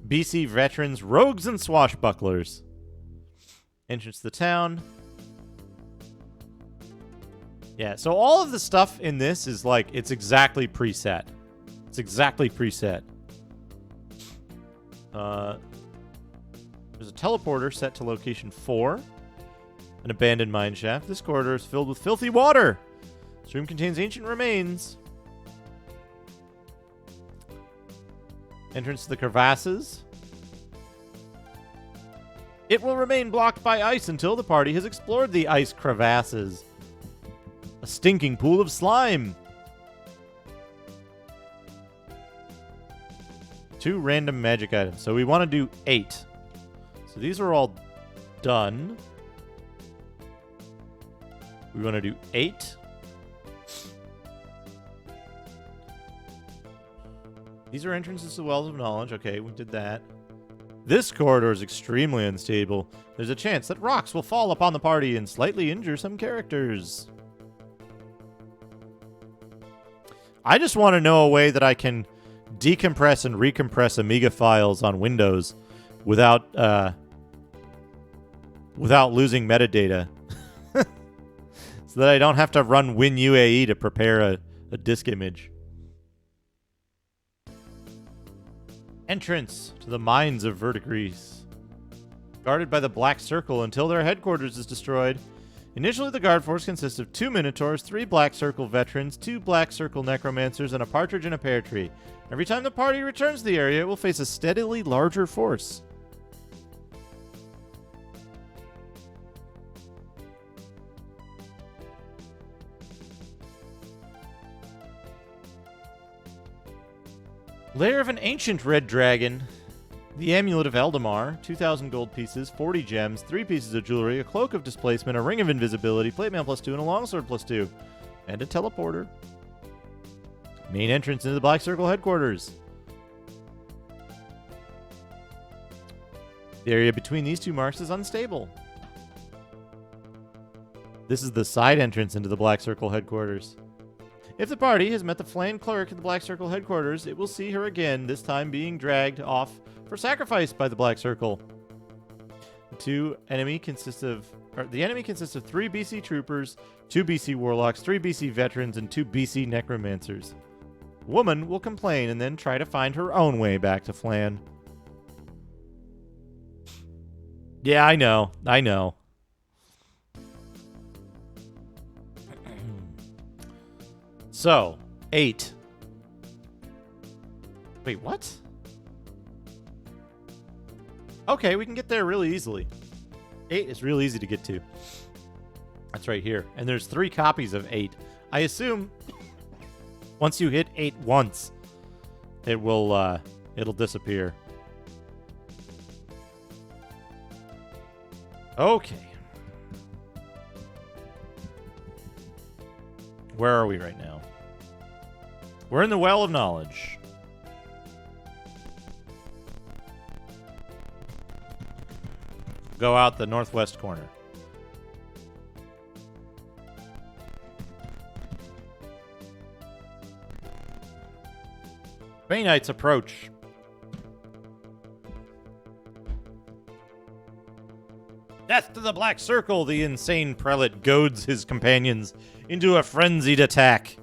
BC veterans, rogues and swashbucklers. Entrance to the town. Yeah, so all of the stuff in this is like, it's exactly preset. It's exactly preset. There's a teleporter set to location 4. An abandoned mine shaft. This corridor is filled with filthy water. This room contains ancient remains. Entrance to the crevasses. It will remain blocked by ice until the party has explored the ice crevasses. A stinking pool of slime. 2 random magic items. So we want to do 8. So these are all done. We want to do 8. These are entrances to wells of knowledge. Okay, we did that. This corridor is extremely unstable. There's a chance that rocks will fall upon the party and slightly injure some characters. I just want to know a way that I can decompress and recompress Amiga files on Windows without losing metadata. So that I don't have to run WinUAE to prepare a disk image. Entrance to the mines of Verdigris. Guarded by the Black Circle until their headquarters is destroyed. Initially, the guard force consists of 2 Minotaurs, 3 Black Circle veterans, 2 Black Circle necromancers, and a partridge in a pear tree. Every time the party returns to the area, it will face a steadily larger force. Lair of an ancient red dragon. The Amulet of Eldamar, 2,000 gold pieces, 40 gems, 3 pieces of jewelry, a cloak of displacement, a ring of invisibility, plate mail +2, and a longsword +2. And a teleporter. Main entrance into the Black Circle headquarters. The area between these two marks is unstable. This is the side entrance into the Black Circle headquarters. If the party has met the Flaying Cleric at the Black Circle headquarters, it will see her again, this time being dragged off for sacrifice by the Black Circle. The enemy consists of 3 BC troopers, 2 BC warlocks, 3 BC veterans, and 2 BC necromancers. Woman will complain and then try to find her own way back to Flan. Yeah, I know. So, 8. Wait, what? Okay, we can get there really easily. 8 is real easy to get to. That's right here. And there's 3 copies of 8. I assume once you hit 8 once, it will it'll disappear. Okay. Where are we right now? We're in the Well of Knowledge. Go out the northwest corner. Bay Knights approach. Death to the Black Circle! The insane prelate goads his companions into a frenzied attack.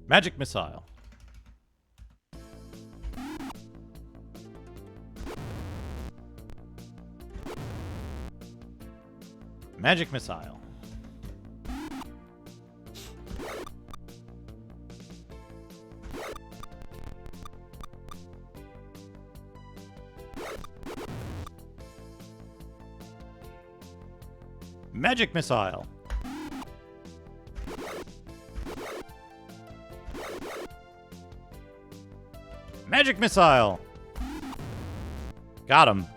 Magic missile. Magic missile. Magic missile. Magic missile. Got him.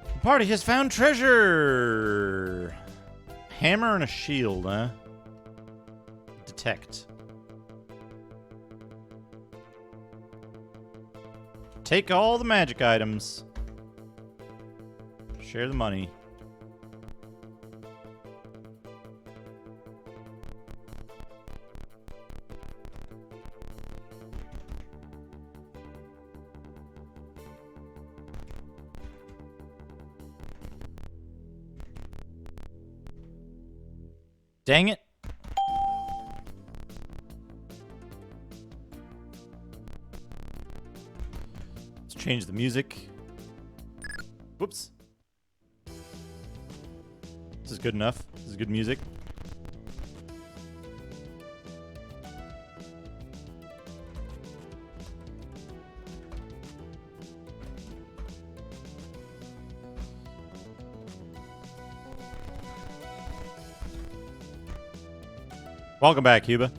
The party has found treasure. Hammer and a shield, huh? Detect. Take all the magic items. Share the money. Dang it. Let's change the music. Whoops. This is good enough. This is good music. Welcome back, Cuba.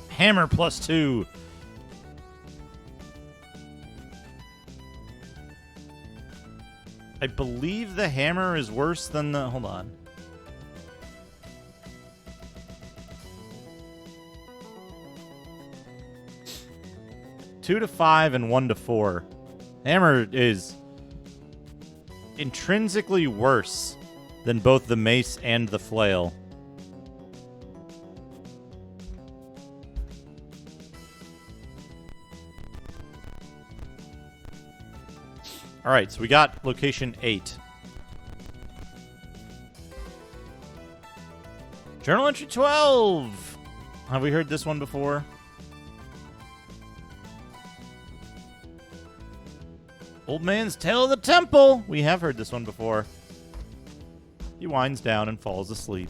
Hammer +2. I believe the hammer is worse than the... Hold on. 2 to 5 and 1 to 4. Hammer is intrinsically worse than both the mace and the flail. All right, so we got location 8. Journal entry 12. Have we heard this one before? Old Man's Tale of the Temple. We have heard this one before. He winds down and falls asleep.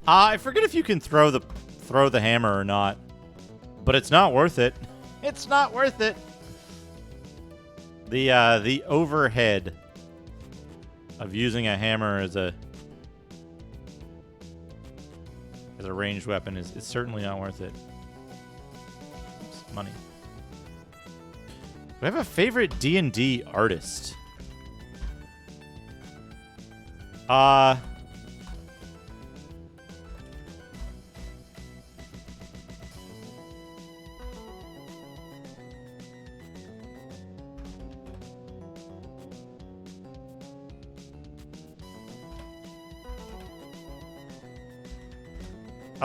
I forget if you can throw the hammer or not, but it's not worth it. It's not worth it. The overhead of using a hammer as a ranged weapon is certainly not worth it. Oops, money. Do I have a favorite D&D artist? I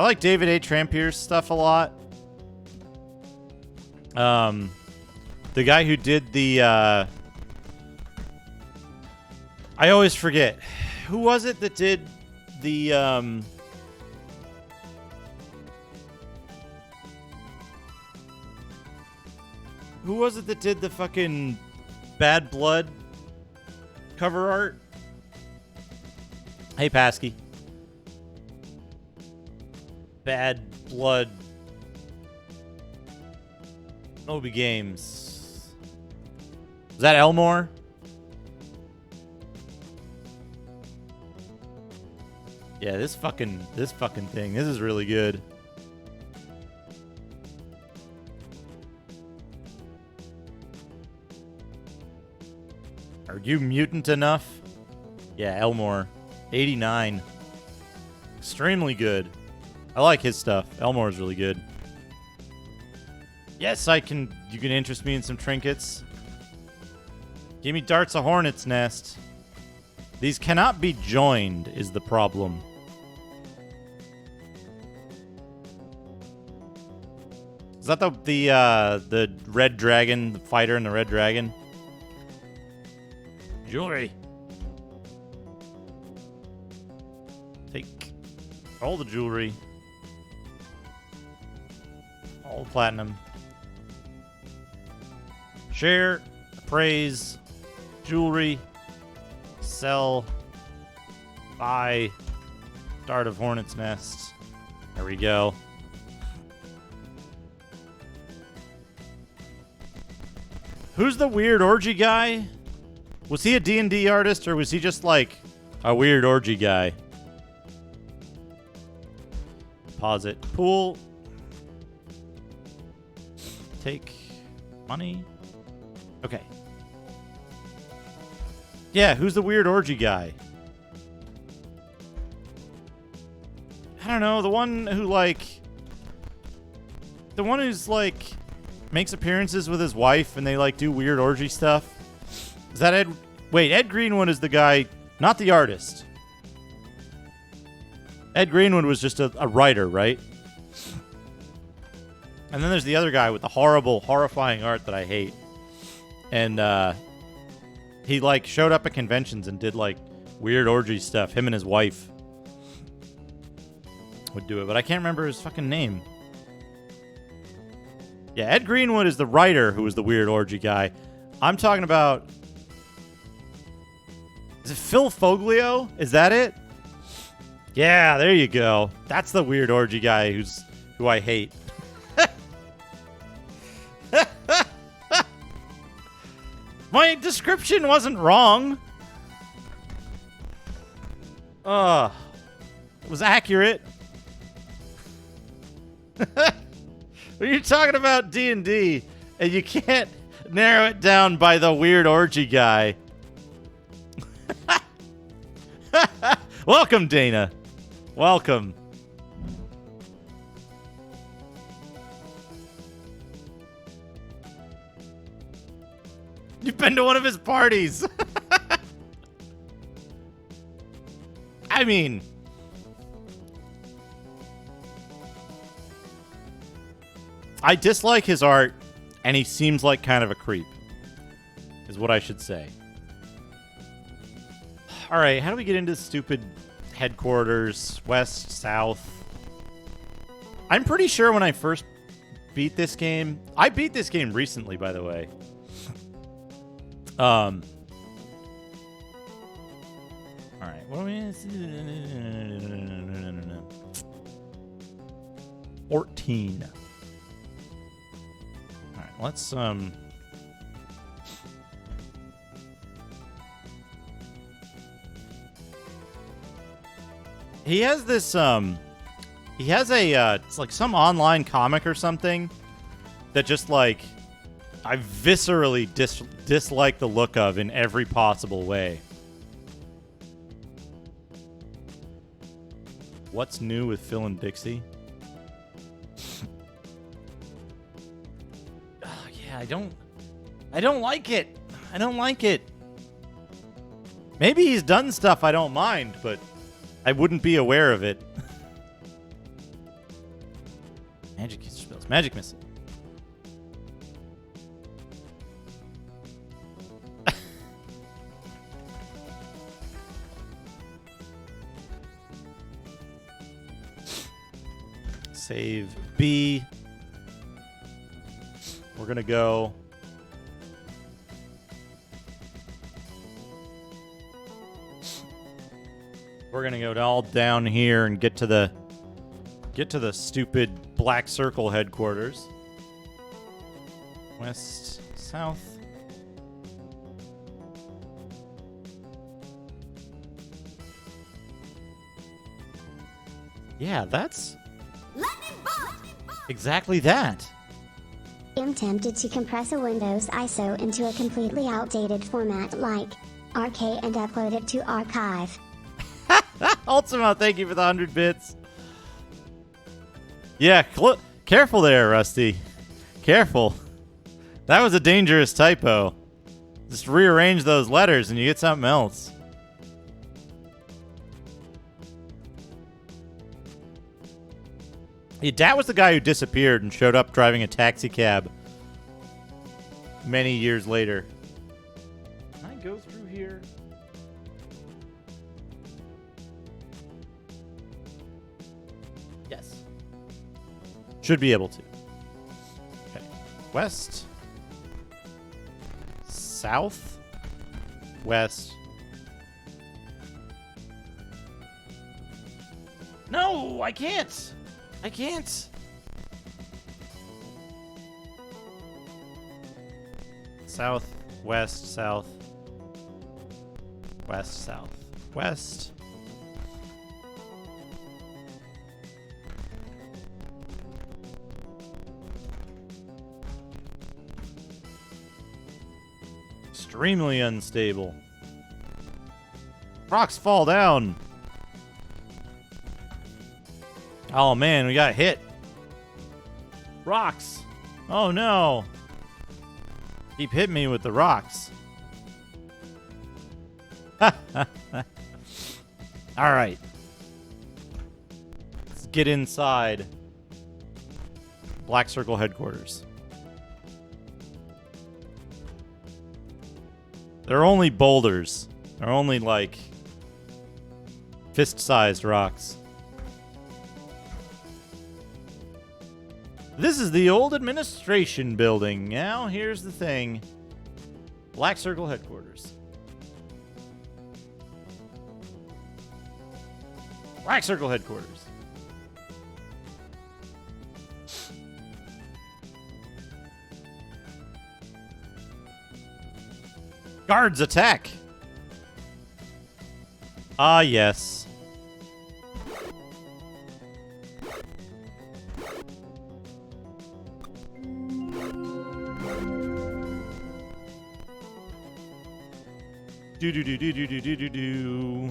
like David A. Trampier's stuff a lot. The guy who did the I always forget. Who was it that did the who was it that did the fucking Bad Blood cover art? Hey, Pasky. Bad Blood Moby Games. Is that Elmore? Yeah, this fucking thing. This is really good. Are you mutant enough? Yeah, Elmore. 89. Extremely good. I like his stuff. Elmore's really good. Yes, you can interest me in some trinkets. Give me darts of hornet's nest. These cannot be joined is the problem. Is that the red dragon, the fighter and the red dragon? Jewelry. Take all the jewelry. All platinum. Share, appraise, jewelry, sell, buy, dart of hornet's nest. There we go. Who's the weird orgy guy? Was he a D&D artist or was he just like a weird orgy guy? Pause it. Pool. Take money. Okay. Yeah, who's the weird orgy guy? I don't know, the one who's like makes appearances with his wife and they like do weird orgy stuff. Is that Ed? Wait, Ed Greenwood is the guy, not the artist. Ed Greenwood was just a writer, right? And then there's the other guy with the horrible, horrifying art that I hate. And he like showed up at conventions and did like weird orgy stuff. Him and his wife would do it, but I can't remember his fucking name. Yeah, Ed Greenwood is the writer who was the weird orgy guy. I'm talking about... Is it Phil Foglio? Is that it? Yeah, there you go. That's the weird orgy guy who I hate. My description wasn't wrong. It was accurate. When you're talking about D&D and you can't narrow it down by the weird orgy guy. Welcome, Dana. Welcome. You've been to one of his parties. I mean, I dislike his art, and he seems like kind of a creep, is what I should say. All right, how do we get into stupid headquarters? West, south? I'm pretty sure when I first beat this game, I beat this game recently, by the way. All right, what are we? 14. All right, let's He has this he has a it's like some online comic or something that just like I viscerally dislike the look of in every possible way. What's new with Phil and Dixie? Oh, yeah, I don't like it. I don't like it. Maybe he's done stuff I don't mind, but I wouldn't be aware of it. Magic spells. Magic missile. Save B. We're going to go. We're going to go all down here and get to the stupid black circle headquarters. West, south. Yeah, that's exactly that.
I'm tempted to compress a Windows ISO into a completely outdated format like RK and upload it to archive.
Ultima, thank you for the 100 bits. Yeah, careful there, Rusty. Careful. That was a dangerous typo. Just rearrange those letters and you get something else. Yeah, that was the guy who disappeared and showed up driving a taxi cab many years later. Can I go through here? Yes. Should be able to. Okay. West. South. West. No, I can't. I can't. South, west, south. West, south. West. Extremely unstable. Rocks fall down. Oh man, we got hit. Rocks. Oh no. Keep hitting me with the rocks. Alright. Let's get inside Black Circle headquarters. They're only boulders. They're only like fist-sized rocks. This is the old administration building. Now, here's the thing. Black Circle headquarters. Black Circle headquarters. Guards attack. Ah, yes. Do do do do do do do do do.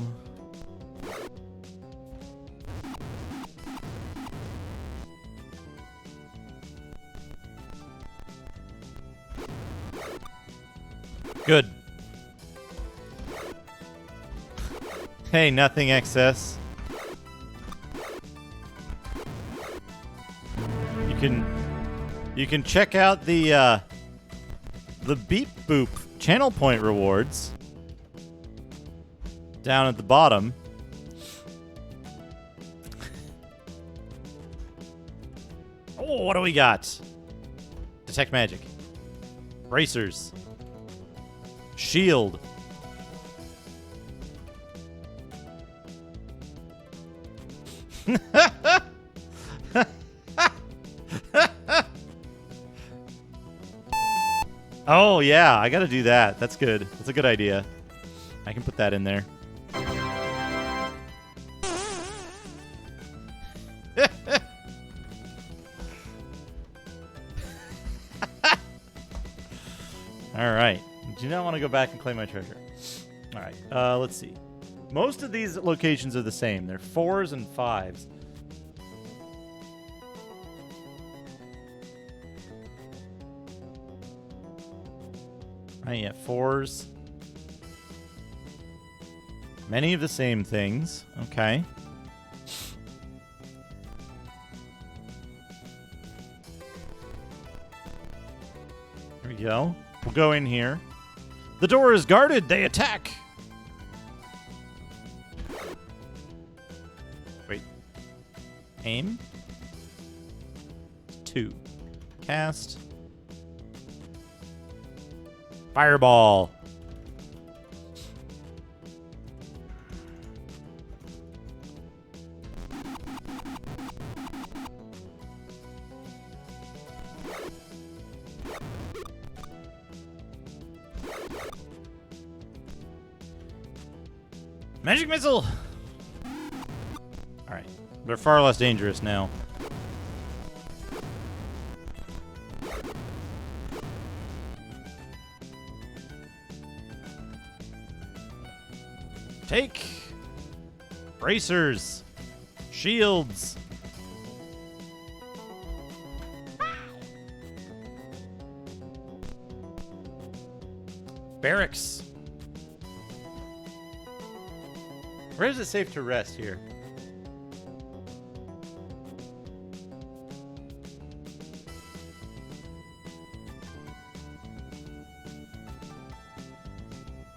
Hey, nothing excess. You can check out the Beep Boop channel point rewards down at the bottom. Oh, what do we got? Detect magic. Bracers. Shield. Oh, yeah, I gotta do that. That's good. That's a good idea. I can put that in there. All right. Do not want to go back and claim my treasure. All right. Let's see. Most of these locations are the same. They're 4s and 5s. Right, yeah, 4s. Many of the same things. Okay. Here we go. We'll go in here. The door is guarded. They attack. Wait. Aim. 2. Cast. Fireball. Magic missile. All right. They're far less dangerous now. Take bracers, shields. Barracks. Where is it safe to rest here?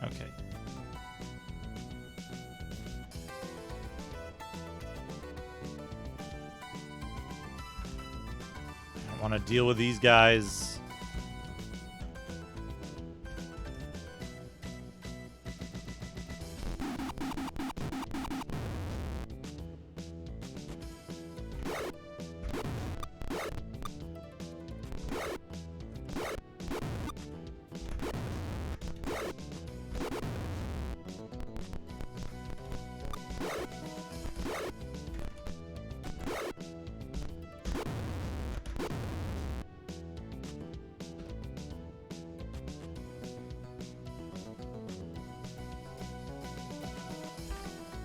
Okay. I want to deal with these guys.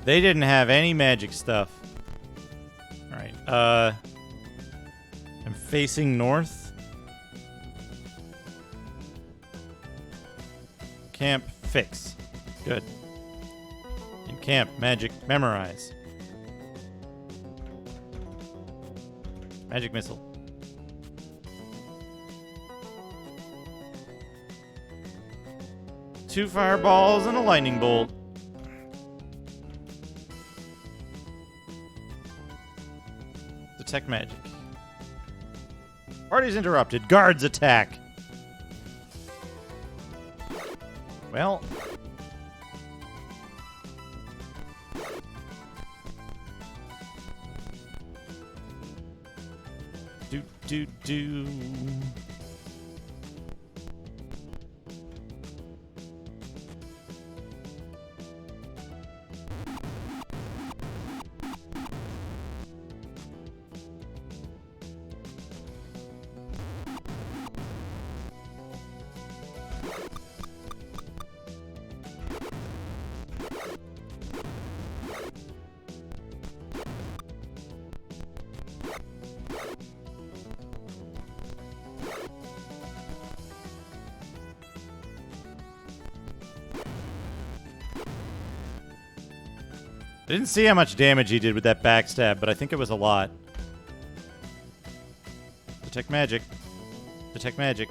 They didn't have any magic stuff. Alright, I'm facing north. Camp, fix. Good. In camp, magic, memorize. Magic missile. Two fireballs and a lightning bolt. Detect magic. Party's interrupted. Guards attack. Well. Do. didn't see how much damage he did with that backstab, but I think it was a lot. Detect magic. Detect magic.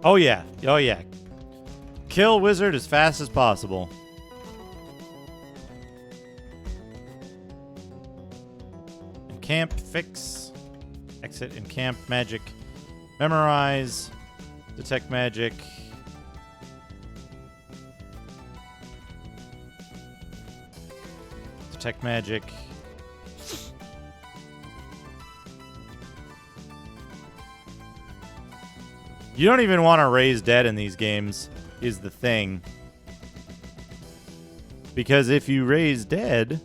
Oh yeah. Oh yeah. Kill wizard as fast as possible. Encamp, fix. Exit, encamp, magic. Memorize. Detect magic. Detect magic. You don't even want to raise dead in these games, is the thing. Because if you raise dead,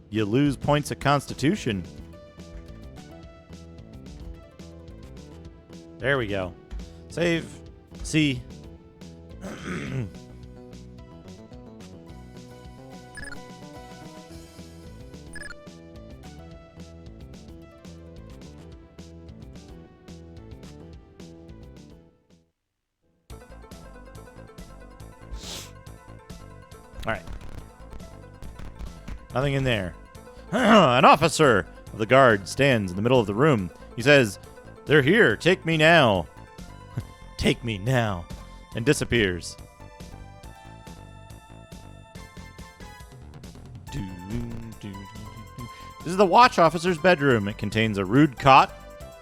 you lose points of constitution. There we go. Save. C. Alright. Nothing in there. An officer of the guard stands in the middle of the room. He says, "They're here. Take me now." Take me now. And disappears. This is the watch officer's bedroom. It contains a rude cot,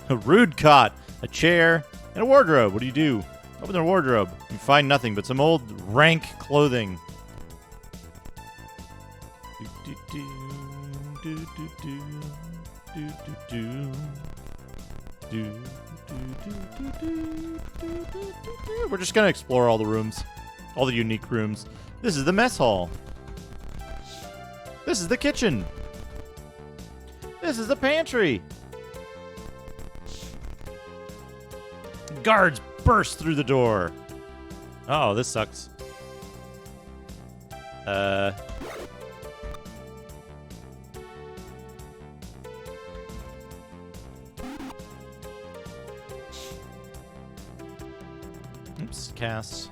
a chair, and a wardrobe. What do you do? Open the wardrobe. You find nothing but some old rank clothing. We're just gonna explore all the rooms, all the unique rooms. This is the mess hall. This is the kitchen. This is the pantry. Guards burst through the door. Oh, this sucks. Oops, cast.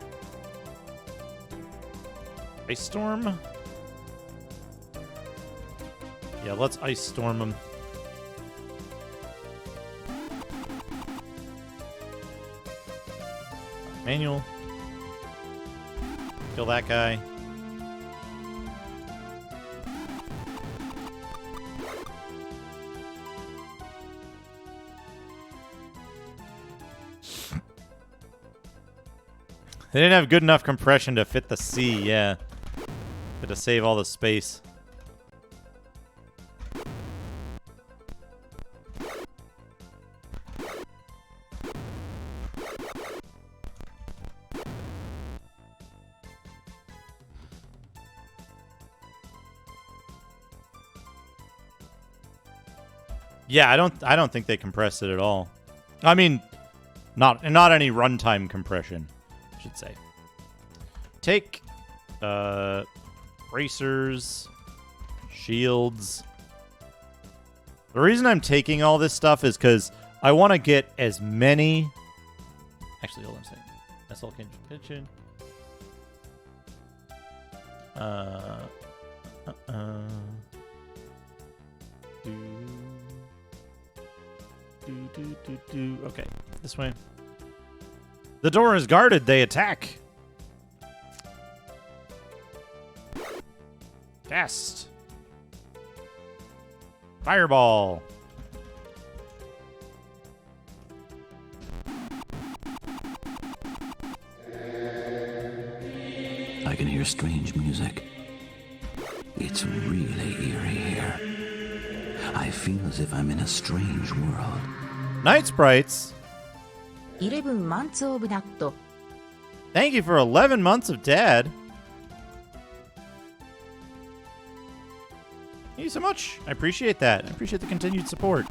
Ice Storm? Yeah, let's Ice Storm him. Manual. Kill that guy. They didn't have good enough compression to fit the C, yeah. Had to save all the space. Yeah, I don't think they compressed it at all. I mean, not any runtime compression, I should say. Take bracers, shields. The reason I'm taking all this stuff is because I want to get as many. Actually, hold on a second. That's all kitchen. Okay, this way. The door is guarded. They attack. Cast. Fireball.
I can hear strange music. It's really eerie here. I feel as if I'm in a strange world.
Night Sprites.
11 months of that.
Thank you for 11 months of Dad. Thank you so much. I appreciate that. I appreciate the continued support.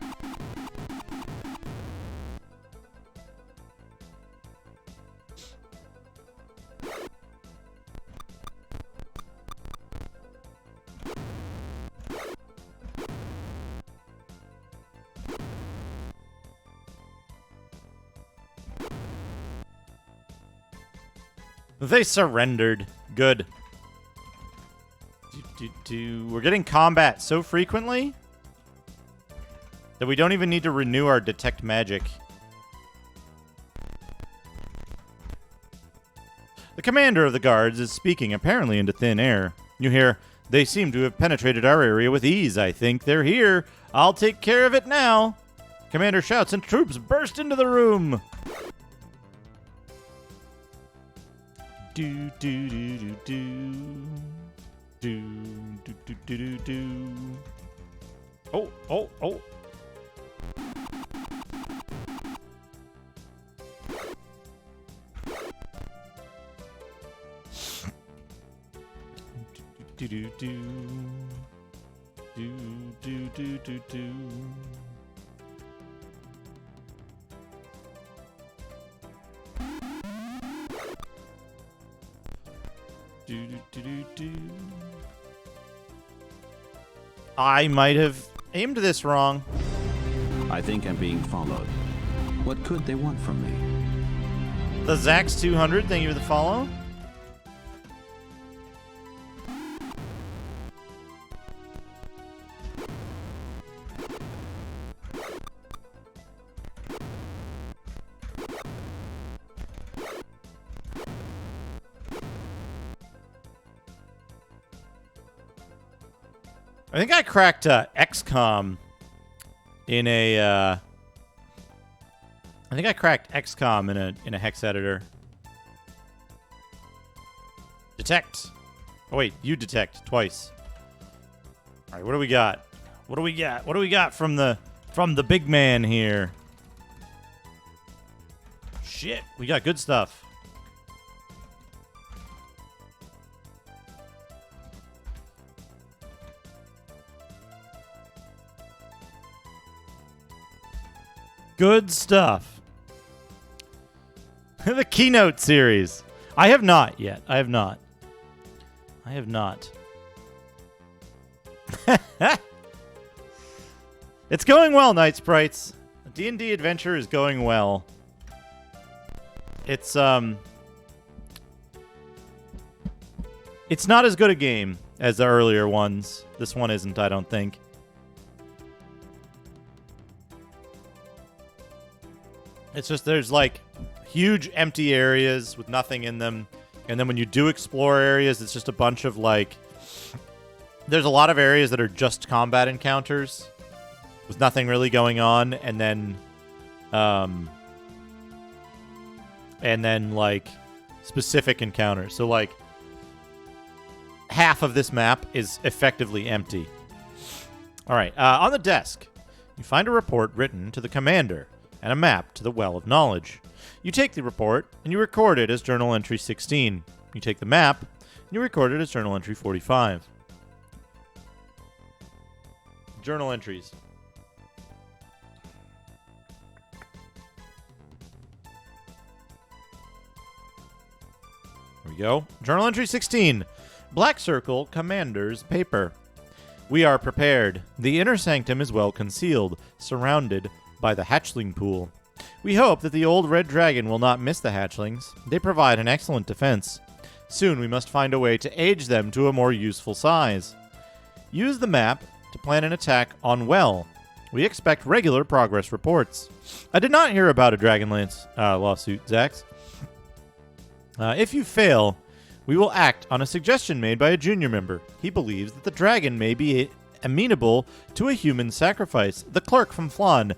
They surrendered. Good. We're getting combat so frequently that we don't even need to renew our detect magic. The commander of the guards is speaking apparently into thin air. You hear, "They seem to have penetrated our area with ease. I think they're here. I'll take care of it now." Commander shouts and troops burst into the room. Do do do do do. Do do do do do do. Oh, oh, oh. Do do do do do do do do. Do do do do do. I might have aimed this wrong.
I think I'm being followed. What could they want from me?
The Zax 200, thank you for the follow. I think I cracked XCOM in a. I think I cracked XCOM in a hex editor. Detect. Oh wait, you detect twice. All right, what do we got? What do we got? What do we got from the big man here? Shit, we got good stuff. Good stuff. The keynote series. I have not yet. I have not. It's going well, Night Sprites. The D&D adventure is going well. It's not as good a game as the earlier ones. This one isn't, I don't think. It's just there's like huge empty areas with nothing in them. And then when you do explore areas, it's just a bunch of like... There's a lot of areas that are just combat encounters with nothing really going on. And then like specific encounters. So like half of this map is effectively empty. All right. On the desk, you find a report written to the commander and a map to the Well of Knowledge. You take the report, and you record it as Journal Entry 16. You take the map, and you record it as Journal Entry 45. Journal entries. Here we go. Journal Entry 16. Black Circle Commander's Paper. We are prepared. The inner sanctum is well concealed, surrounded by the hatchling pool. We hope that the old red dragon will not miss the hatchlings. They provide an excellent defense. Soon we must find a way to age them to a more useful size. Use the map to plan an attack on Well. We expect regular progress reports. I did not hear about a Dragonlance lawsuit, Zax. If you fail, we will act on a suggestion made by a junior member. He believes that the dragon may be amenable to a human sacrifice. The clerk from Flan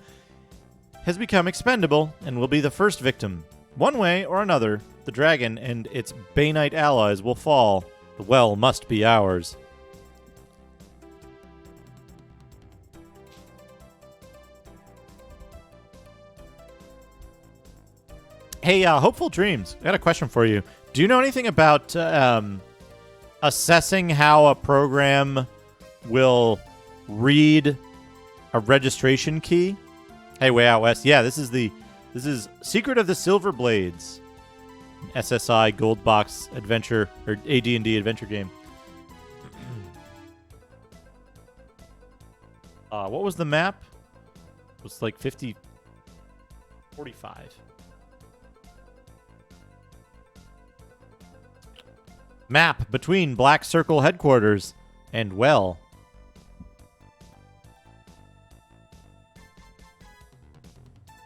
has become expendable and will be the first victim. One way or another, the dragon and its Banite allies will fall. The well must be ours. Hey, Hopeful Dreams, I got a question for you. Do you know anything about assessing how a program will read a registration key? Hey, Way Out West. Yeah, this is Secret of the Silver Blades, SSI Gold Box adventure or AD&D adventure game. What was the map? It was like 45. Map between Black Circle headquarters and well.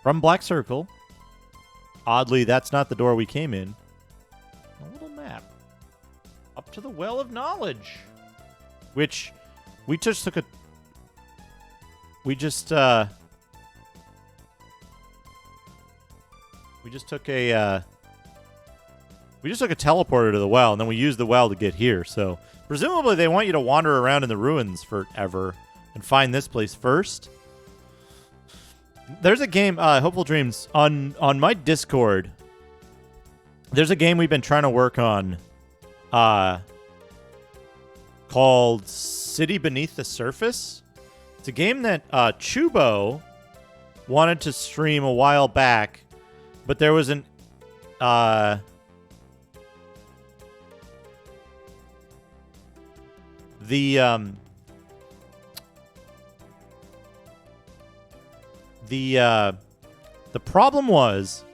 From Black Circle. Oddly, that's not the door we came in. A little map. Up to the Well of Knowledge. Which we just took a... We just took a teleporter to the well, and then we used the well to get here. So presumably they want you to wander around in the ruins forever and find this place first. There's a game, Hopeful Dreams, on my Discord. There's a game we've been trying to work on called City Beneath the Surface. It's a game that Chubo wanted to stream a while back, but there was an the problem was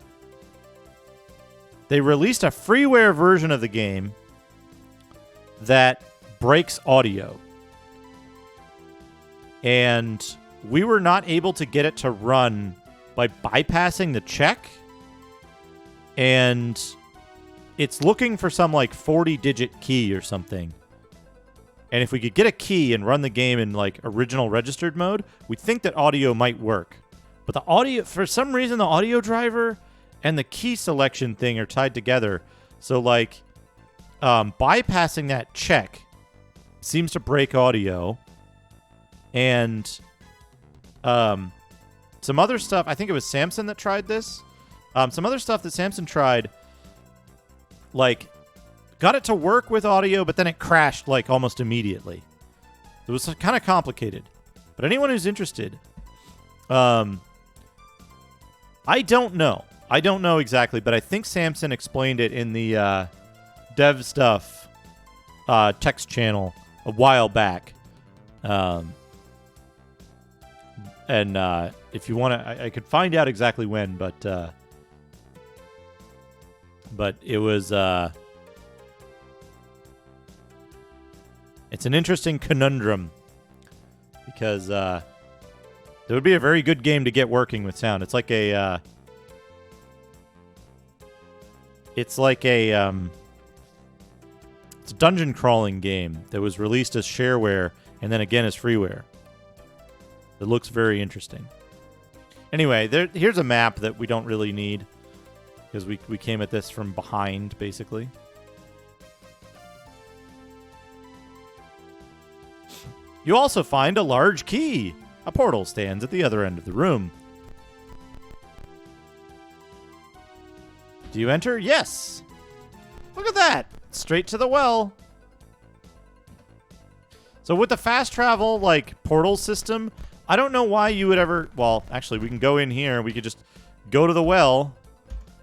they released a freeware version of the game that breaks audio. And we were not able to get it to run by bypassing the check. And it's looking for some like 40-digit key or something. And if we could get a key and run the game in like original registered mode, we think that audio might work. But the audio, for some reason, the audio driver and the key selection thing are tied together. So like bypassing that check seems to break audio. And some other stuff, I think it was Samson that tried this. Some other stuff that Samson tried, like, got it to work with audio, but then it crashed, like, almost immediately. It was kind of complicated. But anyone who's interested, I don't know. I don't know exactly, but I think Samson explained it in the Dev Stuff text channel a while back. And if you want to, I could find out exactly when, but it was, it's an interesting conundrum because it would be a very good game to get working with sound. It's like a, it's a dungeon crawling game that was released as shareware and then again as freeware. It looks very interesting. Anyway, here's a map that we don't really need because we came at this from behind, basically. You also find a large key. A portal stands at the other end of the room. Do you enter? Yes! Look at that! Straight to the well. So with the fast travel, like, portal system, I don't know why you would ever... Well, actually, we can go in here. We could just go to the well,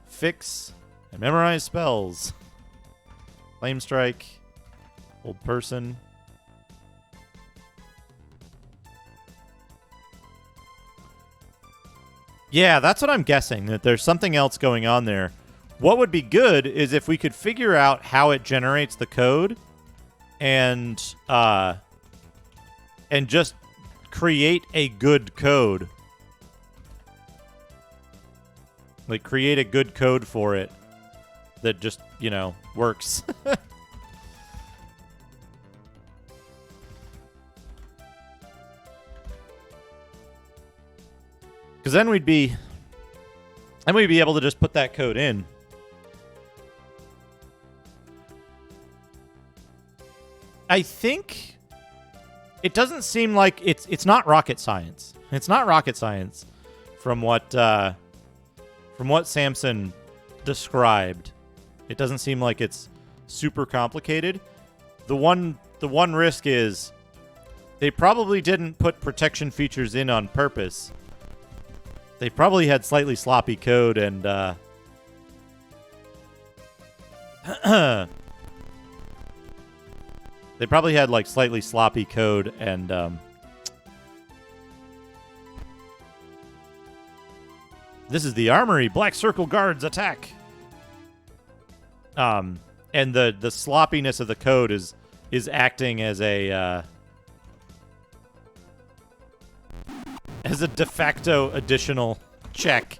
fix, and memorize spells. Flame Strike, Old Person. Yeah, that's what I'm guessing, that there's something else going on there. What would be good is if we could figure out how it generates the code and just create a good code. Like, create a good code for it that just, you know, works. Because then we'd be able to just put that code in. I think it doesn't seem like it's not rocket science. It's not rocket science from what Samson described. It doesn't seem like it's super complicated. The one risk is they probably didn't put protection features in on purpose. They probably had slightly sloppy code and they probably had like slightly sloppy code and this is the armory. Black Circle guards attack. and the sloppiness of the code is acting as a de facto additional check.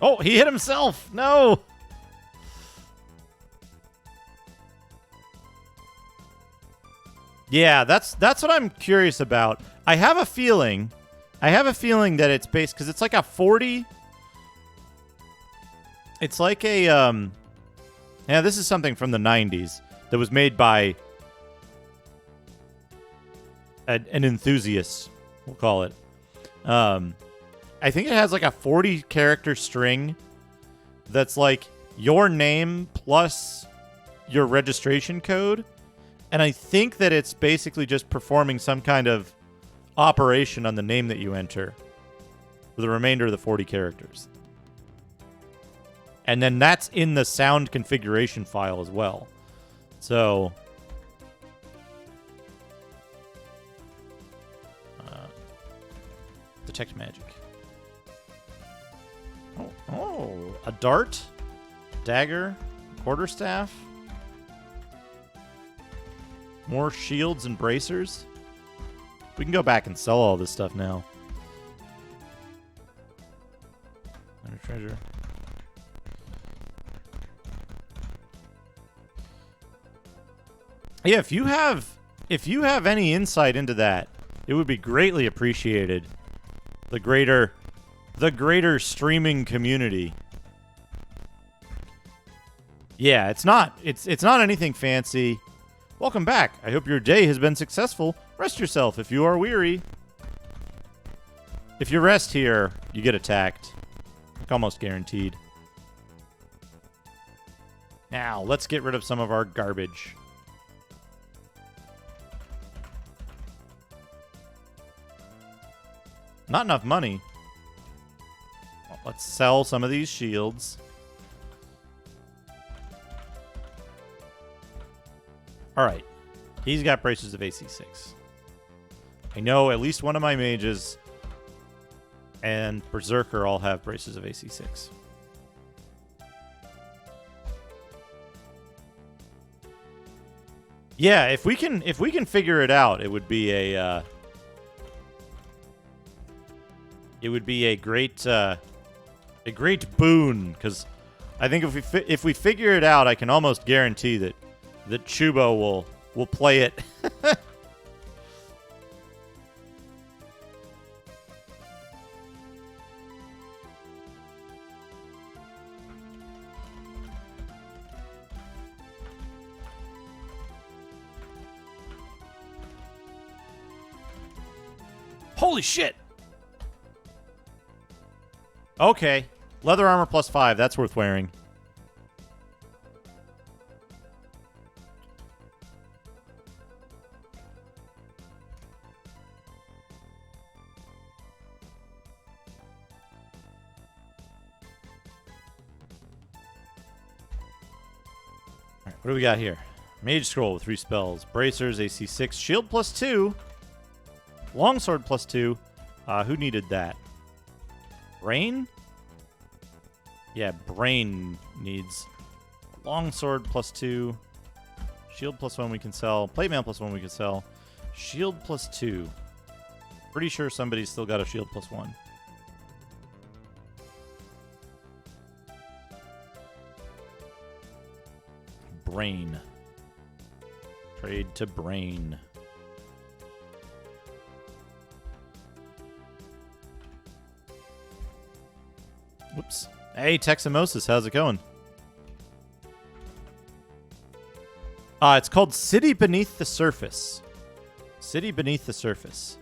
Oh, he hit himself. No. Yeah, that's what I'm curious about. I have a feeling that it's based because it's like a 40. It's like a yeah, this is something from the 90s that was made by an enthusiast, we'll call it. I think it has like a 40 character string that's like your name plus your registration code. And I think that it's basically just performing some kind of operation on the name that you enter for the remainder of the 40 characters. And then that's in the sound configuration file as well. So detect magic. Oh, a dart, dagger, quarterstaff, more shields and bracers. We can go back and sell all this stuff now. Under treasure. Yeah, if you have any insight into that, it would be greatly appreciated. The greater streaming community. Yeah, it's not anything fancy. Welcome back. I hope your day has been successful. Rest yourself if you are weary. If you rest here, you get attacked. Like almost guaranteed. Now, let's get rid of some of our garbage. Not enough money. Well, let's sell some of these shields. All right. He's got braces of AC 6. I know at least one of my mages and Berserker all have braces of AC 6. Yeah, if we can figure it out, it would be a great boon, because I think if we figure it out, I can almost guarantee that Chubo will play it. Holy shit! Okay. Leather armor plus 5. That's worth wearing. Alright, what do we got here? Mage Scroll with 3 spells. Bracers, AC 6. Shield plus 2. Longsword plus 2. Who needed that? Brain? Yeah, Brain needs Longsword plus 2. Shield plus 1 we can sell. Plate mail plus 1 we can sell. Shield plus 2. Pretty sure somebody's still got a shield plus 1. Brain. Trade to Brain. Whoops. Hey, Teximosis, how's it going? It's called City Beneath the Surface. City Beneath the Surface.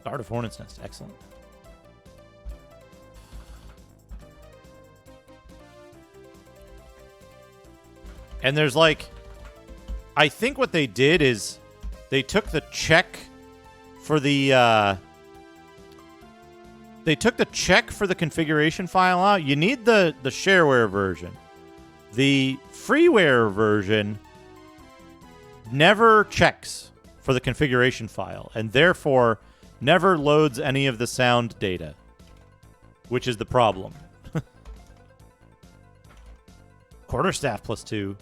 Art of Hornet's Nest. Excellent. And there's like... I think what they did is they took the check for the... they took the check for the configuration file out. You need the shareware version. The freeware version never checks for the configuration file, and therefore never loads any of the sound data, which is the problem. Quarterstaff +2.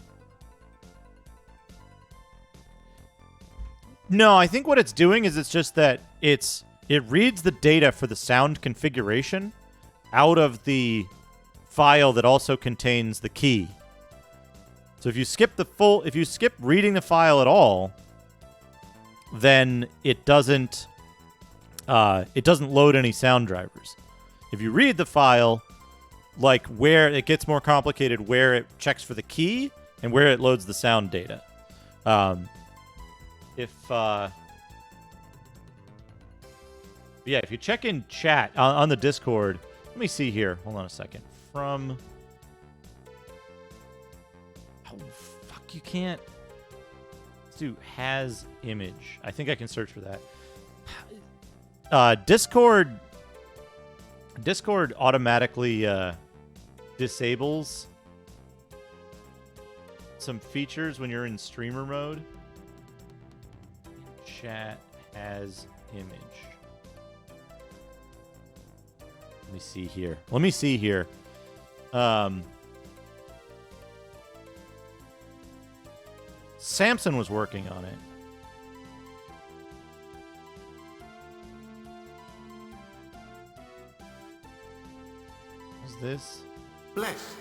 No, I think what it's doing is it's just that it reads the data for the sound configuration out of the file that also contains the key. So if you skip reading the file at all, then it doesn't load any sound drivers. If you read the file, like where it gets more complicated, where it checks for the key and where it loads the sound data. If you check in chat on the Discord, let me see here. Hold on a second. Oh, fuck, you can't. Let's do has image. I think I can search for that. Discord automatically disables some features when you're in streamer mode. Chat has image. Let me see here. Samson was working on it. What's this?
Bless.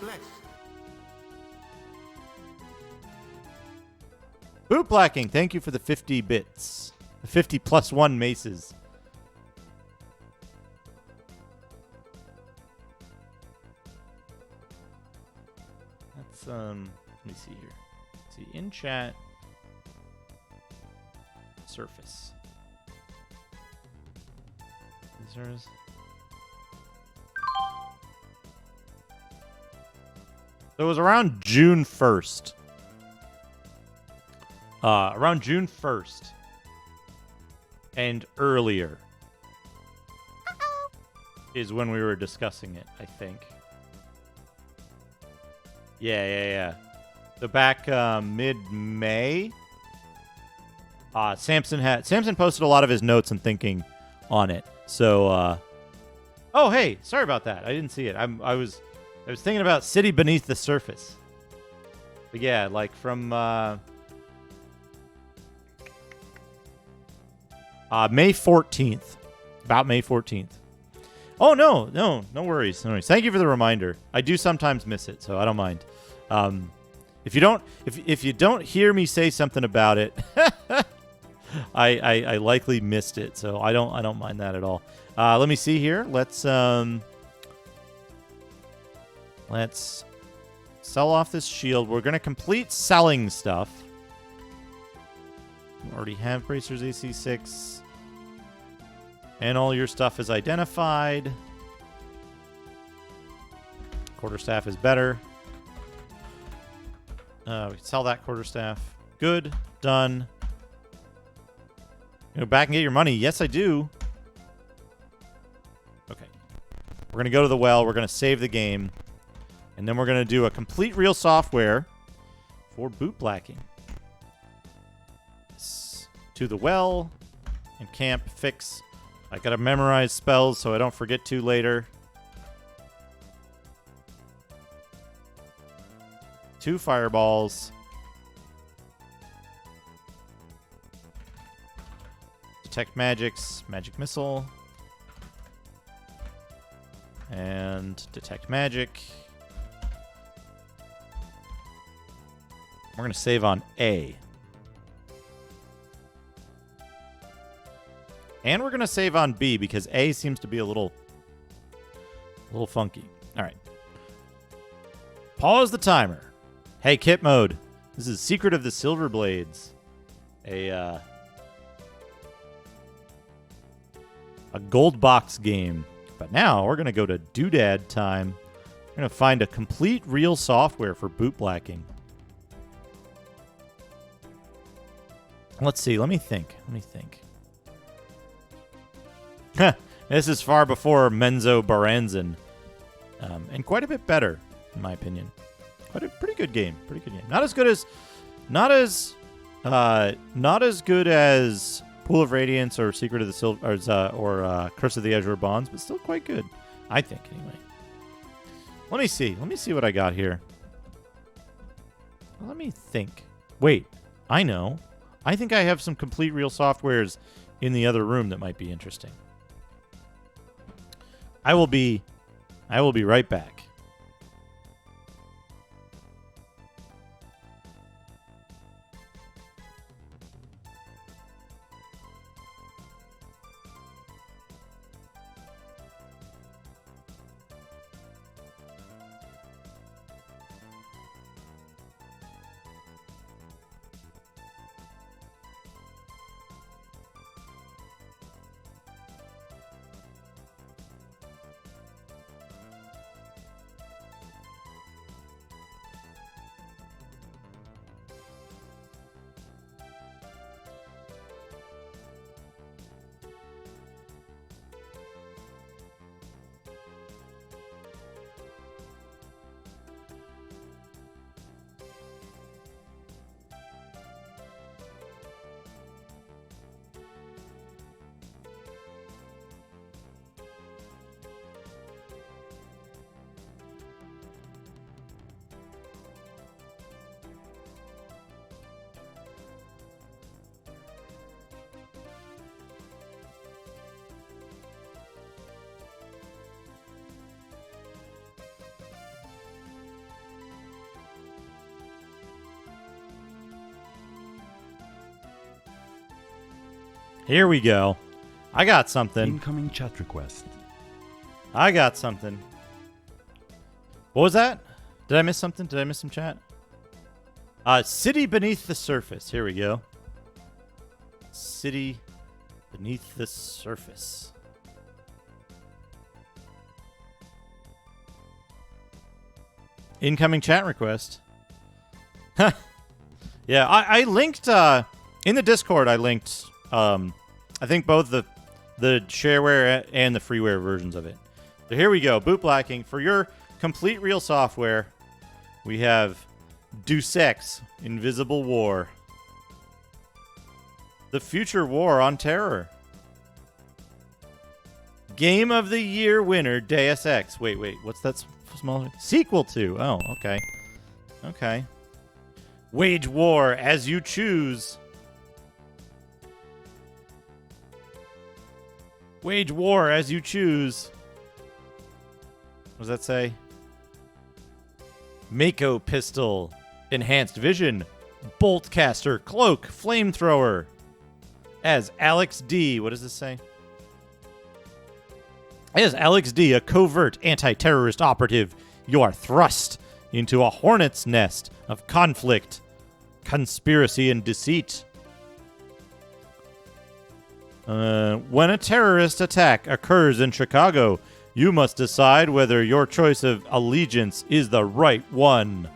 Boot blacking, thank you for the 50 bits. The 50 plus 1 maces. That's, let me see here. Let's see, in chat. Surface. Users. So it was around June 1st. Around June 1st. And earlier. Is when we were discussing it, I think. Yeah. So back mid-May. Samson posted a lot of his notes and thinking on it. So, oh, hey, sorry about that. I didn't see it. I was thinking about City Beneath the Surface. But yeah, like from May 14th. About May 14th. Oh, no worries. Thank you for the reminder. I do sometimes miss it, so I don't mind. If you don't hear me say something about it, I likely missed it, so I don't mind that at all. Let me see here. Let's sell off this shield. We're gonna complete selling stuff. We already have bracers AC6. And all your stuff is identified. Quarterstaff is better. We can sell that quarterstaff. Good. Done. Go back and get your money. Yes, I do. Okay. We're going to go to the well. We're going to save the game. And then we're going to do a complete real software for boot blacking. To the well. And camp. Fix. I got to memorize spells so I don't forget to later. 2 fireballs. Detect magics. Magic missile. And detect magic. We're going to save on A. And we're going to save on B because A seems to be a little funky. All right. Pause the timer. Hey, kit mode. This is Secret of the Silver Blades. A gold box game. But now we're going to go to Doodad time. We're going to find a complete real software for boot blacking. Let's see. Let me think. This is far before Menzo Baranzan, and quite a bit better, in my opinion. Quite a pretty good game. Pretty good game. Not as good as Pool of Radiance or Secret of the Silver or Curse of the Azure Bonds, but still quite good, I think. Anyway, let me see. Let me see what I got here. Let me think. Wait, I know. I think I have some complete real softwares in the other room that might be interesting. I will be right back. Here we go. I got something.
Incoming chat request.
I got something. What was that? Did I miss something? Did I miss some chat? City Beneath the Surface. Here we go. City Beneath the Surface. Incoming chat request. Yeah, I linked in the Discord. I linked I think both the shareware and the freeware versions of it. So here we go. Boot blacking for your complete real software. We have Deus Ex: Invisible War, The Future War on Terror, Game of the Year winner Deus Ex. Wait, what's that small sequel to? Oh, okay. Okay. Wage War as You Choose. Wage War as You Choose. What does that say? Mako Pistol. Enhanced Vision. Boltcaster. Cloak. Flamethrower. As Alex D. What does this say? As Alex D., a covert anti-terrorist operative, you are thrust into a hornet's nest of conflict, conspiracy, and deceit. When a terrorist attack occurs in Chicago, you must decide whether your choice of allegiance is the right one.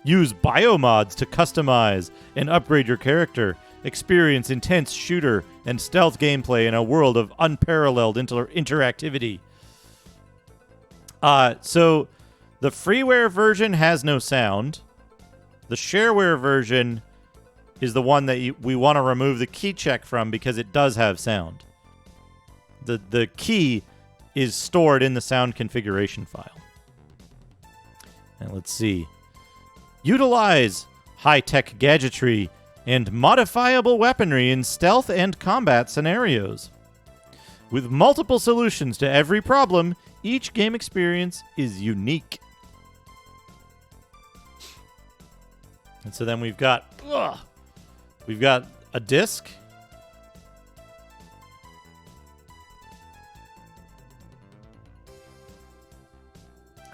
Use biomods to customize and upgrade your character. Experience intense shooter and stealth gameplay in a world of unparalleled interactivity. So the freeware version has no sound. The shareware version is the one that we want to remove the key check from because it does have sound. The key is stored in the sound configuration file. And let's see. Utilize high-tech gadgetry and modifiable weaponry in stealth and combat scenarios. With multiple solutions to every problem, each game experience is unique. And so then we've got a disc.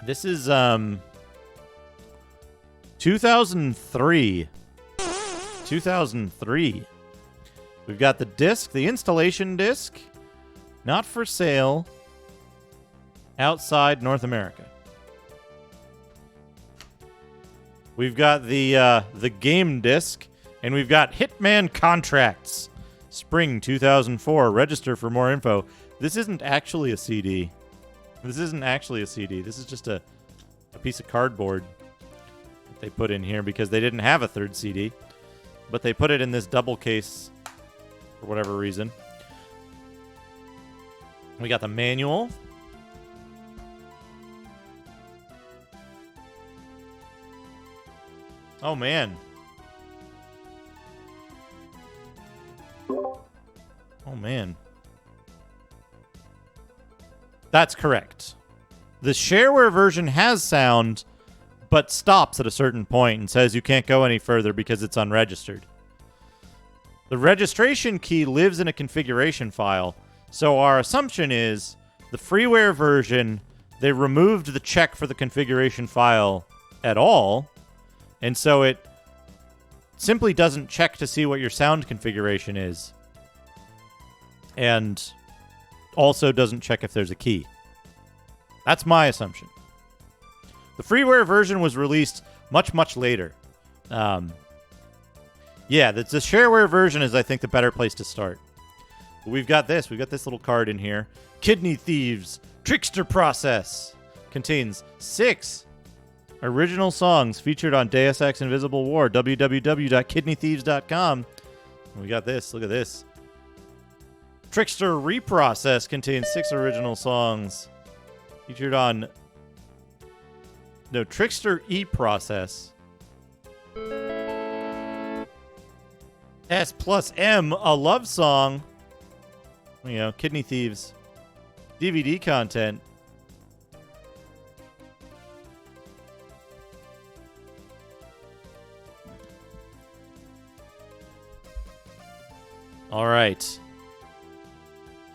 This is 2003. 2003. We've got the disc, the installation disc, not for sale outside North America. We've got the game disc, and we've got Hitman Contracts Spring 2004. Register for more info. This isn't actually a CD. This is just a piece of cardboard that they put in here because they didn't have a third CD. But they put it in this double case for whatever reason. We got the manual. Oh, man. Oh, man. That's correct. The shareware version has sound, but stops at a certain point and says you can't go any further because it's unregistered. The registration key lives in a configuration file, so our assumption is the freeware version, they removed the check for the configuration file at all, and so it simply doesn't check to see what your sound configuration is, and also doesn't check if there's a key. That's my assumption. The freeware version was released much, much later. Yeah, the shareware version is, I think, the better place to start. But we've got this. We've got this little card in here. Kidney Thieves Trickster Process contains 6 original songs featured on Deus Ex Invisible War, www.kidneythieves.com. We got this. Look at this. Trickster Reprocess contains 6 original songs featured on... No, Trickster E-Process. S+M, a love song. You know, Kidney Thieves. DVD content. All right.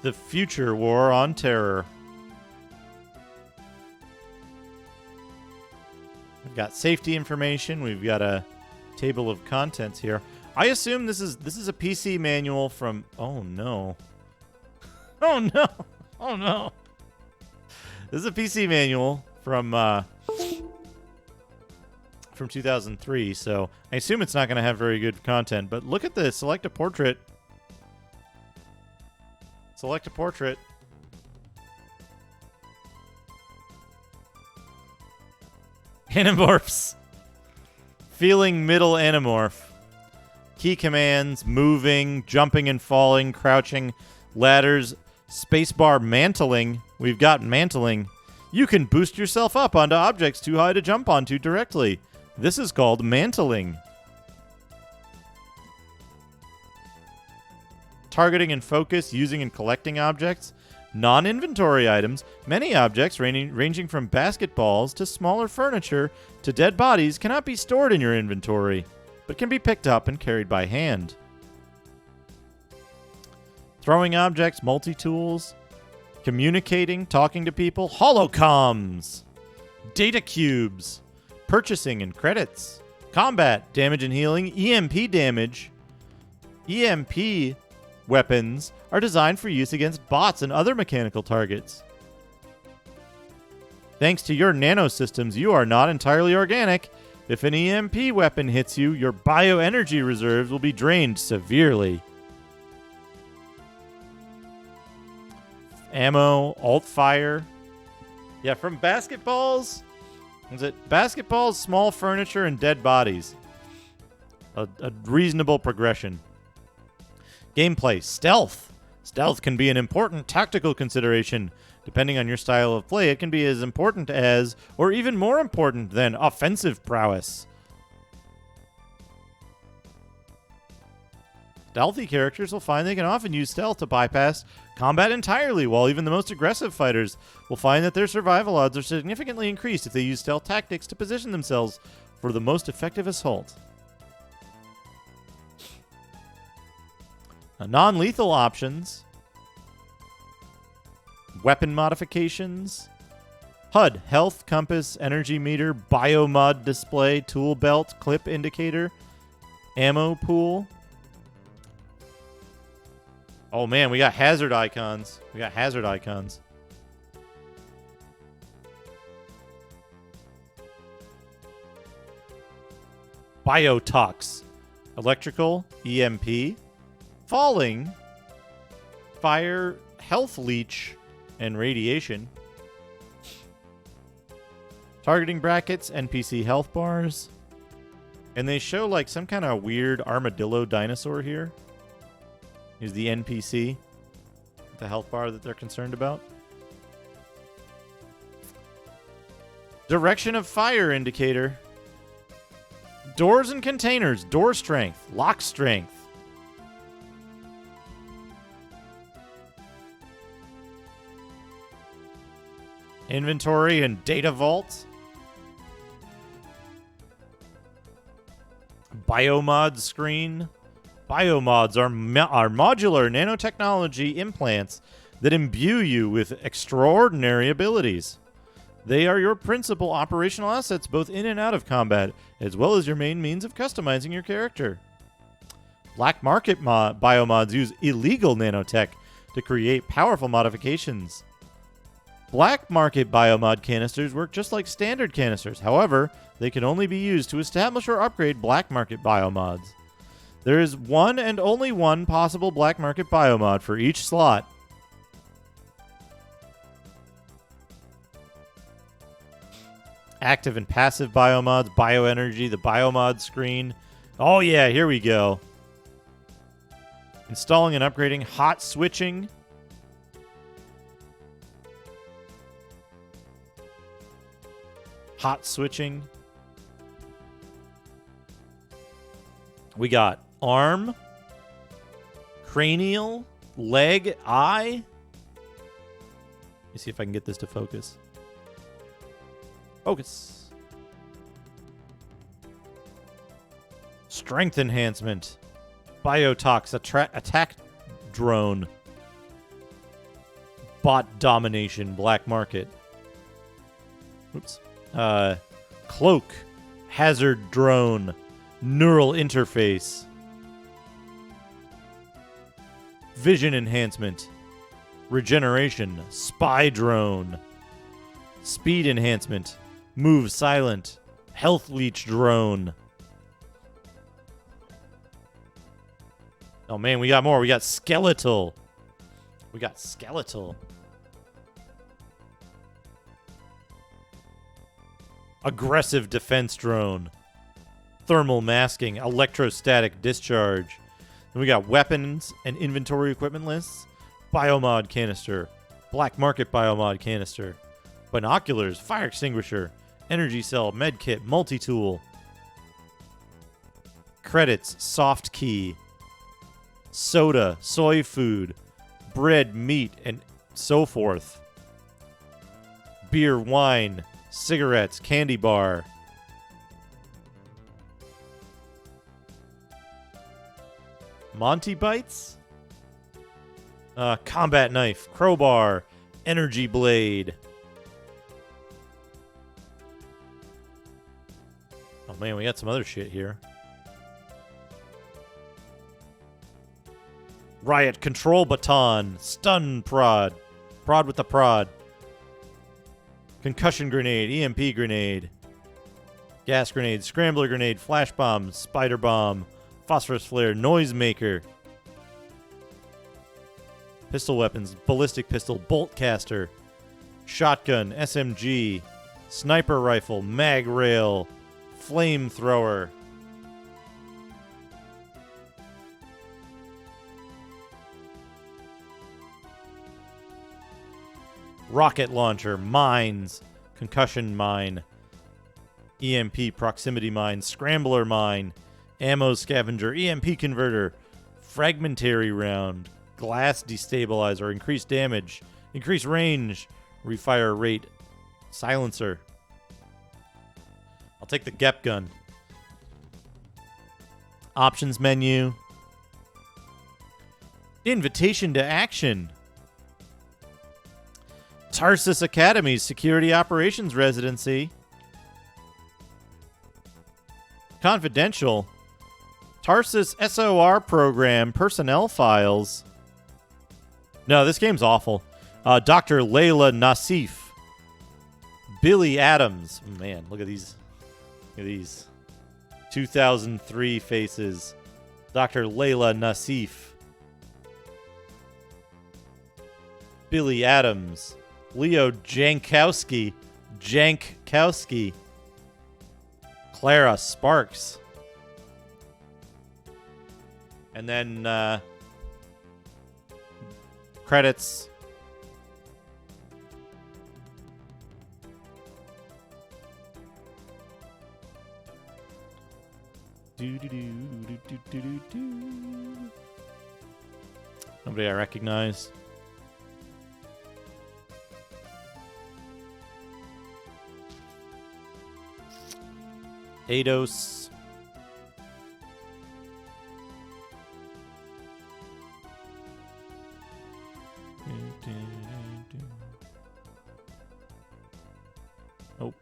The Future War on Terror. We've got safety information. We've got a table of contents here. I assume this is a PC manual from... Oh, no. Oh, no. Oh, no. This is a PC manual from 2003, so I assume it's not going to have very good content. But look at this. Select a portrait. Select a portrait. Animorphs. Feeling middle Animorph. Key commands, moving, jumping and falling, crouching, ladders, spacebar mantling. We've got mantling. You can boost yourself up onto objects too high to jump onto directly. This is called mantling. Targeting and focus, using and collecting objects. Non-inventory items. Many objects ranging from basketballs to smaller furniture to dead bodies cannot be stored in your inventory, but can be picked up and carried by hand. Throwing objects, multi-tools, communicating, talking to people, holocoms, data cubes, purchasing and credits, combat, damage and healing, EMP damage. EMP weapons are designed for use against bots and other mechanical targets. Thanks to your nanosystems, you are not entirely organic. If an EMP weapon hits you, your bioenergy reserves will be drained severely. Ammo, alt fire. Yeah, from basketballs. Is it basketballs, small furniture, and dead bodies? A reasonable progression. Gameplay, stealth. Stealth can be an important tactical consideration. Depending on your style of play, it can be as important as, or even more important than, offensive prowess. Stealthy characters will find they can often use stealth to bypass combat entirely, while even the most aggressive fighters will find that their survival odds are significantly increased if they use stealth tactics to position themselves for the most effective assault. Non-lethal options. Weapon modifications. HUD, health, compass, energy meter, biomod display, tool belt, clip indicator, ammo pool. Oh man, we got hazard icons. Biotox. Electrical, EMP. falling, fire, health leech, and radiation. Targeting brackets, NPC health bars. And they show like some kind of weird armadillo dinosaur here. Here's the NPC. The health bar that they're concerned about. Direction of fire indicator. Doors and containers. Door strength. Lock strength. Inventory and data vault. Biomod screen. Biomods are modular nanotechnology implants that imbue you with extraordinary abilities. They are your principal operational assets both in and out of combat, as well as your main means of customizing your character. Black market biomods use illegal nanotech to create powerful modifications. Black market biomod canisters work just like standard canisters. However, they can only be used to establish or upgrade black market biomods. There is one and only one possible black market biomod for each slot. Active and passive biomods, bioenergy, the biomod screen. Oh yeah, here we go. Installing and upgrading, hot switching. Hot switching. We got arm, cranial, leg, eye. Let me see if I can get this to focus. Focus. Strength enhancement. Biotox attack drone. Bot domination. Black market. Oops. Cloak. Hazard drone. Neural interface. Vision enhancement. Regeneration. Spy drone. Speed enhancement. Move silent. Health leech drone. Oh man, we got more. We got skeletal. We got skeletal. Aggressive defense drone. Thermal masking. Electrostatic discharge. Then we got weapons and inventory equipment lists. Biomod canister. Black market biomod canister. Binoculars. Fire extinguisher. Energy cell. Medkit. Multi-tool. Credits. Soft key. Soda. Soy food. Bread, meat, and so forth. Beer, wine. Cigarettes. Candy bar. Monty Bites? Combat knife. Crowbar. Energy blade. Oh man, we got some other shit here. Riot control baton. Stun prod. Prod with the prod. Concussion grenade. EMP grenade. Gas grenade. Scrambler grenade. Flash bomb. Spider bomb. Phosphorus flare. Noisemaker. Pistol weapons. Ballistic pistol. Bolt caster. Shotgun. SMG. Sniper rifle. Mag rail. Flamethrower. Rocket launcher. Mines. Concussion mine. EMP proximity mine. Scrambler mine. Ammo scavenger. EMP converter. Fragmentary round. Glass destabilizer. Increased damage. Increased range. Refire rate. Silencer. I'll take the Gep gun. Options menu. Invitation to action. Tarsus Academy's Security Operations Residency. Confidential. Tarsus SOR program personnel files. No, this game's awful. Dr. Layla Nassif. Billy Adams. Man, look at these. Look at these. 2003 faces. Dr. Layla Nassif. Billy Adams, Leo Jankowski, Clara Sparks. And then credits. Nobody I recognize. Eidos. Oh.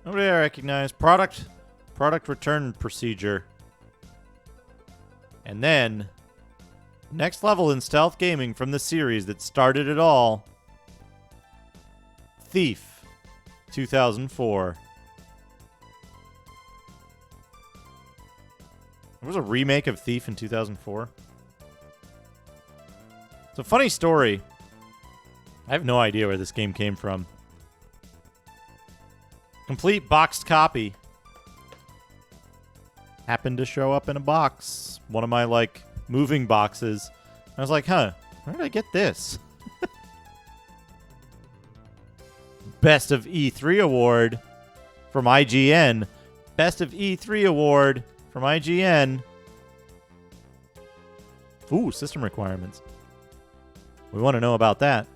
Nobody I recognize. Product return procedure. And then, next level in stealth gaming from the series that started it all. Thief, 2004. There was a remake of Thief in 2004. It's a funny story. I have no idea where this game came from. Complete boxed copy. Happened to show up in a box. One of my, moving boxes. I was like, huh, where did I get this? Best of E3 award from IGN. Best of E3 award from IGN. Ooh, system requirements. We want to know about that.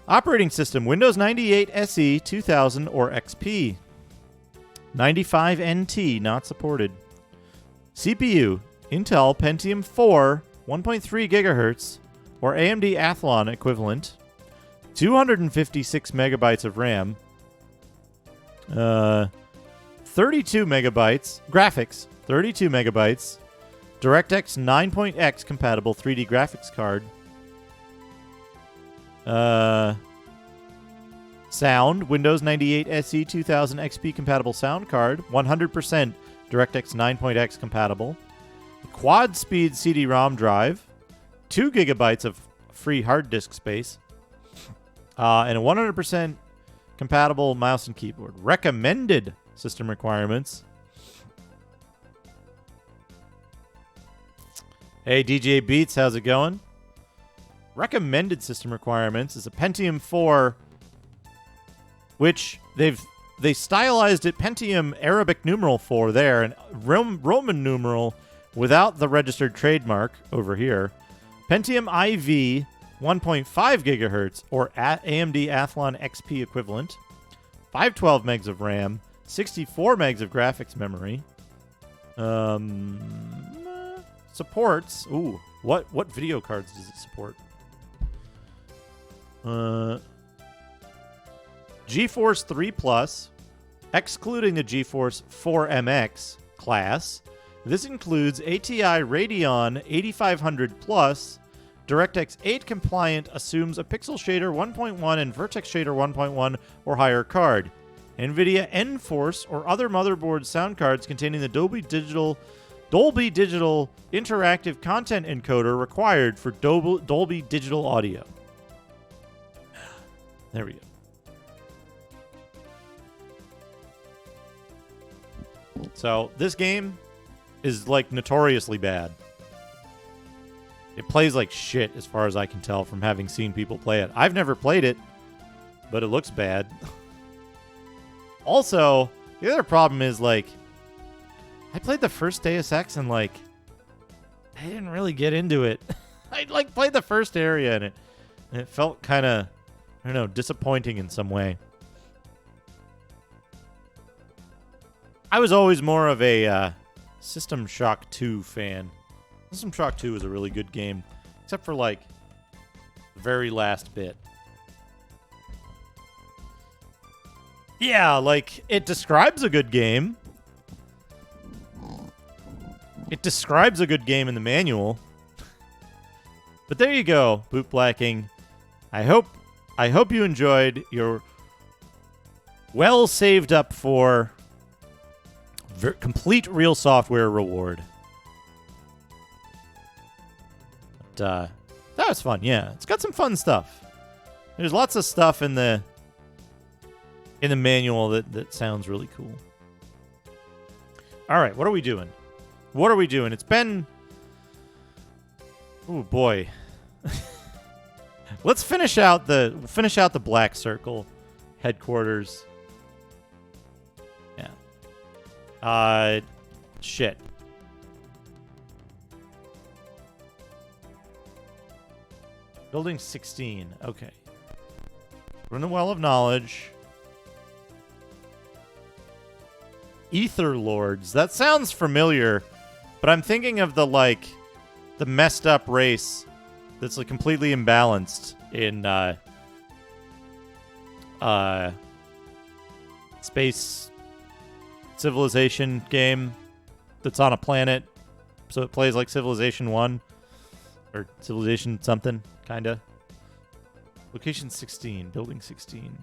Operating system, Windows 98 SE 2000 or XP. 95 NT, not supported. CPU, Intel Pentium 4, 1.3 gigahertz, or AMD Athlon equivalent. 256 megabytes of RAM. 32 megabytes. Graphics, 32 megabytes. DirectX 9.x compatible 3D graphics card. Sound, Windows 98 SE 2000 XP compatible sound card, 100% DirectX 9.x compatible. Quad speed CD-ROM drive, 2 gigabytes of free hard disk space, and a 100% compatible mouse and keyboard. Recommended system requirements. Hey, DJ Beats, how's it going? Recommended system requirements is a Pentium 4, which they stylized it Pentium Arabic numeral 4 there, and Roman numeral without the registered trademark over here. Pentium IV 1.5 gigahertz or AMD Athlon XP equivalent. 512 megs of RAM, 64 megs of graphics memory. Supports. Ooh, what video cards does it support? GeForce 3 Plus, excluding the GeForce 4MX class. This includes ATI Radeon 8500 Plus, DirectX 8 compliant, assumes a Pixel Shader 1.1 and Vertex Shader 1.1 or higher card. NVIDIA NForce or other motherboard sound cards containing the Dolby Digital interactive content encoder required for Dolby Digital audio. There we go. So, this game is, notoriously bad. It plays like shit, as far as I can tell from having seen people play it. I've never played it, but it looks bad. Also, the other problem is, I played the first Deus Ex and, I didn't really get into it. I, played the first area and it felt kind of, I don't know, disappointing in some way. I was always more of a System Shock 2 fan. System Shock 2 is a really good game, except for, the very last bit. Yeah, it describes a good game. It describes a good game in the manual. But there you go, Boot Blacking. I hope you enjoyed your well saved up for complete real software reward. But, That was fun, yeah. It's got some fun stuff. There's lots of stuff in the manual that sounds really cool. All right, what are we doing? What are we doing? It's been... Oh, boy. Let's finish out the Black Circle headquarters. Yeah. Shit. Building 16. Okay. We're in the Well of Knowledge. Ether Lords. That sounds familiar, but I'm thinking of the messed up race that's like completely imbalanced in space civilization game that's on a planet, so it plays like Civilization 1 or Civilization something, kinda. Location 16, building 16.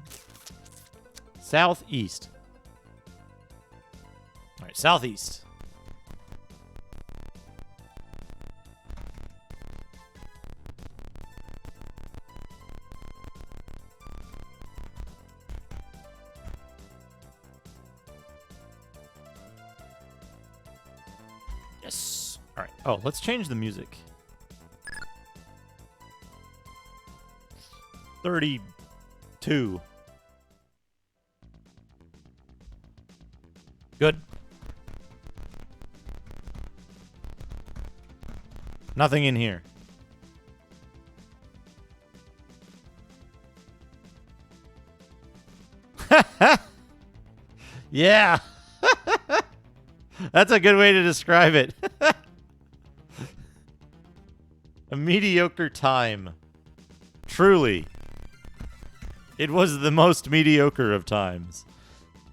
Southeast. All right, southeast. Yes. All right. Oh, let's change the music. 32. Good. Nothing in here. Yeah. That's a good way to describe it. A mediocre time. Truly. It was the most mediocre of times.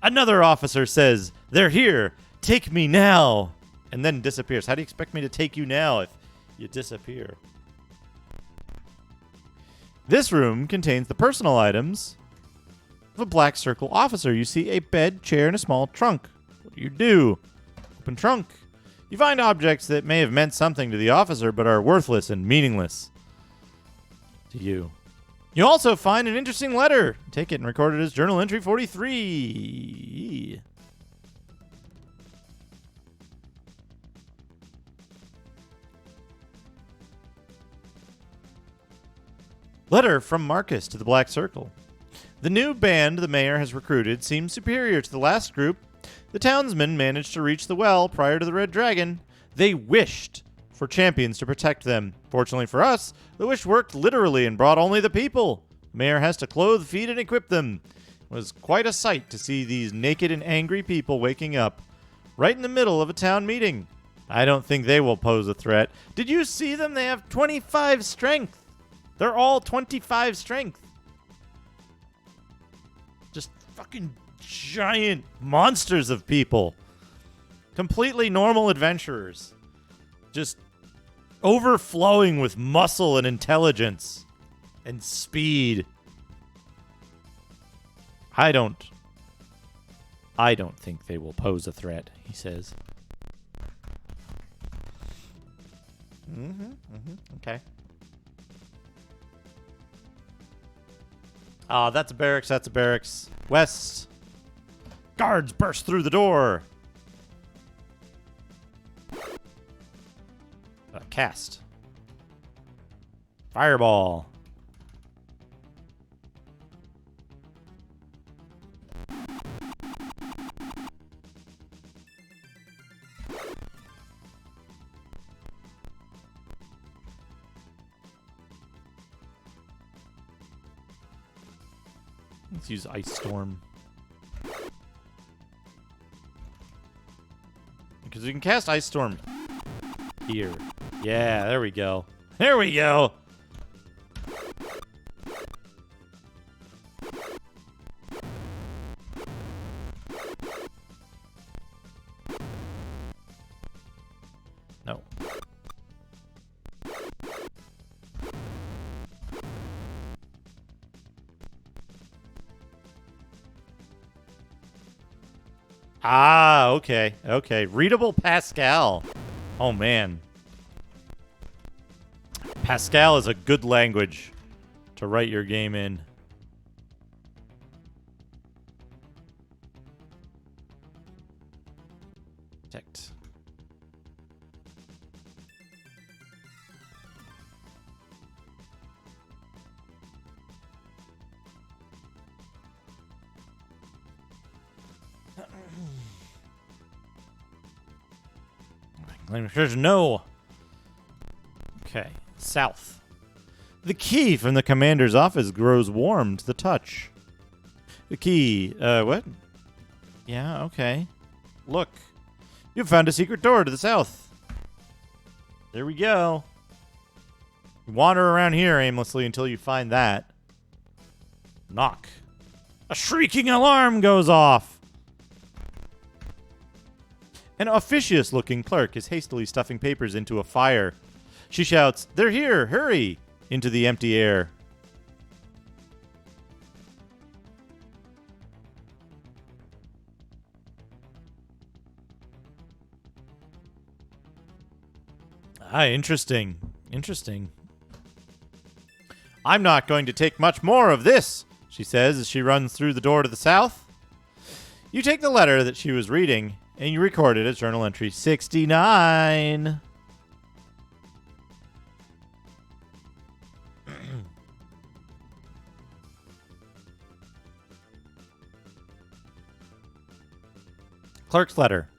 Another officer says, "They're here. Take me now." And then disappears. How do you expect me to take you now if you disappear? This room contains the personal items of a Black Circle officer. You see a bed, chair, and a small trunk. What do you do? Open trunk. You find objects that may have meant something to the officer but are worthless and meaningless to you. You also find an interesting letter. Take it and record it as journal entry 43. Letter from Marcus to the Black Circle. The new band the mayor has recruited seems superior to the last group. The townsmen managed to reach the well prior to the Red Dragon. They wished for champions to protect them. Fortunately for us, the wish worked literally and brought only the people. The mayor has to clothe, feed, and equip them. It was quite a sight to see these naked and angry people waking up right in the middle of a town meeting. I don't think they will pose a threat. Did you see them? They have 25 strength. They're all 25 strength. Just fucking giant monsters of people. Completely normal adventurers. Just overflowing with muscle and intelligence and speed. I don't think they will pose a threat, he says. Okay. That's a barracks, that's a barracks. West. Guards burst through the door. Cast. Fireball. Let's use Ice Storm. Because we can cast Ice Storm here. Yeah, there we go. There we go. No. Ah, okay. Okay. Readable Pascal. Oh, man. Pascal is a good language to write your game in. Protect. No. Okay. South. The key from the commander's office grows warm to the touch. The key. What? Yeah, okay. Look. You've found a secret door to the south. There we go. Wander around here aimlessly until you find that. Knock. A shrieking alarm goes off. An officious-looking clerk is hastily stuffing papers into a fire. She shouts, "They're here! Hurry!" into the empty air. Interesting. Interesting. I'm not going to take much more of this, she says as she runs through the door to the south. You take the letter that she was reading, and you record it as journal entry 69. Clerk's letter.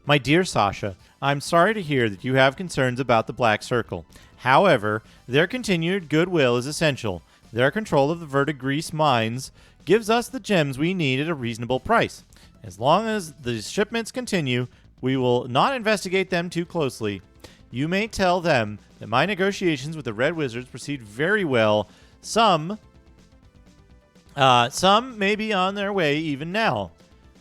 My dear Sasha, I'm sorry to hear that you have concerns about the Black Circle. However, their continued goodwill is essential. Their control of the verdigris mines gives us the gems we need at a reasonable price. As long as the shipments continue, we will not investigate them too closely. You may tell them that my negotiations with the Red Wizards proceed very well. Some may be on their way even now.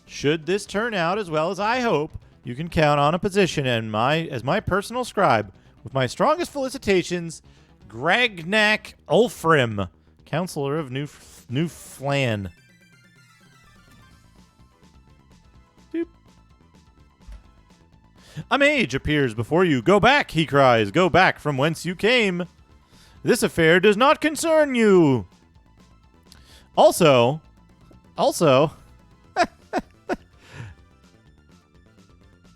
Should this turn out as well as I hope, you can count on a position as my personal scribe. With my strongest felicitations, Gragnak Ulfrim, Counselor of New Flan. Boop. A mage appears before you. Go back, he cries. Go back from whence you came. This affair does not concern you. Also,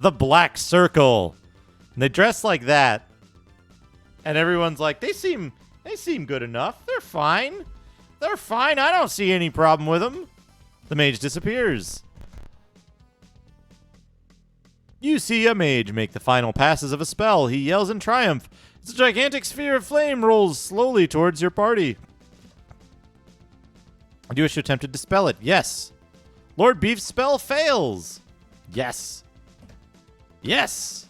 the Black Circle. And they dress like that. And everyone's like, they seem good enough. They're fine. They're fine. I don't see any problem with them. The mage disappears. You see a mage make the final passes of a spell. He yells in triumph. It's a gigantic sphere of flame rolls slowly towards your party. Do you wish to attempt to dispel it? Yes. Lord Beef's spell fails. Yes. Yes.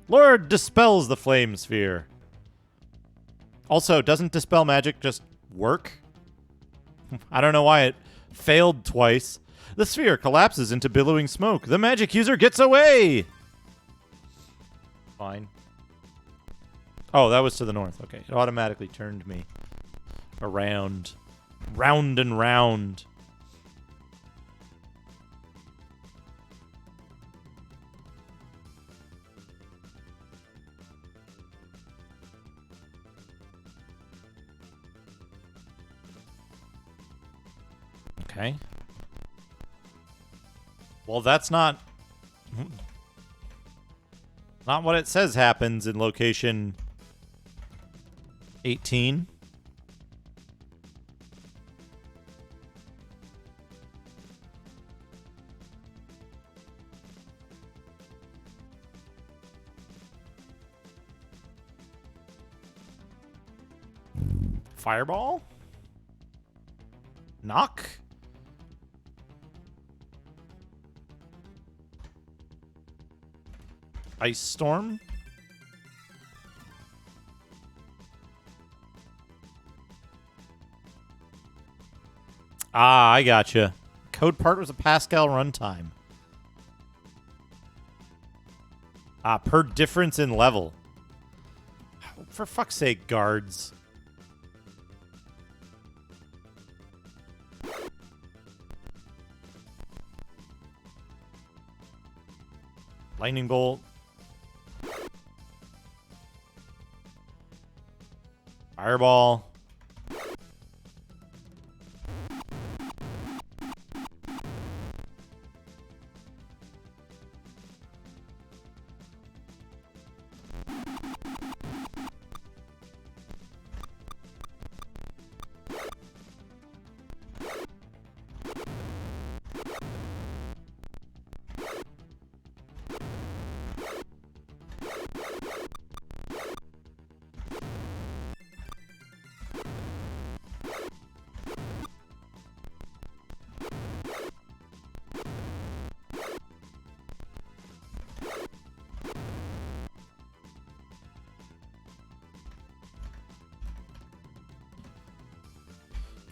Lord dispels the flame sphere. Also, doesn't dispel magic just work? I don't know why it failed twice. The sphere collapses into billowing smoke. The magic user gets away. Fine. Oh, that was to the north. Okay. It automatically turned me around. Round and round. Okay. Well, that's not what it says happens in location 18. Fireball? Knock? Ice Storm? Ah, I gotcha. Code part was a Pascal runtime. Ah, per difference in level. For fuck's sake, guards. Lightning Bolt. Fireball.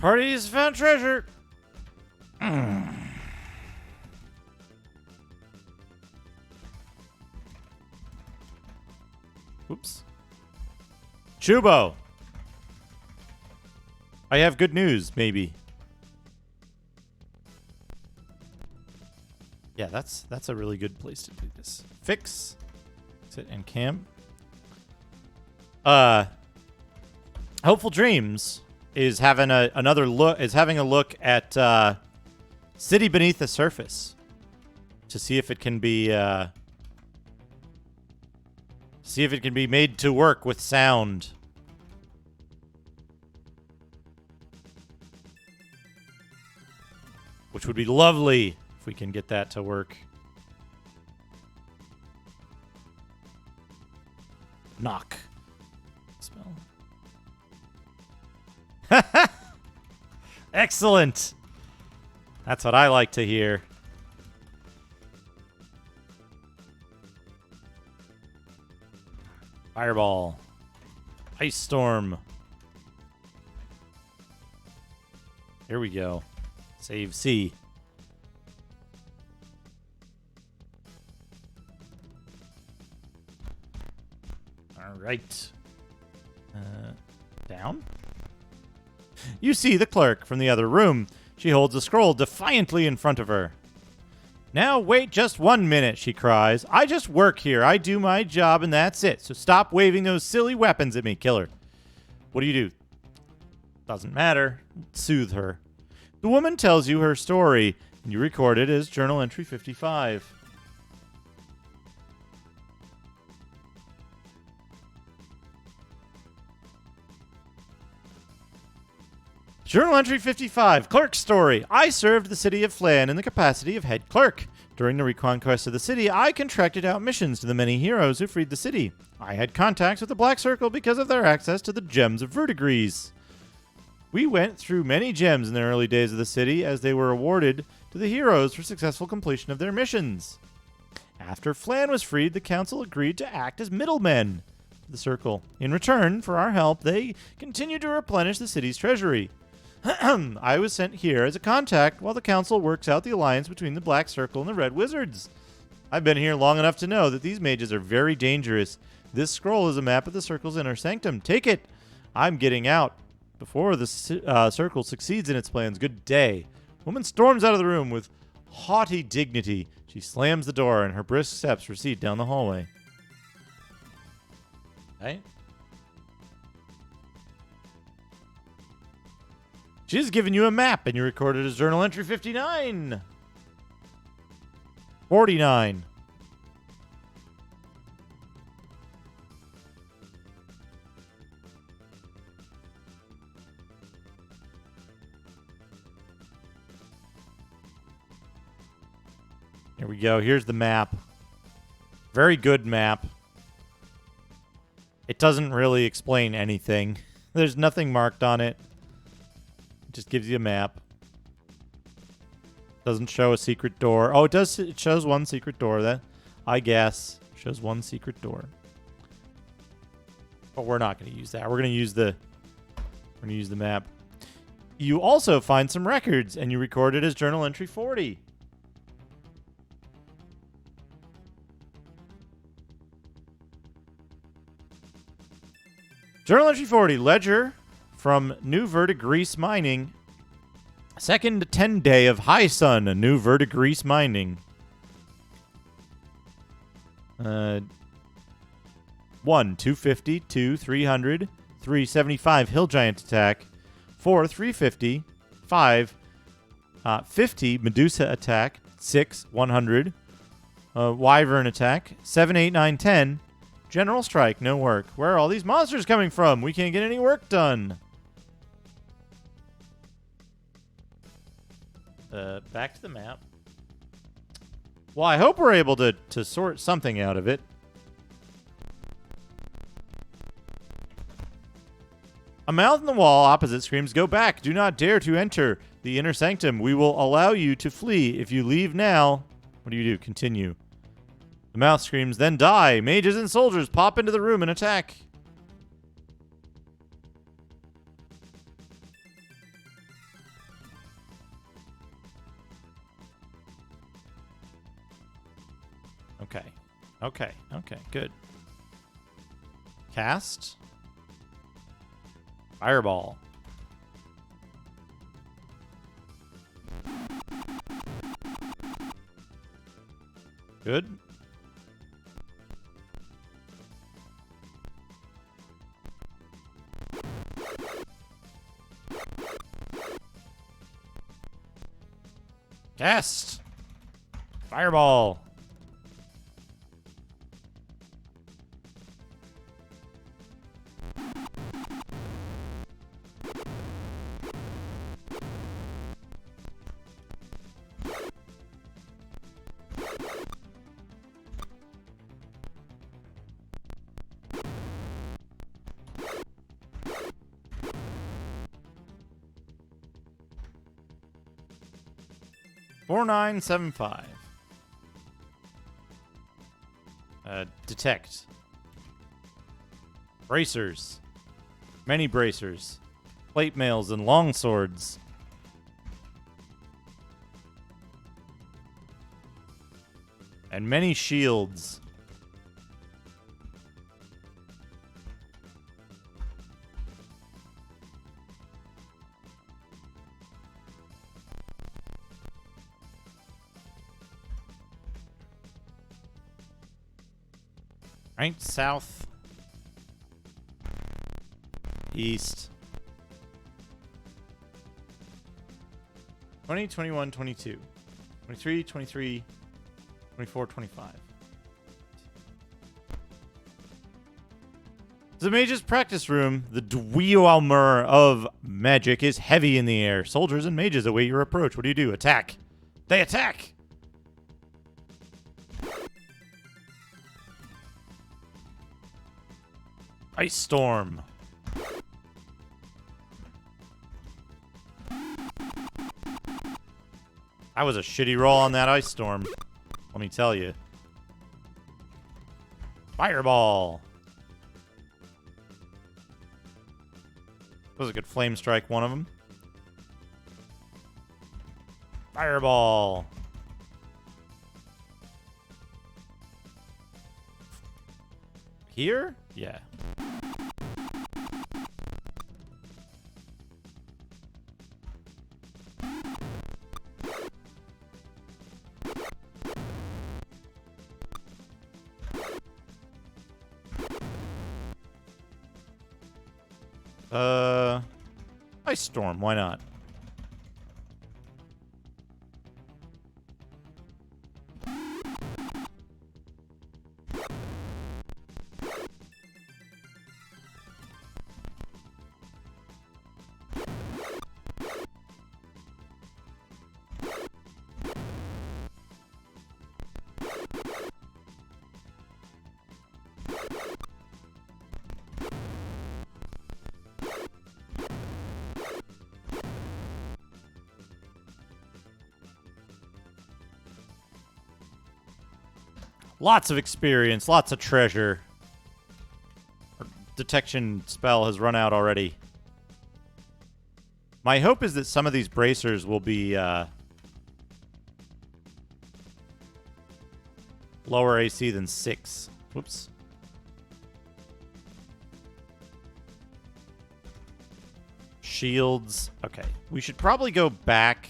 Parties found treasure. Oops. Chubo. I have good news, maybe. Yeah, that's a really good place to do this. Fix. Sit and camp. Hopeful Dreams is having another look. Is having a look at City Beneath the Surface to see if it can be made to work with sound. Which would be lovely if we can get that to work. Knock. Spell. Excellent. That's what I like to hear. Fireball. Ice Storm. Here we go. Save C. All right. Down. You see the clerk from the other room. She holds a scroll defiantly in front of her. Now wait just 1 minute, she cries. I just work here. I do my job and that's it. So stop waving those silly weapons at me, killer. What do? Doesn't matter. Soothe her. The woman tells you her story, and you record it as Journal Entry 55. Journal Entry 55, Clerk's Story. I served the city of Flan in the capacity of head clerk. During the reconquest of the city, I contracted out missions to the many heroes who freed the city. I had contacts with the Black Circle because of their access to the gems of verdigris. We went through many gems in the early days of the city as they were awarded to the heroes for successful completion of their missions. After Flan was freed, the council agreed to act as middlemen to the circle. In return for our help, they continued to replenish the city's treasury. I was sent here as a contact while the council works out the alliance between the Black Circle and the Red Wizards. I've been here long enough to know that these mages are very dangerous. This scroll is a map of the circle's inner sanctum. Take it! I'm getting out before the circle succeeds in its plans. Good day. Woman storms out of the room with haughty dignity. She slams the door and her brisk steps recede down the hallway. Right? She's given you a map, and you recorded as Journal Entry 59. 49. Here we go. Here's the map. Very good map. It doesn't really explain anything. There's nothing marked on it. It just gives you a map. Doesn't show a secret door. Oh, it does. It shows one secret door. That, I guess, shows one secret door. But we're not going to use that. We're going to use the map. You also find some records, and you record it as Journal Entry 40. Journal Entry 40, Ledger from New Verdigris Mining. Second 10 day of High Sun, a New Verdigris Mining. 1, 250, 2, 300, 3, 75 Hill Giant attack. 4, 350. 5, 50 Medusa attack. 6, 100. Wyvern attack. 7, 8, 9, 10. General strike, no work. Where are all these monsters coming from? We can't get any work done. Back to the map. Well, I hope we're able to sort something out of it. A mouth in the wall opposite screams, "Go back! Do not dare to enter the inner sanctum. We will allow you to flee. If you leave now..." What do? Continue. The mouth screams, "Then die! Mages and soldiers pop into the room and attack." Okay, good. Cast. Fireball. Good. Cast. Fireball. Four, 9, 7, 5. Detect. Bracers. Many bracers. Plate mails and long swords. And many shields. Right, south, east, 20, 21, 22, 23, 23, 24, 25. The mage's practice room, the Dweomer of magic, is heavy in the air. Soldiers and mages await your approach. What do? Attack. They attack! Ice Storm. That was a shitty roll on that Ice Storm. Let me tell you. Fireball. That was a good Flame Strike, one of them. Fireball. Here? Yeah. Ice Storm, why not? Lots of experience, lots of treasure. Our detection spell has run out already. My hope is that some of these bracers will be lower AC than 6. Whoops. Shields. Okay. We should probably go back.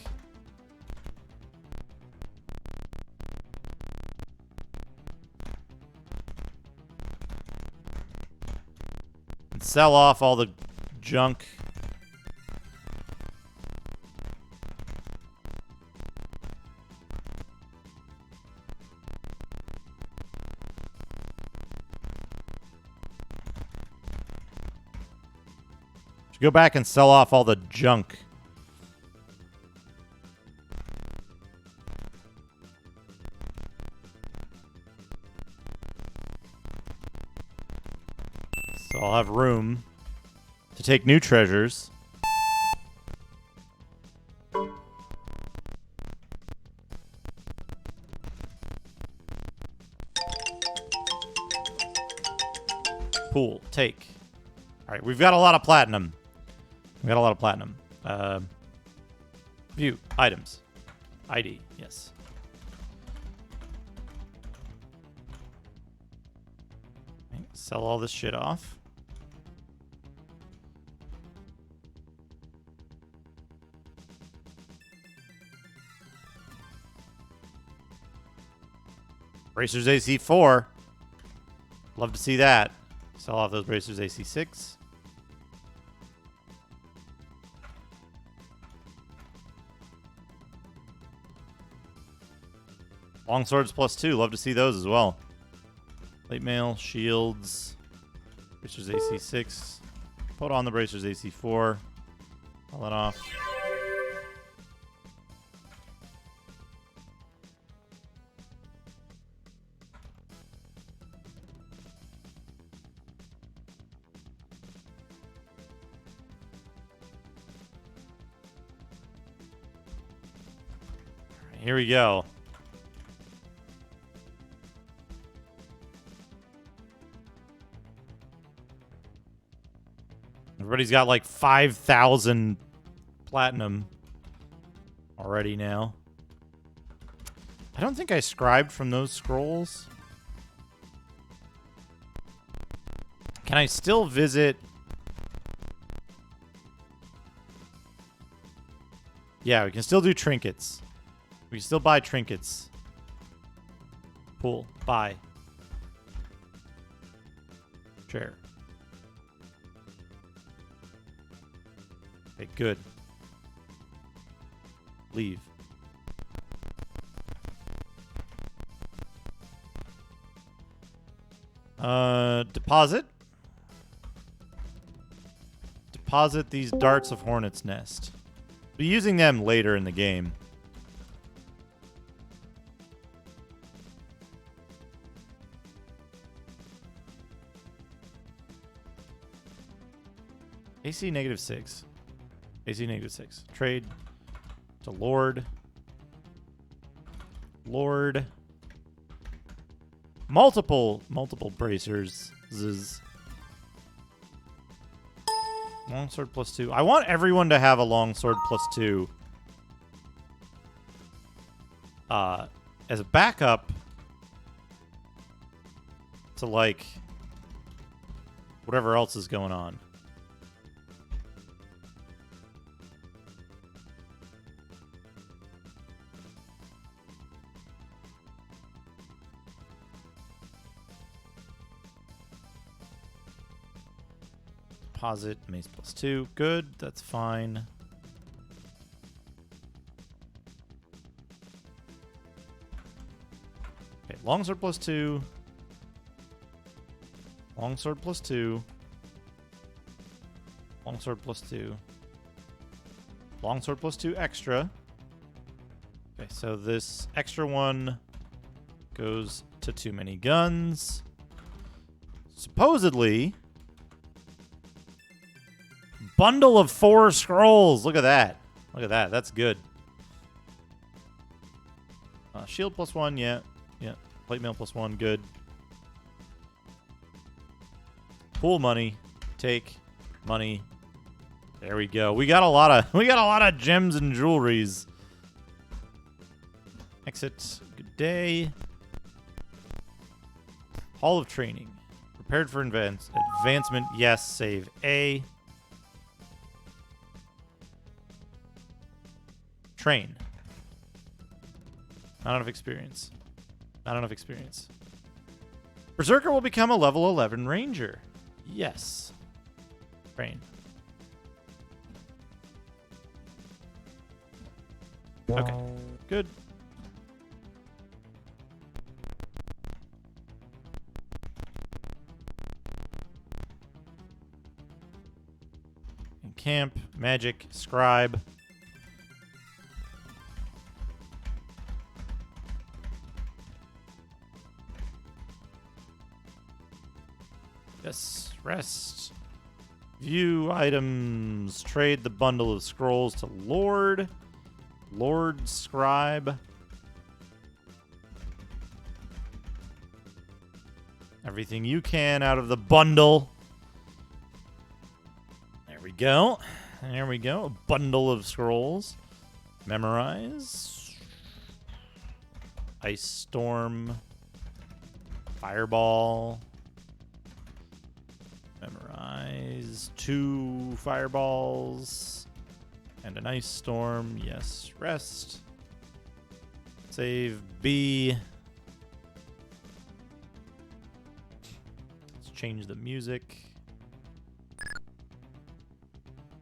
And sell off all the junk. Should go back and sell off all the junk. So I'll have room to take new treasures. Pool, take. All right, we've got a lot of platinum. We got a lot of platinum. View, items. ID, yes. Okay, sell all this shit off. Bracers AC4. Love to see that. Sell off those bracers AC6. Long swords +2. Love to see those as well. Plate mail, shields, bracers AC6. Put on the bracers AC4. Pull that off. Here we go. Everybody's got like 5,000 platinum already now. I don't think I scribed from those scrolls. Can I still visit? Yeah, we can still do trinkets. We can still buy trinkets. Pool. Buy. Chair. Okay, good. Leave. Deposit. Deposit these darts of Hornet's Nest. Be using them later in the game. AC -6. AC -6. Trade to Lord. Lord. Multiple bracers. Zzz. Longsword +2. I want everyone to have a longsword +2. As a backup to like whatever else is going on. Deposit mace +2. Good. That's fine. Okay, longsword +2. Longsword +2. Longsword +2. Longsword +2 extra. Okay, so this extra one goes to too many guns. Supposedly, bundle of 4 scrolls. Look at that. Look at that. That's good. Shield +1. Yeah. Yeah. Plate mail +1. Good. Pool money. Take money. There we go. We got a lot of gems and jewelries. Exit. Good day. Hall of Training. Prepared for advancement. Yes. Save A. Train. Not enough experience. Not enough experience. Berserker will become a level 11 ranger. Yes. Train. Okay. Good. Camp, magic, scribe. Yes, rest. View items. Trade the bundle of scrolls to Lord. Lord Scribe. Everything you can out of the bundle. There we go. There we go. A bundle of scrolls. Memorize. Ice Storm. Fireball. Memorize 2 fireballs and an ice storm. Yes, rest. Save B. Let's change the music.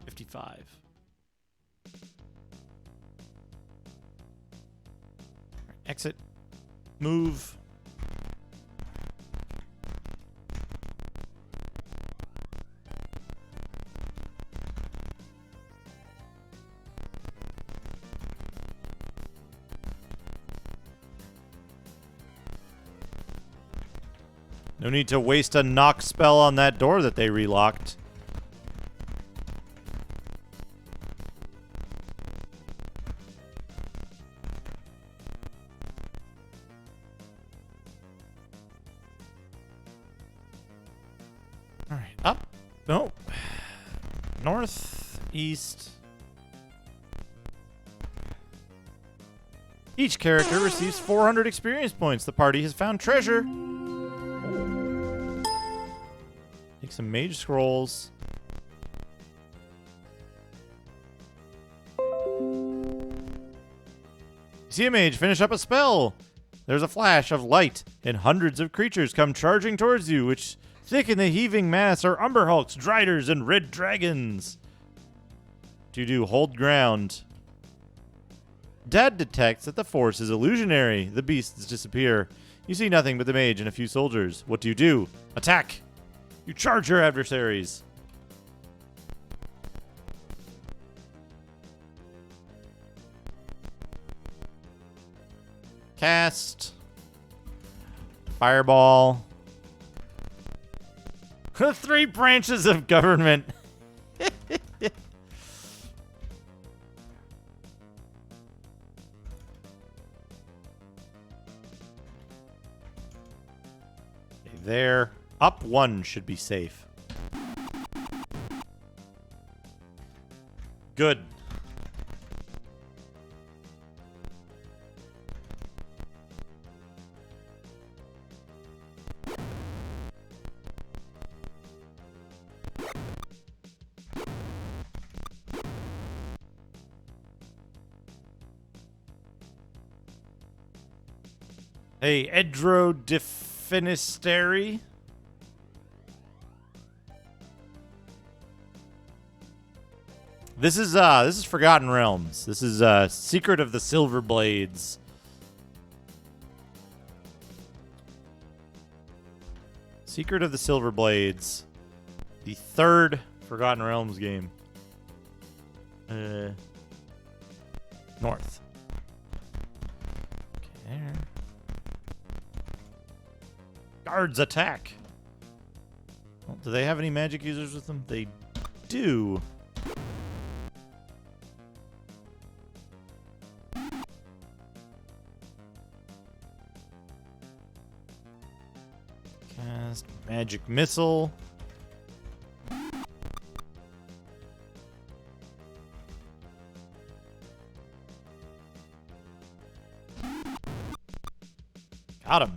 55. Exit. Move. No need to waste a knock spell on that door that they relocked. All right, up. No. North, east. Each character receives 400 experience points. The party has found treasure. Take some mage scrolls. See a mage finish up a spell. There's a flash of light, and hundreds of creatures come charging towards you, which thicken the heaving mass are Umber Hulks, Driders, and Red Dragons. To do hold ground. Dad detects that the force is illusionary. The beasts disappear. You see nothing but the mage and a few soldiers. What do? Attack! You charge your adversaries. Cast. Fireball. 3 branches of government. There. Up 1 should be safe. Good. Hey, Edro Definistery. This is Forgotten Realms. This is Secret of the Silver Blades. Secret of the Silver Blades. The 3rd Forgotten Realms game. North. Okay, there. Guards attack. Well, do they have any magic users with them? They do. Cast magic missile. Got him.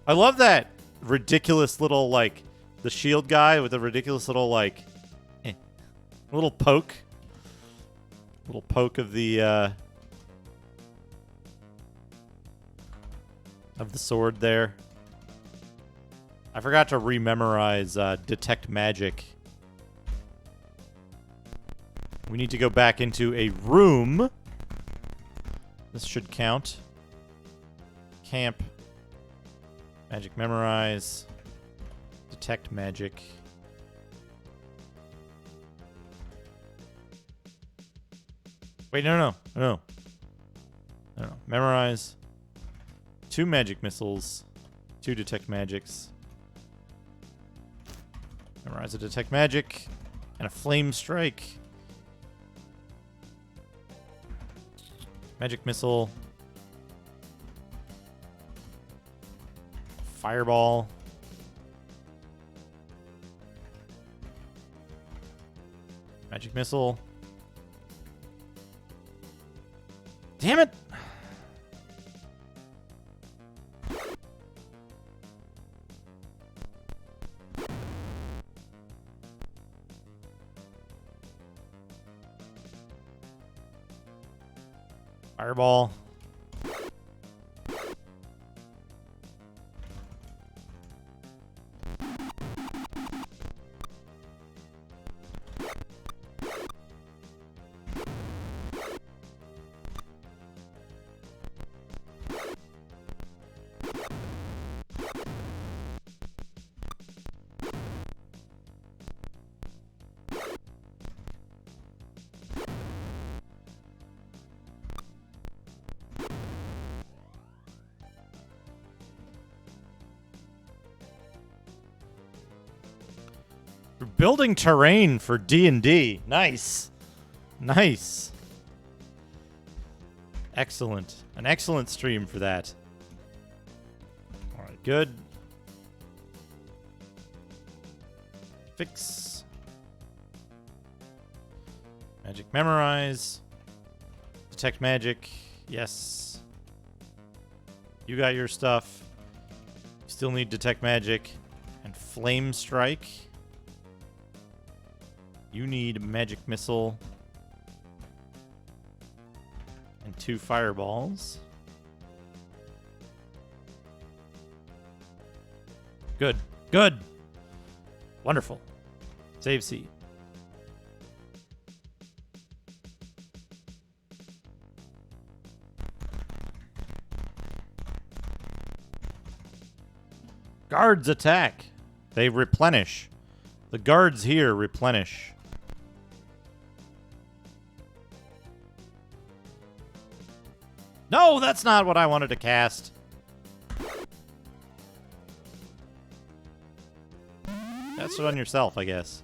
I love that ridiculous little, like, the shield guy with the ridiculous little, like, little poke. Little poke of the sword there. I forgot to rememorize Detect Magic. We need to go back into a room. This should count. Camp. Magic memorize. Detect magic. Wait, no. Memorize. 2 magic missiles. 2 detect magics. Memorize a detect magic. And a flame strike. Magic missile. Fireball. Magic missile. Damn it! Fireball. We're building terrain for D&D. Nice. Nice. Excellent. An excellent stream for that. All right, good. Fix. Magic memorize. Detect magic. Yes. You got your stuff. You still need detect magic. And flame strike. You need magic missile. And 2 fireballs. Good. Good. Wonderful. Save seat. Guards attack. They replenish. The guards here replenish. No, that's not what I wanted to cast. Cast it on yourself, I guess.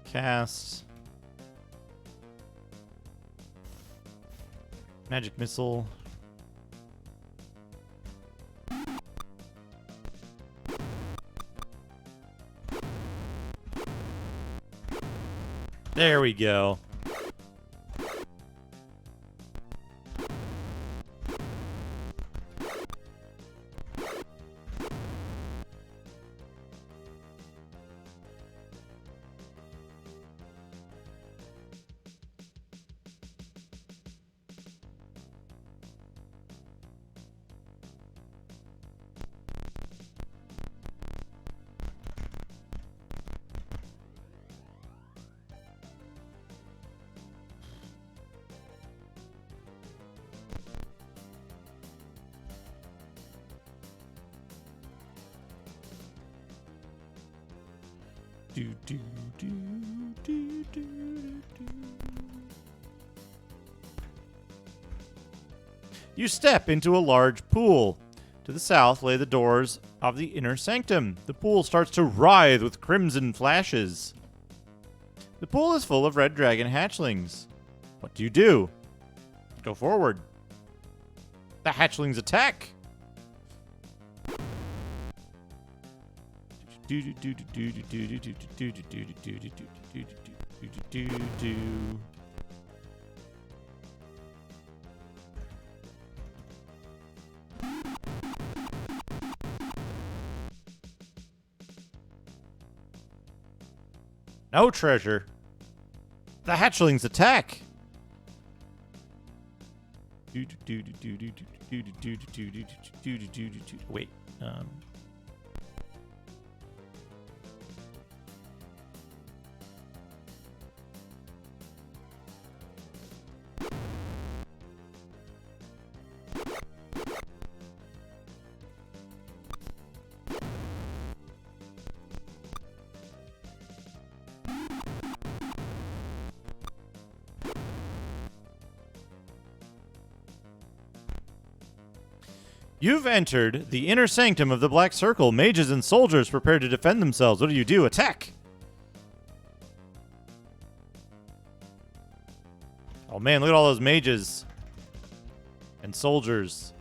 Cast. Magic missile. There we go. Do, do, do, do, do, do. You step into a large pool. To the south lay the doors of the inner sanctum. The pool starts to writhe with crimson flashes. The pool is full of red dragon hatchlings. What do you do? Go forward. The hatchlings attack. No treasure. The hatchlings attack. Wait. You've entered the inner sanctum of the Black Circle. Mages and soldiers prepare to defend themselves. What do? Attack! Oh man, look at all those mages and soldiers.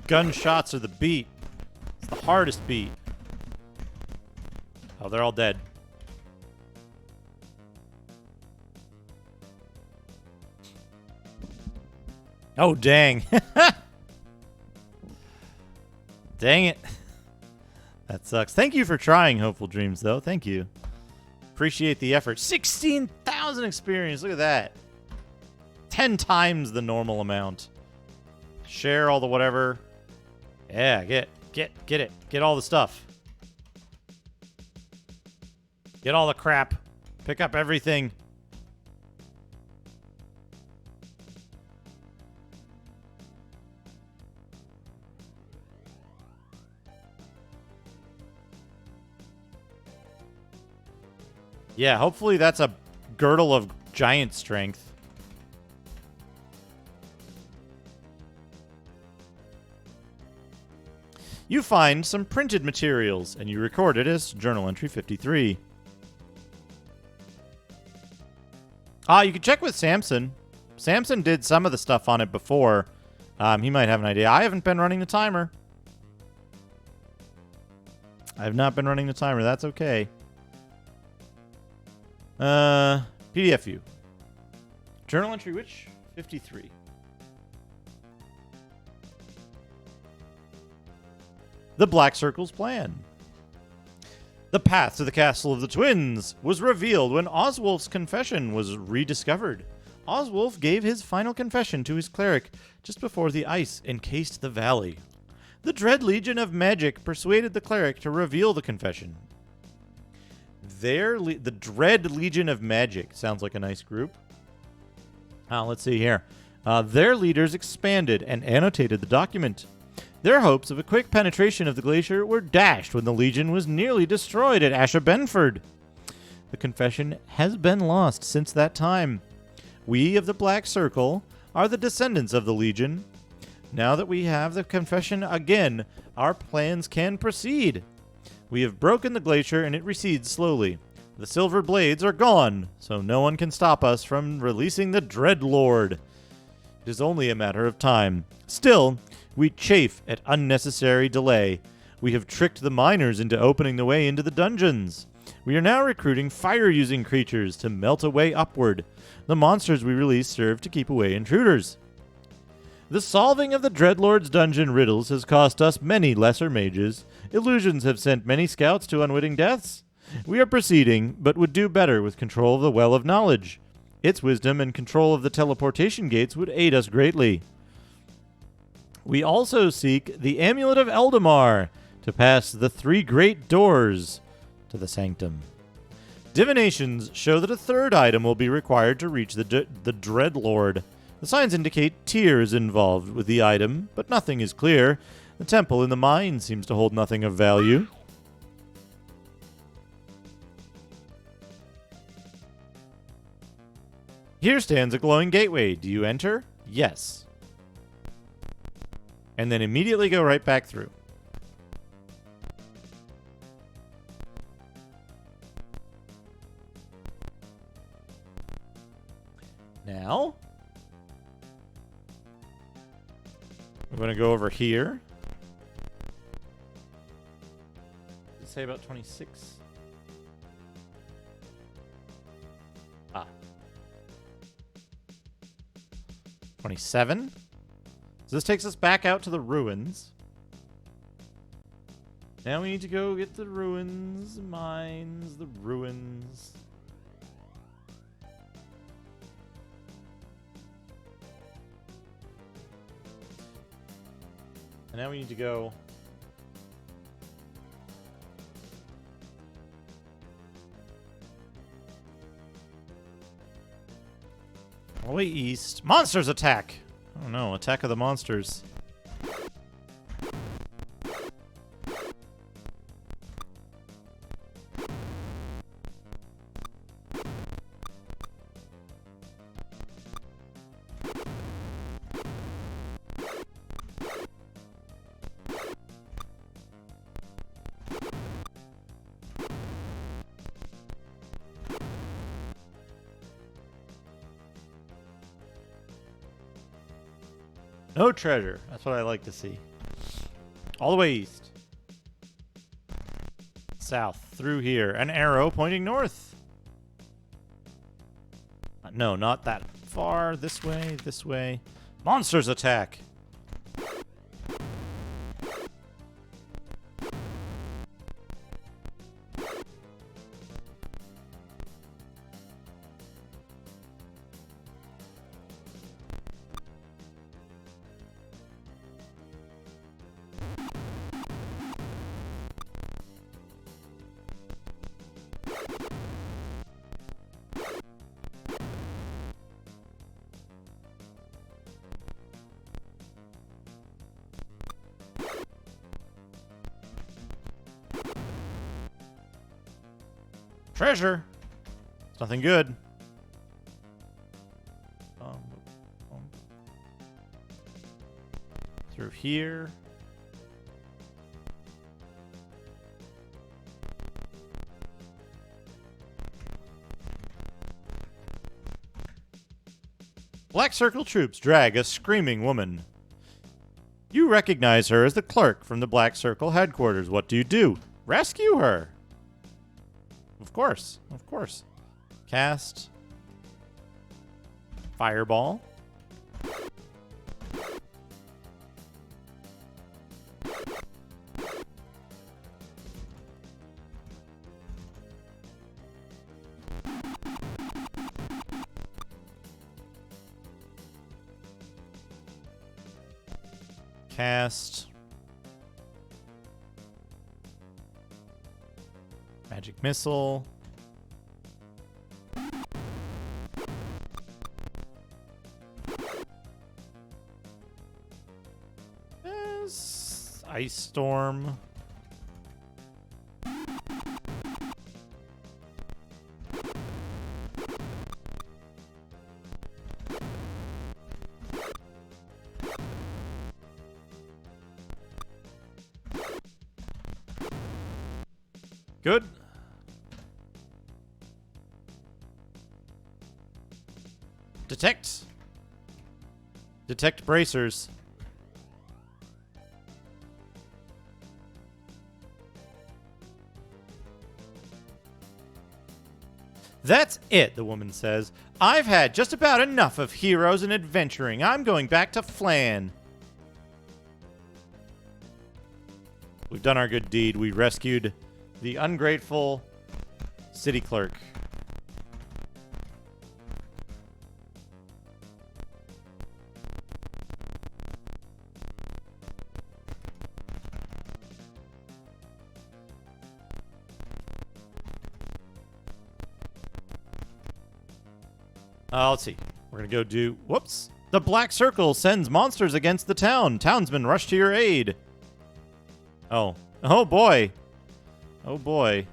Gunshots are the beat. It's the hardest beat. Oh, they're all dead. Oh, dang. Dang it. That sucks. Thank you for trying, Hopeful Dreams, though. Thank you. Appreciate the effort. 16,000 experience. Look at that. 10 times the normal amount. Share all the whatever. Yeah, get it. Get all the stuff. Get all the crap. Pick up everything. Yeah, hopefully that's a girdle of giant strength. You find some printed materials, and you record it as Journal Entry 53. You can check with Samson. Samson did some of the stuff on it before. He might have an idea. I haven't been running the timer. I have not been running the timer. That's okay. PDF view. Journal entry which? 53. The Black Circle's plan. The path to the castle of the twins was revealed when Oswulf's confession was rediscovered. Oswulf gave his final confession to his cleric just before the ice encased the valley. The Dread Legion of Magic persuaded the cleric to reveal the confession. The Dread Legion of Magic sounds like a nice group. Let's see here. Their leaders expanded and annotated the document. Their hopes of a quick penetration of the glacier were dashed when the Legion was nearly destroyed at Asha Benford. The confession has been lost since that time. We of the Black Circle are the descendants of the Legion. Now that we have the confession again, our plans can proceed. We have broken the glacier and it recedes slowly. The silver blades are gone, so no one can stop us from releasing the Dreadlord. It is only a matter of time. Still, we chafe at unnecessary delay. We have tricked the miners into opening the way into the dungeons. We are now recruiting fire-using creatures to melt away upward. The monsters we release serve to keep away intruders. The solving of the Dreadlord's dungeon riddles has cost us many lesser mages. Illusions have sent many scouts to unwitting deaths. We are proceeding, but would do better with control of the Well of Knowledge. Its wisdom and control of the teleportation gates would aid us greatly. We also seek the Amulet of Eldamar to pass the 3 great doors to the Sanctum. Divinations show that a third item will be required to reach the Dreadlord. The signs indicate Tyr is involved with the item, but nothing is clear. The temple in the mine seems to hold nothing of value. Here stands a glowing gateway. Do you enter? Yes. And then immediately go right back through. Now, we're going to go over here. Does it say about 26? Ah. 27. So this takes us back out to the ruins. Now we need to go get the ruins, mines, the ruins. And now we need to go all the way east. Monsters attack! Oh no, attack of the monsters. No treasure. That's what I like to see. All the way east. South. Through here. An arrow pointing north. No, not that far. This way. This way. Monsters attack. Treasure. It's nothing good. Through here. Black Circle troops drag a screaming woman. You recognize her as the clerk from the Black Circle headquarters. What do you do? Rescue her. Of course. Of course. Cast. Fireball. Cast. Magic missile. Ice storm. Good. Detect. Detect bracers. That's it, the woman says. I've had just about enough of heroes and adventuring. I'm going back to Flan. We've done our good deed. We rescued the ungrateful city clerk. Let's see. We're going to go do... Whoops. The Black Circle sends monsters against the town. Townsmen rush to your aid. Oh. Oh, boy. Oh, boy.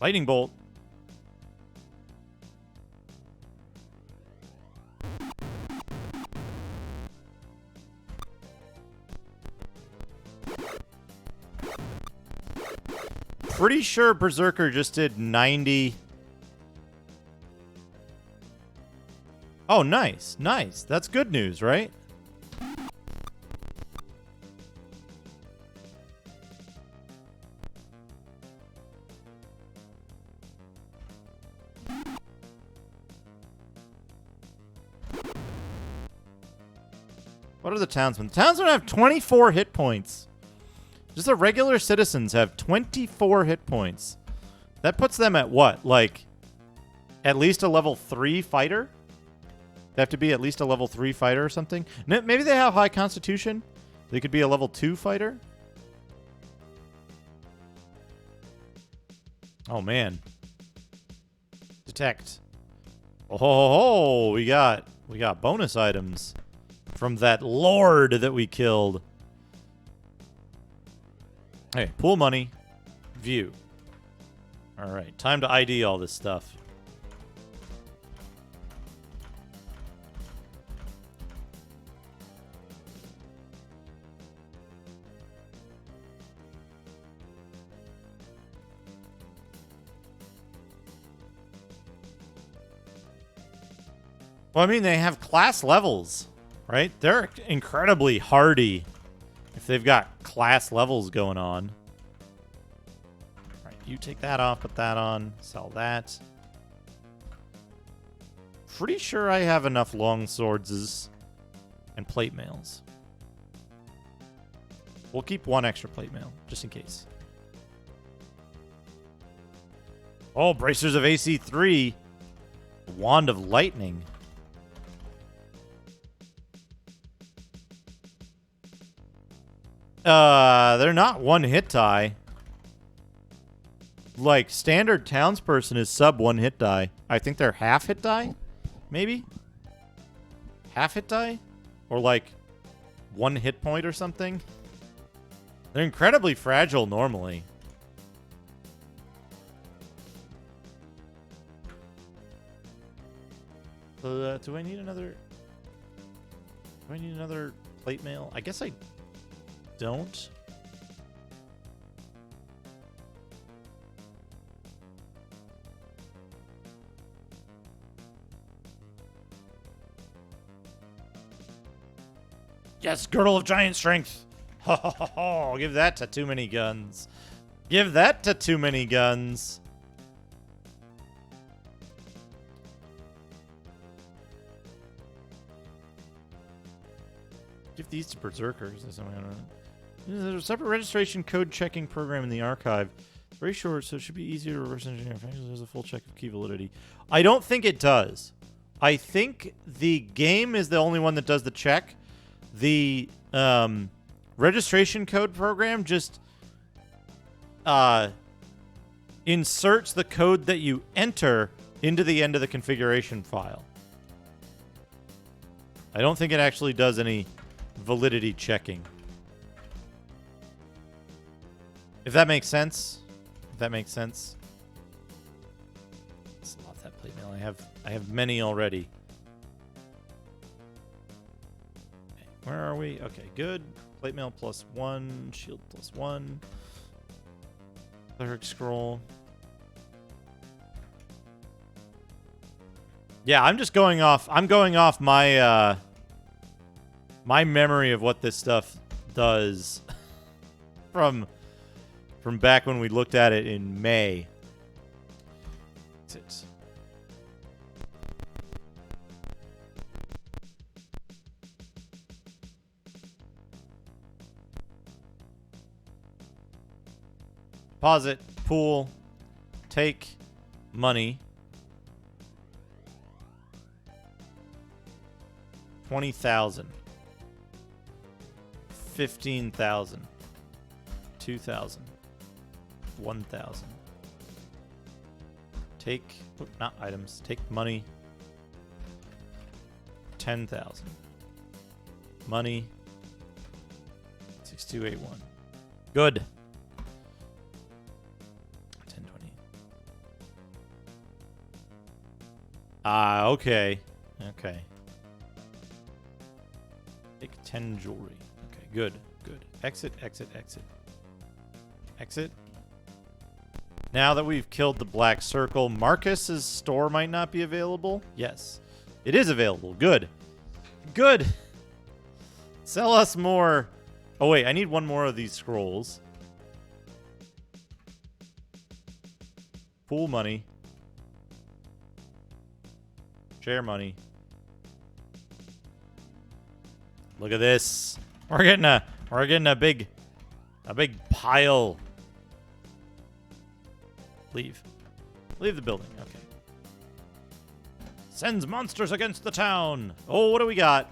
Lightning bolt. Pretty sure Berserker just did 90. Oh, nice. Nice. That's good news, right? What are the townsmen? The townsmen have 24 hit points. Just the regular citizens have 24 hit points. That puts them at what? Like, at least a level 3 fighter? They have to be at least a level 3 fighter or something? Maybe they have high constitution? They could be a level 2 fighter? Oh, man. Detect. Oh, we got bonus items from that lord that we killed. Hey, pool money, view. All right, time to ID all this stuff. Well, I mean, they have class levels, right? They're incredibly hardy if they've got class levels going on. All right, you take that off, put that on, sell that. Pretty sure I have enough long swords and plate mails. We'll keep one extra plate mail, just in case. Oh, Bracers of AC3. Wand of Lightning. They're not one hit die. Like, standard townsperson is sub one hit die. I think they're half hit die? Maybe? Half hit die? Or like 1 hit point or something? They're incredibly fragile normally. Do I need another... Do I need another plate mail? I guess I don't. Yes, Girdle of Giant Strength. Ho, ho, ho, ho. Give that to too many guns. Give that to too many guns. Give these to Berserkers. There's a separate registration code checking program in the archive. Very short, so it should be easier to reverse engineer. There's a full check of key validity. I don't think it does. I think the game is the only one that does the check. The registration code program just inserts the code that you enter into the end of the configuration file. I don't think it actually does any validity checking. If that makes sense. If that makes sense. Let's love that plate mail. I have many already. Okay, where are we? Okay, good. Plate mail +1, shield +1. Cleric scroll. Yeah, I'm just going off. I'm going off my my memory of what this stuff does from back when we looked at it in May. That's it. Deposit, pool, take, money. 20,000. 15,000. 2,000. 1,000. Take, not items, take money. 10,000. Money. 6281. Good. 1020. Ah, okay. Okay. Take 10 jewelry. Okay, good, good. Exit, exit, exit. Exit. Now that we've killed the black circle, Marcus's store might not be available. Yes, it is available. Good. Good. Sell us more. Oh, wait, I need one more of these scrolls. Pool money. Share money. Look at this. We're getting a big pile. Leave. Leave the building. Okay. Sends monsters against the town. Oh, what do we got?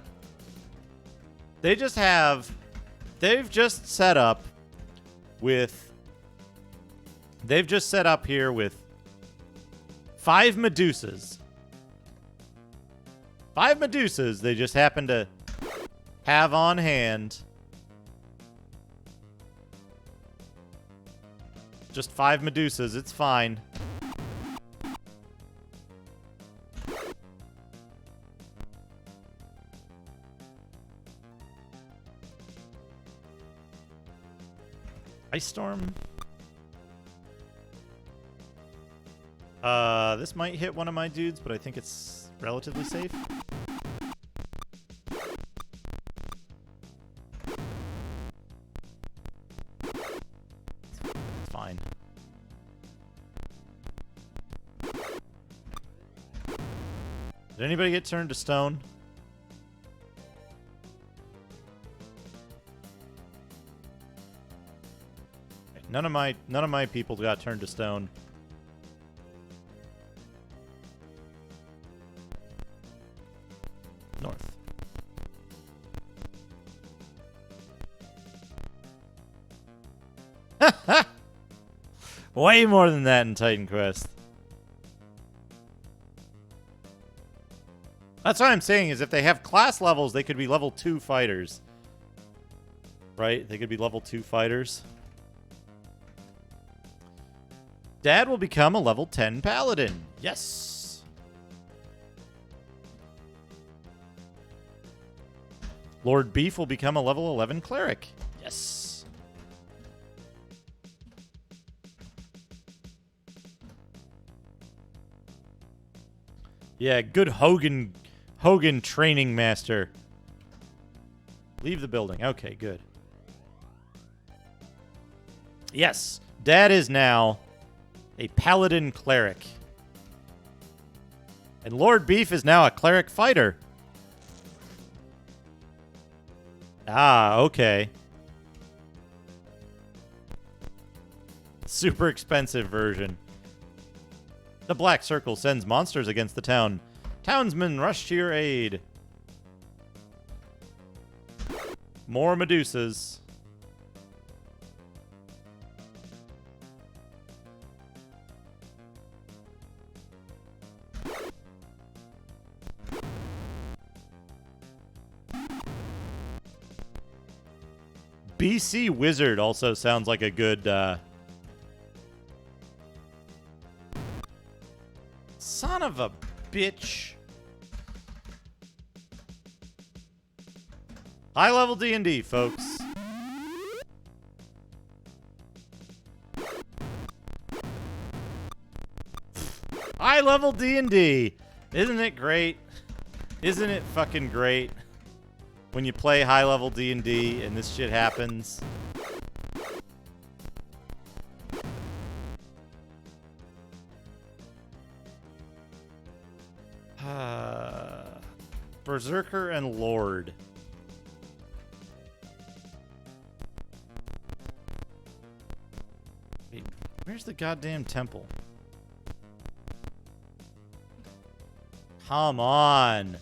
They've just set up here with 5 Medusas. 5 Medusas they just happen to have on hand. Just 5 Medusas, it's fine. Ice Storm. This might hit one of my dudes, but I think it's relatively safe. It's fine. Did anybody get turned to stone? None of my people got turned to stone. North. Way more than that in Titan Quest. That's what I'm saying, is if they have class levels, they could be level 2 fighters. Right? They could be level 2 fighters. Dad will become a level 10 paladin. Yes. Lord Beef will become a level 11 cleric. Yes. Yeah, good Hogan training master. Leave the building. Okay, good. Yes, Dad is now a paladin cleric. And Lord Beef is now a cleric fighter. Ah, okay. Super expensive version. The Black Circle sends monsters against the town. Townsmen rush to your aid. More Medusas. BC Wizard also sounds like a good, son of a bitch. High level D&D, folks. High level D&D. Isn't it great? Isn't it fucking great? When you play high-level D&D and this shit happens. Berserker and Lord. Wait, where's the goddamn temple? Come on.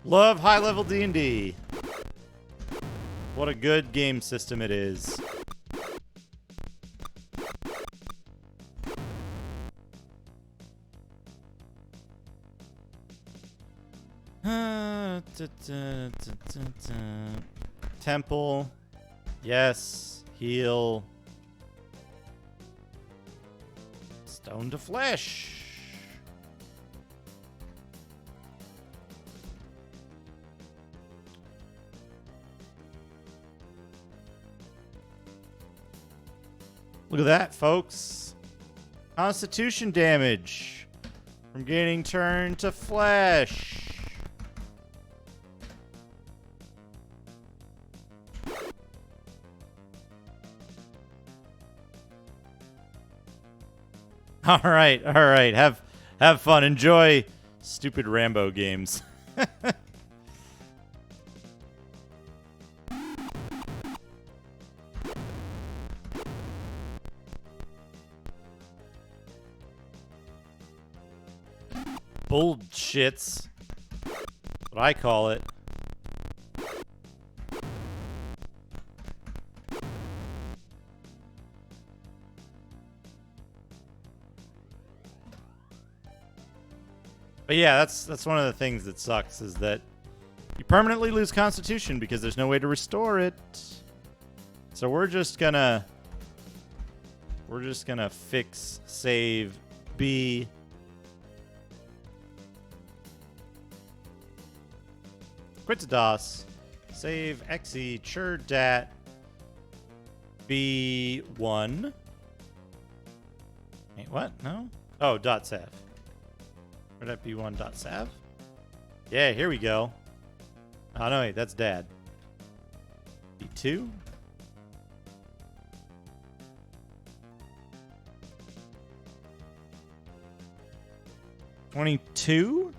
Love high-level D&D. What a good game system it is. Temple. Yes. Heal. Stone to flesh. Look at that, folks. Constitution damage from getting turned to flesh. All right, all right. Have fun. Enjoy stupid Rambo games. Bullshits. What I call it. But yeah, that's one of the things that sucks is that you permanently lose Constitution because there's no way to restore it. So we're just gonna fix save B. Quit to DOS. Save XE churdat B1. Wait, what? No? Oh, dot .sav. Churdat B1 dot .sav. Yeah, here we go. Oh, no, wait, that's dad. B2. $22.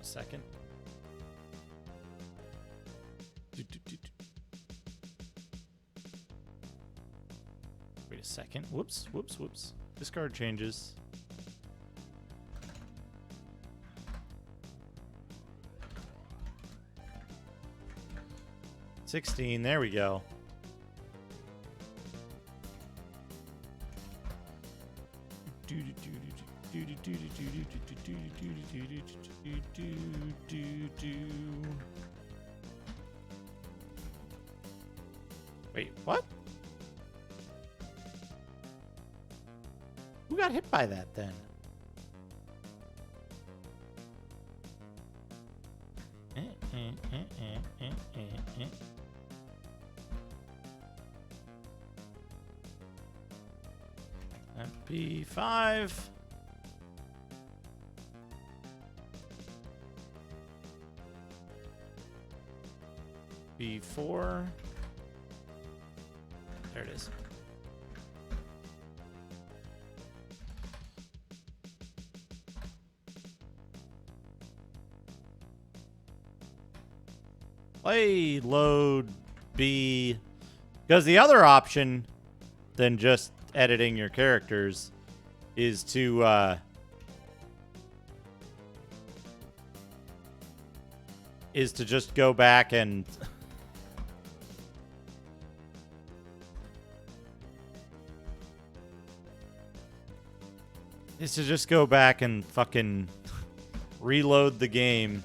Second. Wait a second. Whoops, whoops, whoops. Discard changes. $16. There we go. Wait, what? Who got hit by that then? B5. B4. There it is. Play load B. Because the other option than just editing your characters is to just go back and fucking reload the game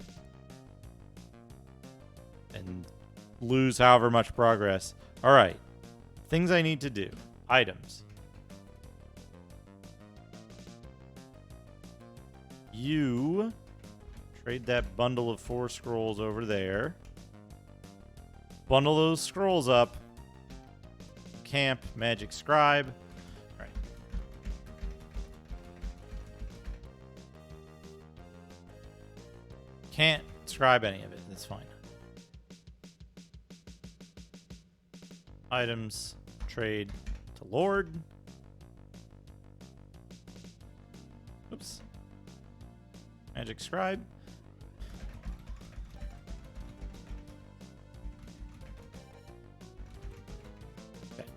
and lose however much progress. All right. Things I need to do. Items. You trade that bundle of 4 scrolls over there. Bundle those scrolls up. Camp, magic scribe. All right. Can't scribe any of it. That's fine. Items. Trade to Lord. Oops. Magic scribe. Okay.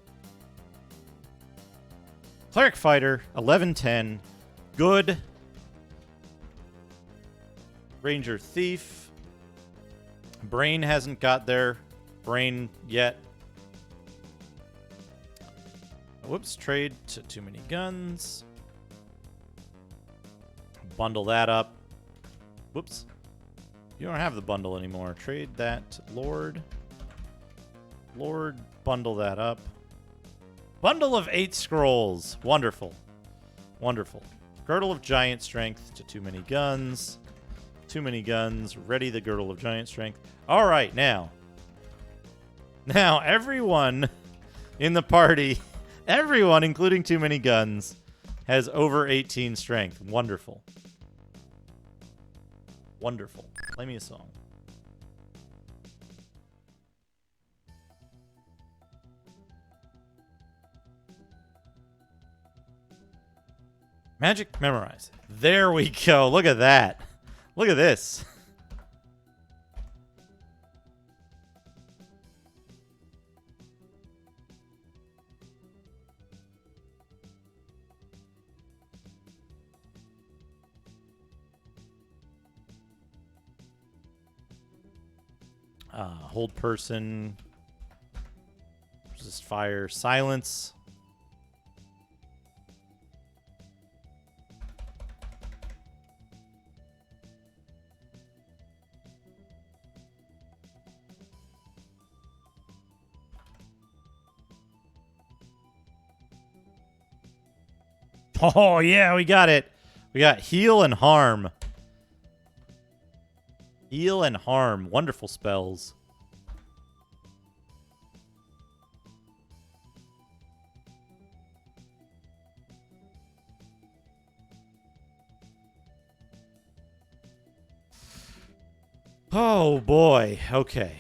Cleric fighter, 1110. Good. Ranger thief. Brain hasn't got their brain yet. Whoops, trade to too many guns. Bundle that up. Whoops. You don't have the bundle anymore. Trade that to Lord. Lord, bundle that up. Bundle of 8 scrolls. Wonderful. Wonderful. Girdle of Giant Strength to Too Many Guns. Too Many Guns. Ready the Girdle of Giant Strength. All right, now. Now, everyone in the party, everyone, including Too Many Guns, has over 18 strength. Wonderful. Wonderful. Play me a song. Magic memorize. There we go. Look at that. Look at this. Hold person. Resist fire. Silence. Oh, yeah, we got it. We got heal and harm. Heal and harm. Wonderful spells. Oh, boy. Okay.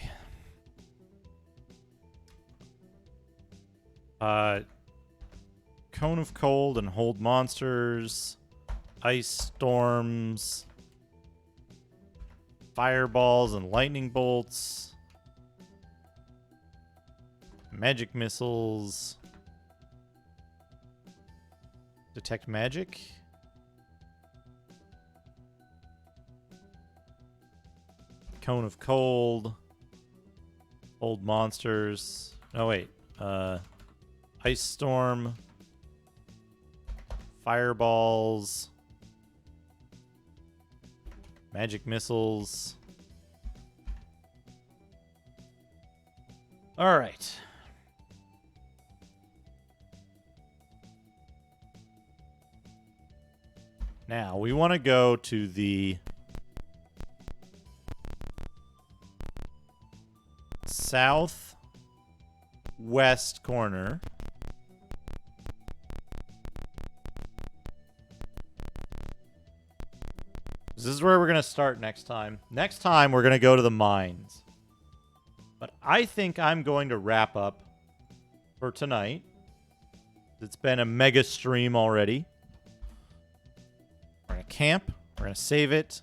Cone of Cold and Hold Monsters. Ice Storms. Fireballs and Lightning Bolts. Magic Missiles. Detect Magic. Cone of Cold. Hold Monsters. No, wait. Ice Storm. Fireballs. Magic Missiles. All right. Now, we want to go to the southwest corner. This is where we're going to start next time. Next time, we're going to go to the mines. But I think I'm going to wrap up for tonight. It's been a mega stream already. We're going to camp. We're going to save it.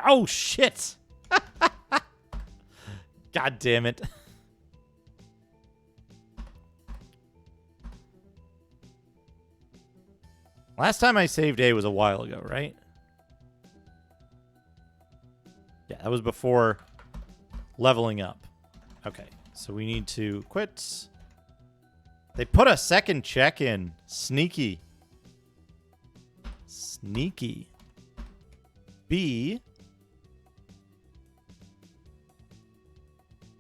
Oh, shit! God damn it. Last time I saved A was a while ago, right? Yeah, that was before leveling up. Okay, so we need to quit. They put a second check in. Sneaky. Sneaky. B.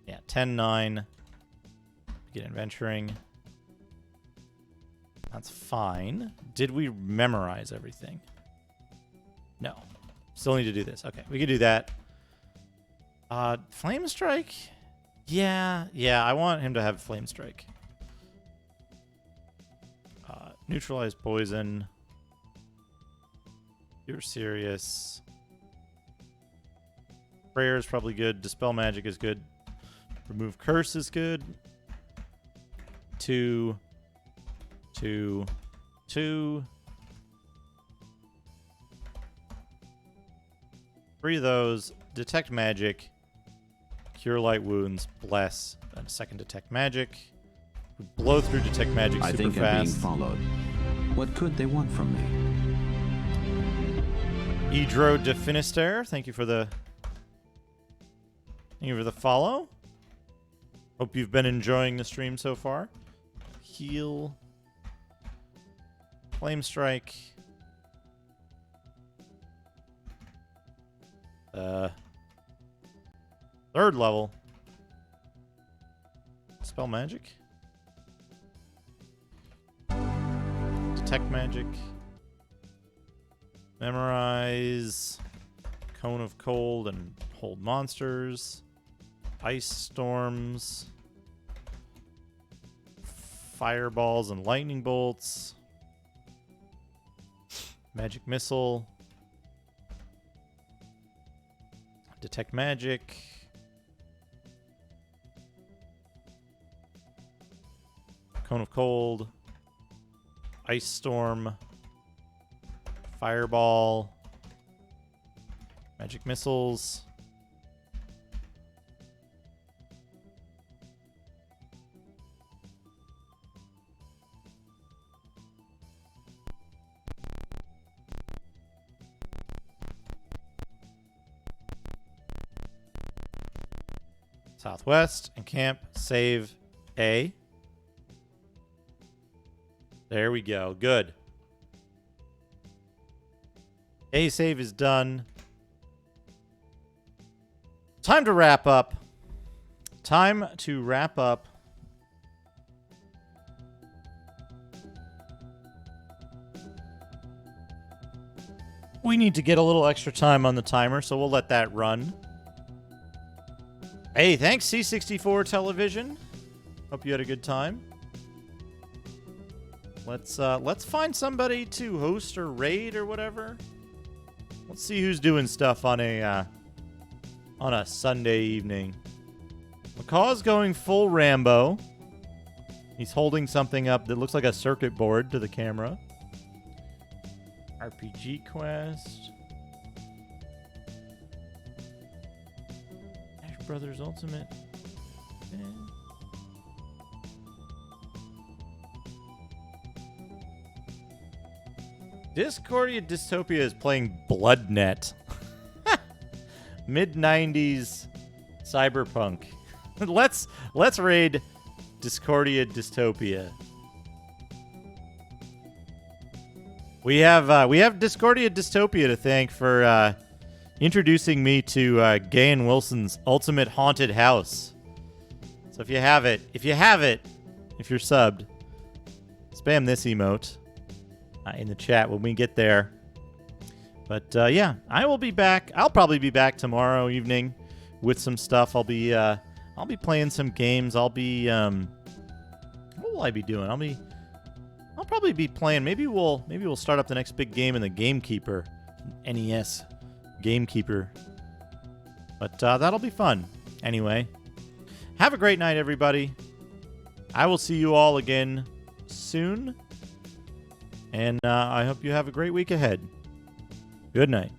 Yeah, 10-9. Begin adventuring. That's fine. Did we memorize everything? No. Still need to do this. Okay, we can do that. Flame Strike? Yeah, I want him to have Flame Strike. Neutralize Poison. You're serious. Prayer is probably good. Dispel Magic is good. Remove Curse is good. 2. 2. 2. 3 of those. Detect Magic. Cure Light Wounds. Bless. And a second Detect Magic. We blow through Detect Magic
I
super
think I'm being
fast.
followed. What could they want from me?
Edro de Finisterre, thank you for the follow. Hope you've been enjoying the stream so far. Heal. Flame Strike. Third level. Spell Magic. Detect Magic. Memorize. Cone of Cold and hold monsters. Ice Storms. Fireballs and Lightning Bolts. Magic Missile. Detect Magic. Cone of Cold. Ice Storm. Fireball. Magic Missiles. Southwest, encamp, save A. There we go. Good. A save is done. Time to wrap up. Time to wrap up. We need to get a little extra time on the timer, so we'll let that run. Hey, thanks C64 Television. Hope you had a good time. Let's find somebody to host or raid or whatever. Let's see who's doing stuff on a Sunday evening. McCaw's going full Rambo. He's holding something up that looks like a circuit board to the camera. RPG quest. Smash Brothers Ultimate. Discordia Dystopia is playing Bloodnet. Mid-90s cyberpunk. let's raid Discordia Dystopia. We have Discordia Dystopia to thank for introducing me to Gay and Wilson's Ultimate Haunted House. So if you're subbed, spam this emote in the chat when we get there. But yeah, I will be back. I'll probably be back tomorrow evening with some stuff. I'll be playing some games. What will I be doing? I'll probably be playing. Maybe we'll start up the next big game in the Gamekeeper, NES Gamekeeper. But that'll be fun. Anyway, have a great night, everybody. I will see you all again soon. And I hope you have a great week ahead. Good night.